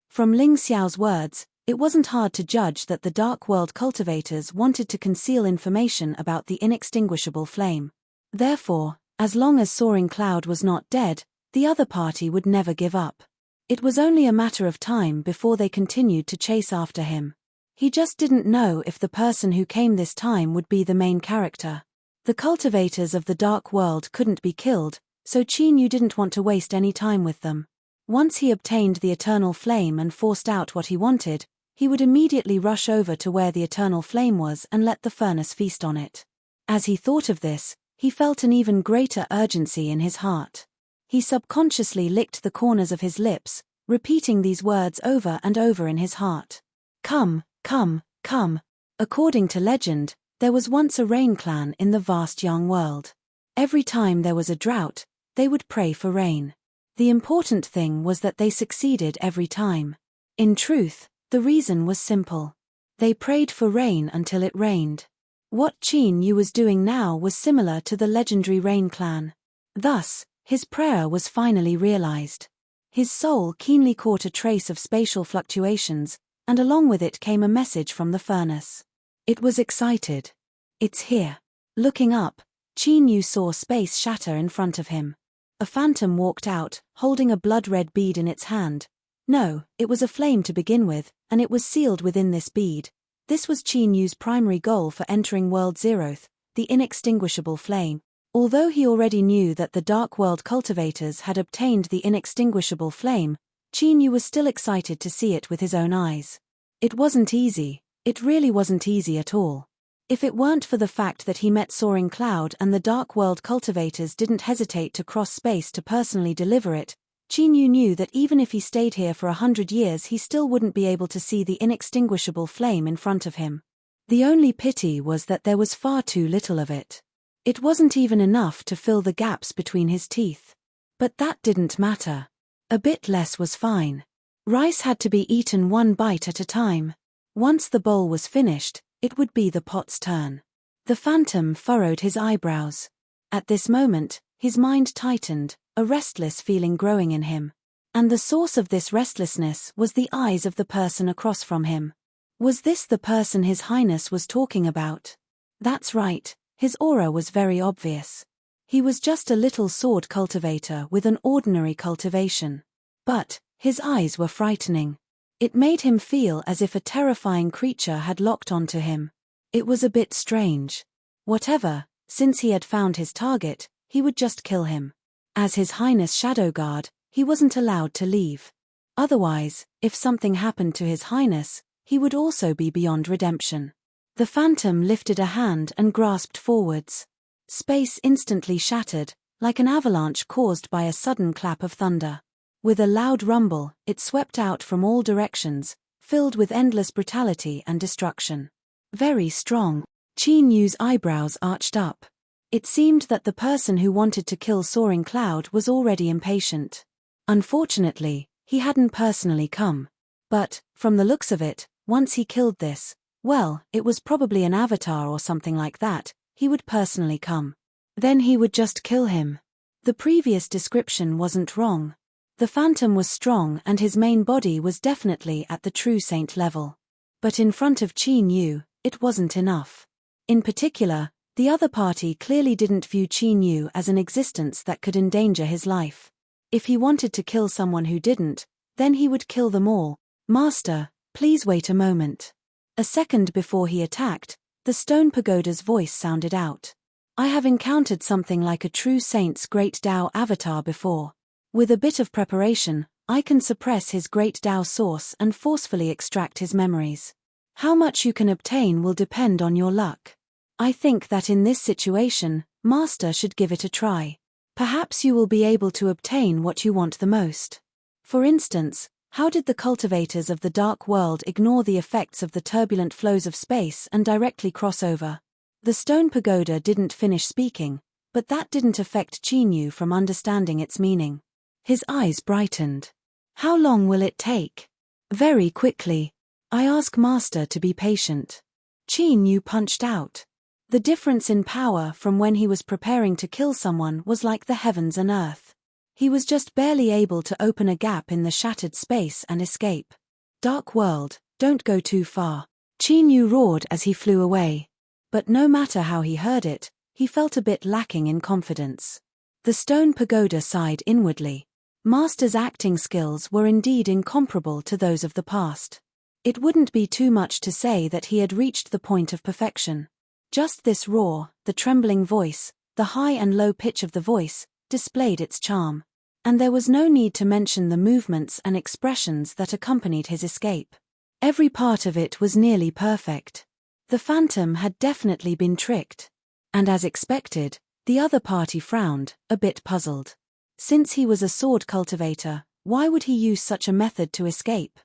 From Ling Xiao's words, it wasn't hard to judge that the Dark World cultivators wanted to conceal information about the inextinguishable flame. Therefore, as long as Soaring Cloud was not dead, the other party would never give up. It was only a matter of time before they continued to chase after him. He just didn't know if the person who came this time would be the main character. The cultivators of the Dark World couldn't be killed, so Qin Yu didn't want to waste any time with them. Once he obtained the eternal flame and forced out what he wanted, he would immediately rush over to where the eternal flame was and let the furnace feast on it. As he thought of this, he felt an even greater urgency in his heart. He subconsciously licked the corners of his lips, repeating these words over and over in his heart. "Come, come, come." According to legend, there was once a rain clan in the vast young world. Every time there was a drought, they would pray for rain. The important thing was that they succeeded every time. In truth, the reason was simple. They prayed for rain until it rained. What Qin Yu was doing now was similar to the legendary Rain Clan. Thus, his prayer was finally realized. His soul keenly caught a trace of spatial fluctuations, and along with it came a message from the furnace. It was excited. It's here. Looking up, Qin Yu saw space shatter in front of him. A phantom walked out, holding a blood-red bead in its hand. No, it was a flame to begin with, and it was sealed within this bead. This was Qin Yu's primary goal for entering World Zeroth, the inextinguishable flame. Although he already knew that the Dark World cultivators had obtained the inextinguishable flame, Qin Yu was still excited to see it with his own eyes. It wasn't easy. It really wasn't easy at all. If it weren't for the fact that he met Soaring Cloud and the Dark World cultivators didn't hesitate to cross space to personally deliver it, Qin Yu knew that even if he stayed here for 100 years he still wouldn't be able to see the inextinguishable flame in front of him. The only pity was that there was far too little of it. It wasn't even enough to fill the gaps between his teeth. But that didn't matter. A bit less was fine. Rice had to be eaten one bite at a time. Once the bowl was finished, it would be the pot's turn. The phantom furrowed his eyebrows. At this moment, his mind tightened, a restless feeling growing in him. And the source of this restlessness was the eyes of the person across from him. Was this the person His Highness was talking about? That's right, his aura was very obvious. He was just a little sword cultivator with an ordinary cultivation. But his eyes were frightening. It made him feel as if a terrifying creature had locked onto him. It was a bit strange. Whatever, since he had found his target, he would just kill him. As His Highness Shadow Guard, he wasn't allowed to leave. Otherwise, if something happened to His Highness, he would also be beyond redemption. The phantom lifted a hand and grasped forwards. Space instantly shattered, like an avalanche caused by a sudden clap of thunder. With a loud rumble, it swept out from all directions, filled with endless brutality and destruction. Very strong. Qin Yu's eyebrows arched up. It seemed that the person who wanted to kill Soaring Cloud was already impatient. Unfortunately, he hadn't personally come. But, from the looks of it, once he killed this, well, it was probably an avatar or something like that, he would personally come. Then he would just kill him. The previous description wasn't wrong. The phantom was strong and his main body was definitely at the true saint level. But in front of Qin Yu, it wasn't enough. In particular, the other party clearly didn't view Qin Yu as an existence that could endanger his life. If he wanted to kill someone who didn't, then he would kill them all. Master, please wait a moment. A second before he attacked, the stone pagoda's voice sounded out. I have encountered something like a true saint's great Tao avatar before. With a bit of preparation, I can suppress his great Tao source and forcefully extract his memories. How much you can obtain will depend on your luck. I think that in this situation, Master should give it a try. Perhaps you will be able to obtain what you want the most. For instance, how did the cultivators of the Dark World ignore the effects of the turbulent flows of space and directly cross over? The stone pagoda didn't finish speaking, but that didn't affect Qin Yu from understanding its meaning. His eyes brightened. How long will it take? Very quickly. I ask Master to be patient. Qin Yu punched out. The difference in power from when he was preparing to kill someone was like the heavens and earth. He was just barely able to open a gap in the shattered space and escape. Dark World, don't go too far. Qin Yu roared as he flew away. But no matter how he heard it, he felt a bit lacking in confidence. The stone pagoda sighed inwardly. Master's acting skills were indeed incomparable to those of the past. It wouldn't be too much to say that he had reached the point of perfection. Just this roar, the trembling voice, the high and low pitch of the voice, displayed its charm. And there was no need to mention the movements and expressions that accompanied his escape. Every part of it was nearly perfect. The phantom had definitely been tricked. And as expected, the other party frowned, a bit puzzled. Since he was a sword cultivator, why would he use such a method to escape?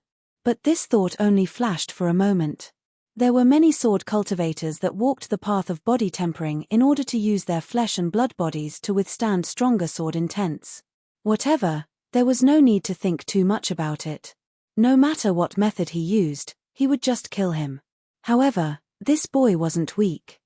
But this thought only flashed for a moment. There were many sword cultivators that walked the path of body tempering in order to use their flesh and blood bodies to withstand stronger sword intents. Whatever, there was no need to think too much about it. No matter what method he used, he would just kill him. However, this boy wasn't weak.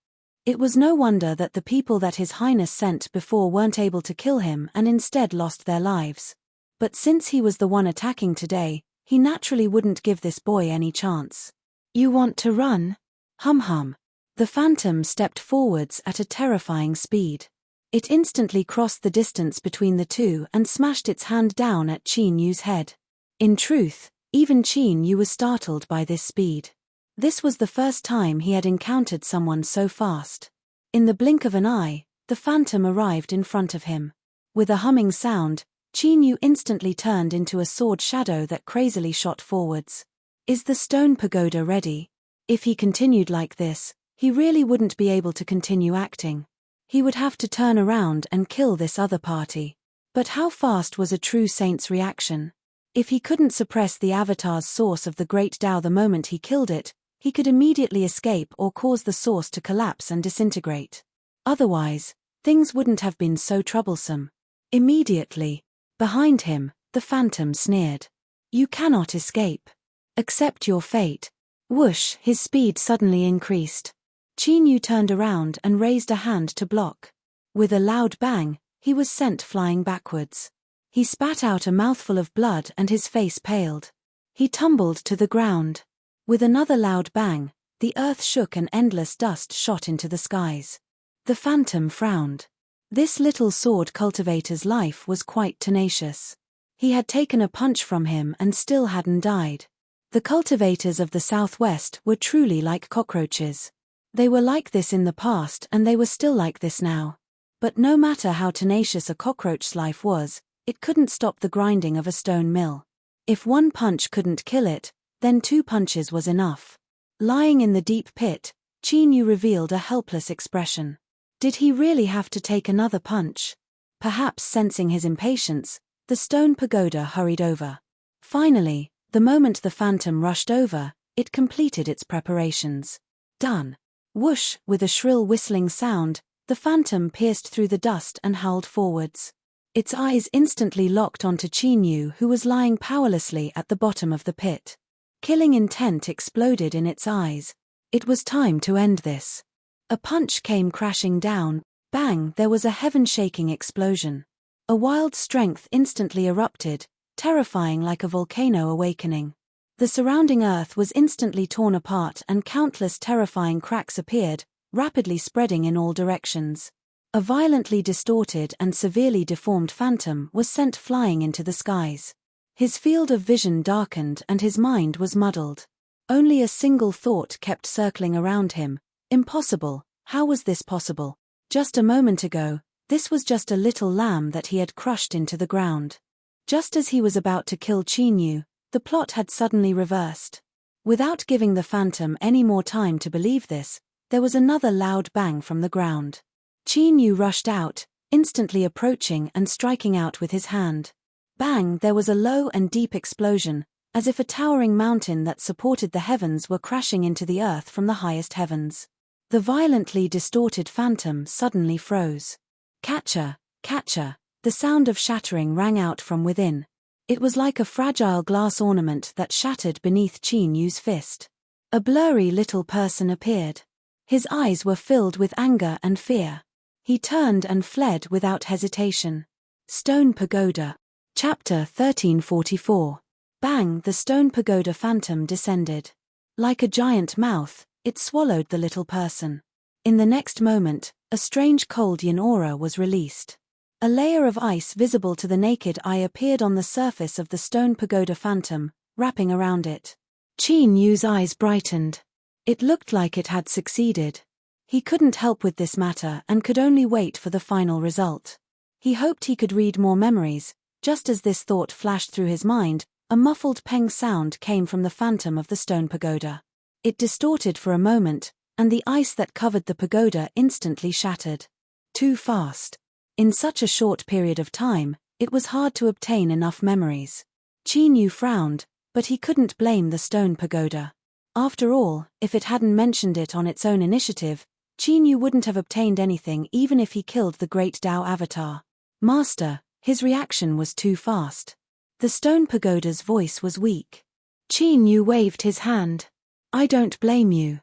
It was no wonder that the people that His Highness sent before weren't able to kill him and instead lost their lives. But since he was the one attacking today, he naturally wouldn't give this boy any chance. "You want to run?" Hum hum. The phantom stepped forwards at a terrifying speed. It instantly crossed the distance between the two and smashed its hand down at Qin Yu's head. In truth, even Qin Yu was startled by this speed. This was the first time he had encountered someone so fast. In the blink of an eye, the phantom arrived in front of him. With a humming sound, Qin Yu instantly turned into a sword shadow that crazily shot forwards. Is the stone pagoda ready? If he continued like this, he really wouldn't be able to continue acting. He would have to turn around and kill this other party. But how fast was a true saint's reaction? If he couldn't suppress the avatar's source of the great Tao the moment he killed it, he could immediately escape or cause the source to collapse and disintegrate. Otherwise, things wouldn't have been so troublesome. Immediately, behind him, the phantom sneered. "You cannot escape. Accept your fate." Whoosh, his speed suddenly increased. Qin Yu turned around and raised a hand to block. With a loud bang, he was sent flying backwards. He spat out a mouthful of blood and his face paled. He tumbled to the ground. With another loud bang, the earth shook and endless dust shot into the skies. The phantom frowned. This little sword cultivator's life was quite tenacious. He had taken a punch from him and still hadn't died. The cultivators of the southwest were truly like cockroaches. They were like this in the past and they were still like this now. But no matter how tenacious a cockroach's life was, it couldn't stop the grinding of a stone mill. If one punch couldn't kill it, then 2 punches was enough. Lying in the deep pit, Qin Yu revealed a helpless expression. Did he really have to take another punch? Perhaps sensing his impatience, the stone pagoda hurried over. Finally, the moment the phantom rushed over, it completed its preparations. Done. Whoosh, with a shrill whistling sound, the phantom pierced through the dust and howled forwards. Its eyes instantly locked onto Qin Yu, who was lying powerlessly at the bottom of the pit. Killing intent exploded in its eyes. It was time to end this. A punch came crashing down. Bang, there was a heaven-shaking explosion. A wild strength instantly erupted, terrifying like a volcano awakening. The surrounding earth was instantly torn apart and countless terrifying cracks appeared, rapidly spreading in all directions. A violently distorted and severely deformed phantom was sent flying into the skies. His field of vision darkened and his mind was muddled. Only a single thought kept circling around him. Impossible, how was this possible? Just a moment ago, this was just a little lamb that he had crushed into the ground. Just as he was about to kill Qin Yu, the plot had suddenly reversed. Without giving the phantom any more time to believe this, there was another loud bang from the ground. Qin Yu rushed out, instantly approaching and striking out with his hand. Bang, there was a low and deep explosion, as if a towering mountain that supported the heavens were crashing into the earth from the highest heavens. The violently distorted phantom suddenly froze. Catcher, catcher, the sound of shattering rang out from within. It was like a fragile glass ornament that shattered beneath Qin Yu's fist. A blurry little person appeared. His eyes were filled with anger and fear. He turned and fled without hesitation. Stone Pagoda. Chapter 1344. Bang, the stone pagoda phantom descended. Like a giant mouth, it swallowed the little person. In the next moment, a strange cold yin aura was released. A layer of ice visible to the naked eye appeared on the surface of the stone pagoda phantom, wrapping around it. Qin Yu's eyes brightened. It looked like it had succeeded. He couldn't help with this matter and could only wait for the final result. He hoped he could read more memories. Just as this thought flashed through his mind, a muffled peng sound came from the phantom of the stone pagoda. It distorted for a moment, and the ice that covered the pagoda instantly shattered. Too fast. In such a short period of time, it was hard to obtain enough memories. Qin Yu frowned, but he couldn't blame the stone pagoda. After all, if it hadn't mentioned it on its own initiative, Qin Yu wouldn't have obtained anything even if he killed the great Tao avatar. Master, his reaction was too fast. The stone pagoda's voice was weak. Qin Yu waved his hand. I don't blame you.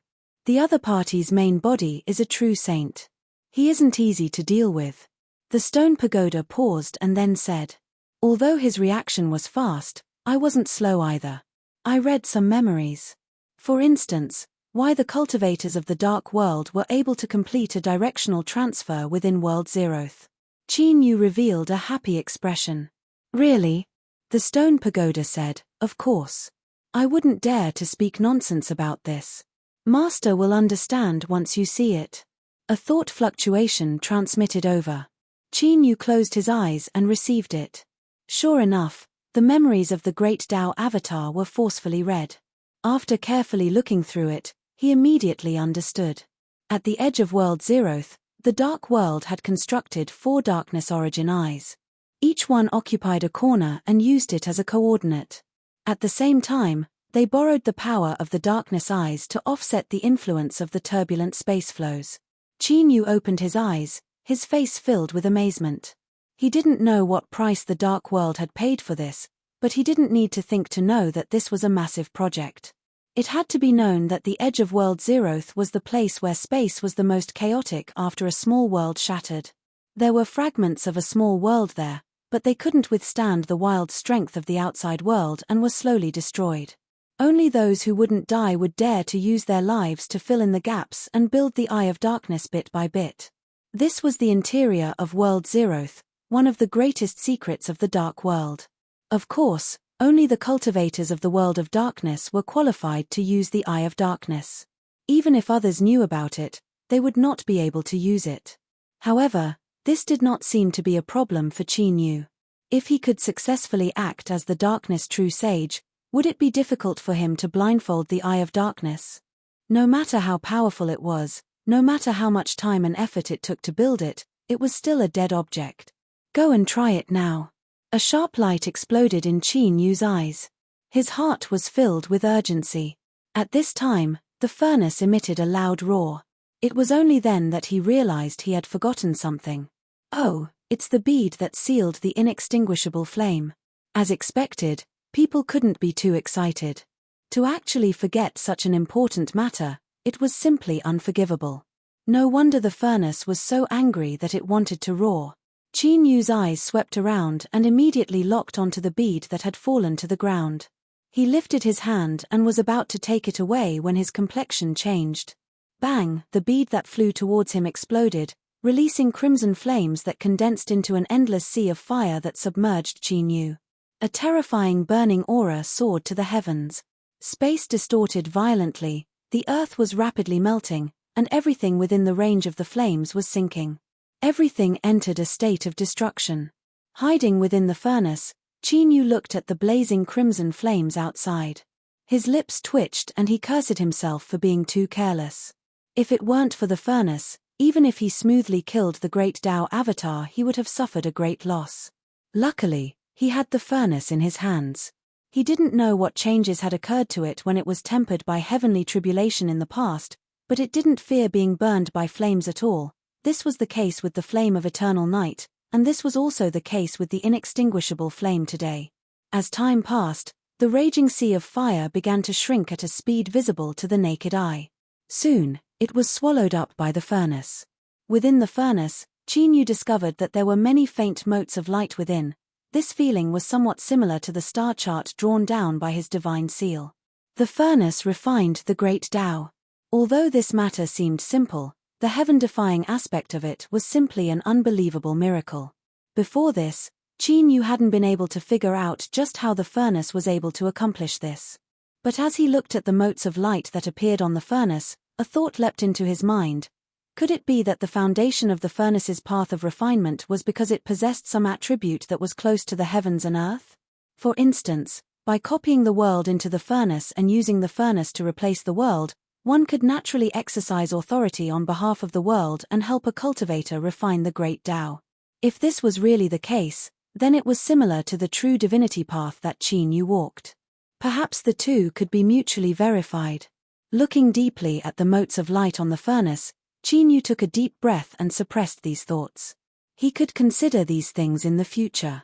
The other party's main body is a true saint. He isn't easy to deal with. The stone pagoda paused and then said. Although his reaction was fast, I wasn't slow either. I read some memories. For instance, why the cultivators of the Dark World were able to complete a directional transfer within World Zeroth. Qin Yu revealed a happy expression. Really? The stone pagoda said, of course. I wouldn't dare to speak nonsense about this. Master will understand once you see it. A thought fluctuation transmitted over. Qin Yu closed his eyes and received it. Sure enough, the memories of the great Tao avatar were forcefully read. After carefully looking through it, he immediately understood. At the edge of World Zeroth, the Dark World had constructed 4 darkness origin eyes. Each one occupied a corner and used it as a coordinate. At the same time, they borrowed the power of the darkness eyes to offset the influence of the turbulent space flows. Qin Yu opened his eyes, his face filled with amazement. He didn't know what price the Dark World had paid for this, but he didn't need to think to know that this was a massive project. It had to be known that the edge of World Zeroth was the place where space was the most chaotic after a small world shattered. There were fragments of a small world there, but they couldn't withstand the wild strength of the outside world and were slowly destroyed. Only those who wouldn't die would dare to use their lives to fill in the gaps and build the Eye of Darkness bit by bit. This was the interior of World Zeroth, one of the greatest secrets of the Dark World. Of course, only the cultivators of the World of Darkness were qualified to use the Eye of Darkness. Even if others knew about it, they would not be able to use it. However, this did not seem to be a problem for Qin Yu. If he could successfully act as the Darkness True Sage, would it be difficult for him to blindfold the Eye of Darkness? No matter how powerful it was, no matter how much time and effort it took to build it, it was still a dead object. Go and try it now. A sharp light exploded in Qin Yu's eyes. His heart was filled with urgency. At this time, the furnace emitted a loud roar. It was only then that he realized he had forgotten something. Oh, it's the bead that sealed the inextinguishable flame. As expected, people couldn't be too excited. To actually forget such an important matter, it was simply unforgivable. No wonder the furnace was so angry that it wanted to roar. Qin Yu's eyes swept around and immediately locked onto the bead that had fallen to the ground. He lifted his hand and was about to take it away when his complexion changed. Bang! The bead that flew towards him exploded, releasing crimson flames that condensed into an endless sea of fire that submerged Qin Yu. A terrifying burning aura soared to the heavens. Space distorted violently, the earth was rapidly melting, and everything within the range of the flames was sinking. Everything entered a state of destruction. Hiding within the furnace, Qin Yu looked at the blazing crimson flames outside. His lips twitched and he cursed himself for being too careless. If it weren't for the furnace, even if he smoothly killed the great Tao avatar, he would have suffered a great loss. Luckily, he had the furnace in his hands. He didn't know what changes had occurred to it when it was tempered by heavenly tribulation in the past, but it didn't fear being burned by flames at all. This was the case with the flame of eternal night, and this was also the case with the inextinguishable flame today. As time passed, the raging sea of fire began to shrink at a speed visible to the naked eye. Soon, it was swallowed up by the furnace. Within the furnace, Qin Yu discovered that there were many faint motes of light within. This feeling was somewhat similar to the star chart drawn down by his divine seal. The furnace refined the great Tao. Although this matter seemed simple, the heaven-defying aspect of it was simply an unbelievable miracle. Before this, Qin Yu hadn't been able to figure out just how the furnace was able to accomplish this. But as he looked at the motes of light that appeared on the furnace, a thought leapt into his mind. Could it be that the foundation of the furnace's path of refinement was because it possessed some attribute that was close to the heavens and earth? For instance, by copying the world into the furnace and using the furnace to replace the world, one could naturally exercise authority on behalf of the world and help a cultivator refine the great Tao. If this was really the case, then it was similar to the true divinity path that Qin Yu walked. Perhaps the two could be mutually verified. Looking deeply at the motes of light on the furnace, Qin Yu took a deep breath and suppressed these thoughts. He could consider these things in the future.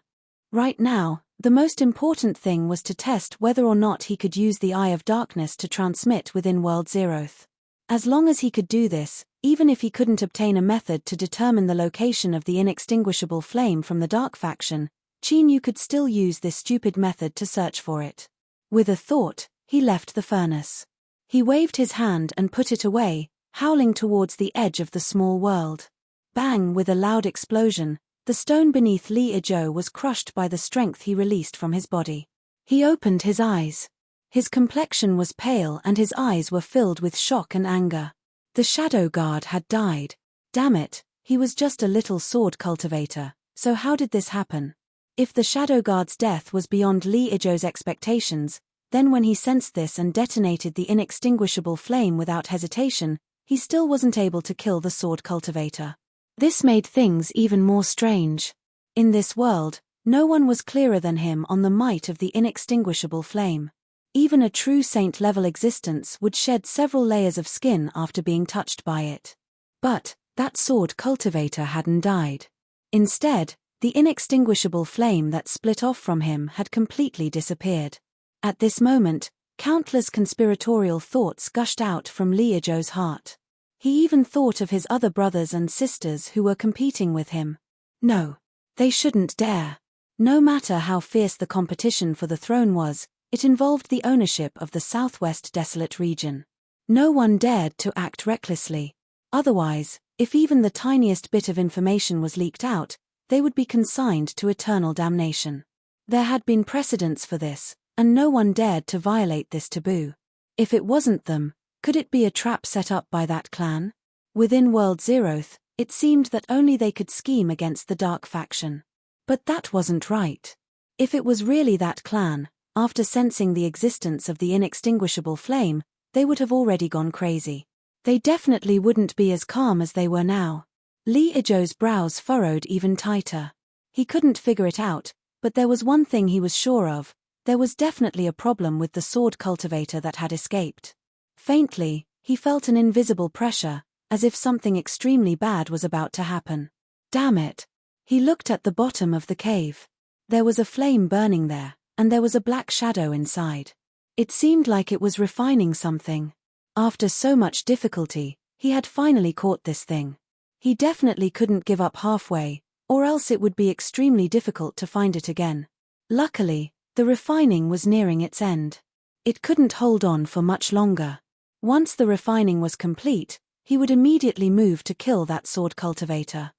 Right now, the most important thing was to test whether or not he could use the Eye of Darkness to transmit within World Zeroth. As long as he could do this, even if he couldn't obtain a method to determine the location of the inextinguishable flame from the dark faction, Qin Yu could still use this stupid method to search for it. With a thought, he left the furnace. He waved his hand and put it away, howling towards the edge of the small world. Bang! With a loud explosion, the stone beneath Li Yizhou was crushed by the strength he released from his body. He opened his eyes. His complexion was pale and his eyes were filled with shock and anger. The shadow guard had died. Damn it, he was just a little sword cultivator, so how did this happen? If the shadow guard's death was beyond Li Yizhou's expectations, then when he sensed this and detonated the inextinguishable flame without hesitation, he still wasn't able to kill the sword cultivator. This made things even more strange. In this world, no one was clearer than him on the might of the inextinguishable flame. Even a true saint-level existence would shed several layers of skin after being touched by it. But that sword cultivator hadn't died. Instead, the inextinguishable flame that split off from him had completely disappeared. At this moment, countless conspiratorial thoughts gushed out from Li Yizhou's heart. He even thought of his other brothers and sisters who were competing with him. No, they shouldn't dare. No matter how fierce the competition for the throne was, it involved the ownership of the southwest desolate region. No one dared to act recklessly. Otherwise, if even the tiniest bit of information was leaked out, they would be consigned to eternal damnation. There had been precedents for this, and no one dared to violate this taboo. If it wasn't them, could it be a trap set up by that clan? Within World Zeroth, it seemed that only they could scheme against the dark faction. But that wasn't right. If it was really that clan, after sensing the existence of the inextinguishable flame, they would have already gone crazy. They definitely wouldn't be as calm as they were now. Li Yizhou's brows furrowed even tighter. He couldn't figure it out, but there was one thing he was sure of: there was definitely a problem with the sword cultivator that had escaped. Faintly, he felt an invisible pressure, as if something extremely bad was about to happen. Damn it! He looked at the bottom of the cave. There was a flame burning there, and there was a black shadow inside. It seemed like it was refining something. After so much difficulty, he had finally caught this thing. He definitely couldn't give up halfway, or else it would be extremely difficult to find it again. Luckily, the refining was nearing its end. It couldn't hold on for much longer. Once the refining was complete, he would immediately move to kill that sword cultivator.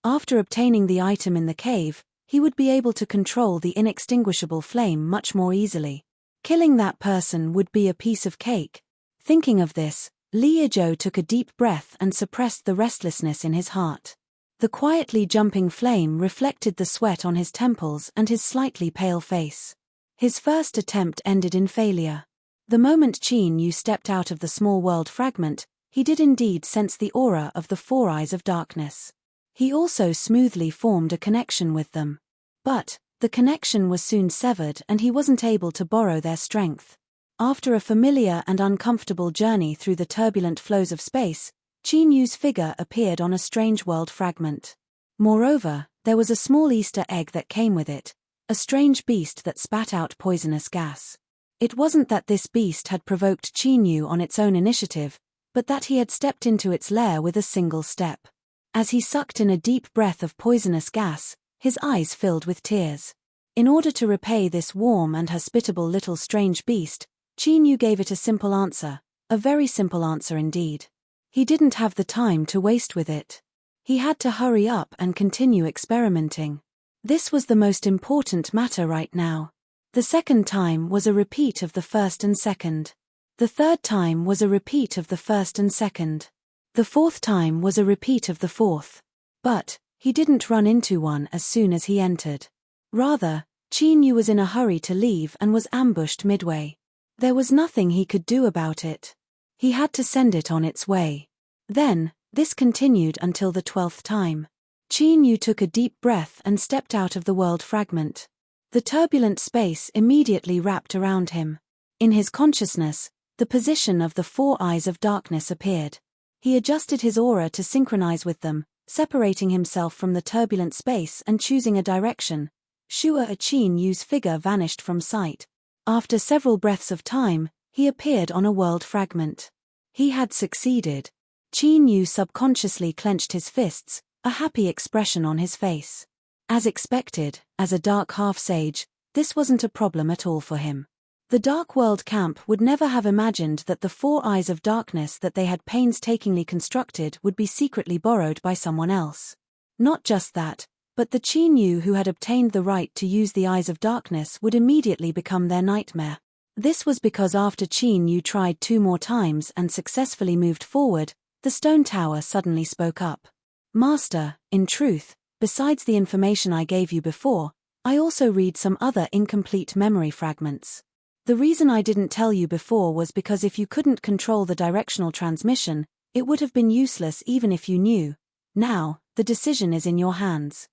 After obtaining the item in the cave, he would be able to control the inextinguishable flame much more easily. Killing that person would be a piece of cake. Thinking of this, Li Yizhou took a deep breath and suppressed the restlessness in his heart. The quietly jumping flame reflected the sweat on his temples and his slightly pale face. His first attempt ended in failure. The moment Qin Yu stepped out of the small world fragment, he did indeed sense the aura of the Four Eyes of Darkness. He also smoothly formed a connection with them. But the connection was soon severed and he wasn't able to borrow their strength. After a familiar and uncomfortable journey through the turbulent flows of space, Qin Yu's figure appeared on a strange world fragment. Moreover, there was a small Easter egg that came with it, a strange beast that spat out poisonous gas. It wasn't that this beast had provoked Qin Yu on its own initiative, but that he had stepped into its lair with a single step. As he sucked in a deep breath of poisonous gas, his eyes filled with tears. In order to repay this warm and hospitable little strange beast, Qin Yu gave it a simple answer, a very simple answer indeed. He didn't have the time to waste with it. He had to hurry up and continue experimenting. This was the most important matter right now. The second time was a repeat of the first and second. The third time was a repeat of the first and second. The fourth time was a repeat of the fourth. But he didn't run into one as soon as he entered. Rather, Qin Yu was in a hurry to leave and was ambushed midway. There was nothing he could do about it. He had to send it on its way. Then, this continued until the 12th time. Qin Yu took a deep breath and stepped out of the world fragment. The turbulent space immediately wrapped around him. In his consciousness, the position of the Four Eyes of Darkness appeared. He adjusted his aura to synchronize with them, separating himself from the turbulent space and choosing a direction. Qin Yu's figure vanished from sight. After several breaths of time, he appeared on a world fragment. He had succeeded. Qin Yu subconsciously clenched his fists, a happy expression on his face. As expected, as a dark half-sage, this wasn't a problem at all for him. The Dark World camp would never have imagined that the 4 eyes of darkness that they had painstakingly constructed would be secretly borrowed by someone else. Not just that, but the Qin Yu who had obtained the right to use the eyes of darkness would immediately become their nightmare. This was because after Qin Yu tried 2 more times and successfully moved forward, the stone tower suddenly spoke up. Master, in truth, besides the information I gave you before, I also read some other incomplete memory fragments. The reason I didn't tell you before was because if you couldn't control the directional transmission, it would have been useless even if you knew. Now, the decision is in your hands.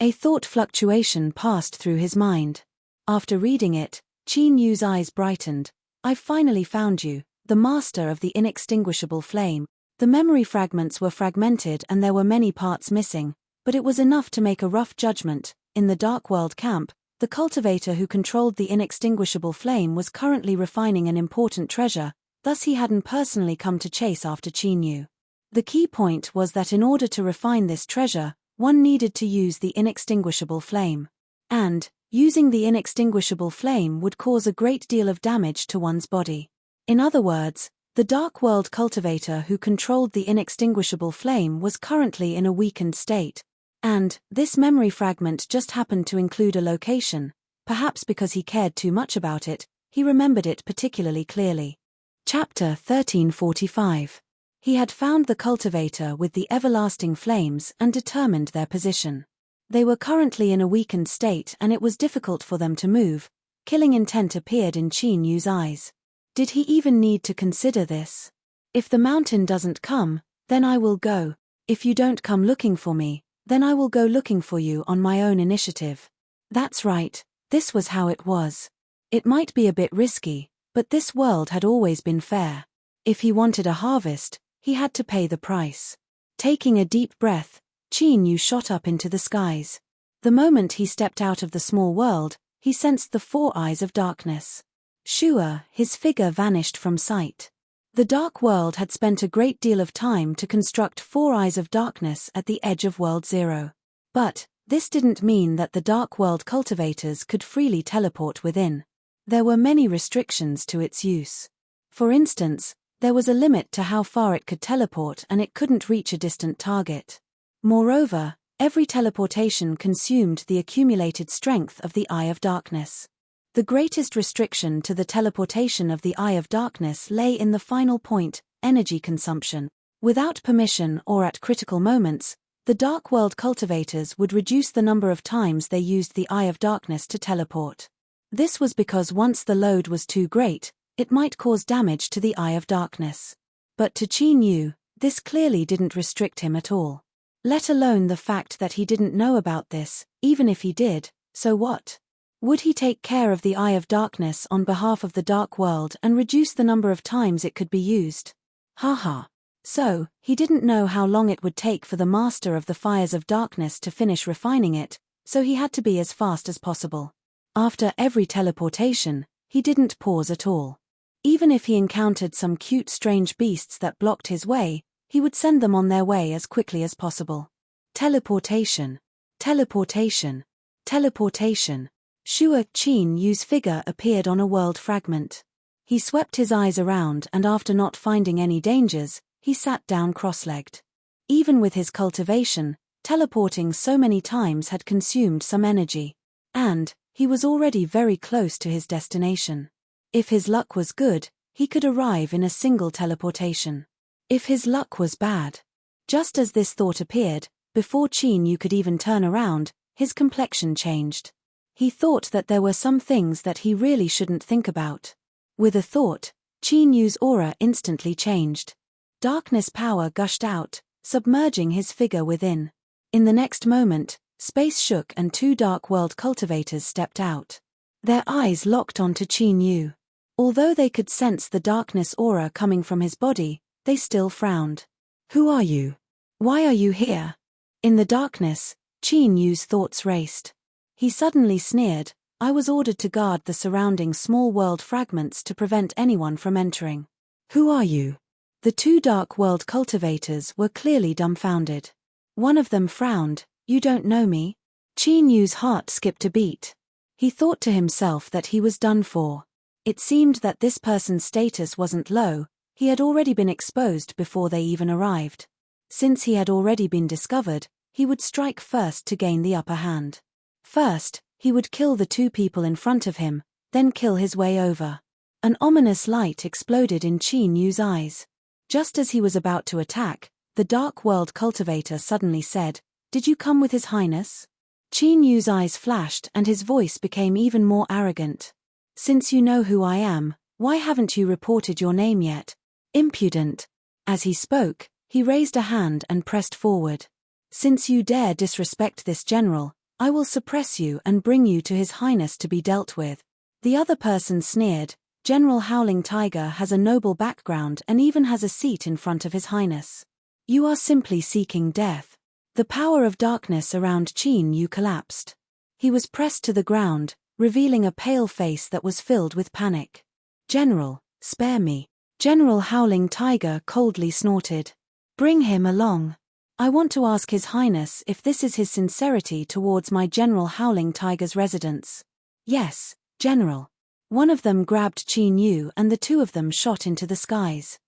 A thought fluctuation passed through his mind. After reading it, Qin Yu's eyes brightened. I've finally found you, the master of the inextinguishable flame. The memory fragments were fragmented and there were many parts missing, but it was enough to make a rough judgment. In the Dark World camp, the cultivator who controlled the inextinguishable flame was currently refining an important treasure, thus he hadn't personally come to chase after Qin Yu. The key point was that in order to refine this treasure, one needed to use the inextinguishable flame. And, using the inextinguishable flame would cause a great deal of damage to one's body. In other words, the Dark World cultivator who controlled the inextinguishable flame was currently in a weakened state. And, this memory fragment just happened to include a location. Perhaps because he cared too much about it, he remembered it particularly clearly. Chapter 1345. He had found the cultivator with the everlasting flames and determined their position. They were currently in a weakened state and it was difficult for them to move. Killing intent appeared in Qin Yu's eyes. Did he even need to consider this? If the mountain doesn't come, then I will go. If you don't come looking for me, then I will go looking for you on my own initiative. That's right, this was how it was. It might be a bit risky, but this world had always been fair. If he wanted a harvest, he had to pay the price. Taking a deep breath, Qin Yu shot up into the skies. The moment he stepped out of the small world, he sensed the 4 eyes of darkness. Sure, his figure vanished from sight. The Dark World had spent a great deal of time to construct 4 eyes of darkness at the edge of World Zero. But, this didn't mean that the Dark World cultivators could freely teleport within. There were many restrictions to its use. For instance, there was a limit to how far it could teleport and it couldn't reach a distant target. Moreover, every teleportation consumed the accumulated strength of the Eye of Darkness. The greatest restriction to the teleportation of the Eye of Darkness lay in the final point, energy consumption. Without permission or at critical moments, the Dark World cultivators would reduce the number of times they used the Eye of Darkness to teleport. This was because once the load was too great, it might cause damage to the Eye of Darkness. But to Qin Yu, this clearly didn't restrict him at all. Let alone the fact that he didn't know about this, even if he did, so what? Would he take care of the Eye of Darkness on behalf of the Dark World and reduce the number of times it could be used? Haha. So, he didn't know how long it would take for the Master of the Fires of Darkness to finish refining it, so he had to be as fast as possible. After every teleportation, he didn't pause at all. Even if he encountered some cute strange beasts that blocked his way, he would send them on their way as quickly as possible. Teleportation. Teleportation. Teleportation. Sure, Qin Yu's figure appeared on a world fragment. He swept his eyes around and after not finding any dangers, he sat down cross-legged. Even with his cultivation, teleporting so many times had consumed some energy. And, he was already very close to his destination. If his luck was good, he could arrive in a single teleportation. If his luck was bad. Just as this thought appeared, before Qin Yu could even turn around, his complexion changed. He thought that there were some things that he really shouldn't think about. With a thought, Qin Yu's aura instantly changed. Darkness power gushed out, submerging his figure within. In the next moment, space shook and 2 Dark World cultivators stepped out. Their eyes locked onto Qin Yu. Although they could sense the darkness aura coming from his body, they still frowned. Who are you? Why are you here? In the darkness, Qin Yu's thoughts raced. He suddenly sneered, I was ordered to guard the surrounding small world fragments to prevent anyone from entering. Who are you? The two Dark World cultivators were clearly dumbfounded. One of them frowned. "You don't know me?" Qin Yu's heart skipped a beat. He thought to himself that he was done for. It seemed that this person's status wasn't low, he had already been exposed before they even arrived. Since he had already been discovered, he would strike first to gain the upper hand. First, he would kill the two people in front of him, then kill his way over. An ominous light exploded in Qin Yu's eyes. Just as he was about to attack, the Dark World cultivator suddenly said, "Did you come with His Highness?" Qin Yu's eyes flashed and his voice became even more arrogant. "Since you know who I am, why haven't you reported your name yet? Impudent." As he spoke, he raised a hand and pressed forward. "Since you dare disrespect this general, I will suppress you and bring you to His Highness to be dealt with." The other person sneered, "General Howling Tiger has a noble background and even has a seat in front of His Highness. You are simply seeking death." The power of darkness around Qin Yu collapsed. He was pressed to the ground, revealing a pale face that was filled with panic. "General, spare me." General Howling Tiger coldly snorted. "Bring him along. I want to ask His Highness if this is his sincerity towards my General Howling Tiger's residence." "Yes, General." One of them grabbed Qin Yu and the two of them shot into the skies.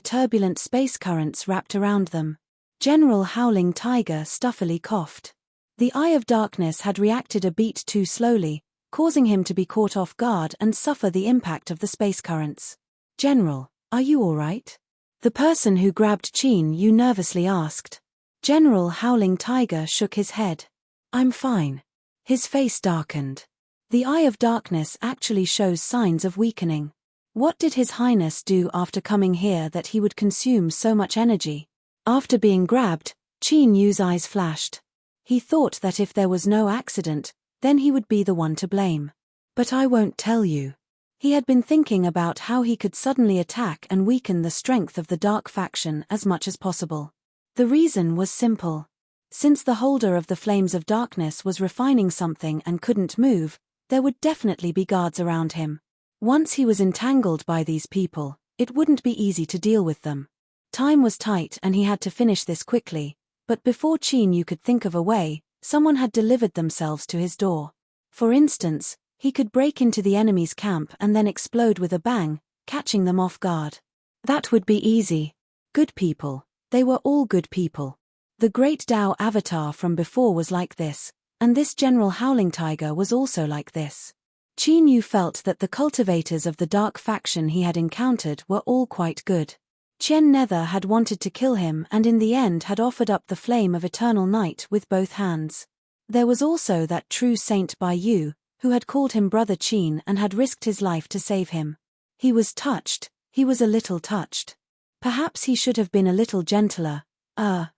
Turbulent space currents wrapped around them. General Howling Tiger stuffily coughed. The Eye of Darkness had reacted a beat too slowly, causing him to be caught off guard and suffer the impact of the space currents. "General, are you all right?" The person who grabbed Qin Yu nervously asked. General Howling Tiger shook his head. "I'm fine." His face darkened. The Eye of Darkness actually shows signs of weakening. What did His Highness do after coming here that he would consume so much energy? After being grabbed, Qin Yu's eyes flashed. He thought that if there was no accident, then he would be the one to blame. "But I won't tell you." He had been thinking about how he could suddenly attack and weaken the strength of the Dark faction as much as possible. The reason was simple. Since the holder of the Flames of Darkness was refining something and couldn't move, there would definitely be guards around him. Once he was entangled by these people, it wouldn't be easy to deal with them. Time was tight and he had to finish this quickly, but before Qin Yu could think of a way, someone had delivered themselves to his door. For instance, he could break into the enemy's camp and then explode with a bang, catching them off guard. That would be easy. Good people. They were all good people. The Great Tao avatar from before was like this, and this General Howling Tiger was also like this. Qin Yu felt that the cultivators of the Dark faction he had encountered were all quite good. Chen Nether had wanted to kill him and in the end had offered up the flame of eternal night with both hands. There was also that true Saint Bai Yu, who had called him Brother Qin and had risked his life to save him. He was touched, he was a little touched. Perhaps he should have been a little gentler.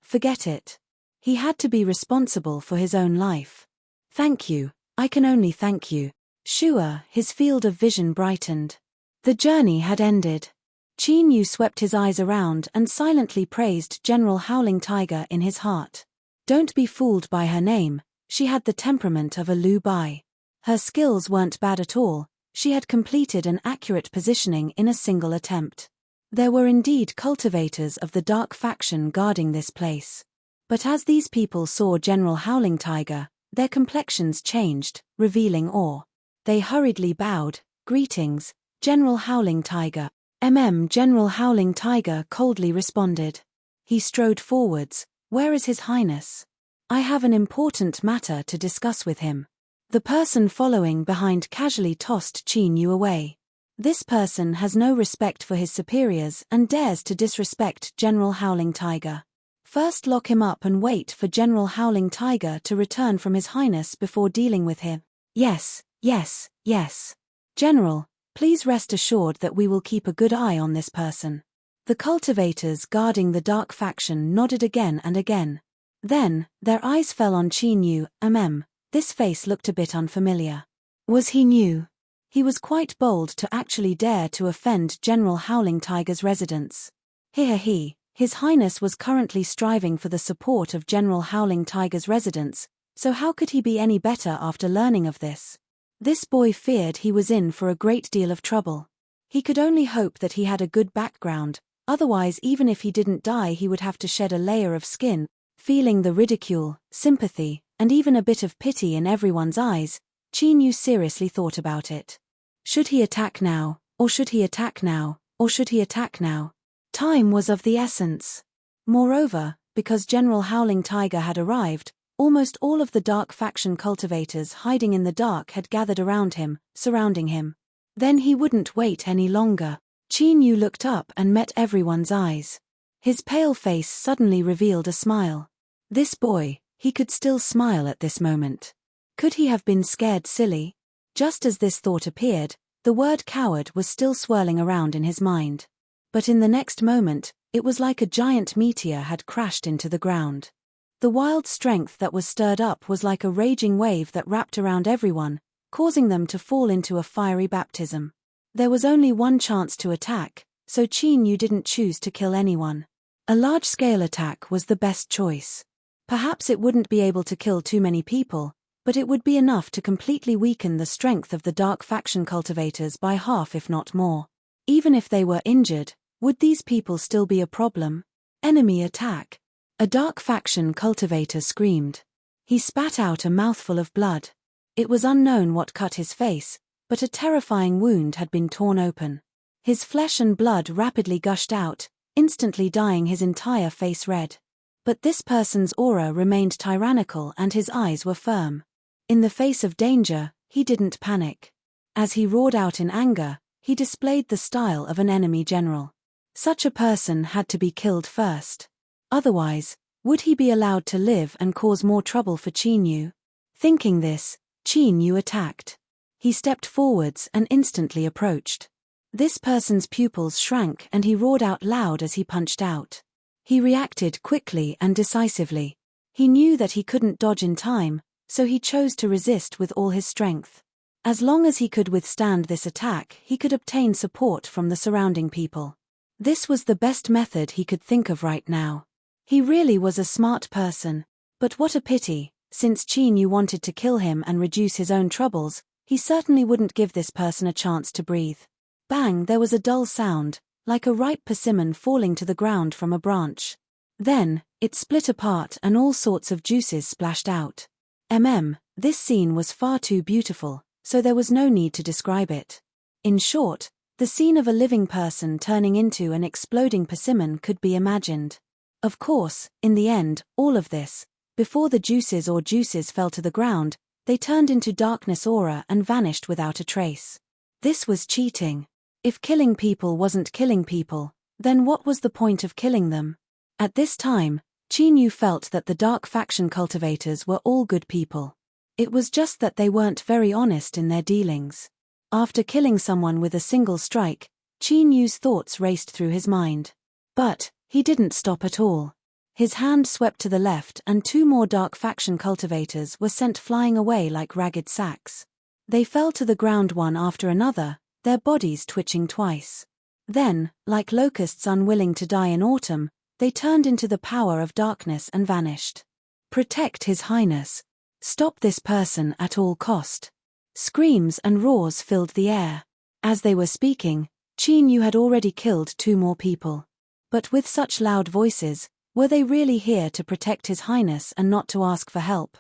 Forget it. He had to be responsible for his own life. "Thank you, I can only thank you." Sure, his field of vision brightened. The journey had ended. Qin Yu swept his eyes around and silently praised General Howling Tiger in his heart. Don't be fooled by her name, she had the temperament of a Lu Bai. Her skills weren't bad at all, she had completed an accurate positioning in a single attempt. There were indeed cultivators of the Dark faction guarding this place. But as these people saw General Howling Tiger, their complexions changed, revealing awe. They hurriedly bowed. "Greetings, General Howling Tiger." General Howling Tiger coldly responded. He strode forwards. "Where is His Highness? I have an important matter to discuss with him." The person following behind casually tossed Qin Yu away. This person has no respect for his superiors and dares to disrespect General Howling Tiger. First lock him up and wait for General Howling Tiger to return from His Highness before dealing with him. Yes. General, please rest assured that we will keep a good eye on this person." The cultivators guarding the Dark faction nodded again and again. Then, their eyes fell on Qin Yu. This face looked a bit unfamiliar. Was he new? He was quite bold to actually dare to offend General Howling Tiger's residence. His Highness was currently striving for the support of General Howling Tiger's residence, so how could he be any better after learning of this? This boy feared he was in for a great deal of trouble. He could only hope that he had a good background, Otherwise, even if he didn't die, he would have to shed a layer of skin. Feeling the ridicule, sympathy, and even a bit of pity in everyone's eyes, Qin Yu seriously thought about it. Should he attack now, or should he attack now, or should he attack now? Time was of the essence. Moreover, because General Howling Tiger had arrived, almost all of the dark faction cultivators hiding in the dark had gathered around him, surrounding him. Then he wouldn't wait any longer. Qin Yu looked up and met everyone's eyes. His pale face suddenly revealed a smile. This boy, he could still smile at this moment. Could he have been scared silly? Just as this thought appeared, the word coward was still swirling around in his mind. But in the next moment, it was like a giant meteor had crashed into the ground. The wild strength that was stirred up was like a raging wave that wrapped around everyone, causing them to fall into a fiery baptism. There was only one chance to attack, so Qin Yu didn't choose to kill anyone. A large-scale attack was the best choice. Perhaps it wouldn't be able to kill too many people, but it would be enough to completely weaken the strength of the dark faction cultivators by half if not more. Even if they were injured, would these people still be a problem? Enemy attack. A dark faction cultivator screamed. He spat out a mouthful of blood. It was unknown what cut his face, but a terrifying wound had been torn open. His flesh and blood rapidly gushed out, instantly dyeing his entire face red. But this person's aura remained tyrannical and his eyes were firm. In the face of danger, he didn't panic. As he roared out in anger, he displayed the style of an enemy general. Such a person had to be killed first. Otherwise, would he be allowed to live and cause more trouble for Qin Yu? Thinking this, Qin Yu attacked. He stepped forwards and instantly approached. This person's pupils shrank and he roared out loud as he punched out. He reacted quickly and decisively. He knew that he couldn't dodge in time, so he chose to resist with all his strength. As long as he could withstand this attack, he could obtain support from the surrounding people. This was the best method he could think of right now. He really was a smart person, but what a pity, since Qin Yu wanted to kill him and reduce his own troubles, he certainly wouldn't give this person a chance to breathe. Bang! There was a dull sound, like a ripe persimmon falling to the ground from a branch. Then, it split apart and all sorts of juices splashed out. This scene was far too beautiful, so there was no need to describe it. In short, the scene of a living person turning into an exploding persimmon could be imagined. Of course, in the end, all of this, before the juices fell to the ground, they turned into darkness aura and vanished without a trace. This was cheating. If killing people wasn't killing people, then what was the point of killing them? At this time, Qin Yu felt that the dark faction cultivators were all good people. It was just that they weren't very honest in their dealings. After killing someone with a single strike, Qin Yu's thoughts raced through his mind. But he didn't stop at all. His hand swept to the left and two more dark faction cultivators were sent flying away like ragged sacks. They fell to the ground one after another, their bodies twitching twice. Then, like locusts unwilling to die in autumn, they turned into the power of darkness and vanished. Protect His Highness. Stop this person at all cost. Screams and roars filled the air. As they were speaking, Qin Yu had already killed two more people. But with such loud voices, were they really here to protect His Highness and not to ask for help?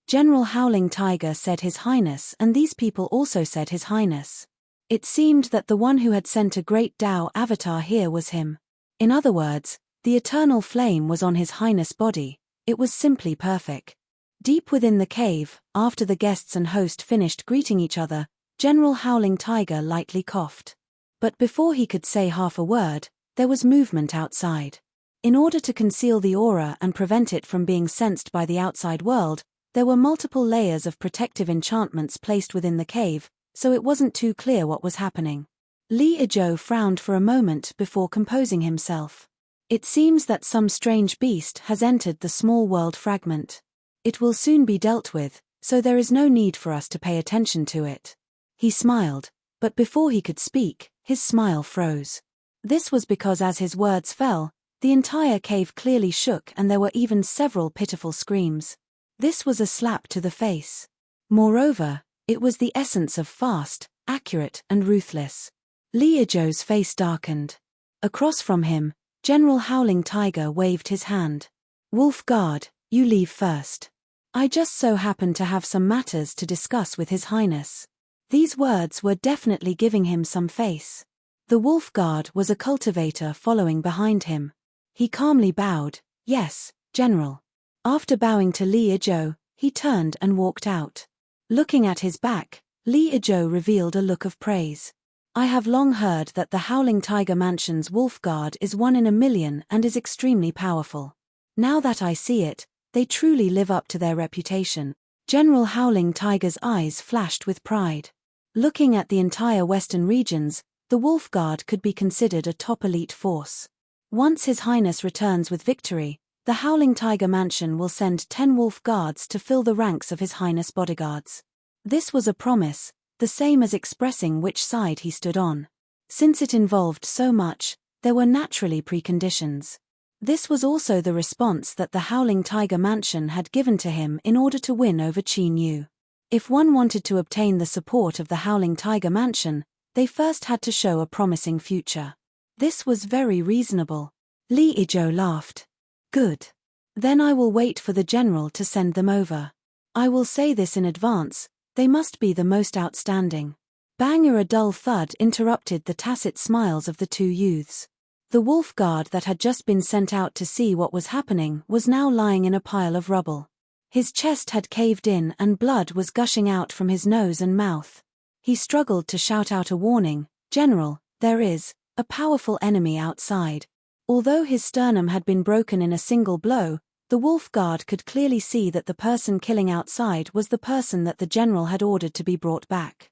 General Howling Tiger said His Highness and these people also said His Highness. It seemed that the one who had sent a great Tao avatar here was him. In other words, the eternal flame was on His Highness' body. It was simply perfect. Deep within the cave, after the guests and host finished greeting each other, General Howling Tiger lightly coughed. But before he could say half a word, there was movement outside. In order to conceal the aura and prevent it from being sensed by the outside world, there were multiple layers of protective enchantments placed within the cave, so it wasn't too clear what was happening. Li Izhou frowned for a moment before composing himself. It seems that some strange beast has entered the small world fragment. It will soon be dealt with, so there is no need for us to pay attention to it. He smiled, but before he could speak, his smile froze. This was because as his words fell, the entire cave clearly shook and there were even several pitiful screams. This was a slap to the face. Moreover, it was the essence of fast, accurate, and ruthless. Li Izhou's face darkened. Across from him, General Howling Tiger waved his hand. "Wolf Guard, you leave first. I just so happen to have some matters to discuss with His Highness." These words were definitely giving him some face. The Wolf Guard was a cultivator following behind him. He calmly bowed. "Yes, General." After bowing to Li Ijo, he turned and walked out. Looking at his back, Li Ijo revealed a look of praise. "I have long heard that the Howling Tiger Mansion's Wolf Guard is 1 in a million and is extremely powerful. Now that I see it, they truly live up to their reputation." General Howling Tiger's eyes flashed with pride. Looking at the entire western regions, the Wolf Guard could be considered a top elite force. Once His Highness returns with victory, the Howling Tiger Mansion will send 10 Wolf Guards to fill the ranks of His Highness bodyguards. This was a promise, the same as expressing which side he stood on. Since it involved so much, there were naturally preconditions. This was also the response that the Howling Tiger Mansion had given to him in order to win over Qin Yu. If one wanted to obtain the support of the Howling Tiger Mansion, they first had to show a promising future. This was very reasonable. Li Ijo laughed. "Good. Then I will wait for the general to send them over. I will say this in advance, they must be the most outstanding." Bang! A dull thud interrupted the tacit smiles of the two youths. The Wolf Guard that had just been sent out to see what was happening was now lying in a pile of rubble. His chest had caved in and blood was gushing out from his nose and mouth. He struggled to shout out a warning, "General, there is a powerful enemy outside." Although his sternum had been broken in a single blow, the Wolf Guard could clearly see that the person killing outside was the person that the general had ordered to be brought back.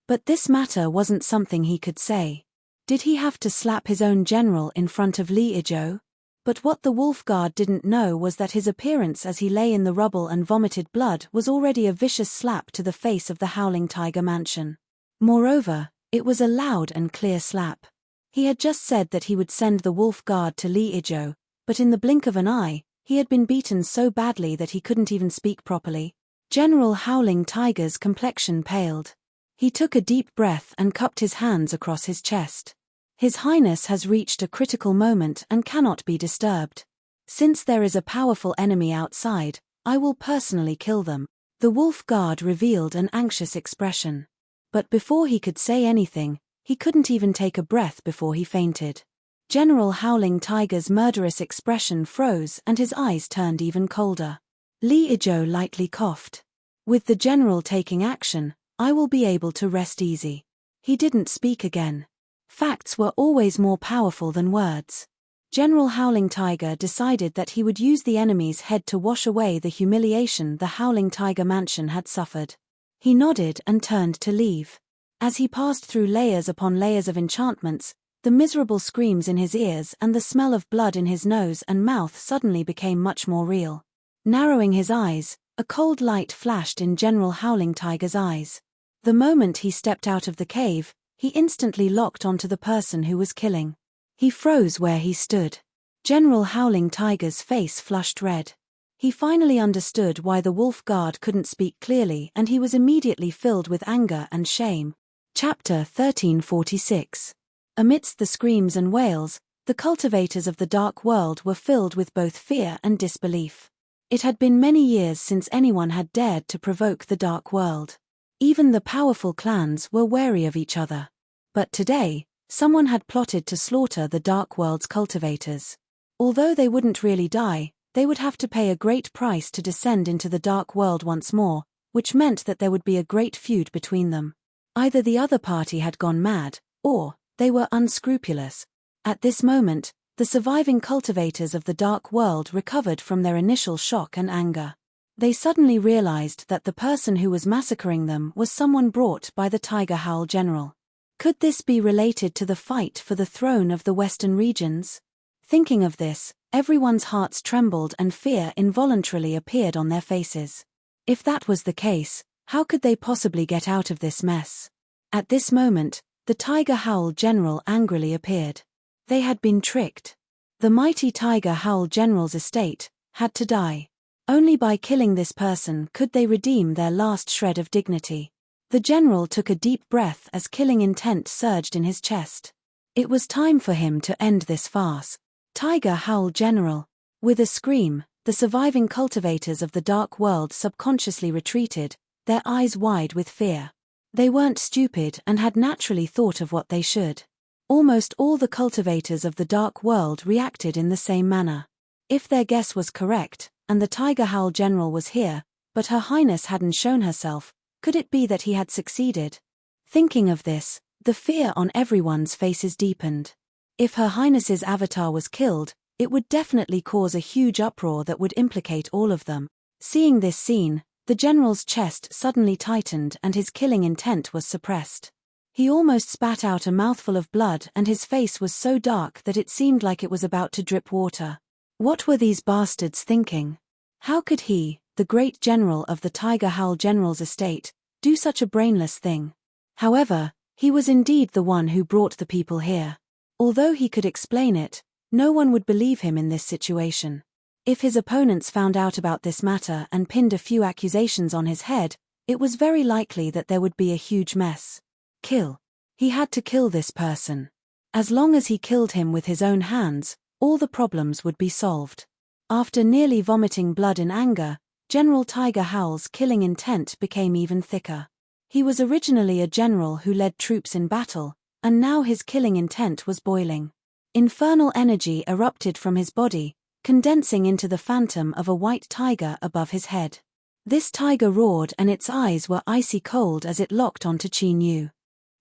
But this matter wasn't something he could say. Did he have to slap his own general in front of Li Ijo? But what the Wolf Guard didn't know was that his appearance as he lay in the rubble and vomited blood was already a vicious slap to the face of the Howling Tiger Mansion. Moreover, it was a loud and clear slap. He had just said that he would send the Wolf Guard to Li Ijo, but in the blink of an eye, he had been beaten so badly that he couldn't even speak properly. General Howling Tiger's complexion paled. He took a deep breath and cupped his hands across his chest. His Highness has reached a critical moment and cannot be disturbed. Since there is a powerful enemy outside, I will personally kill them. The Wolf Guard revealed an anxious expression. But before he could say anything, he couldn't even take a breath before he fainted. General Howling Tiger's murderous expression froze and his eyes turned even colder. Li Ijo lightly coughed. "With the general taking action, I will be able to rest easy." He didn't speak again. Facts were always more powerful than words. General Howling Tiger decided that he would use the enemy's head to wash away the humiliation the Howling Tiger Mansion had suffered. He nodded and turned to leave. As he passed through layers upon layers of enchantments, the miserable screams in his ears and the smell of blood in his nose and mouth suddenly became much more real. Narrowing his eyes, a cold light flashed in General Howling Tiger's eyes. The moment he stepped out of the cave, he instantly locked onto the person who was killing. He froze where he stood. General Howling Tiger's face flushed red. He finally understood why the Wolf Guard couldn't speak clearly, and he was immediately filled with anger and shame. Chapter 1346. Amidst the screams and wails, the cultivators of the Dark World were filled with both fear and disbelief. It had been many years since anyone had dared to provoke the Dark World. Even the powerful clans were wary of each other. But today, someone had plotted to slaughter the Dark World's cultivators. Although they wouldn't really die, they would have to pay a great price to descend into the Dark World once more, which meant that there would be a great feud between them. Either the other party had gone mad, or they were unscrupulous. At this moment, the surviving cultivators of the Dark World recovered from their initial shock and anger. They suddenly realized that the person who was massacring them was someone brought by the Tiger Howl General. Could this be related to the fight for the throne of the Western regions? Thinking of this, everyone's hearts trembled and fear involuntarily appeared on their faces. If that was the case, how could they possibly get out of this mess? At this moment, the Tiger Howl General angrily appeared. They had been tricked. The mighty Tiger Howl General's estate had to die. Only by killing this person could they redeem their last shred of dignity. The general took a deep breath as killing intent surged in his chest. It was time for him to end this farce. Tiger howl general. With a scream, the surviving cultivators of the dark world subconsciously retreated, their eyes wide with fear. They weren't stupid and had naturally thought of what they should. Almost all the cultivators of the dark world reacted in the same manner. If their guess was correct, and the Tiger Howl General was here, but Her Highness hadn't shown herself, could it be that he had succeeded? Thinking of this, the fear on everyone's faces deepened. If Her Highness's avatar was killed, it would definitely cause a huge uproar that would implicate all of them. Seeing this scene, the general's chest suddenly tightened and his killing intent was suppressed. He almost spat out a mouthful of blood and his face was so dark that it seemed like it was about to drip water. What were these bastards thinking? How could he, the great general of the Tiger Howl General's estate, do such a brainless thing? However, he was indeed the one who brought the people here. Although he could explain it, no one would believe him in this situation. If his opponents found out about this matter and pinned a few accusations on his head, it was very likely that there would be a huge mess. Kill. He had to kill this person. As long as he killed him with his own hands, all the problems would be solved. After nearly vomiting blood in anger, General Tiger Howl's killing intent became even thicker. He was originally a general who led troops in battle, and now his killing intent was boiling. Infernal energy erupted from his body, condensing into the phantom of a white tiger above his head. This tiger roared and its eyes were icy cold as it locked onto Qin Yu.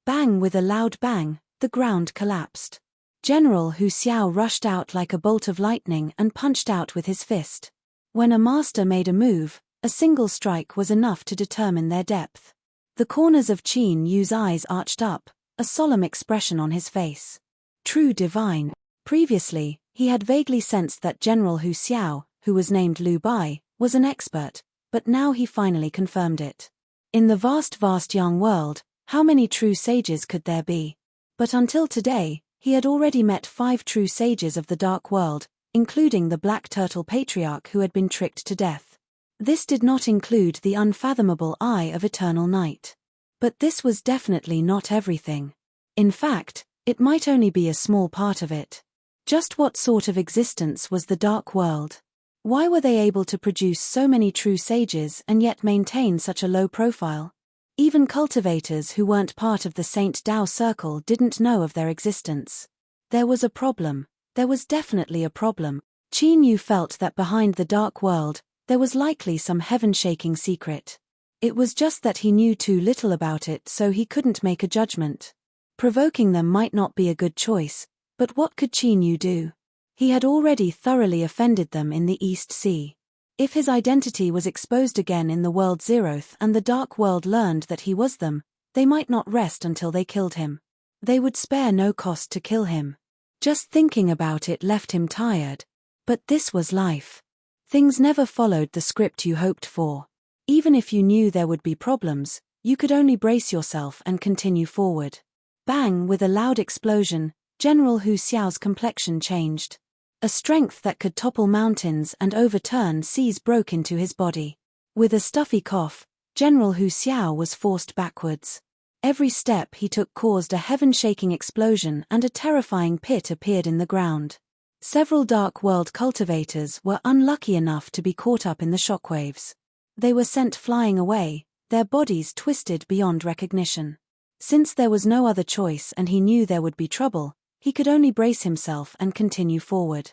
Bang! With a loud bang, the ground collapsed. General Hu Xiao rushed out like a bolt of lightning and punched out with his fist. When a master made a move, a single strike was enough to determine their depth. The corners of Qin Yu's eyes arched up, a solemn expression on his face. True divine. Previously, he had vaguely sensed that General Hu Xiao, who was named Liu Bai, was an expert, but now he finally confirmed it. In the vast young world, how many true sages could there be? But until today, he had already met 5 true sages of the dark world, including the Black Turtle Patriarch who had been tricked to death. This did not include the unfathomable Eye of Eternal Night. But this was definitely not everything. In fact, it might only be a small part of it. Just what sort of existence was the dark world? Why were they able to produce so many true sages and yet maintain such a low profile? Even cultivators who weren't part of the Saint Dao circle didn't know of their existence. There was a problem. There was definitely a problem. Qin Yu felt that behind the dark world, there was likely some heaven-shaking secret. It was just that he knew too little about it, so he couldn't make a judgment. Provoking them might not be a good choice, but what could Qin Yu do? He had already thoroughly offended them in the East Sea. If his identity was exposed again in the World Zeroth and the Dark World learned that he was them, they might not rest until they killed him. They would spare no cost to kill him. Just thinking about it left him tired. But this was life. Things never followed the script you hoped for. Even if you knew there would be problems, you could only brace yourself and continue forward. Bang! With a loud explosion, General Hu Xiao's complexion changed. A strength that could topple mountains and overturn seas broke into his body. With a stuffy cough, General Hu Xiao was forced backwards. Every step he took caused a heaven-shaking explosion and a terrifying pit appeared in the ground. Several Dark World cultivators were unlucky enough to be caught up in the shockwaves. They were sent flying away, their bodies twisted beyond recognition. Since there was no other choice and he knew there would be trouble, he could only brace himself and continue forward.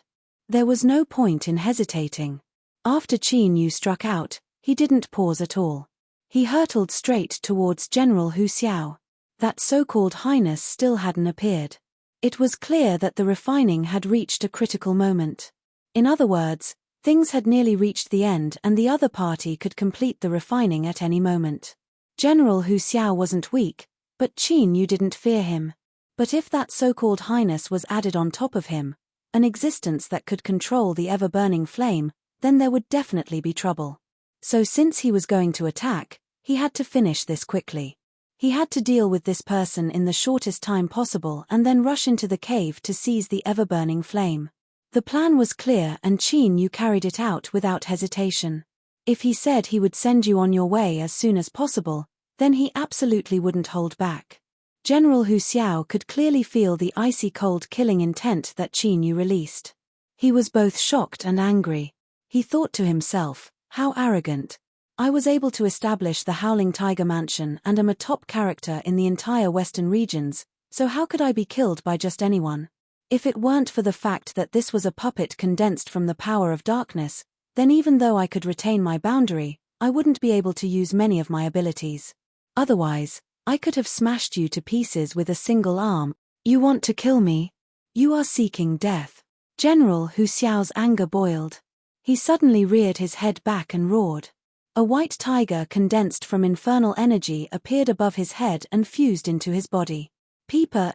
There was no point in hesitating. After Qin Yu struck out, he didn't pause at all. He hurtled straight towards General Hu Xiao. That so-called highness still hadn't appeared. It was clear that the refining had reached a critical moment. In other words, things had nearly reached the end and the other party could complete the refining at any moment. General Hu Xiao wasn't weak, but Qin Yu didn't fear him. But if that so-called highness was added on top of him, an existence that could control the ever-burning flame, then there would definitely be trouble. So since he was going to attack, he had to finish this quickly. He had to deal with this person in the shortest time possible and then rush into the cave to seize the ever-burning flame. The plan was clear and Qin Yu carried it out without hesitation. If he said he would send you on your way as soon as possible, then he absolutely wouldn't hold back. General Hu Xiao could clearly feel the icy cold killing intent that Qin Yu released. He was both shocked and angry. He thought to himself, how arrogant. I was able to establish the Howling Tiger Mansion and am a top character in the entire Western regions, so how could I be killed by just anyone? If it weren't for the fact that this was a puppet condensed from the power of darkness, then even though I could retain my boundary, I wouldn't be able to use many of my abilities. Otherwise, I could have smashed you to pieces with a single arm. You want to kill me? You are seeking death. General Hu Xiao's anger boiled. He suddenly reared his head back and roared. A white tiger condensed from infernal energy appeared above his head and fused into his body. Peeper,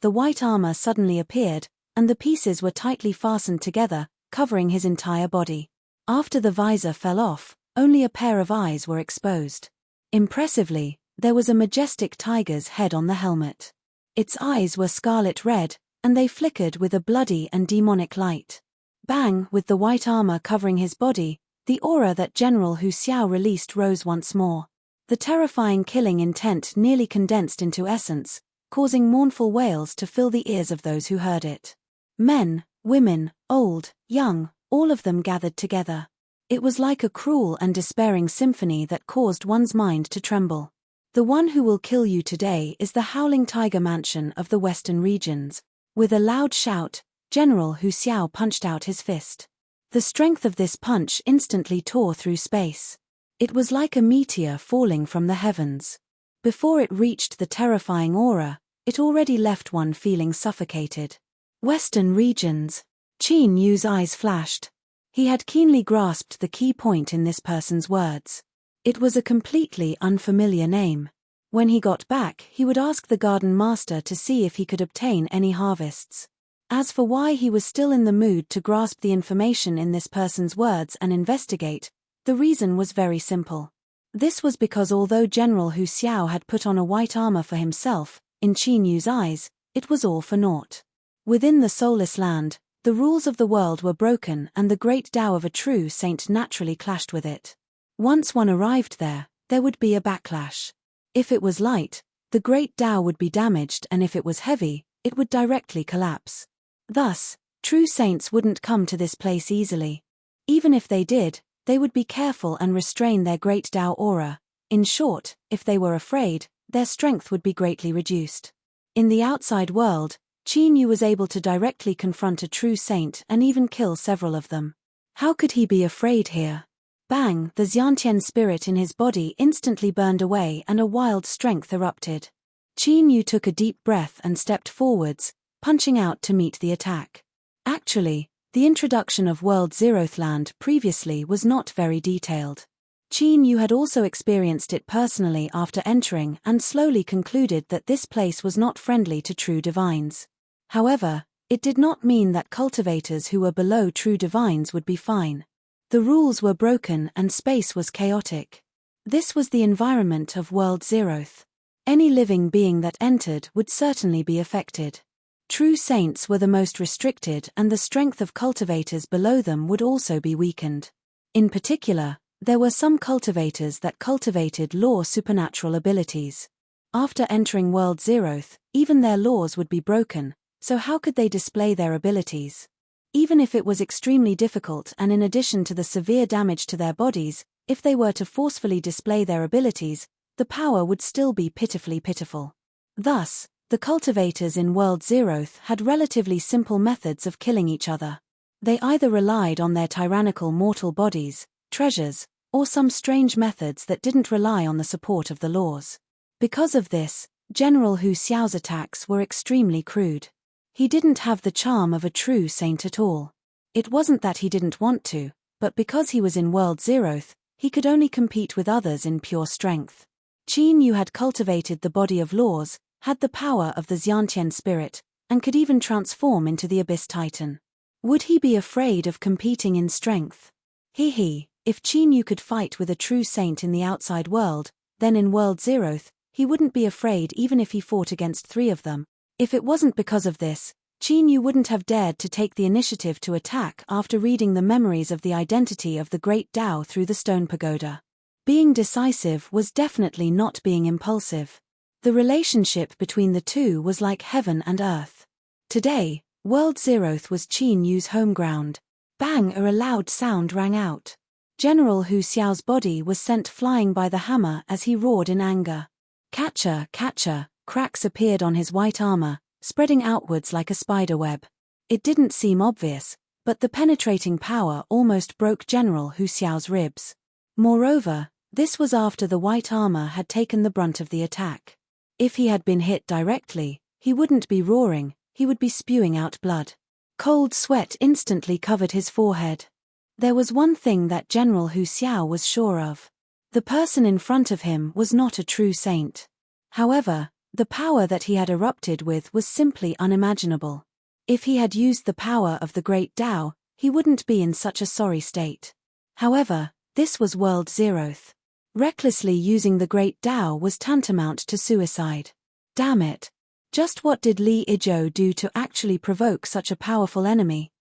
the white armor suddenly appeared, and the pieces were tightly fastened together, covering his entire body. After the visor fell off, only a pair of eyes were exposed. Impressively, there was a majestic tiger's head on the helmet. Its eyes were scarlet red, and they flickered with a bloody and demonic light. Bang! With the white armor covering his body, the aura that General Hu Xiao released rose once more. The terrifying killing intent nearly condensed into essence, causing mournful wails to fill the ears of those who heard it. Men, women, old, young, all of them gathered together. It was like a cruel and despairing symphony that caused one's mind to tremble. The one who will kill you today is the Howling Tiger Mansion of the Western regions. With a loud shout, General Hu Xiao punched out his fist. The strength of this punch instantly tore through space. It was like a meteor falling from the heavens. Before it reached the terrifying aura, it already left one feeling suffocated. Western regions. Qin Yu's eyes flashed. He had keenly grasped the key point in this person's words. It was a completely unfamiliar name. When he got back, he would ask the garden master to see if he could obtain any harvests. As for why he was still in the mood to grasp the information in this person's words and investigate, the reason was very simple. This was because although General Hu Xiao had put on a white armor for himself, in Qin Yu's eyes, it was all for naught. Within the soulless land, the rules of the world were broken and the great Tao of a true saint naturally clashed with it. Once one arrived there, there would be a backlash. If it was light, the great Tao would be damaged, and if it was heavy, it would directly collapse. Thus, true saints wouldn't come to this place easily. Even if they did, they would be careful and restrain their great Tao aura. In short, if they were afraid, their strength would be greatly reduced. In the outside world, Qin Yu was able to directly confront a true saint and even kill several of them. How could he be afraid here? Bang! The Xiantian spirit in his body instantly burned away and a wild strength erupted. Qin Yu took a deep breath and stepped forwards, punching out to meet the attack. Actually, the introduction of World Zeroth Land previously was not very detailed. Qin Yu had also experienced it personally after entering and slowly concluded that this place was not friendly to true divines. However, it did not mean that cultivators who were below true divines would be fine. The rules were broken and space was chaotic. This was the environment of World Zeroth. Any living being that entered would certainly be affected. True saints were the most restricted, and the strength of cultivators below them would also be weakened. In particular, there were some cultivators that cultivated law supernatural abilities. After entering World Zeroth, even their laws would be broken, so how could they display their abilities? Even if it was extremely difficult, and in addition to the severe damage to their bodies, if they were to forcefully display their abilities, the power would still be pitifully pitiful. Thus, the cultivators in World Zeroth had relatively simple methods of killing each other. They either relied on their tyrannical mortal bodies, treasures, or some strange methods that didn't rely on the support of the laws. Because of this, General Hu Xiao's attacks were extremely crude. He didn't have the charm of a true saint at all. It wasn't that he didn't want to, but because he was in World Zeroth, he could only compete with others in pure strength. Qin Yu had cultivated the body of laws, had the power of the Xiantian spirit, and could even transform into the Abyss Titan. Would he be afraid of competing in strength? If Qin Yu could fight with a true saint in the outside world, then in World Zeroth, he wouldn't be afraid even if he fought against 3 of them. If it wasn't because of this, Qin Yu wouldn't have dared to take the initiative to attack after reading the memories of the identity of the Great Tao through the stone pagoda. Being decisive was definitely not being impulsive. The relationship between the two was like heaven and earth. Today, World Zeroth was Qin Yu's home ground. Bang! A loud sound rang out. General Hu Xiao's body was sent flying by the hammer as he roared in anger. Catcher, catcher, cracks appeared on his white armor, spreading outwards like a spider web. It didn't seem obvious, but the penetrating power almost broke General Hu Xiao's ribs. Moreover, this was after the white armor had taken the brunt of the attack. If he had been hit directly, he wouldn't be roaring, he would be spewing out blood. Cold sweat instantly covered his forehead. There was one thing that General Hu Xiao was sure of. The person in front of him was not a true saint. However, the power that he had erupted with was simply unimaginable. If he had used the power of the Great Tao, he wouldn't be in such a sorry state. However, this was World Zeroth. Recklessly using the Great Tao was tantamount to suicide. Damn it. Just what did Li Yizhou do to actually provoke such a powerful enemy?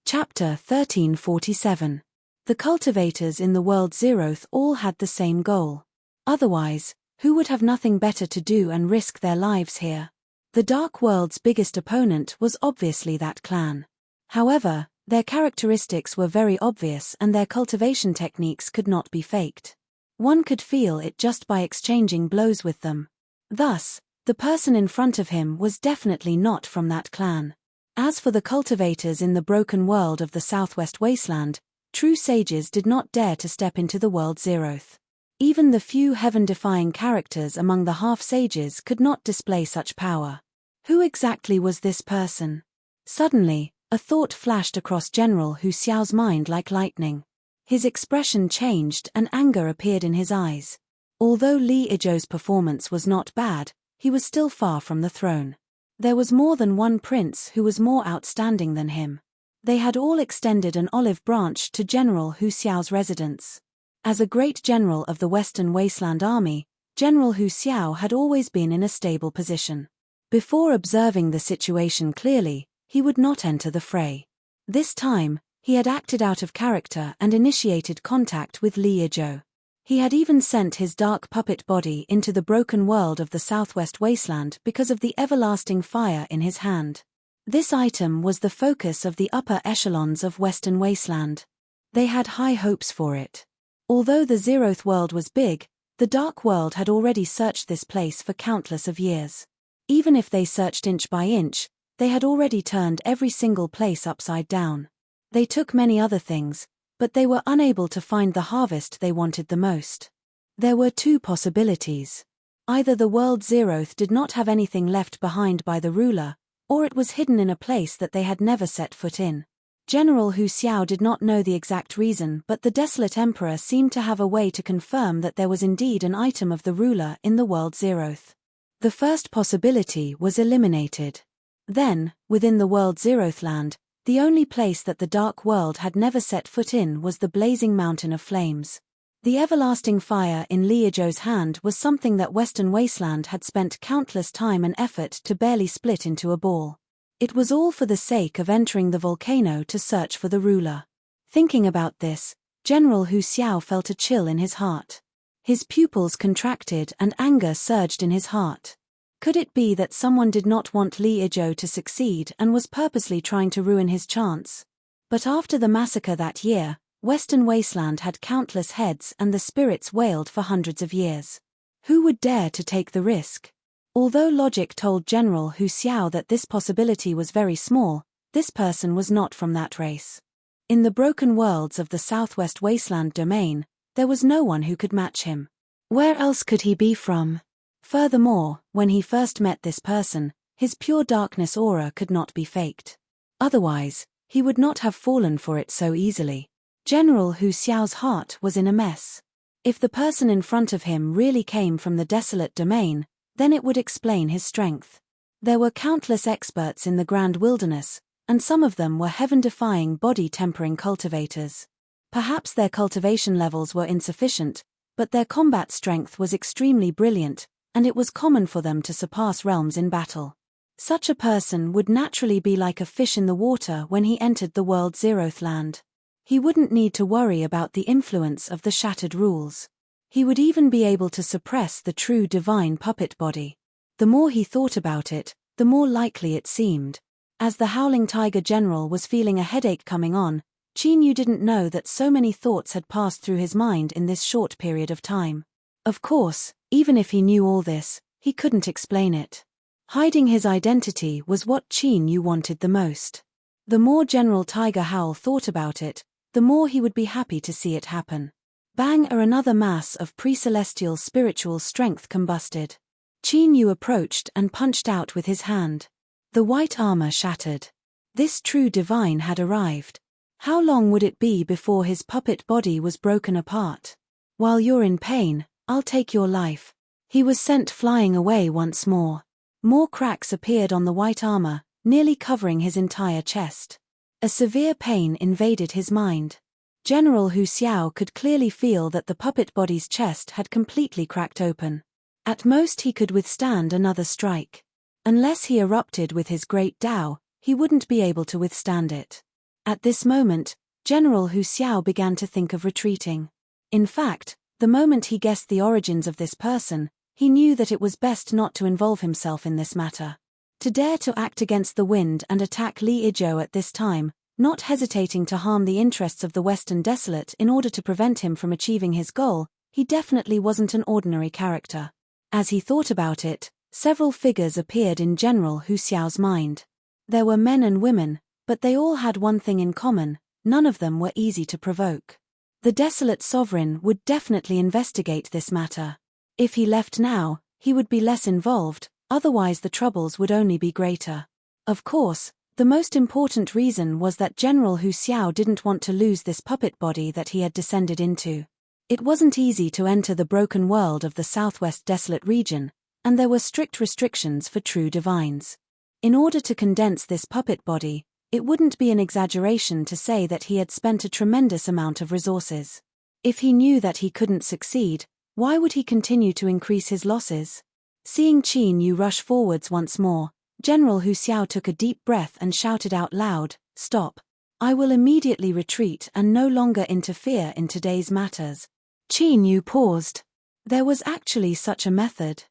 Chapter 1347. The cultivators in the World Zeroth all had the same goal. Otherwise, who would have nothing better to do and risk their lives here? The Dark World's biggest opponent was obviously that clan. However, their characteristics were very obvious and their cultivation techniques could not be faked. One could feel it just by exchanging blows with them. Thus, the person in front of him was definitely not from that clan. As for the cultivators in the broken world of the Southwest Wasteland, true sages did not dare to step into the World Zeroth. Even the few heaven-defying characters among the half-sages could not display such power. Who exactly was this person? Suddenly, a thought flashed across General Hu Xiao's mind like lightning. His expression changed and anger appeared in his eyes. Although Li Yizhou's performance was not bad, he was still far from the throne. There was more than one prince who was more outstanding than him. They had all extended an olive branch to General Hu Xiao's residence. As a great general of the Western Wasteland Army, General Hu Xiao had always been in a stable position. Before observing the situation clearly, he would not enter the fray. This time, he had acted out of character and initiated contact with Li Yizhou. He had even sent his dark puppet body into the broken world of the Southwest Wasteland because of the everlasting fire in his hand. This item was the focus of the upper echelons of Western Wasteland. They had high hopes for it. Although the Zeroth world was big, the Dark World had already searched this place for countless of years. Even if they searched inch by inch, they had already turned every single place upside down. They took many other things, but they were unable to find the harvest they wanted the most. There were two possibilities. Either the World Zeroth did not have anything left behind by the ruler, or it was hidden in a place that they had never set foot in. General Hu Xiao did not know the exact reason, but the Desolate Emperor seemed to have a way to confirm that there was indeed an item of the ruler in the World Zeroth. The first possibility was eliminated. Then, within the World Zeroth land, the only place that the Dark World had never set foot in was the blazing mountain of flames. The everlasting fire in Li Yizhou's hand was something that Western Wasteland had spent countless time and effort to barely split into a ball. It was all for the sake of entering the volcano to search for the ruler. Thinking about this, General Hu Xiao felt a chill in his heart. His pupils contracted and anger surged in his heart. Could it be that someone did not want Li Yizhou to succeed and was purposely trying to ruin his chance? But after the massacre that year, Western Wasteland had countless heads and the spirits wailed for hundreds of years. Who would dare to take the risk? Although logic told General Hu Xiao that this possibility was very small, this person was not from that race. In the broken worlds of the Southwest Wasteland domain, there was no one who could match him. Where else could he be from? Furthermore, when he first met this person, his pure darkness aura could not be faked. Otherwise, he would not have fallen for it so easily. General Hu Xiao's heart was in a mess. If the person in front of him really came from the desolate domain, then it would explain his strength. There were countless experts in the Grand Wilderness, and some of them were heaven-defying body-tempering cultivators. Perhaps their cultivation levels were insufficient, but their combat strength was extremely brilliant, and it was common for them to surpass realms in battle. Such a person would naturally be like a fish in the water when he entered the World Zeroth land. He wouldn't need to worry about the influence of the shattered rules. He would even be able to suppress the true divine puppet body. The more he thought about it, the more likely it seemed. As the howling tiger general was feeling a headache coming on, Qin Yu didn't know that so many thoughts had passed through his mind in this short period of time. Of course, even if he knew all this, he couldn't explain it. Hiding his identity was what Qin Yu wanted the most. The more General Tiger Howl thought about it, the more he would be happy to see it happen. Bang! Another mass of pre-celestial spiritual strength combusted. Qin Yu approached and punched out with his hand. The white armor shattered. This true divine had arrived. How long would it be before his puppet body was broken apart? While you're in pain, I'll take your life. He was sent flying away once more. More cracks appeared on the white armor, nearly covering his entire chest. A severe pain invaded his mind. General Hu Xiao could clearly feel that the puppet body's chest had completely cracked open. At most he could withstand another strike. Unless he erupted with his great Tao, he wouldn't be able to withstand it. At this moment, General Hu Xiao began to think of retreating. In fact, the moment he guessed the origins of this person, he knew that it was best not to involve himself in this matter. To dare to act against the wind and attack Li Izhou at this time, not hesitating to harm the interests of the Western Desolate in order to prevent him from achieving his goal, he definitely wasn't an ordinary character. As he thought about it, several figures appeared in General Hu Xiao's mind. There were men and women, but they all had one thing in common: none of them were easy to provoke. The Desolate Sovereign would definitely investigate this matter. If he left now, he would be less involved, otherwise the troubles would only be greater. Of course, the most important reason was that General Hu Xiao didn't want to lose this puppet body that he had descended into. It wasn't easy to enter the broken world of the Southwest Desolate region, and there were strict restrictions for true divines. In order to condense this puppet body, it wouldn't be an exaggeration to say that he had spent a tremendous amount of resources. If he knew that he couldn't succeed, why would he continue to increase his losses? Seeing Qin Yu rush forwards once more, General Hu Xiao took a deep breath and shouted out loud, "Stop! I will immediately retreat and no longer interfere in today's matters." Qin Yu paused. There was actually such a method.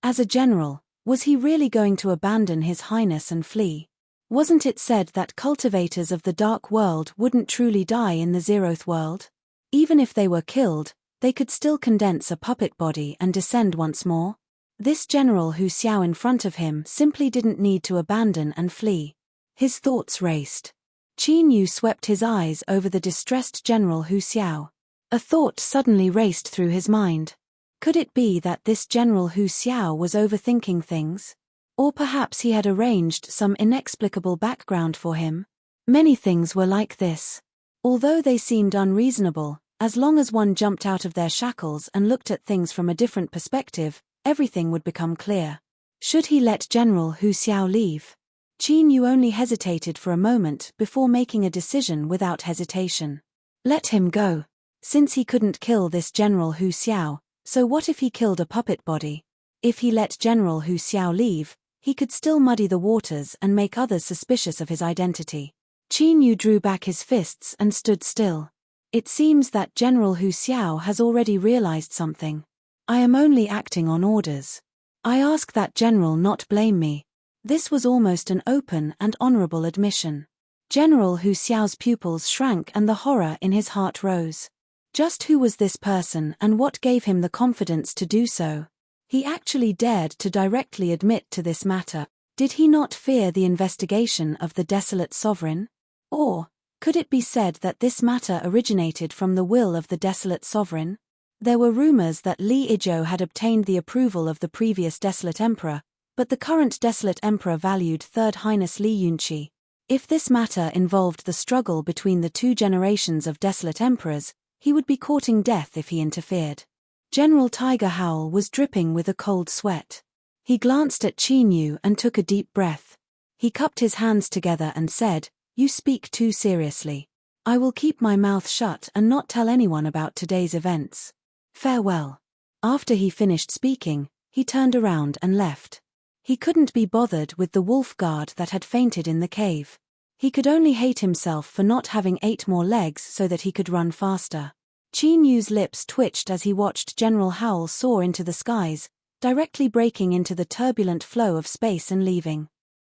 As a general, was he really going to abandon His Highness and flee? Wasn't it said that cultivators of the dark world wouldn't truly die in the Zeroth world? Even if they were killed, they could still condense a puppet body and descend once more. This General Hu Xiao in front of him simply didn't need to abandon and flee. His thoughts raced. Qin Yu swept his eyes over the distressed General Hu Xiao. A thought suddenly raced through his mind. Could it be that this General Hu Xiao was overthinking things? Or perhaps he had arranged some inexplicable background for him? Many things were like this. Although they seemed unreasonable, as long as one jumped out of their shackles and looked at things from a different perspective, everything would become clear. Should he let General Hu Xiao leave? Qin Yu only hesitated for a moment before making a decision without hesitation. Let him go. Since he couldn't kill this General Hu Xiao, so what if he killed a puppet body? If he let General Hu Xiao leave, he could still muddy the waters and make others suspicious of his identity. Qin Yu drew back his fists and stood still. It seems that General Hu Xiao has already realized something. I am only acting on orders. I ask that General not blame me. This was almost an open and honorable admission. General Hu Xiao's pupils shrank and the horror in his heart rose. Just who was this person and what gave him the confidence to do so? He actually dared to directly admit to this matter. Did he not fear the investigation of the Desolate Sovereign? Or, could it be said that this matter originated from the will of the Desolate Sovereign? There were rumors that Li Izhou had obtained the approval of the previous Desolate Emperor, but the current Desolate Emperor valued Third Highness Li Yunqi. If this matter involved the struggle between the two generations of Desolate Emperors, he would be courting death if he interfered. General Tiger Howl was dripping with a cold sweat. He glanced at Qin Yu and took a deep breath. He cupped his hands together and said, "You speak too seriously. I will keep my mouth shut and not tell anyone about today's events. Farewell." After he finished speaking, he turned around and left. He couldn't be bothered with the wolf guard that had fainted in the cave. He could only hate himself for not having 8 more legs so that he could run faster. Qin Yu's lips twitched as he watched General Howl soar into the skies, directly breaking into the turbulent flow of space and leaving.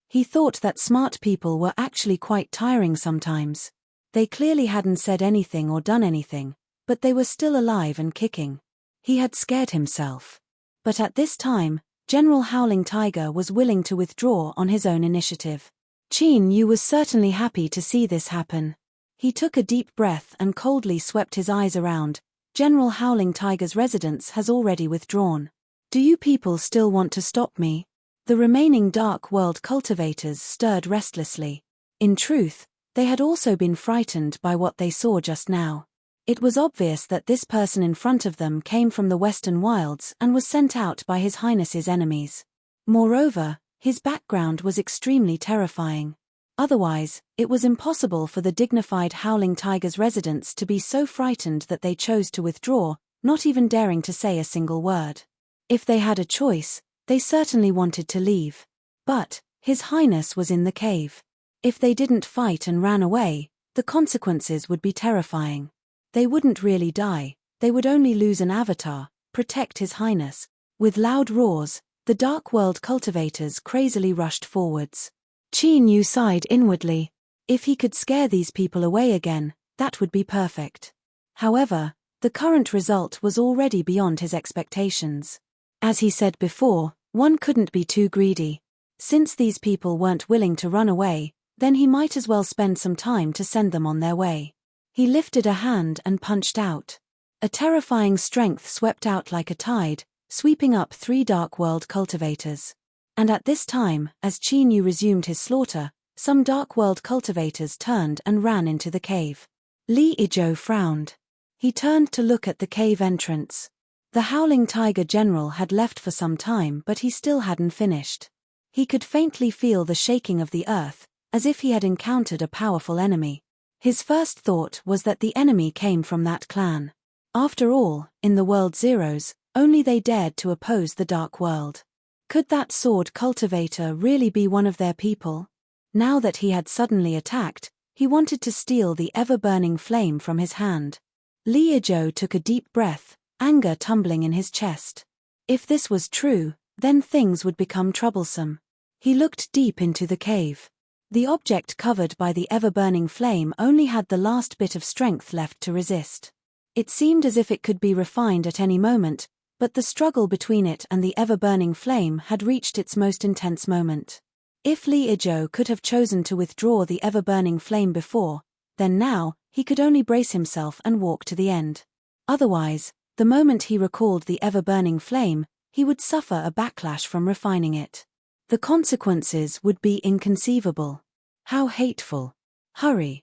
He thought that smart people were actually quite tiring sometimes. They clearly hadn't said anything or done anything, but they were still alive and kicking. He had scared himself. But at this time, General Howling Tiger was willing to withdraw on his own initiative. Qin Yu was certainly happy to see this happen. He took a deep breath and coldly swept his eyes around. General Howling Tiger's residence has already withdrawn. Do you people still want to stop me? The remaining Dark World cultivators stirred restlessly. In truth, they had also been frightened by what they saw just now. It was obvious that this person in front of them came from the Western Wilds and was sent out by His Highness's enemies. Moreover, his background was extremely terrifying. Otherwise, it was impossible for the dignified Howling Tiger's residents to be so frightened that they chose to withdraw, not even daring to say a single word. If they had a choice, they certainly wanted to leave. But His Highness was in the cave. If they didn't fight and ran away, the consequences would be terrifying. They wouldn't really die, they would only lose an avatar, protect His Highness. With loud roars, the Dark World cultivators crazily rushed forwards. Qin Yu sighed inwardly. If he could scare these people away again, that would be perfect. However, the current result was already beyond his expectations. As he said before, one couldn't be too greedy. Since these people weren't willing to run away, then he might as well spend some time to send them on their way. He lifted a hand and punched out. A terrifying strength swept out like a tide, sweeping up 3 Dark World cultivators. And at this time, as Qin Yu resumed his slaughter, some Dark World cultivators turned and ran into the cave. Li Izhou frowned. He turned to look at the cave entrance. The Howling Tiger General had left for some time, but he still hadn't finished. He could faintly feel the shaking of the earth, as if he had encountered a powerful enemy. His first thought was that the enemy came from that clan. After all, in the World Zeros, only they dared to oppose the Dark World. Could that sword cultivator really be one of their people? Now that he had suddenly attacked, he wanted to steal the ever-burning flame from his hand. Li Izhou took a deep breath, anger tumbling in his chest. If this was true, then things would become troublesome. He looked deep into the cave. The object covered by the ever-burning flame only had the last bit of strength left to resist. It seemed as if it could be refined at any moment, but the struggle between it and the ever-burning flame had reached its most intense moment. If Li Izhou could have chosen to withdraw the ever-burning flame before, then now, he could only brace himself and walk to the end. Otherwise, the moment he recalled the ever-burning flame, he would suffer a backlash from refining it. The consequences would be inconceivable. How hateful. Hurry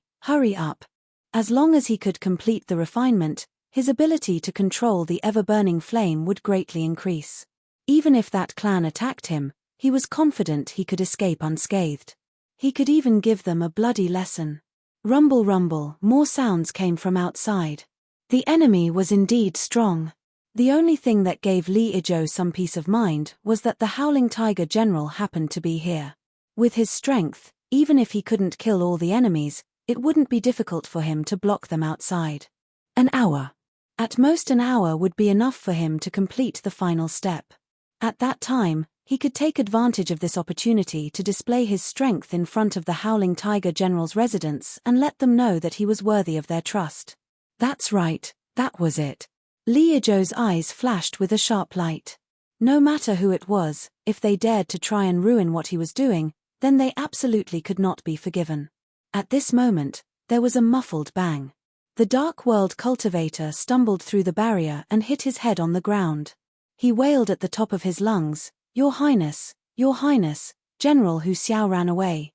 up. As long as he could complete the refinement, his ability to control the ever-burning flame would greatly increase. Even if that clan attacked him, he was confident he could escape unscathed. He could even give them a bloody lesson. Rumble rumble, more sounds came from outside. The enemy was indeed strong. The only thing that gave Li Izhou some peace of mind was that the Howling Tiger General happened to be here. With his strength, even if he couldn't kill all the enemies, it wouldn't be difficult for him to block them outside. An hour. At most an hour would be enough for him to complete the final step. At that time, he could take advantage of this opportunity to display his strength in front of the Howling Tiger General's residence and let them know that he was worthy of their trust. That's right, that was it. Li Izhou's eyes flashed with a sharp light. No matter who it was, if they dared to try and ruin what he was doing, then they absolutely could not be forgiven. At this moment, there was a muffled bang. The Dark World cultivator stumbled through the barrier and hit his head on the ground. He wailed at the top of his lungs, Your Highness, General Hu Xiao ran away.